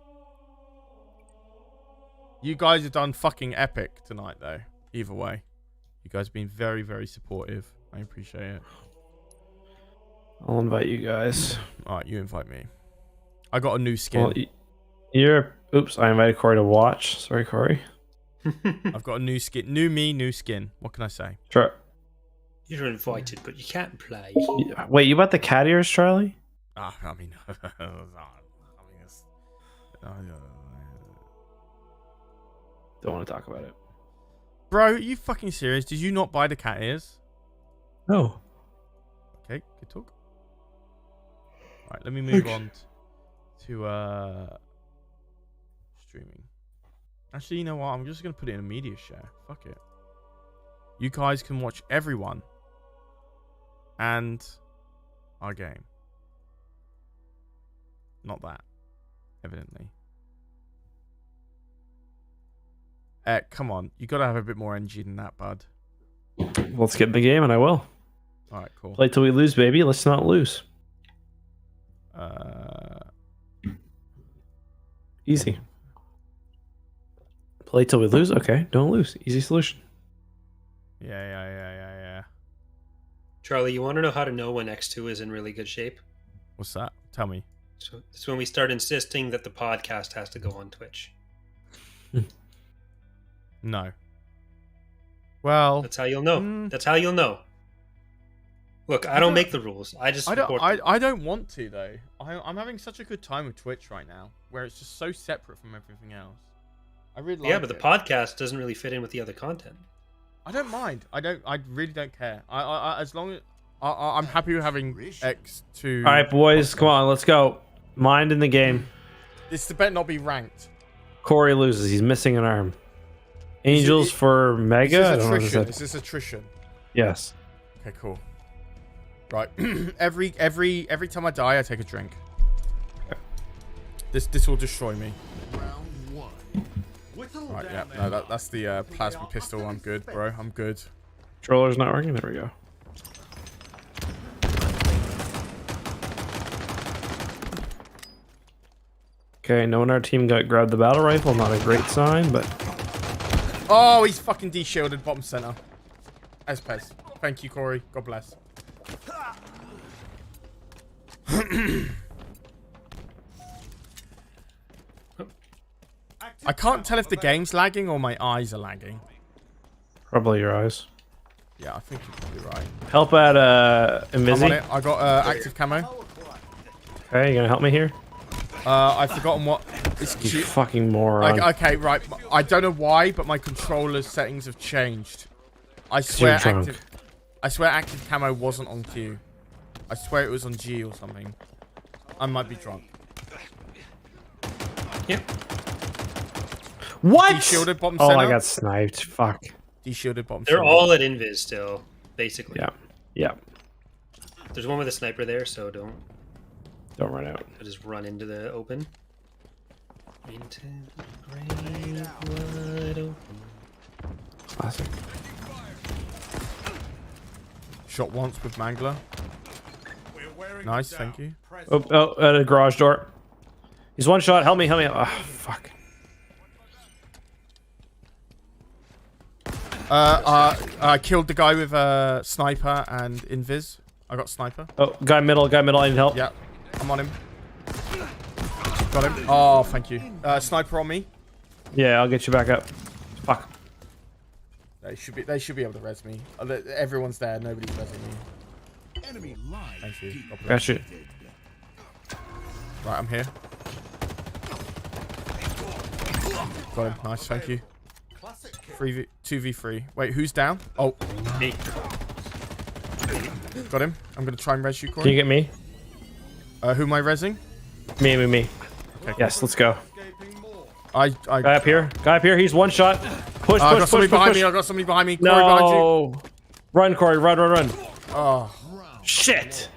You guys have done fucking epic tonight, though. Either way, you guys have been very, very supportive. I appreciate it. I'll invite you guys. All right, you invite me. I got a new skin. Well, oops, I invited Corey to watch. Sorry, Corey. I've got a new skin. New me, new skin. What can I say? Sure. You're invited, but you can't play. Wait, you bought the cat ears, Charlie? I mean, Don't want to talk about it. bro, are you fucking serious? Did you not buy the cat ears? No. Okay, good talk. All right, let me move on to streaming. Actually, you know what? I'm just gonna put it in a media share. Fuck it. You guys can watch everyone and our game. Not that, evidently. Come on, you gotta have a bit more energy than that, bud. Let's get in the game, and I will. All right, cool. Play till we lose, baby. Let's not lose. Easy. Play till we lose. Okay, don't lose. Easy solution. Yeah. Charlie, you want to know how to know when EcksToo is in really good shape? What's that? Tell me. So it's when we start insisting that the podcast has to go on Twitch. No. Well, That's how you'll know. That's how you'll know. Look, I don't make the rules. I just report them. I don't want to though. I'm having such a good time with Twitch right now, where it's just so separate from everything else. I really like Yeah, but the podcast doesn't really fit in with the other content. I don't mind. I really don't care. As long as I'm happy with having EcksToo. All right, boys, come on, let's go. Mind in the game. This better not be ranked. Corey loses. He's missing an arm. Angels for Mega. I don't know what is that. Is this attrition? Yes. Okay, cool. Right. every time I die, I take a drink. This will destroy me. Right, yeah. No, that's the plasma pistol. I'm good, bro. I'm good. Controller's not working. There we go. Okay, no one on our team grabbed the battle rifle. Not a great sign, but... Oh, he's fucking de-shielded bottom center. Espes. Thank you, Corey. God bless. I can't tell if the game's lagging or my eyes are lagging. Probably your eyes. Yeah, I think you're probably right. Help at I'm on Invisi. it. I got active camo. Okay, you gonna help me here? I've forgotten what. You fucking moron. Okay, right. I don't know why, but my controller's settings have changed. I swear active camo wasn't on Q. I swear it was on G or something. I might be drunk. Yep. What? De-shielded bottom Oh, center. I got sniped. Fuck. De-shielded bottom They're center. all at invis still, basically. Yeah. Yeah. There's one with a sniper there, so don't Don't run out. just run into the open. Into the great wide open. Classic. Shot once with Mangler. Nice, thank you. Oh, at a garage door. He's one shot. Help me, help me. Oh, fuck. I killed the guy with a sniper and invis. I got sniper. Oh, guy middle. I need help. Yeah, I'm on him. Got him. Oh, thank you. Sniper on me. Yeah, I'll get you back up. Fuck. They should be able to res me. Everyone's there. Nobody's resing me. Thank you. God bless. Got you. Right, I'm here. Got him. Nice, thank you. 2v3. Wait, who's down? Oh, Me. got him. I'm gonna try and res you, Corey. Can you get me? Who am I resing? Me. Okay. Yes, let's go. I Guy up here. He's one shot. Push, I got push, somebody push, behind push. me. I got somebody behind me. Corey, behind you. No. Run, Corey. Run. Oh, Shit.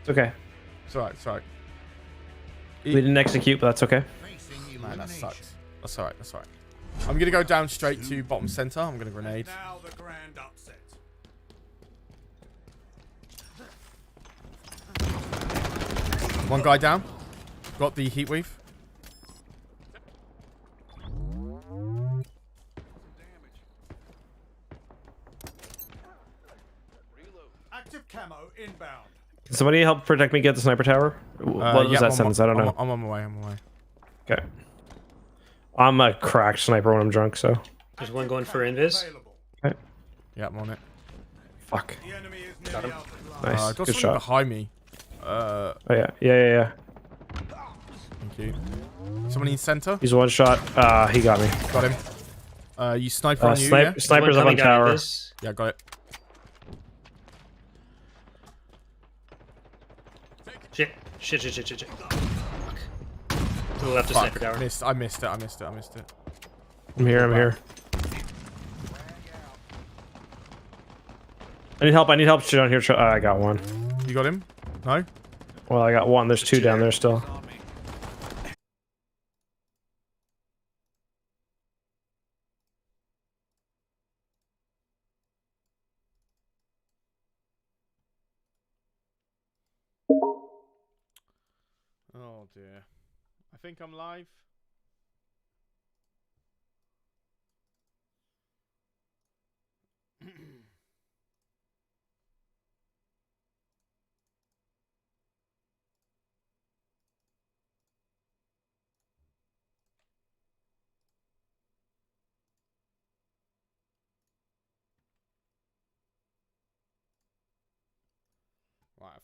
It's okay. it's alright. We didn't execute, but that's okay. Man, that sucks. That's alright. I'm gonna go down straight to bottom center. I'm gonna grenade. Now the grand upset. One guy down. Got the heat wave. Active camo inbound. Can somebody help protect me? Get the sniper tower. What was Yeah, that sentence? I don't know. I'm on my way. Okay. I'm a cracked sniper when I'm drunk, so. There's one going for invis. Available. Okay. Yeah, I'm on it. Fuck. The enemy is nearly out of line. Nice. Got Good something shot. behind me. Oh, yeah. Thank you. Somebody in center. He's one shot. He got me. Got him. You sniper on you, Sniper, yeah? Sniper's up on One coming down tower. invis. Yeah, got it. Shit. Fuck. To the left of Fuck. sniper tower. I missed it. I'm here. I need help. Shit on here. I got one. You got him? No? Well, I got one. There's two down there still. Oh dear. I think I'm live.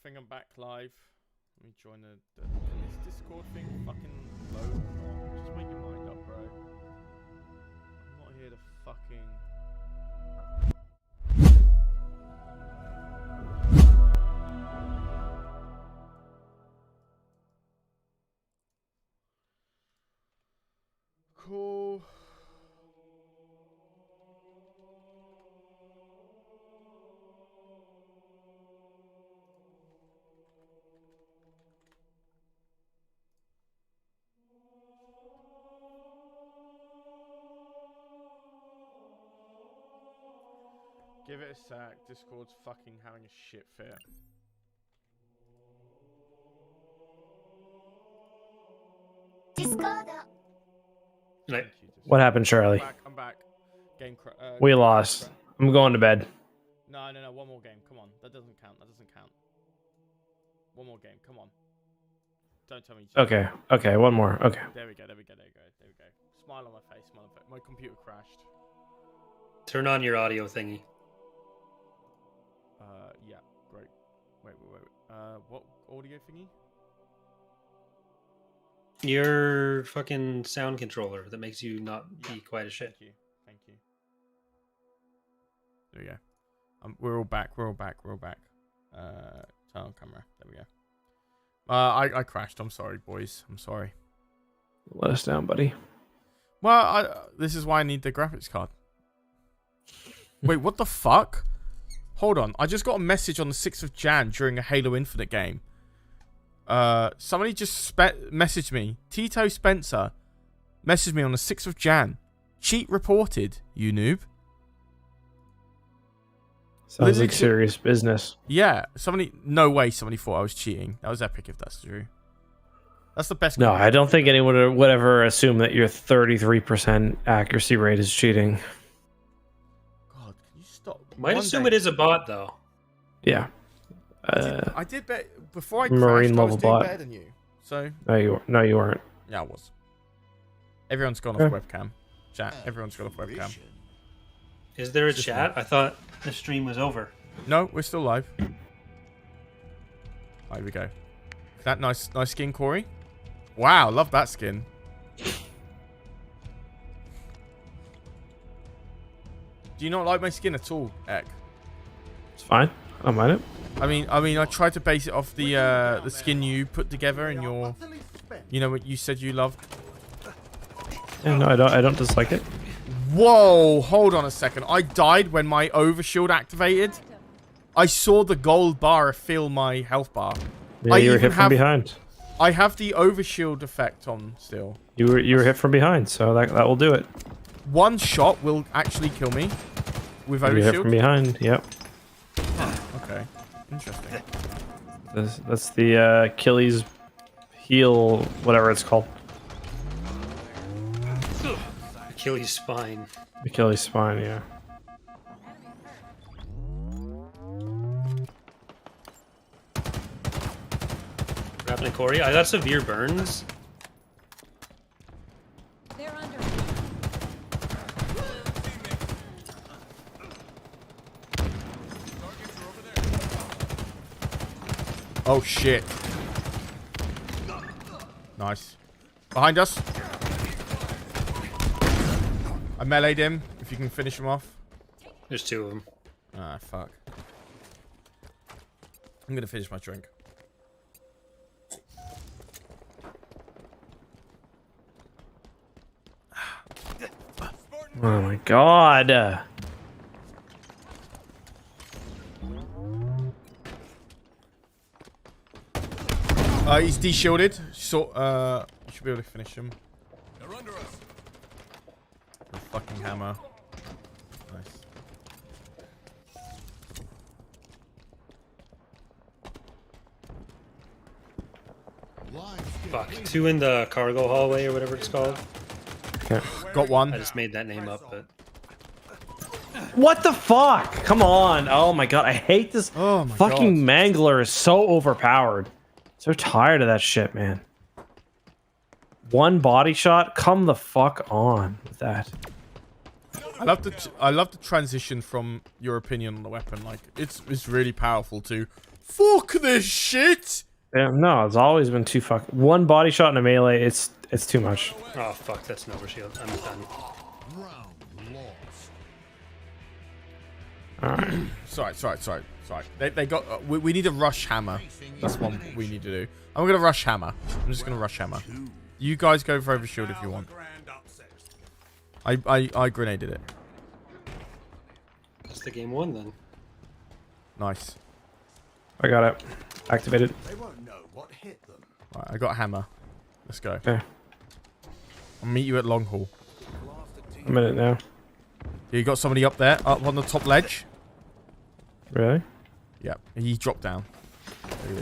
thing. I'm back live. Let me join the this Discord thing fucking load or not? Just make your mind up, bro. I'm not here to fucking. Cool. Give it a sec. Discord's fucking having a shit fit. Right. Thank you, Discord. What happened, Charlie? I'm back. Game We lost. I'm going to bed. No. One more game. Come on. That doesn't count. One more game. Come on. Don't tell me. Okay. One more. Okay. There we go. Smile on my face. My computer crashed. Turn on your audio thingy. Yeah. Great. Wait. What audio thingy? Your fucking sound controller that makes you not be quiet as shit. Thank you. There we go. We're all back. Turn on camera. There we go. I crashed. I'm sorry, boys. I'm sorry. Let us down, buddy. Well, this is why I need the graphics card. Wait, what the fuck? Hold on. I just got a message on the 6th of Jan during a Halo Infinite game. Somebody just messaged me. Tito Spencer messaged me on the 6th of Jan. Cheat reported, you noob. Sounds like serious business. Yeah, no way somebody thought I was cheating. That was epic if that's true. That's the best. No, I don't think anyone would ever assume that your 33% accuracy rate is cheating. God, can you stop? Might assume it is a bot, though. Yeah. I did bet before I Marine crashed, I level was doing bot. better than you. So No, you weren't. yeah, I was. Everyone's gone off webcam. Chat. Everyone's gone off webcam. Is there a chat? I thought the stream was over. No, we're still live. Here we go. That nice skin, Corey. Wow, love that skin. Do you not like my skin at all, Eck? It's fine. I don't mind it. I mean, I tried to base it off the skin you put together in your, you know what you said you loved. Yeah, no, I don't dislike it. Whoa, hold on a second. I died when my overshield activated. I saw the gold bar fill my health bar. Yeah, you were hit from behind. I have the overshield effect on still. You were hit from behind, so that will do it. One shot will actually kill me with You hit from overshield. behind. Yep. Okay, interesting. That's the Achilles heel, whatever it's called. Achilles spine. Achilles spine, yeah. Grappling Corey. I got severe burns. They're under. Oh shit. Nice. Behind us. I meleeed him. If you can finish him off. There's two of them. Ah, fuck. I'm gonna finish my drink. Oh my god. He's de-shielded. So, you should be able to finish him. They're under us. With a fucking hammer. Nice. Fuck. Two in the cargo hallway or whatever it's called. Okay. Got one. I just made that name up, but What the fuck? Come on. Oh my god, I hate this. Oh my fucking God. mangler is so overpowered. So tired of that shit, man. One body shot? Come the fuck on with that. I love the transition from your opinion on the weapon. Like it's really powerful to Fuck this shit. Damn, no, it's always been too one body shot in a melee. It's too much. Oh fuck, that's an overshield. I'm done. All right. Sorry. They got. We need a rush hammer. That's what we need to do. I'm gonna rush hammer. I'm just gonna rush hammer. You guys go for overshield if you want. I grenaded it. That's the game one then. Nice. I got it. Activated. They won't know what hit them. Right, I got a hammer. Let's go. Okay. I'll meet you at Long Hall. I'm in it now. Yeah, you got somebody up there, up on the top ledge. Really? Yeah, he dropped down. There he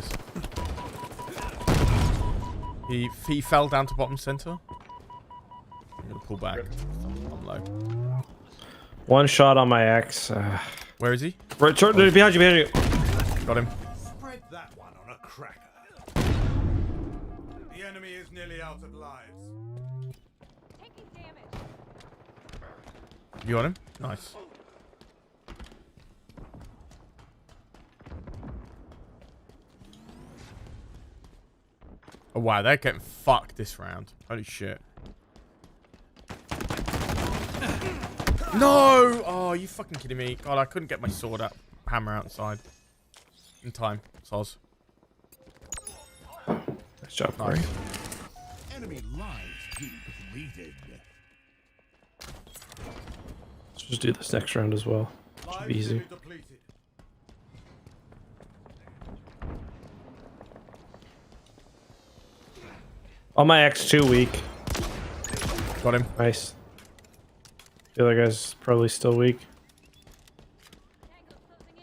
is. He fell down to bottom center. I'm gonna pull back. I'm low. One shot on my X. Where is he? Right, behind you. Got him. Spread that one on a cracker. The enemy is nearly out of lives. Taking damage. You got him? Nice. Oh wow, they're getting fucked this round. Holy shit. No! Oh, you fucking kidding me? God, I couldn't get my sword out, hammer outside in time. Soz. Nice job, Corey. Nice. Enemy lives depleted. Let's just do this next round as well. Should be easy. Depleted. On my X, 2 weak. Got him. Nice. The other guy's probably still weak. Tango's closing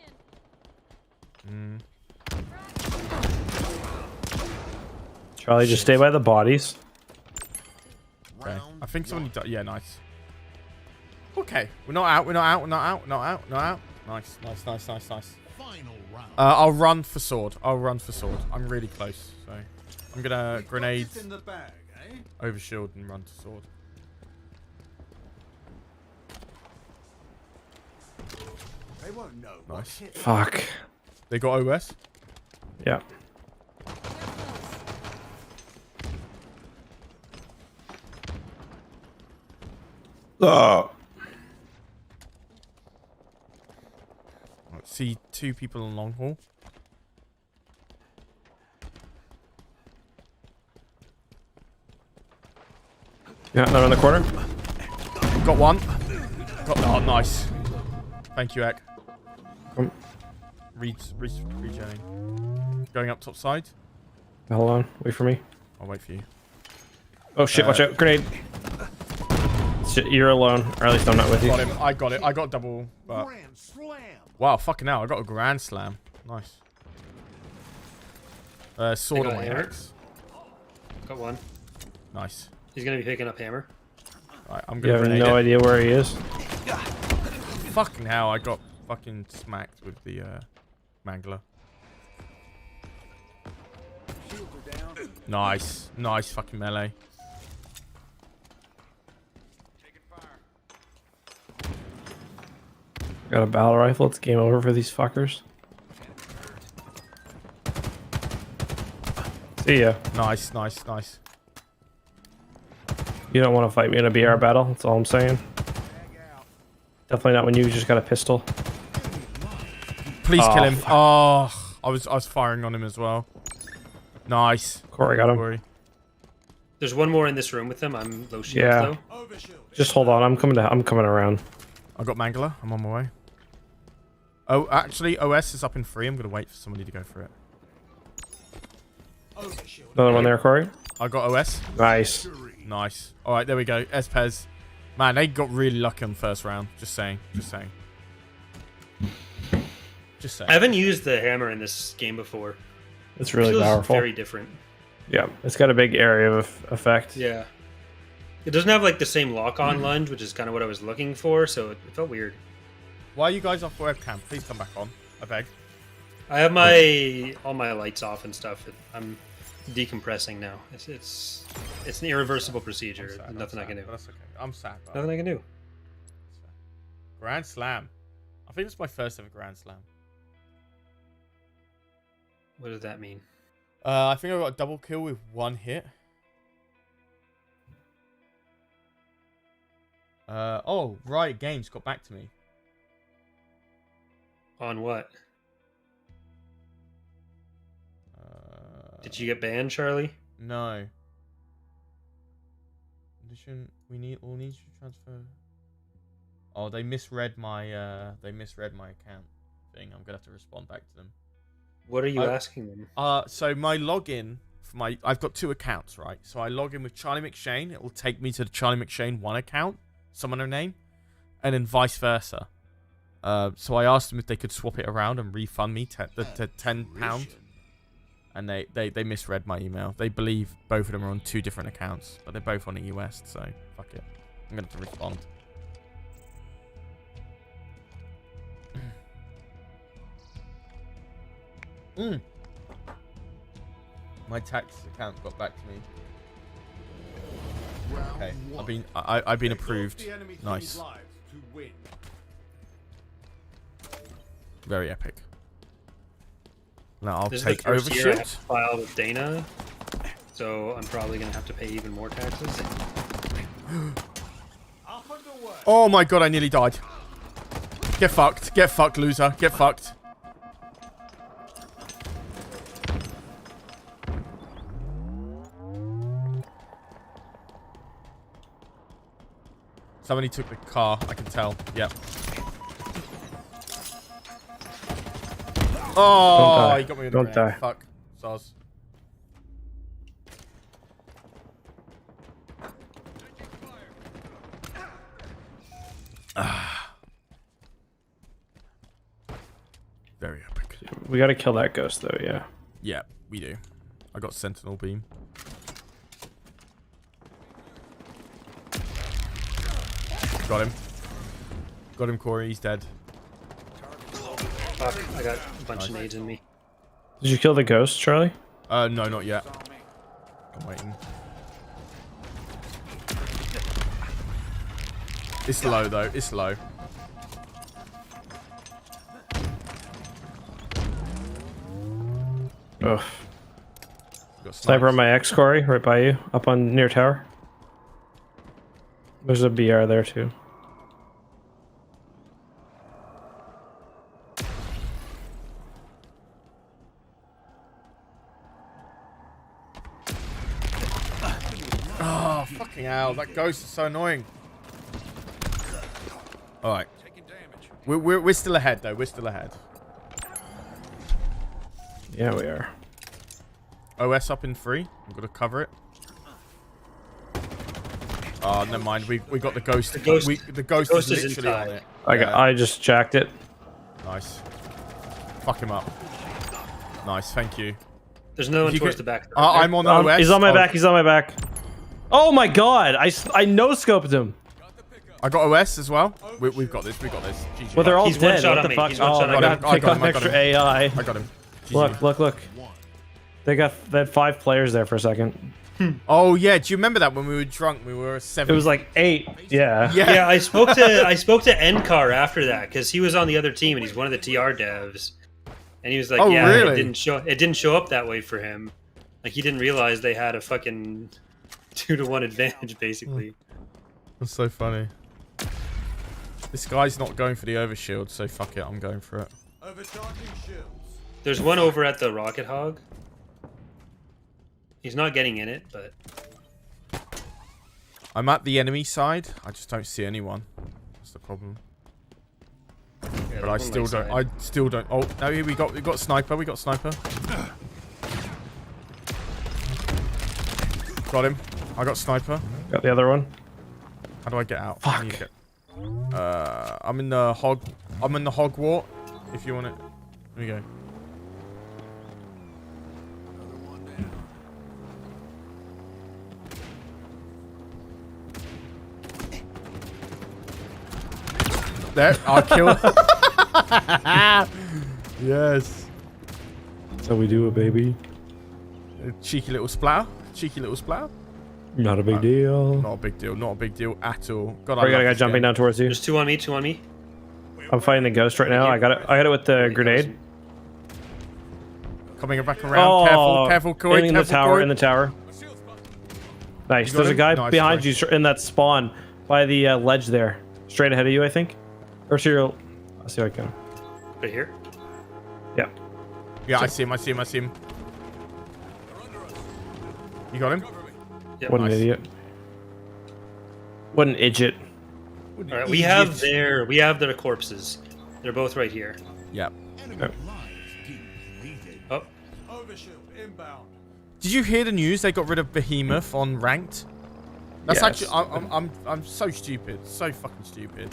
in. Charlie, just stay by the bodies. Okay. I think somebody died. Yeah, nice. Okay. We're not out. We're not out. We're not out. We're not out. Not out. Nice. Final round. I'll run for sword. I'm really close. So I'm gonna grenade In the bag, eh? over shield and run to sword. They won't know Nice. what hit them. Fuck. They got OS. Yeah. Oh. Let's see 2 people on long haul. Yeah, they're on the corner. Got one. Oh, nice. Thank you, Eck. Regenning. Going up top side. Hold on. Wait for me. I'll wait for you. Oh shit, watch out. Grenade. Shit, you're alone. Or at least I'm not with you. Got him. I got it. I got double. But... Grand slam. Wow, fucking hell. I got a grand slam. Nice. Sword I on got my hammer. axe. Got one. Nice. He's gonna be picking up hammer. Right, I'm You gonna have grenade no it. idea where he is. Fucking hell, I got fucking smacked with the mangler. Shields are down. Nice. Nice fucking melee. Taking fire. Got a battle rifle. It's game over for these fuckers. See ya. Nice. You don't want to fight me in a BR battle. That's all I'm saying. Bag out. Definitely not when you just got a pistol. Please Oh, kill him. fuck. Oh, I was firing on him as well. Nice. Corey got him. Corey. There's one more in this room with them. I'm low shield Yeah. though. Overshield. Just hold on. I'm coming around. I got mangler. I'm on my way. Oh, actually, OS is up in 3. I'm gonna wait for somebody to go for it. Overshield. Another one there, Corey. I got OS. Nice. Nice. All right, there we go. Espez. Man, they got really lucky on the first round. Just saying. I haven't used the hammer in this game before. It's really Feels powerful. Very different. Yeah, it's got a big area of effect. Yeah. It doesn't have like the same lock-on lunge, which is kind of what I was looking for, so it felt weird. Why are you guys off webcam? Please come back on. I beg. I have all my lights off and stuff. I'm decompressing now. It's an irreversible procedure. I'm sad, There's nothing I can do. That's okay. I'm sad. But Nothing I can do. Grand Slam. I think it's my first ever Grand Slam. What does that mean? I think I got a double kill with 1 hit. Oh, Riot Games got back to me. On what? Did you get banned, Charlie? No. Condition. We'll need to transfer. Oh, they misread my account thing. I'm gonna have to respond back to them. What are you asking them? So my login for I've got 2 accounts, right? So I log in with Charlie McShane. It will take me to the Charlie McShane 1 account, summon her name, and then vice versa. So I asked them if they could swap it around and refund me the £10, and they misread my email. They believe both of them are on 2 different accounts, but they're both on the US. So fuck it. I'm gonna have to respond. My tax account got back to me. Okay, I've been approved. Nice. Very epic. Now I'll take overshoot. I have to file with Dana, so I'm probably gonna have to pay even more taxes. Oh my god, I nearly died. Get fucked, loser. Get fucked. Somebody took the car, I can tell. Yep. Oh, he got me with the Don't grenade. die. Fuck. Soz. Very epic. We gotta kill that ghost though, yeah. Yeah, we do. I got Sentinel Beam. Got him. Got him, Corey. He's dead. Fuck, I got a bunch of nades in me. Did you kill the ghost, Charlie? No, not yet. I'm waiting. It's low, though. It's low. Ugh. Sniper on my X, Corey, right by you, up on near tower. There's a BR there too. Oh, fucking hell. That ghost is so annoying. Alright. We're still ahead, though. We're still ahead. Yeah, we are. OS up in 3. I'm going to cover it. Oh, never mind. We got the ghost. The ghost is literally on it. I just jacked it. Nice. Fuck him up. Nice, thank you. There's no one towards the back. I'm on the OS. He's on my back. He's on my back. Oh my god! I no scoped him. I got OS as well. We've got this. We got this. GG. Well, they're all He's dead. one shot What on the me. fuck? He's one Oh, shot on I me. got to take on extra AI. I got him. GG. Look. They had 5 players there for a second. Oh yeah, do you remember that when we were drunk? We were 7. It was like 8. Yeah. Yeah, I spoke to Nkar after that because he was on the other team and he's one of the TR devs, and he was like, Oh, "Yeah, really? it didn't show up that way for him. Like he didn't realize they had a fucking 2-to-1 advantage basically." That's so funny. This guy's not going for the overshield, so fuck it, I'm going for it. There's one over at the Rocket Hog. He's not getting in it, but I'm at the enemy side. I just don't see anyone. That's the problem. yeah, But I still don't. I still don't. Oh no! Here we got sniper. We got sniper. Got him. I got sniper. Got the other one. How do I get out? Fuck. I need to get... I'm in the hog. I'm in the hog wart. If you want it. There we go. There, I'll kill. Yes. That's how we do it, baby. A cheeky little splatter. Cheeky little splatter. Not a big deal. Not a big deal. Not a big deal at all. God, We got a love guy this jumping game. down towards you. there's 2 on me. 2 on me. I'm fighting the ghost right now. I got it with the grenade. Coming back around. Careful, Corey. Aiming in the tower. Corey. In the tower. Nice. You got There's a him? guy Nice, behind Corey. you in that spawn by the ledge there, straight ahead of you, I think. Or so you're. I'll see if I can. Right here. Yeah. Yeah, I see him. You got him? Yep. What an Nice. idiot. What an idiot. All right, we have their corpses. They're both right here. Yeah. Oh, Overshield inbound. Did you hear the news? They got rid of Behemoth on ranked. That's Yes. actually. I'm so stupid. So fucking stupid.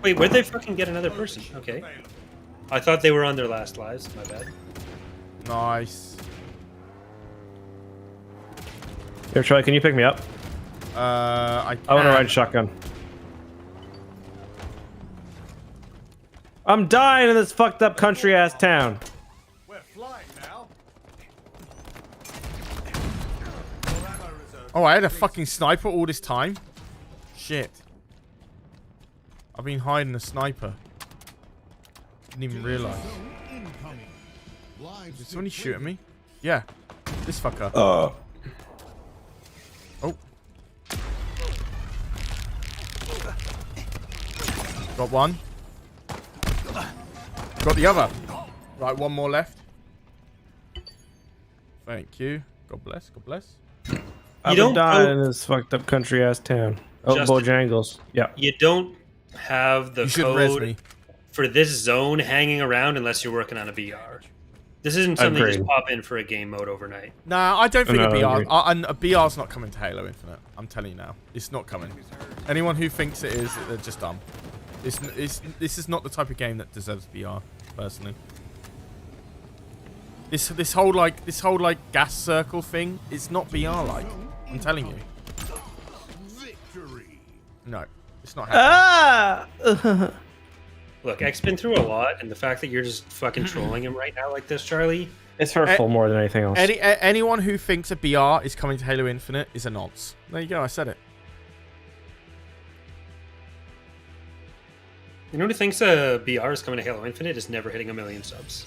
wait, where'd they fucking get another person? Okay. I thought they were on their last lives. My bad. Nice. Here, Charlie, can you pick me up? I I want to ride shotgun. I'm dying in this fucked up country ass town. We're flying now. Oh, I had a fucking sniper all this time. Shit. I've been hiding a sniper. Didn't even realize. Did somebody shoot at me? Yeah. This fucker. Oh. Got one. Got the other. Right, one more left. Thank you. God bless. God bless. I'm don't dying go- in this fucked up country ass town. Oh, Justin. Bojangles. Yeah. You don't have the You should res code me. for this zone hanging around unless you're working on a BR. This isn't something you just Agreed. pop in for a game mode overnight. Nah, I don't think No, a BR. agreed. A BR's not coming to Halo Infinite. I'm telling you now, it's not coming. Anyone who thinks it is, they're just dumb. This is not the type of game that deserves BR, personally. This whole gas circle thing, it's not BR like. I'm telling you. No, it's not happening. Ah! Look, X been through a lot, and the fact that you're just fucking trolling him right now like this, Charlie. It's hurtful more than anything else. Anyone who thinks a BR is coming to Halo Infinite is a nonce. There you go, I said it. You know who thinks a BR is coming to Halo Infinite is never hitting 1 million subs.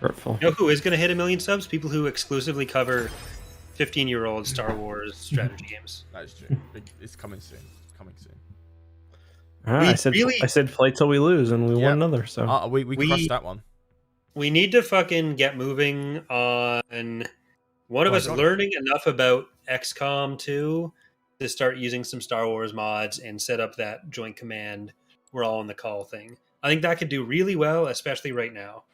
Hurtful. You know who is going to hit 1 million subs? People who exclusively cover 15-year-old Star Wars strategy games. That is true. It's coming soon. It's coming soon. All right, We I said play till we lose, and we Yeah. won another. So We crushed that one. We need to fucking get moving on one of Oh, us God. learning enough about XCOM 2 to start using some Star Wars mods and set up that joint command we're all on the call thing. I think that could do really well, especially right now.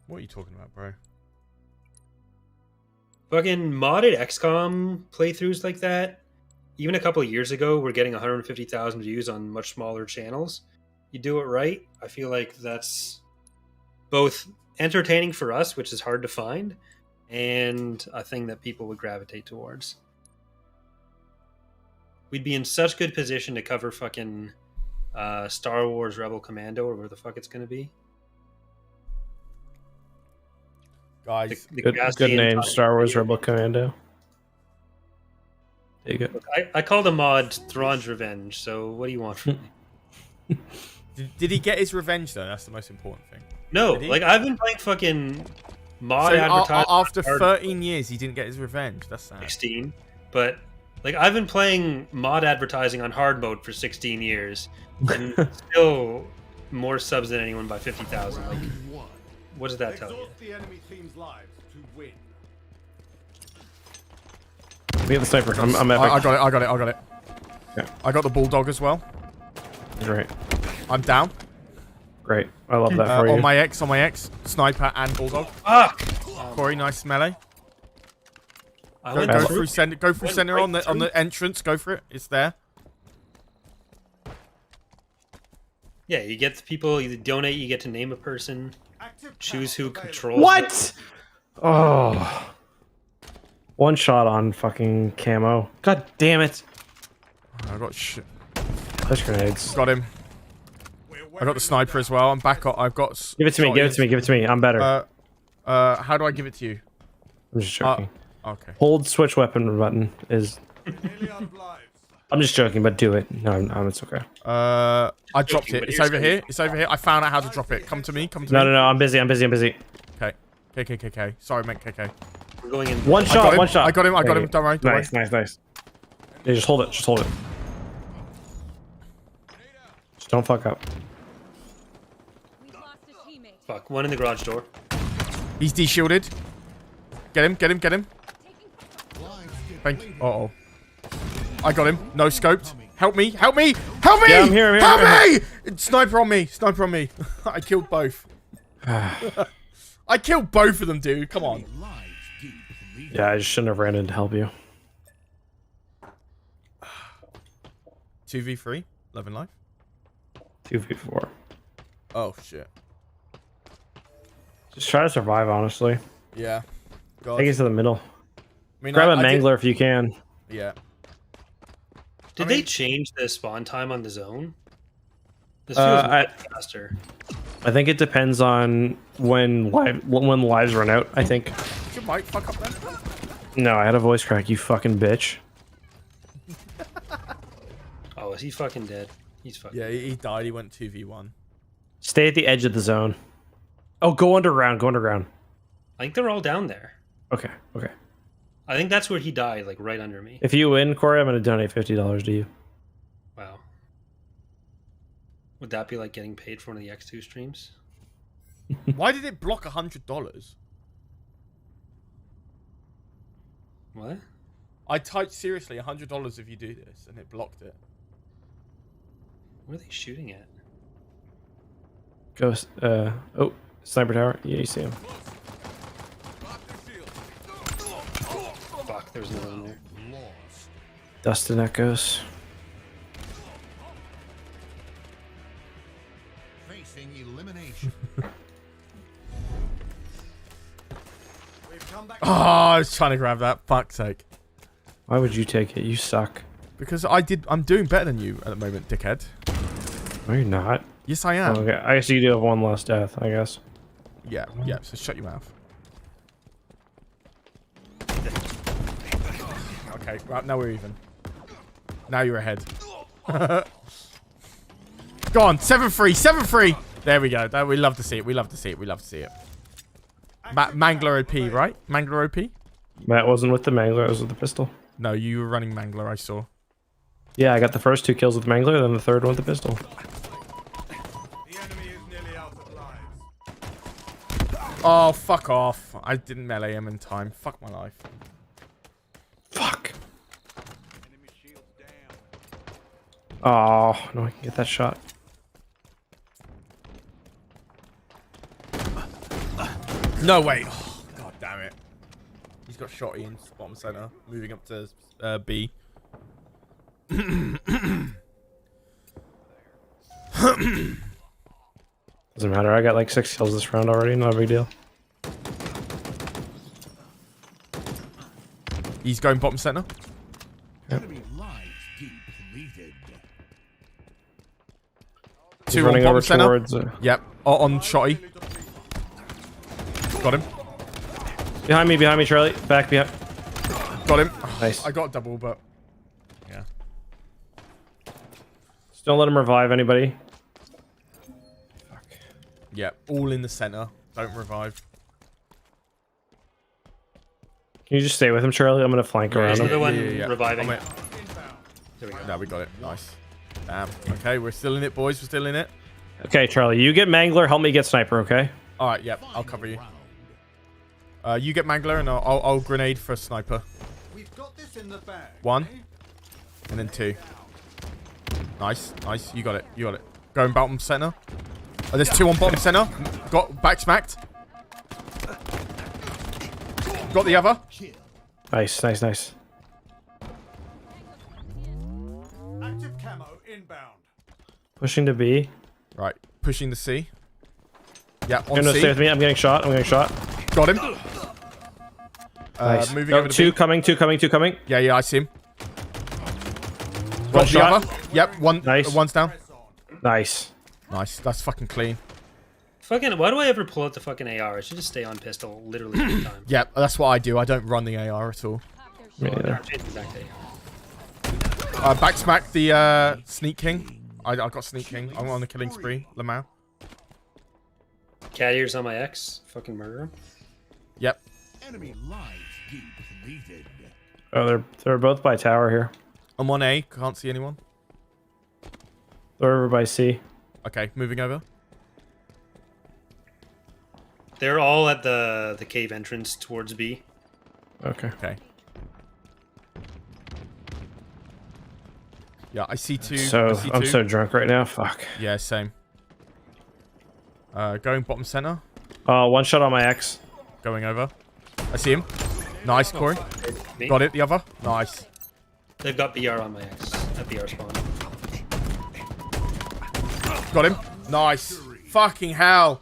What are you talking about, bro? Fucking modded XCOM playthroughs like that, even a couple of years ago, we're getting 150,000 views on much smaller channels. You do it right, I feel like that's both entertaining for us, which is hard to find, and a thing that people would gravitate towards. We'd be in such good position to cover fucking Star Wars Rebel Commando, or where the fuck it's going to be. Guys, The good Gastian name, time. Star Wars Rebel Commando. Take it. Look, I call the mod Thrawn's Revenge, so what do you want from me? did he get his revenge though? That's the most important thing. No, Did he? like I've been playing fucking mod So advertising after hard 13 years, he didn't get his revenge. That's sad. 16, but like I've been playing mod advertising on hard mode for 16 years, and still more subs than anyone by 50,000. Like, what does that tell you? Exhaust the enemy team's lives to win. We have the sniper. I'm I epic. got it. Yeah. I got the bulldog as well. Great. I'm down. Great. I love that for you. On my X, sniper and bulldog. Fuck! Corey, nice melee. I Go, went go through. through center. Go through Went center right on the through. entrance. Go for it. It's there. Yeah, you get the people. You donate. You get to name a person. Active Choose who pass controls. What? Oh. One shot on fucking camo. God damn it. I got shit. Flash grenades. Got him. I got the sniper as well. I'm back up. I've got. Give it to me. Give it to me. Give it to me. I'm better. How do I give it to you? I'm just joking. Okay. Hold switch weapon button is. Nearly out of lives. I'm just joking, but do it. No, it's okay. I dropped it. It's over here. It's over here. I found out how to drop it. Come to me. Come to No, me. I'm busy. Okay. KK. Sorry, mate. KK. We're going in. One shot. I got him. Don't worry. Nice. Yeah, just hold it. Just don't fuck up. We've lost a teammate. Fuck, one in the garage door. He's de-shielded. Get him. Thank you. Uh-oh. I got him. No scoped. Help me. Yeah, I'm here. Help me! Sniper on me. I killed both. I killed both of them, dude. Come on. Yeah, I just shouldn't have ran in to help you. 2v3. 11 life. 2v4. Oh, shit. Just try to survive, honestly. Yeah. God. Take it to the middle. I mean, Grab a I did- mangler if you can. Yeah. Did I they mean- change the spawn time on the zone? This feels much faster. I think it depends on when lives run out. I think. Did your mic fuck up then? No, I had a voice crack. You fucking bitch. Oh, is he fucking dead? He's fucking. Yeah, he died. He went 2v1. Stay at the edge of the zone. Oh, go underground. I think they're all down there. Okay. I think that's where he died, like right under me. If you win, Corey, I'm gonna donate $50 to you. Wow. Would that be like getting paid for one of the EcksToo streams? Why did it block $100? What? I typed seriously $100 if you do this, and it blocked it. What are they shooting at? Ghost. Oh, sniper tower. Yeah, you see him. Fuck, there's another one there. Dustin Echoes. Facing elimination. We've come back. Oh, I was trying to grab that. Fuck's sake. Why would you take it? You suck. Because I'm doing better than you at the moment, dickhead. No, you're not. Yes, I am. Okay, I guess you do have one less death. I guess. Yeah. So shut your mouth. Okay, right, now we're even. Now you're ahead. Go on, 7-3. There we go. We love to see it. Mangler OP, right? Mangler OP? That wasn't with the mangler. It was with the pistol. No, you were running Mangler, I saw. Yeah, I got the first 2 kills with mangler, then the third one with the pistol. The enemy is nearly out of lives. Oh, fuck off. I didn't melee him in time. Fuck my life. Fuck. Oh, no, I can get that shot. No way. Oh, God damn it. He's got shotty in bottom center. Moving up to B. Doesn't matter. I got like 6 kills this round already. Not a big deal. He's going bottom center. Enemy lives depleted. He's 2 on running bottom over center. towards. Yep. On shotty. Got him. Behind me, Charlie. Back behind. Got him. Nice. I got a double, but yeah. Just don't let him revive anybody. Fuck. Yeah. All in the center. Don't revive. Can you just stay with him, Charlie? I'm gonna flank around There's him. another one Yeah. reviving. I'm in. There we go. No, we got it. Nice. Damn. Okay, we're still in it, boys. We're still in it. Okay, Charlie, you get mangler. Help me get sniper. Okay. All right. Yep. I'll cover you. You get Mangler, and I'll grenade for sniper. We've got this in the bag. 1, eh? and then 2. Nice. You got it. Going bottom center. Oh, there's 2 on bottom center. Got back smacked. Got the other. Nice. Active camo inbound. Pushing to B. Right. Pushing the C. Yeah. You're On gonna C. stay with me. I'm getting shot. Got him. Nice. Moving Oh, over to 2 B. coming. 2 coming. Yeah. I see him. One Got the shot. other. Yep. One. Nice. One's down. Press on. Nice. Nice. That's fucking clean. Fucking, why do I ever pull out the fucking AR? I should just stay on pistol literally every time. Yeah. That's what I do. I don't run the AR at all. Pop their Me shit. neither. I'm changing back to AR. Back smack the Sneak King. I got Sneak King. I'm on the killing spree. Lamau. Cat ears on my ex. Fucking murder him. Yep. Enemy lives depleted. Oh, they're both by tower here. I'm on A. Can't see anyone. They're over by C. Okay, moving over. They're all at the cave entrance towards B. Okay. Okay. Yeah, I see two. So I see I'm two. so drunk right now. Fuck. Yeah, same. Going bottom center. One shot on my X. Going over. I see him. Nice, Corey. Me? Got it, the other. Nice. They've got BR on my ex at BR spawn. Got him. Nice. Fucking hell.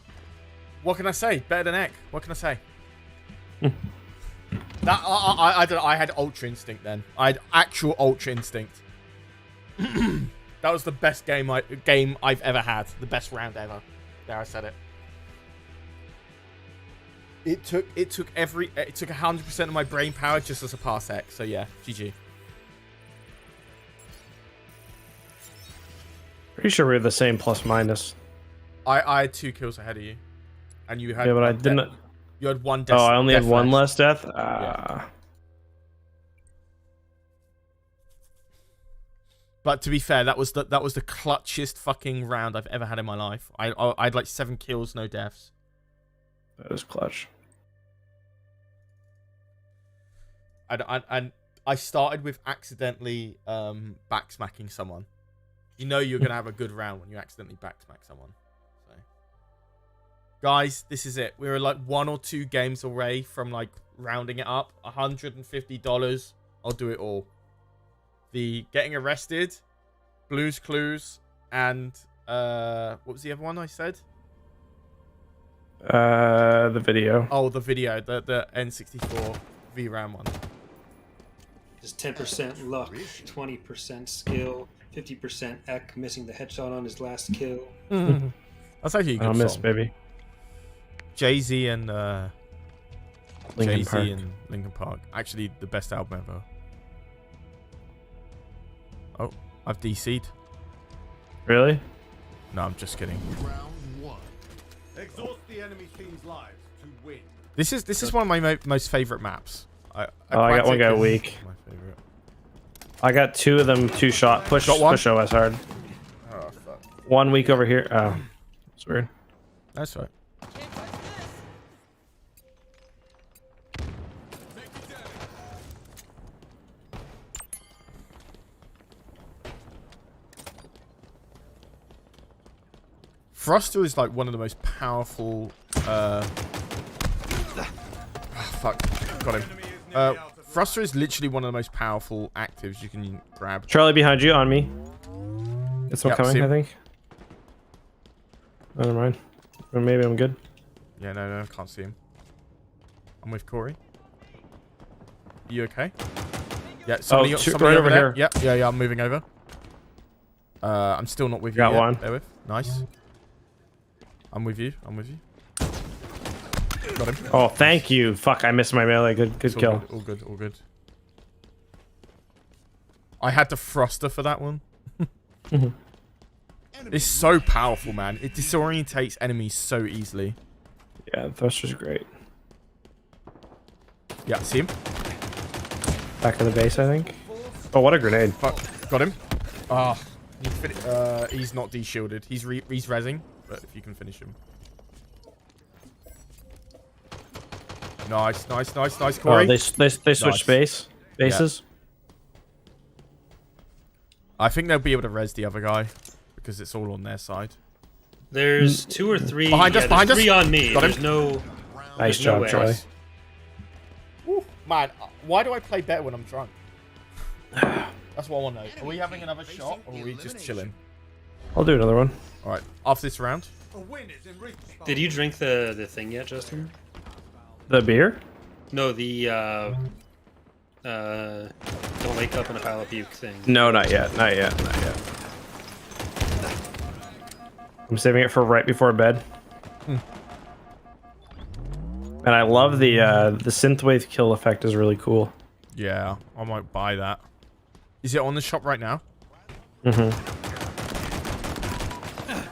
What can I say? Better than Eck. What can I say? That I don't know. I had Ultra Instinct then. I had actual Ultra Instinct. That was the best game I've ever had. The best round ever. There, I said it. It took 100% of my brain power just to surpass X. So yeah, GG. Pretty sure we're the same plus minus. I had 2 kills ahead of you, and you had. Yeah, but I one didn't. You had one death. Oh, I only had one less death. Yeah. But to be fair, that was the clutchest fucking round I've ever had in my life. I had like 7 kills, no deaths. That is clutch. And I started with accidentally backsmacking someone. You know you're gonna have a good round when you accidentally backsmack someone. So, guys, this is it. We were like 1 or 2 games away from like rounding it up. $150. I'll do it all. The getting arrested, Blue's Clues, and what was the other one I said? The video. Oh, the video, the N64 VRAM one. Just 10% luck, 20% skill, 50% Eck missing the headshot on his last kill. That's actually a good I'll miss, song. baby. Jay-Z and Linkin Park. and Linkin Park. Actually, the best album ever. Oh, I've DC'd. Really? No, I'm just kidding. Round 1. Exhaust the enemy team's lives to win. This is one of my most favorite maps. I got one guy weak. My favorite. I got 2 of them 2-shot. Push Got one? OS hard. Oh fuck. 1 week over here. Oh, it's weird. That's right. Froster is like one of the most powerful. Fuck, got him. Froster is literally one of the most powerful actives you can grab. Charlie behind you on me. It's one Yep, coming, see I him. think. Oh, never mind. Or maybe I'm good. Yeah, no, can't see him. I'm with Corey. You okay? Yeah, somebody, somebody right over over there. here. Yeah, I'm moving over. I'm still not with you Got yet. one. Bear with. Nice. I'm with you. Got him. Oh, thank you. Fuck, I missed my melee. Good It's kill. All good. I had to Froster for that one. It's so powerful, man. It disorientates enemies so easily. Yeah, Thruster's great. Yeah, see him? Back of the base, I think. Oh, what a grenade. Fuck. Got him. Ah, he's not de-shielded. He's rezzing, but if you can finish him. Nice, Corey. Oh, they switched bases. I think they'll be able to res the other guy because it's all on their side. There's 2 or 3. Behind us, there's 3 us. on me. Got him. There's no. Nice There's no job, way. Charlie. Woo, man, why do I play better when I'm drunk? That's what I want to know. Are we having another shot or are we just chilling? I'll do another one. All right, after this round. A win is in reach. Did you drink the thing yet, Justin? The beer? No, the don't wake up in a pile of puke thing. No, not yet. I'm saving it for right before bed. And I love the synthwave kill effect is really cool. Yeah, I might buy that. Is it on the shop right now? Mm-hmm.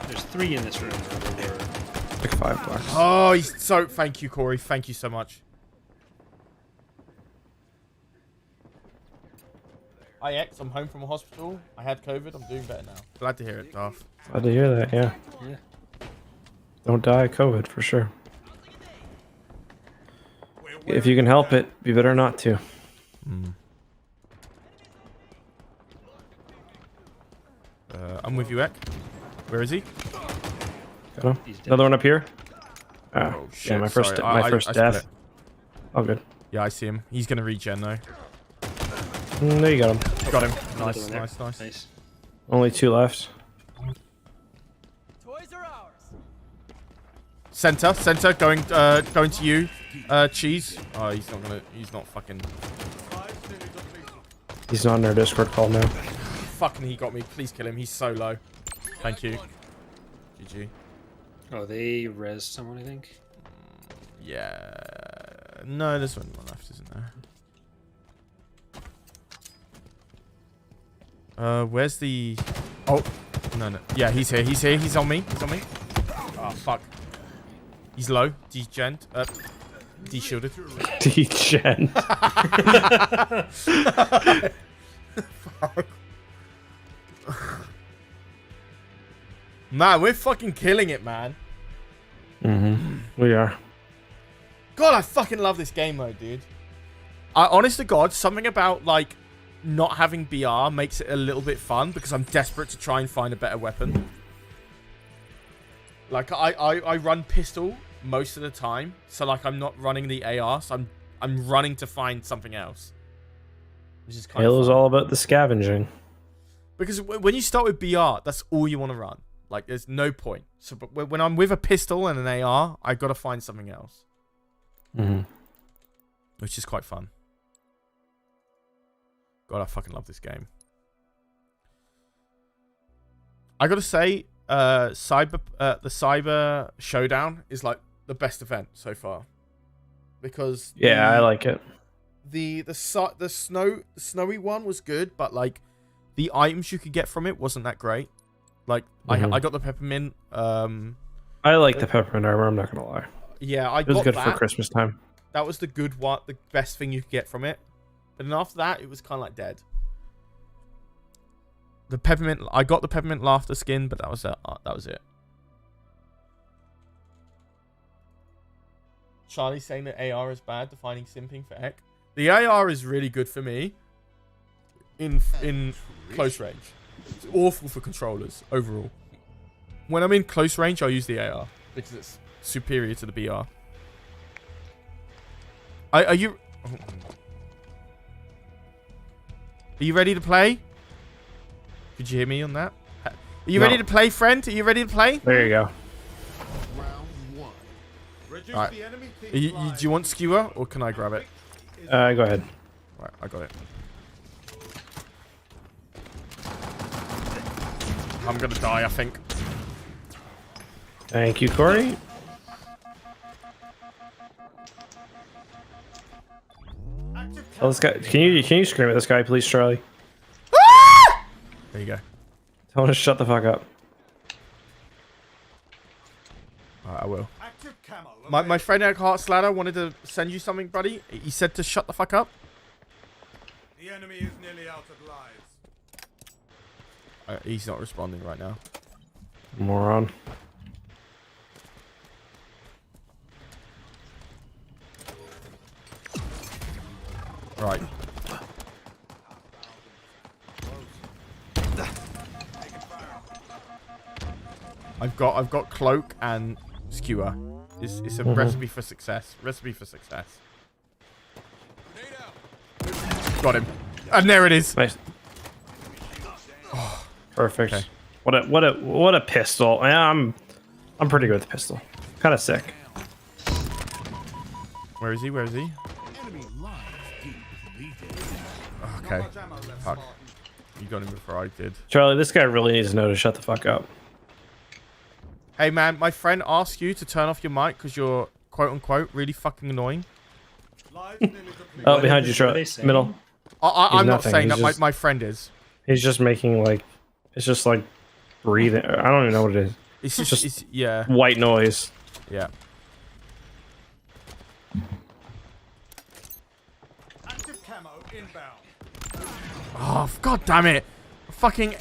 There's 3 in this room. Like $5. Oh, he's so... Thank you, Corey. Thank you so much. Hi, X. I'm home from a hospital. I had COVID. I'm doing better now. Glad to hear it, Darth. Glad to hear that, yeah. Don't die of COVID, for sure. If you can help it, be better not to. I'm with you, Ek. Where is he? Got him. Another one up here. Oh, shit. Yeah, my first, Sorry. my first I split death. it. Oh, good. Yeah, I see him. He's going to regen, though. There you got him. Got him. Another Nice, one there. nice, nice. Nice. Only 2 left. Toys are ours. Center, going to you, Cheese. Oh, he's not fucking. He's not in our Discord call now. Fucking, he got me. Please kill him. He's so low. Thank you. GG. Oh, they res someone, I think. Yeah. No, there's one left, isn't there? Where's the... Oh. No. Yeah, he's here. He's on me. Oh, fuck. He's low. Degen. De-shielded. Degen. Fuck. Man, we're fucking killing it, man. We are. God, I fucking love this game mode, dude. Honest to God, something about, like, not having BR makes it a little bit fun because I'm desperate to try and find a better weapon. Like, I run pistol most of the time, so, like, I'm not running the AR, so I'm running to find something else. Which is kind of Halo's fun. all about the scavenging. Because when you start with BR, that's all you want to run. Like, there's no point. So, but when I'm with a pistol and an AR, I got to find something else. Which is quite fun. God, I fucking love this game. I got to say, the Cyber Showdown is, like, the best event so far. Because... Yeah, I like it. The snowy one was good, but, like, the items you could get from it wasn't that great. Like, I got the peppermint. I like the peppermint armor, I'm not going to lie. Yeah, I It was got good that. for Christmas time. That was the good one, the best thing you could get from it. But then after that, it was kind of like dead. The peppermint, I got the peppermint laughter skin, but that was it. Charlie saying that AR is bad, defining simping for Eck. The AR is really good for me in close range. It's awful for controllers overall. When I'm in close range, I use the AR because it's superior to the BR. Are you ready to play? Could you hear me on that? Are you ready to play, friend? Are you ready to play? There you go. Round 1. Reduce Alright. the enemy Do team's you lives. want skewer or can I grab it? Go ahead. Right, I got it. I'm gonna die, I think. Thank you, Corey. Tell this guy. Can you scream at this guy, please, Charlie? There you go. Tell him to shut the fuck up. Alright, I will. Active camo. My friend Eckhartsladder wanted to send you something, buddy. He said to shut the fuck up. The enemy is nearly out of lives. He's not responding right now. Moron. Right. I've got cloak and skewer. It's a recipe for success. Recipe for success. Got him. And there it is. Nice. Perfect. Okay. What a pistol. Yeah, I'm pretty good with the pistol. Kind of sick. Where is he? Where is he? Enemy lives deep deleted. Okay. Not much ammo left, Fuck. Spartan. You got him before I did. Charlie, this guy really needs to know to shut the fuck up. Hey man, my friend asked you to turn off your mic because you're quote unquote really fucking annoying. Lives nearly depleted. Oh, behind you, What are they Charlie. saying? Middle. I'm not nothing. saying He's that. just- My friend is. He's just making like, it's just like breathing. I don't even know what it is. It's Just- it's, yeah. White noise. Yeah. Active camo inbound. Oh, god damn it. Fucking...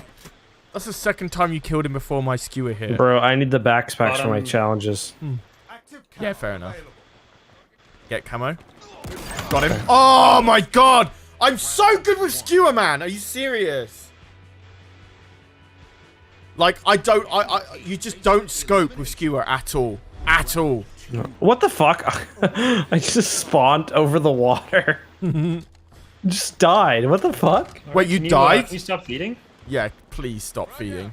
That's the second time you killed him before my skewer hit. Bro, I need the backpacks for my Bottom. challenges. Active camo Yeah, fair enough. available. Get camo. Got him. Oh my god! I'm so good with skewer, man! Are you serious? Like, you just don't scope with skewer at all. At all. What the fuck? I just spawned over the water. Just died. What the fuck? Wait, you Can died? Can you stop feeding? Yeah, please stop feeding.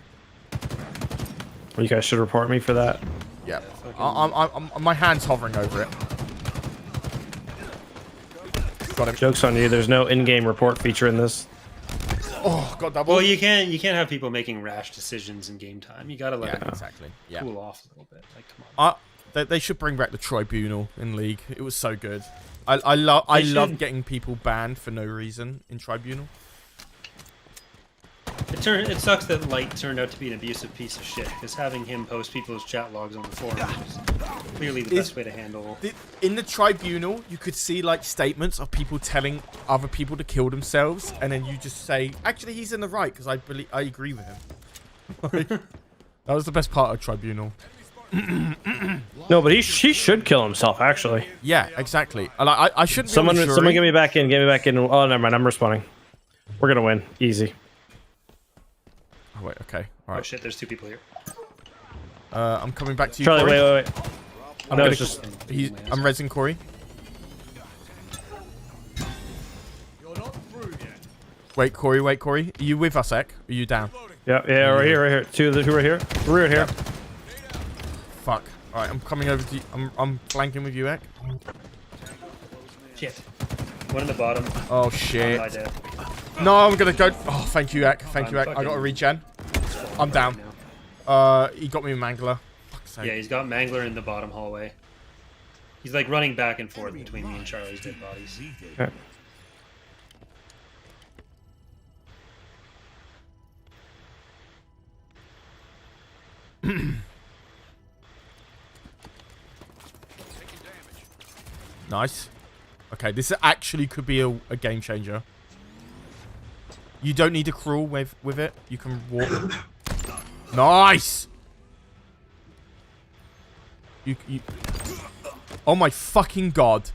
You guys should report me for that. Yeah. My hand's hovering over it. Got him. Joke's on you. There's no in-game report feature in this. Oh, got double. Well, you can't have people making rash decisions in game time. You gotta let Yeah, it exactly. Yeah. cool off a little bit. Like, come on. They should bring back the tribunal in League. It was so good. I love should. getting people banned for no reason in tribunal. It sucks that Light turned out to be an abusive piece of shit, because having him post people's chat logs on the forum is clearly the best way to handle. In the tribunal, you could see like statements of people telling other people to kill themselves, and then you just say, "Actually, he's in the right," because I agree with him. Like, that was the best part of tribunal. No, but he should kill himself, actually. Yeah, exactly. I shouldn't. Be Someone reassuring. get me back in. Get me back in. Oh, never mind. I'm respawning. We're gonna win. Easy. Oh, wait. Okay. All Oh right. shit, there's two people here. I'm coming back to you, Charlie, Corey. wait. I'm No, gonna- it's just... I'm rezzing Corey. You're not through yet. Wait, Corey. Are you with us, Eck? Are you down? Yeah, right here. Two are here. Three are here. Fuck. All right, I'm coming over to you. I'm flanking with you, Eck. Shit. One in the bottom. Oh Hi, shit. Dad. No, I'm gonna go. Oh, thank you, Eck. Thank you, I'm Eck. I got a fucking- regen. I'm down. Now. He got me a mangler. Fuck's sake. Yeah, he's got Mangler in the bottom hallway. He's like running back and forth between me and Charlie's dead bodies. Okay. Nice. Okay, this actually could be a game changer. You don't need to crawl with it. You can walk. Nice. You. Oh my fucking god.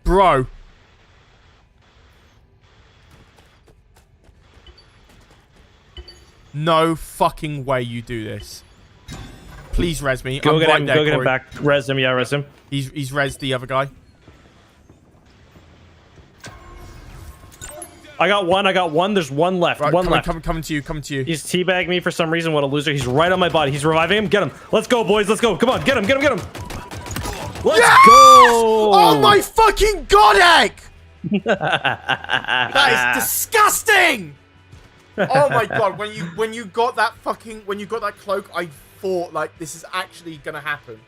Bro. No fucking way you do this. Please res me. Go I'm get right him. there, Go get him Corey. back. Res him. Yeah, res him. He's rezzed the other guy. I got one. There's one left. Right, One left. coming to you. He's teabagging me for some reason. What a loser. He's right on my body. He's reviving him. Get him. Let's go, boys. Let's go. Come on. Get him. Let's go. Oh my fucking god, Egg! That is disgusting! Oh my god, when you got that cloak, I thought like this is actually gonna happen.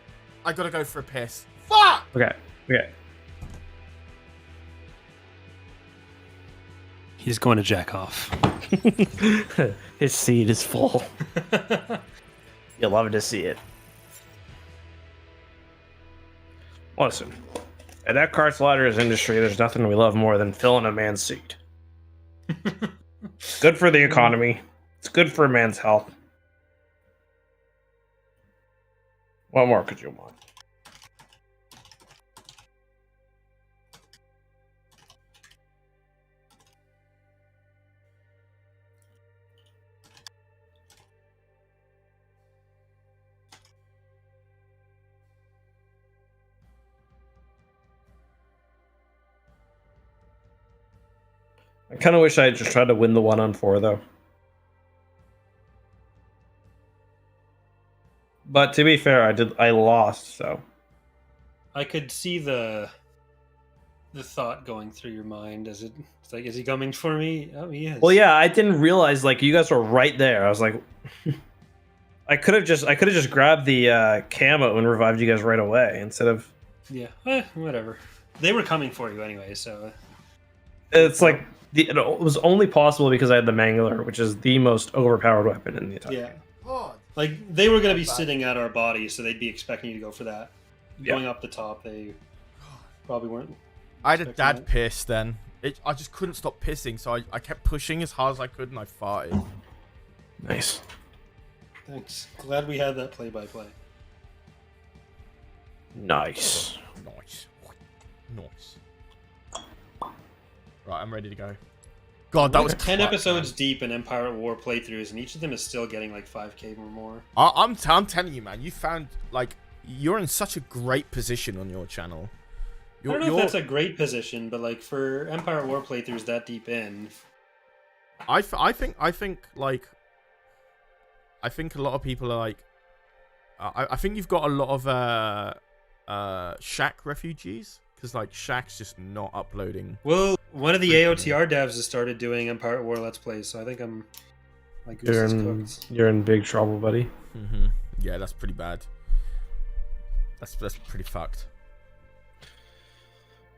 I gotta go for a piss. Fuck! Okay. He's going to jack off. His seed is full. You'll love to see it. Listen, at Eckhartsladder's industry, there's nothing we love more than filling a man's seat. It's good for the economy. It's good for a man's health. What more could you want? I kind of wish I had just tried to win the 1-on-4 though. But to be fair, I lost, so. I could see the thought going through your mind as it's like, is he coming for me? Oh, he is. Well, yeah, I didn't realize like you guys were right there. I was like, I could have just grabbed the camo and revived you guys right away instead of Yeah, whatever. They were coming for you anyway, so It's like it was only possible because I had the Mangler, which is the most overpowered weapon in the entire yeah. game. Like they were going to be sitting at our body, so they'd be expecting you to go for that. Yeah. Going up the top, they probably weren't. I had a expecting dad that. piss then. I just couldn't stop pissing, so I kept pushing as hard as I could, and I farted. Nice. Thanks. Glad we had that play-by-play. Nice. Nice. Nice. Right, I'm ready to go. God, that was 10 clutch, episodes man. deep in Empire at War playthroughs, and each of them is still getting like 5k or more. I'm telling you, man. You found like you're in such a great position on your channel. I don't know if that's a great position, but like for Empire at War playthroughs that deep in, I think like I think a lot of people are like I think you've got a lot of Shack refugees because like Shack's just not uploading. well, one of the AOTR devs has started doing Empire at War Let's Plays, so I think I'm like goose is cooked. You're in big trouble, buddy. Mm-hmm. Yeah, that's pretty bad. That's pretty fucked.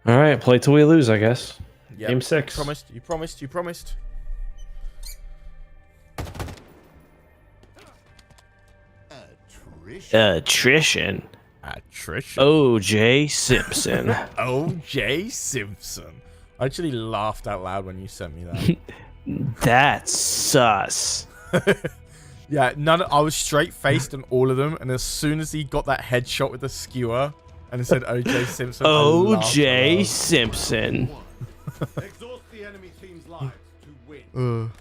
All right, play till we lose, I guess. Yep. Game 6. You promised. Attrition. O.J. Simpson. O.J. Simpson. I actually laughed out loud when you sent me that. That's sus. Yeah, I was straight faced on all of them, and as soon as he got that headshot with the skewer and it said O.J. Simpson, O.J. Simpson. Exhaust the enemy team's lives to win.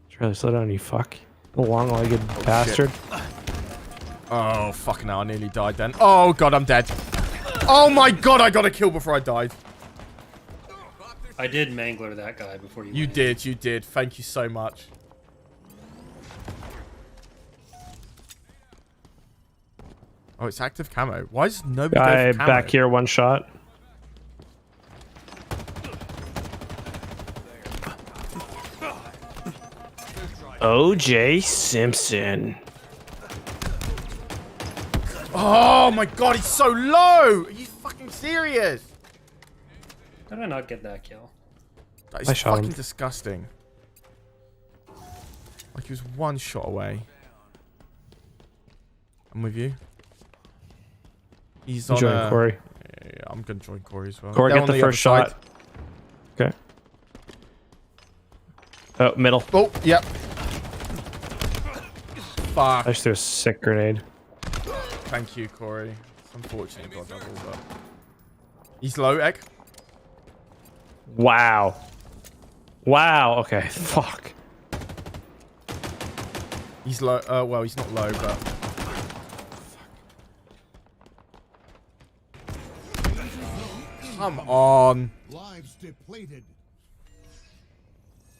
Charlie, slow down, you fuck. The long-legged bastard. Oh, fucking hell, I nearly died then. Oh, God, I'm dead. Oh, my God, I got a kill before I died. I did mangler that guy before you. You did. Thank you so much. Oh, it's active camo. Why is nobody Guy go for camo? back here, one shot. O.J. Simpson. Oh, my God, he's so low. Are you fucking serious? How did I not get that kill? That I is shot fucking him. disgusting. Like he was one shot away. I'm with you. He's on Join Corey. Yeah, I'm gonna join Corey as well. Corey, They're get on the first other shot. side. Okay. Oh, middle. Oh, yep. Fuck. I just threw a sick grenade. Thank you, Corey. It's unfortunate I got double, but... He's low, Egg. Wow. Wow. Okay. Fuck. He's low. Well, he's not low, but... Come on. Lives depleted.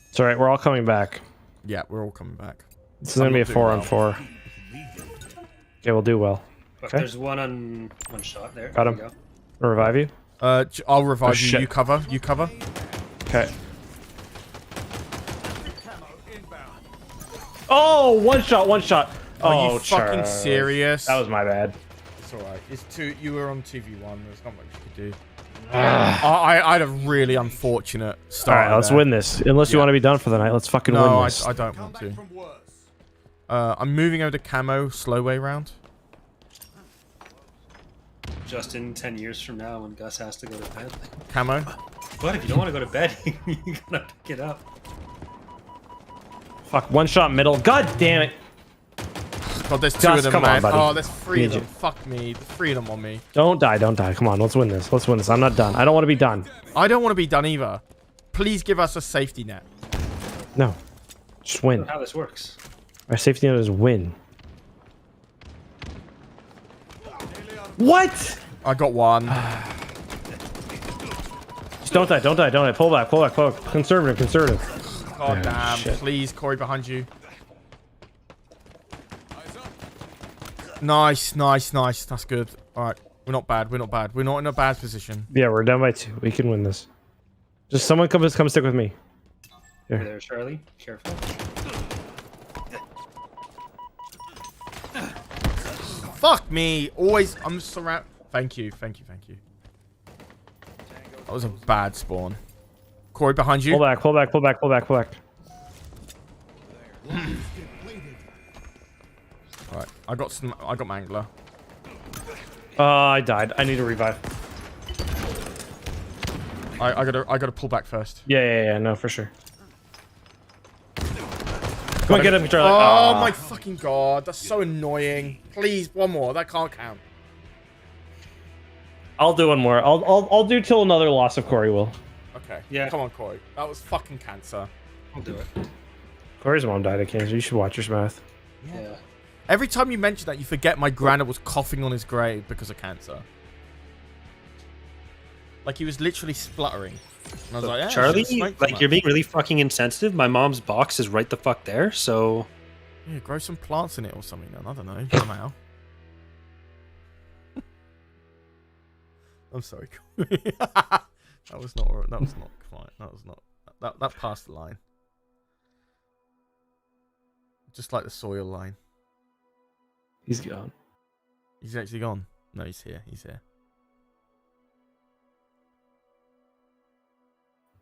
It's all right. We're all coming back. Yeah, we're all coming back. This is going to be a 4-on-4. Okay, we'll do well. But Okay. there's one on one shot there. Got There him. we go. I'll revive you. I'll revive you. shit. You cover. You cover. Okay. Oh, one shot. Are Oh, you fucking Charles. serious? That was my bad. It's alright. It's two. You were on 2v1. There's not much you could do. I had a really unfortunate All start. right, let's win this. Unless you want to be done for the night, let's fucking No, win this. I don't Come want back to. from worse. I'm moving over to camo slow way round. Just in 10 years from now, when Gus has to go to bed. Camo. But if you don't want to go to bed, you gotta pick it up. Fuck, one shot middle. God damn it. God, there's two Gus, of them, come on, man. buddy. Oh, there's three of Need them. you. Fuck me. The three of them on me. Don't die. Come on, let's win this. I'm not done. I don't want to be done. I don't want to be done either. Please give us a safety net. No. Just win. How this works. Our safety net is win. What? I got one. Just don't die. Pull back. Conservative. God Oh, damn. shit. Please, Corey, behind you. Nice. That's good. Alright. We're not bad. We're not in a bad position. Yeah, we're down by 2. We can win this. Just someone come stick with me. Over there, Charlie. Careful. fuck me. Always, I'm surrounded. Thank you. That was a bad spawn. Corey, behind you. Pull back. Alright, I got Mangler. I died. I need a revive. I gotta pull back first. Yeah, no, for sure. Come on, get him, Charlie. Oh my fucking god, that's so annoying. Please, one more. That can't count. I'll do one more. I'll do till another loss of Corey will. Okay. Yeah. Come on, Corey. That was fucking cancer. I'll do it. Corey's mom died of cancer. You should watch your mouth. Yeah. Every time you mention that, you forget my granddad was coughing on his grave because of cancer. Like, he was literally spluttering. And I was like, yeah, Charlie, you're being really fucking insensitive. My mom's box is right the fuck there, so... Yeah, grow some plants in it or something then. I don't know. Somehow. I'm sorry. that was not fine. That was not... That passed the line. Just like the soil line. He's gone. He's actually gone. No, he's here.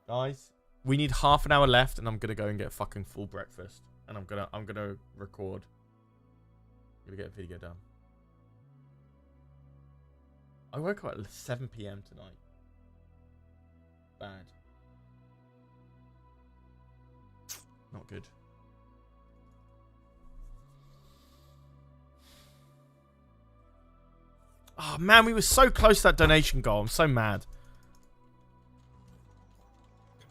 Guys, we need half an hour left, and I'm gonna go and get fucking full breakfast, and I'm gonna record. I'm gonna get a video done. I woke up at 7 p.m. tonight. Bad. Not good. Oh man, we were so close to that donation goal. I'm so mad.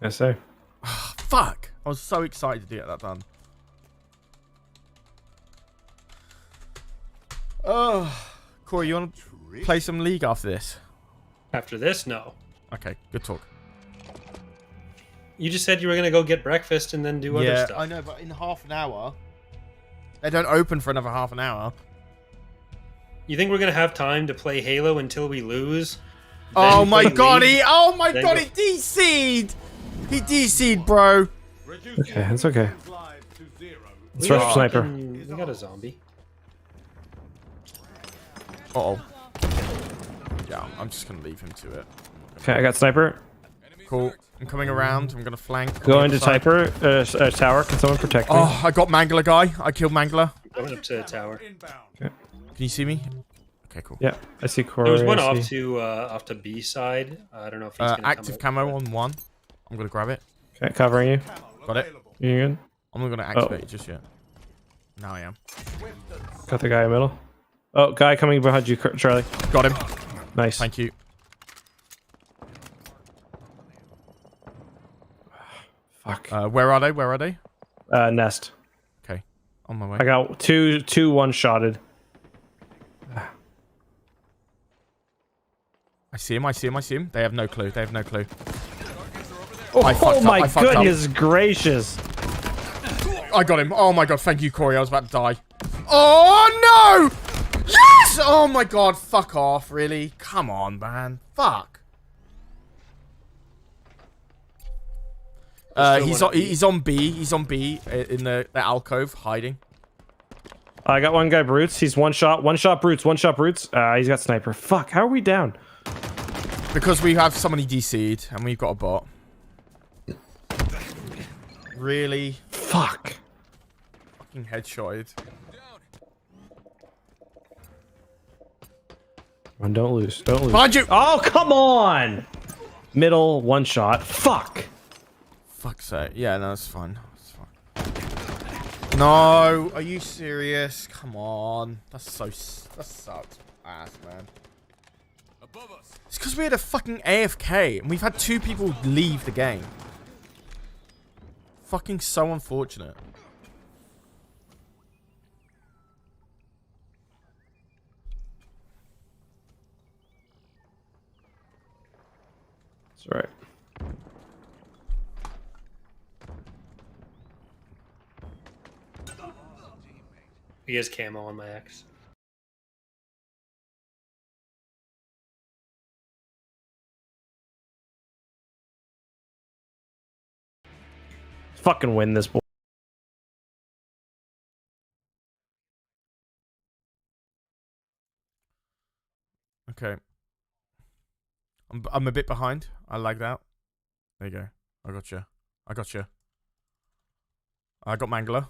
I say. Fuck! I was so excited to get that done. Oh, Corey, you want to play some League after this? After this, no. Okay, good talk. You just said you were gonna go get breakfast and then do other stuff. I know, but in half an hour, they don't open for another half an hour. You think we're gonna have time to play Halo until we lose? Oh my god, he Then he DC'd! He DC'd, bro. Okay, it's okay. Let's We rush got sniper. We got a zombie. Uh-oh. Yeah, I'm just gonna leave him to it. Okay, I got sniper. Cool. I'm coming around. I'm gonna flank. Go into tower. Can someone protect me? Oh, I got Mangler guy. I killed Mangler. Going up to the tower. Can you see me? Okay, cool. Yeah, I see Corey. There was one I see- off to B side. I don't know if he's gonna Active come camo on one. I'm gonna grab it. Okay, covering you. Got it. You good? I'm not gonna activate it just yet. Now I am. Got the guy in the middle. Oh, guy coming behind you, Charlie. Got him. Nice. Thank you. Fuck. Where are they? Nest. Okay. On my way. I got two one-shotted. I see him. They have no clue. Oh, I fucked up, my I fucked up. goodness gracious. I got him. Oh my god, thank you, Corey. I was about to die. Oh no! Yes! Oh my god, fuck off, really? Come on, man. Fuck. He's on B. He's on B in the alcove, hiding. I got one guy, Brutes. He's one shot, Brutes. He's got sniper. Fuck, how are we down? Because we have somebody DC'd and we've got a bot. Really? Fuck. Fucking headshotted. Come on, don't lose. Behind you! Oh, come on! Middle, one shot. Fuck. Fuck's sake. Yeah, no, it's fine. No, are you serious? Come on. That sucks ass, man. It's because we had a fucking AFK and we've had 2 people leave the game. Fucking so unfortunate. It's alright. He has camo on my X. Fucking win this, boy. Okay. I'm a bit behind. I like that. There you go. I got you. I got you. I got Mangler.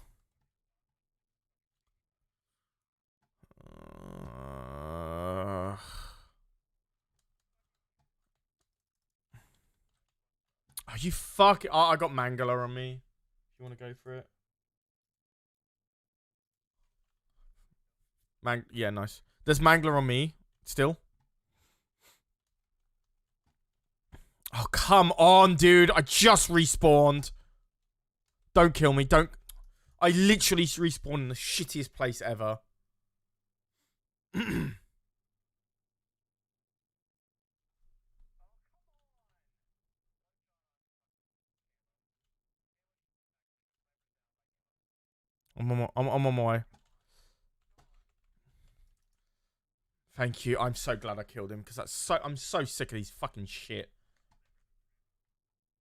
Are you fucking... Oh, I got Mangler on me. You want to go for it? Yeah, nice. There's Mangler on me still. Oh, come on, dude. I just respawned. Don't kill me. Don't. I literally respawned in the shittiest place ever. I'm on my way. Thank you. I'm so glad I killed him because I'm so sick of these fucking shit.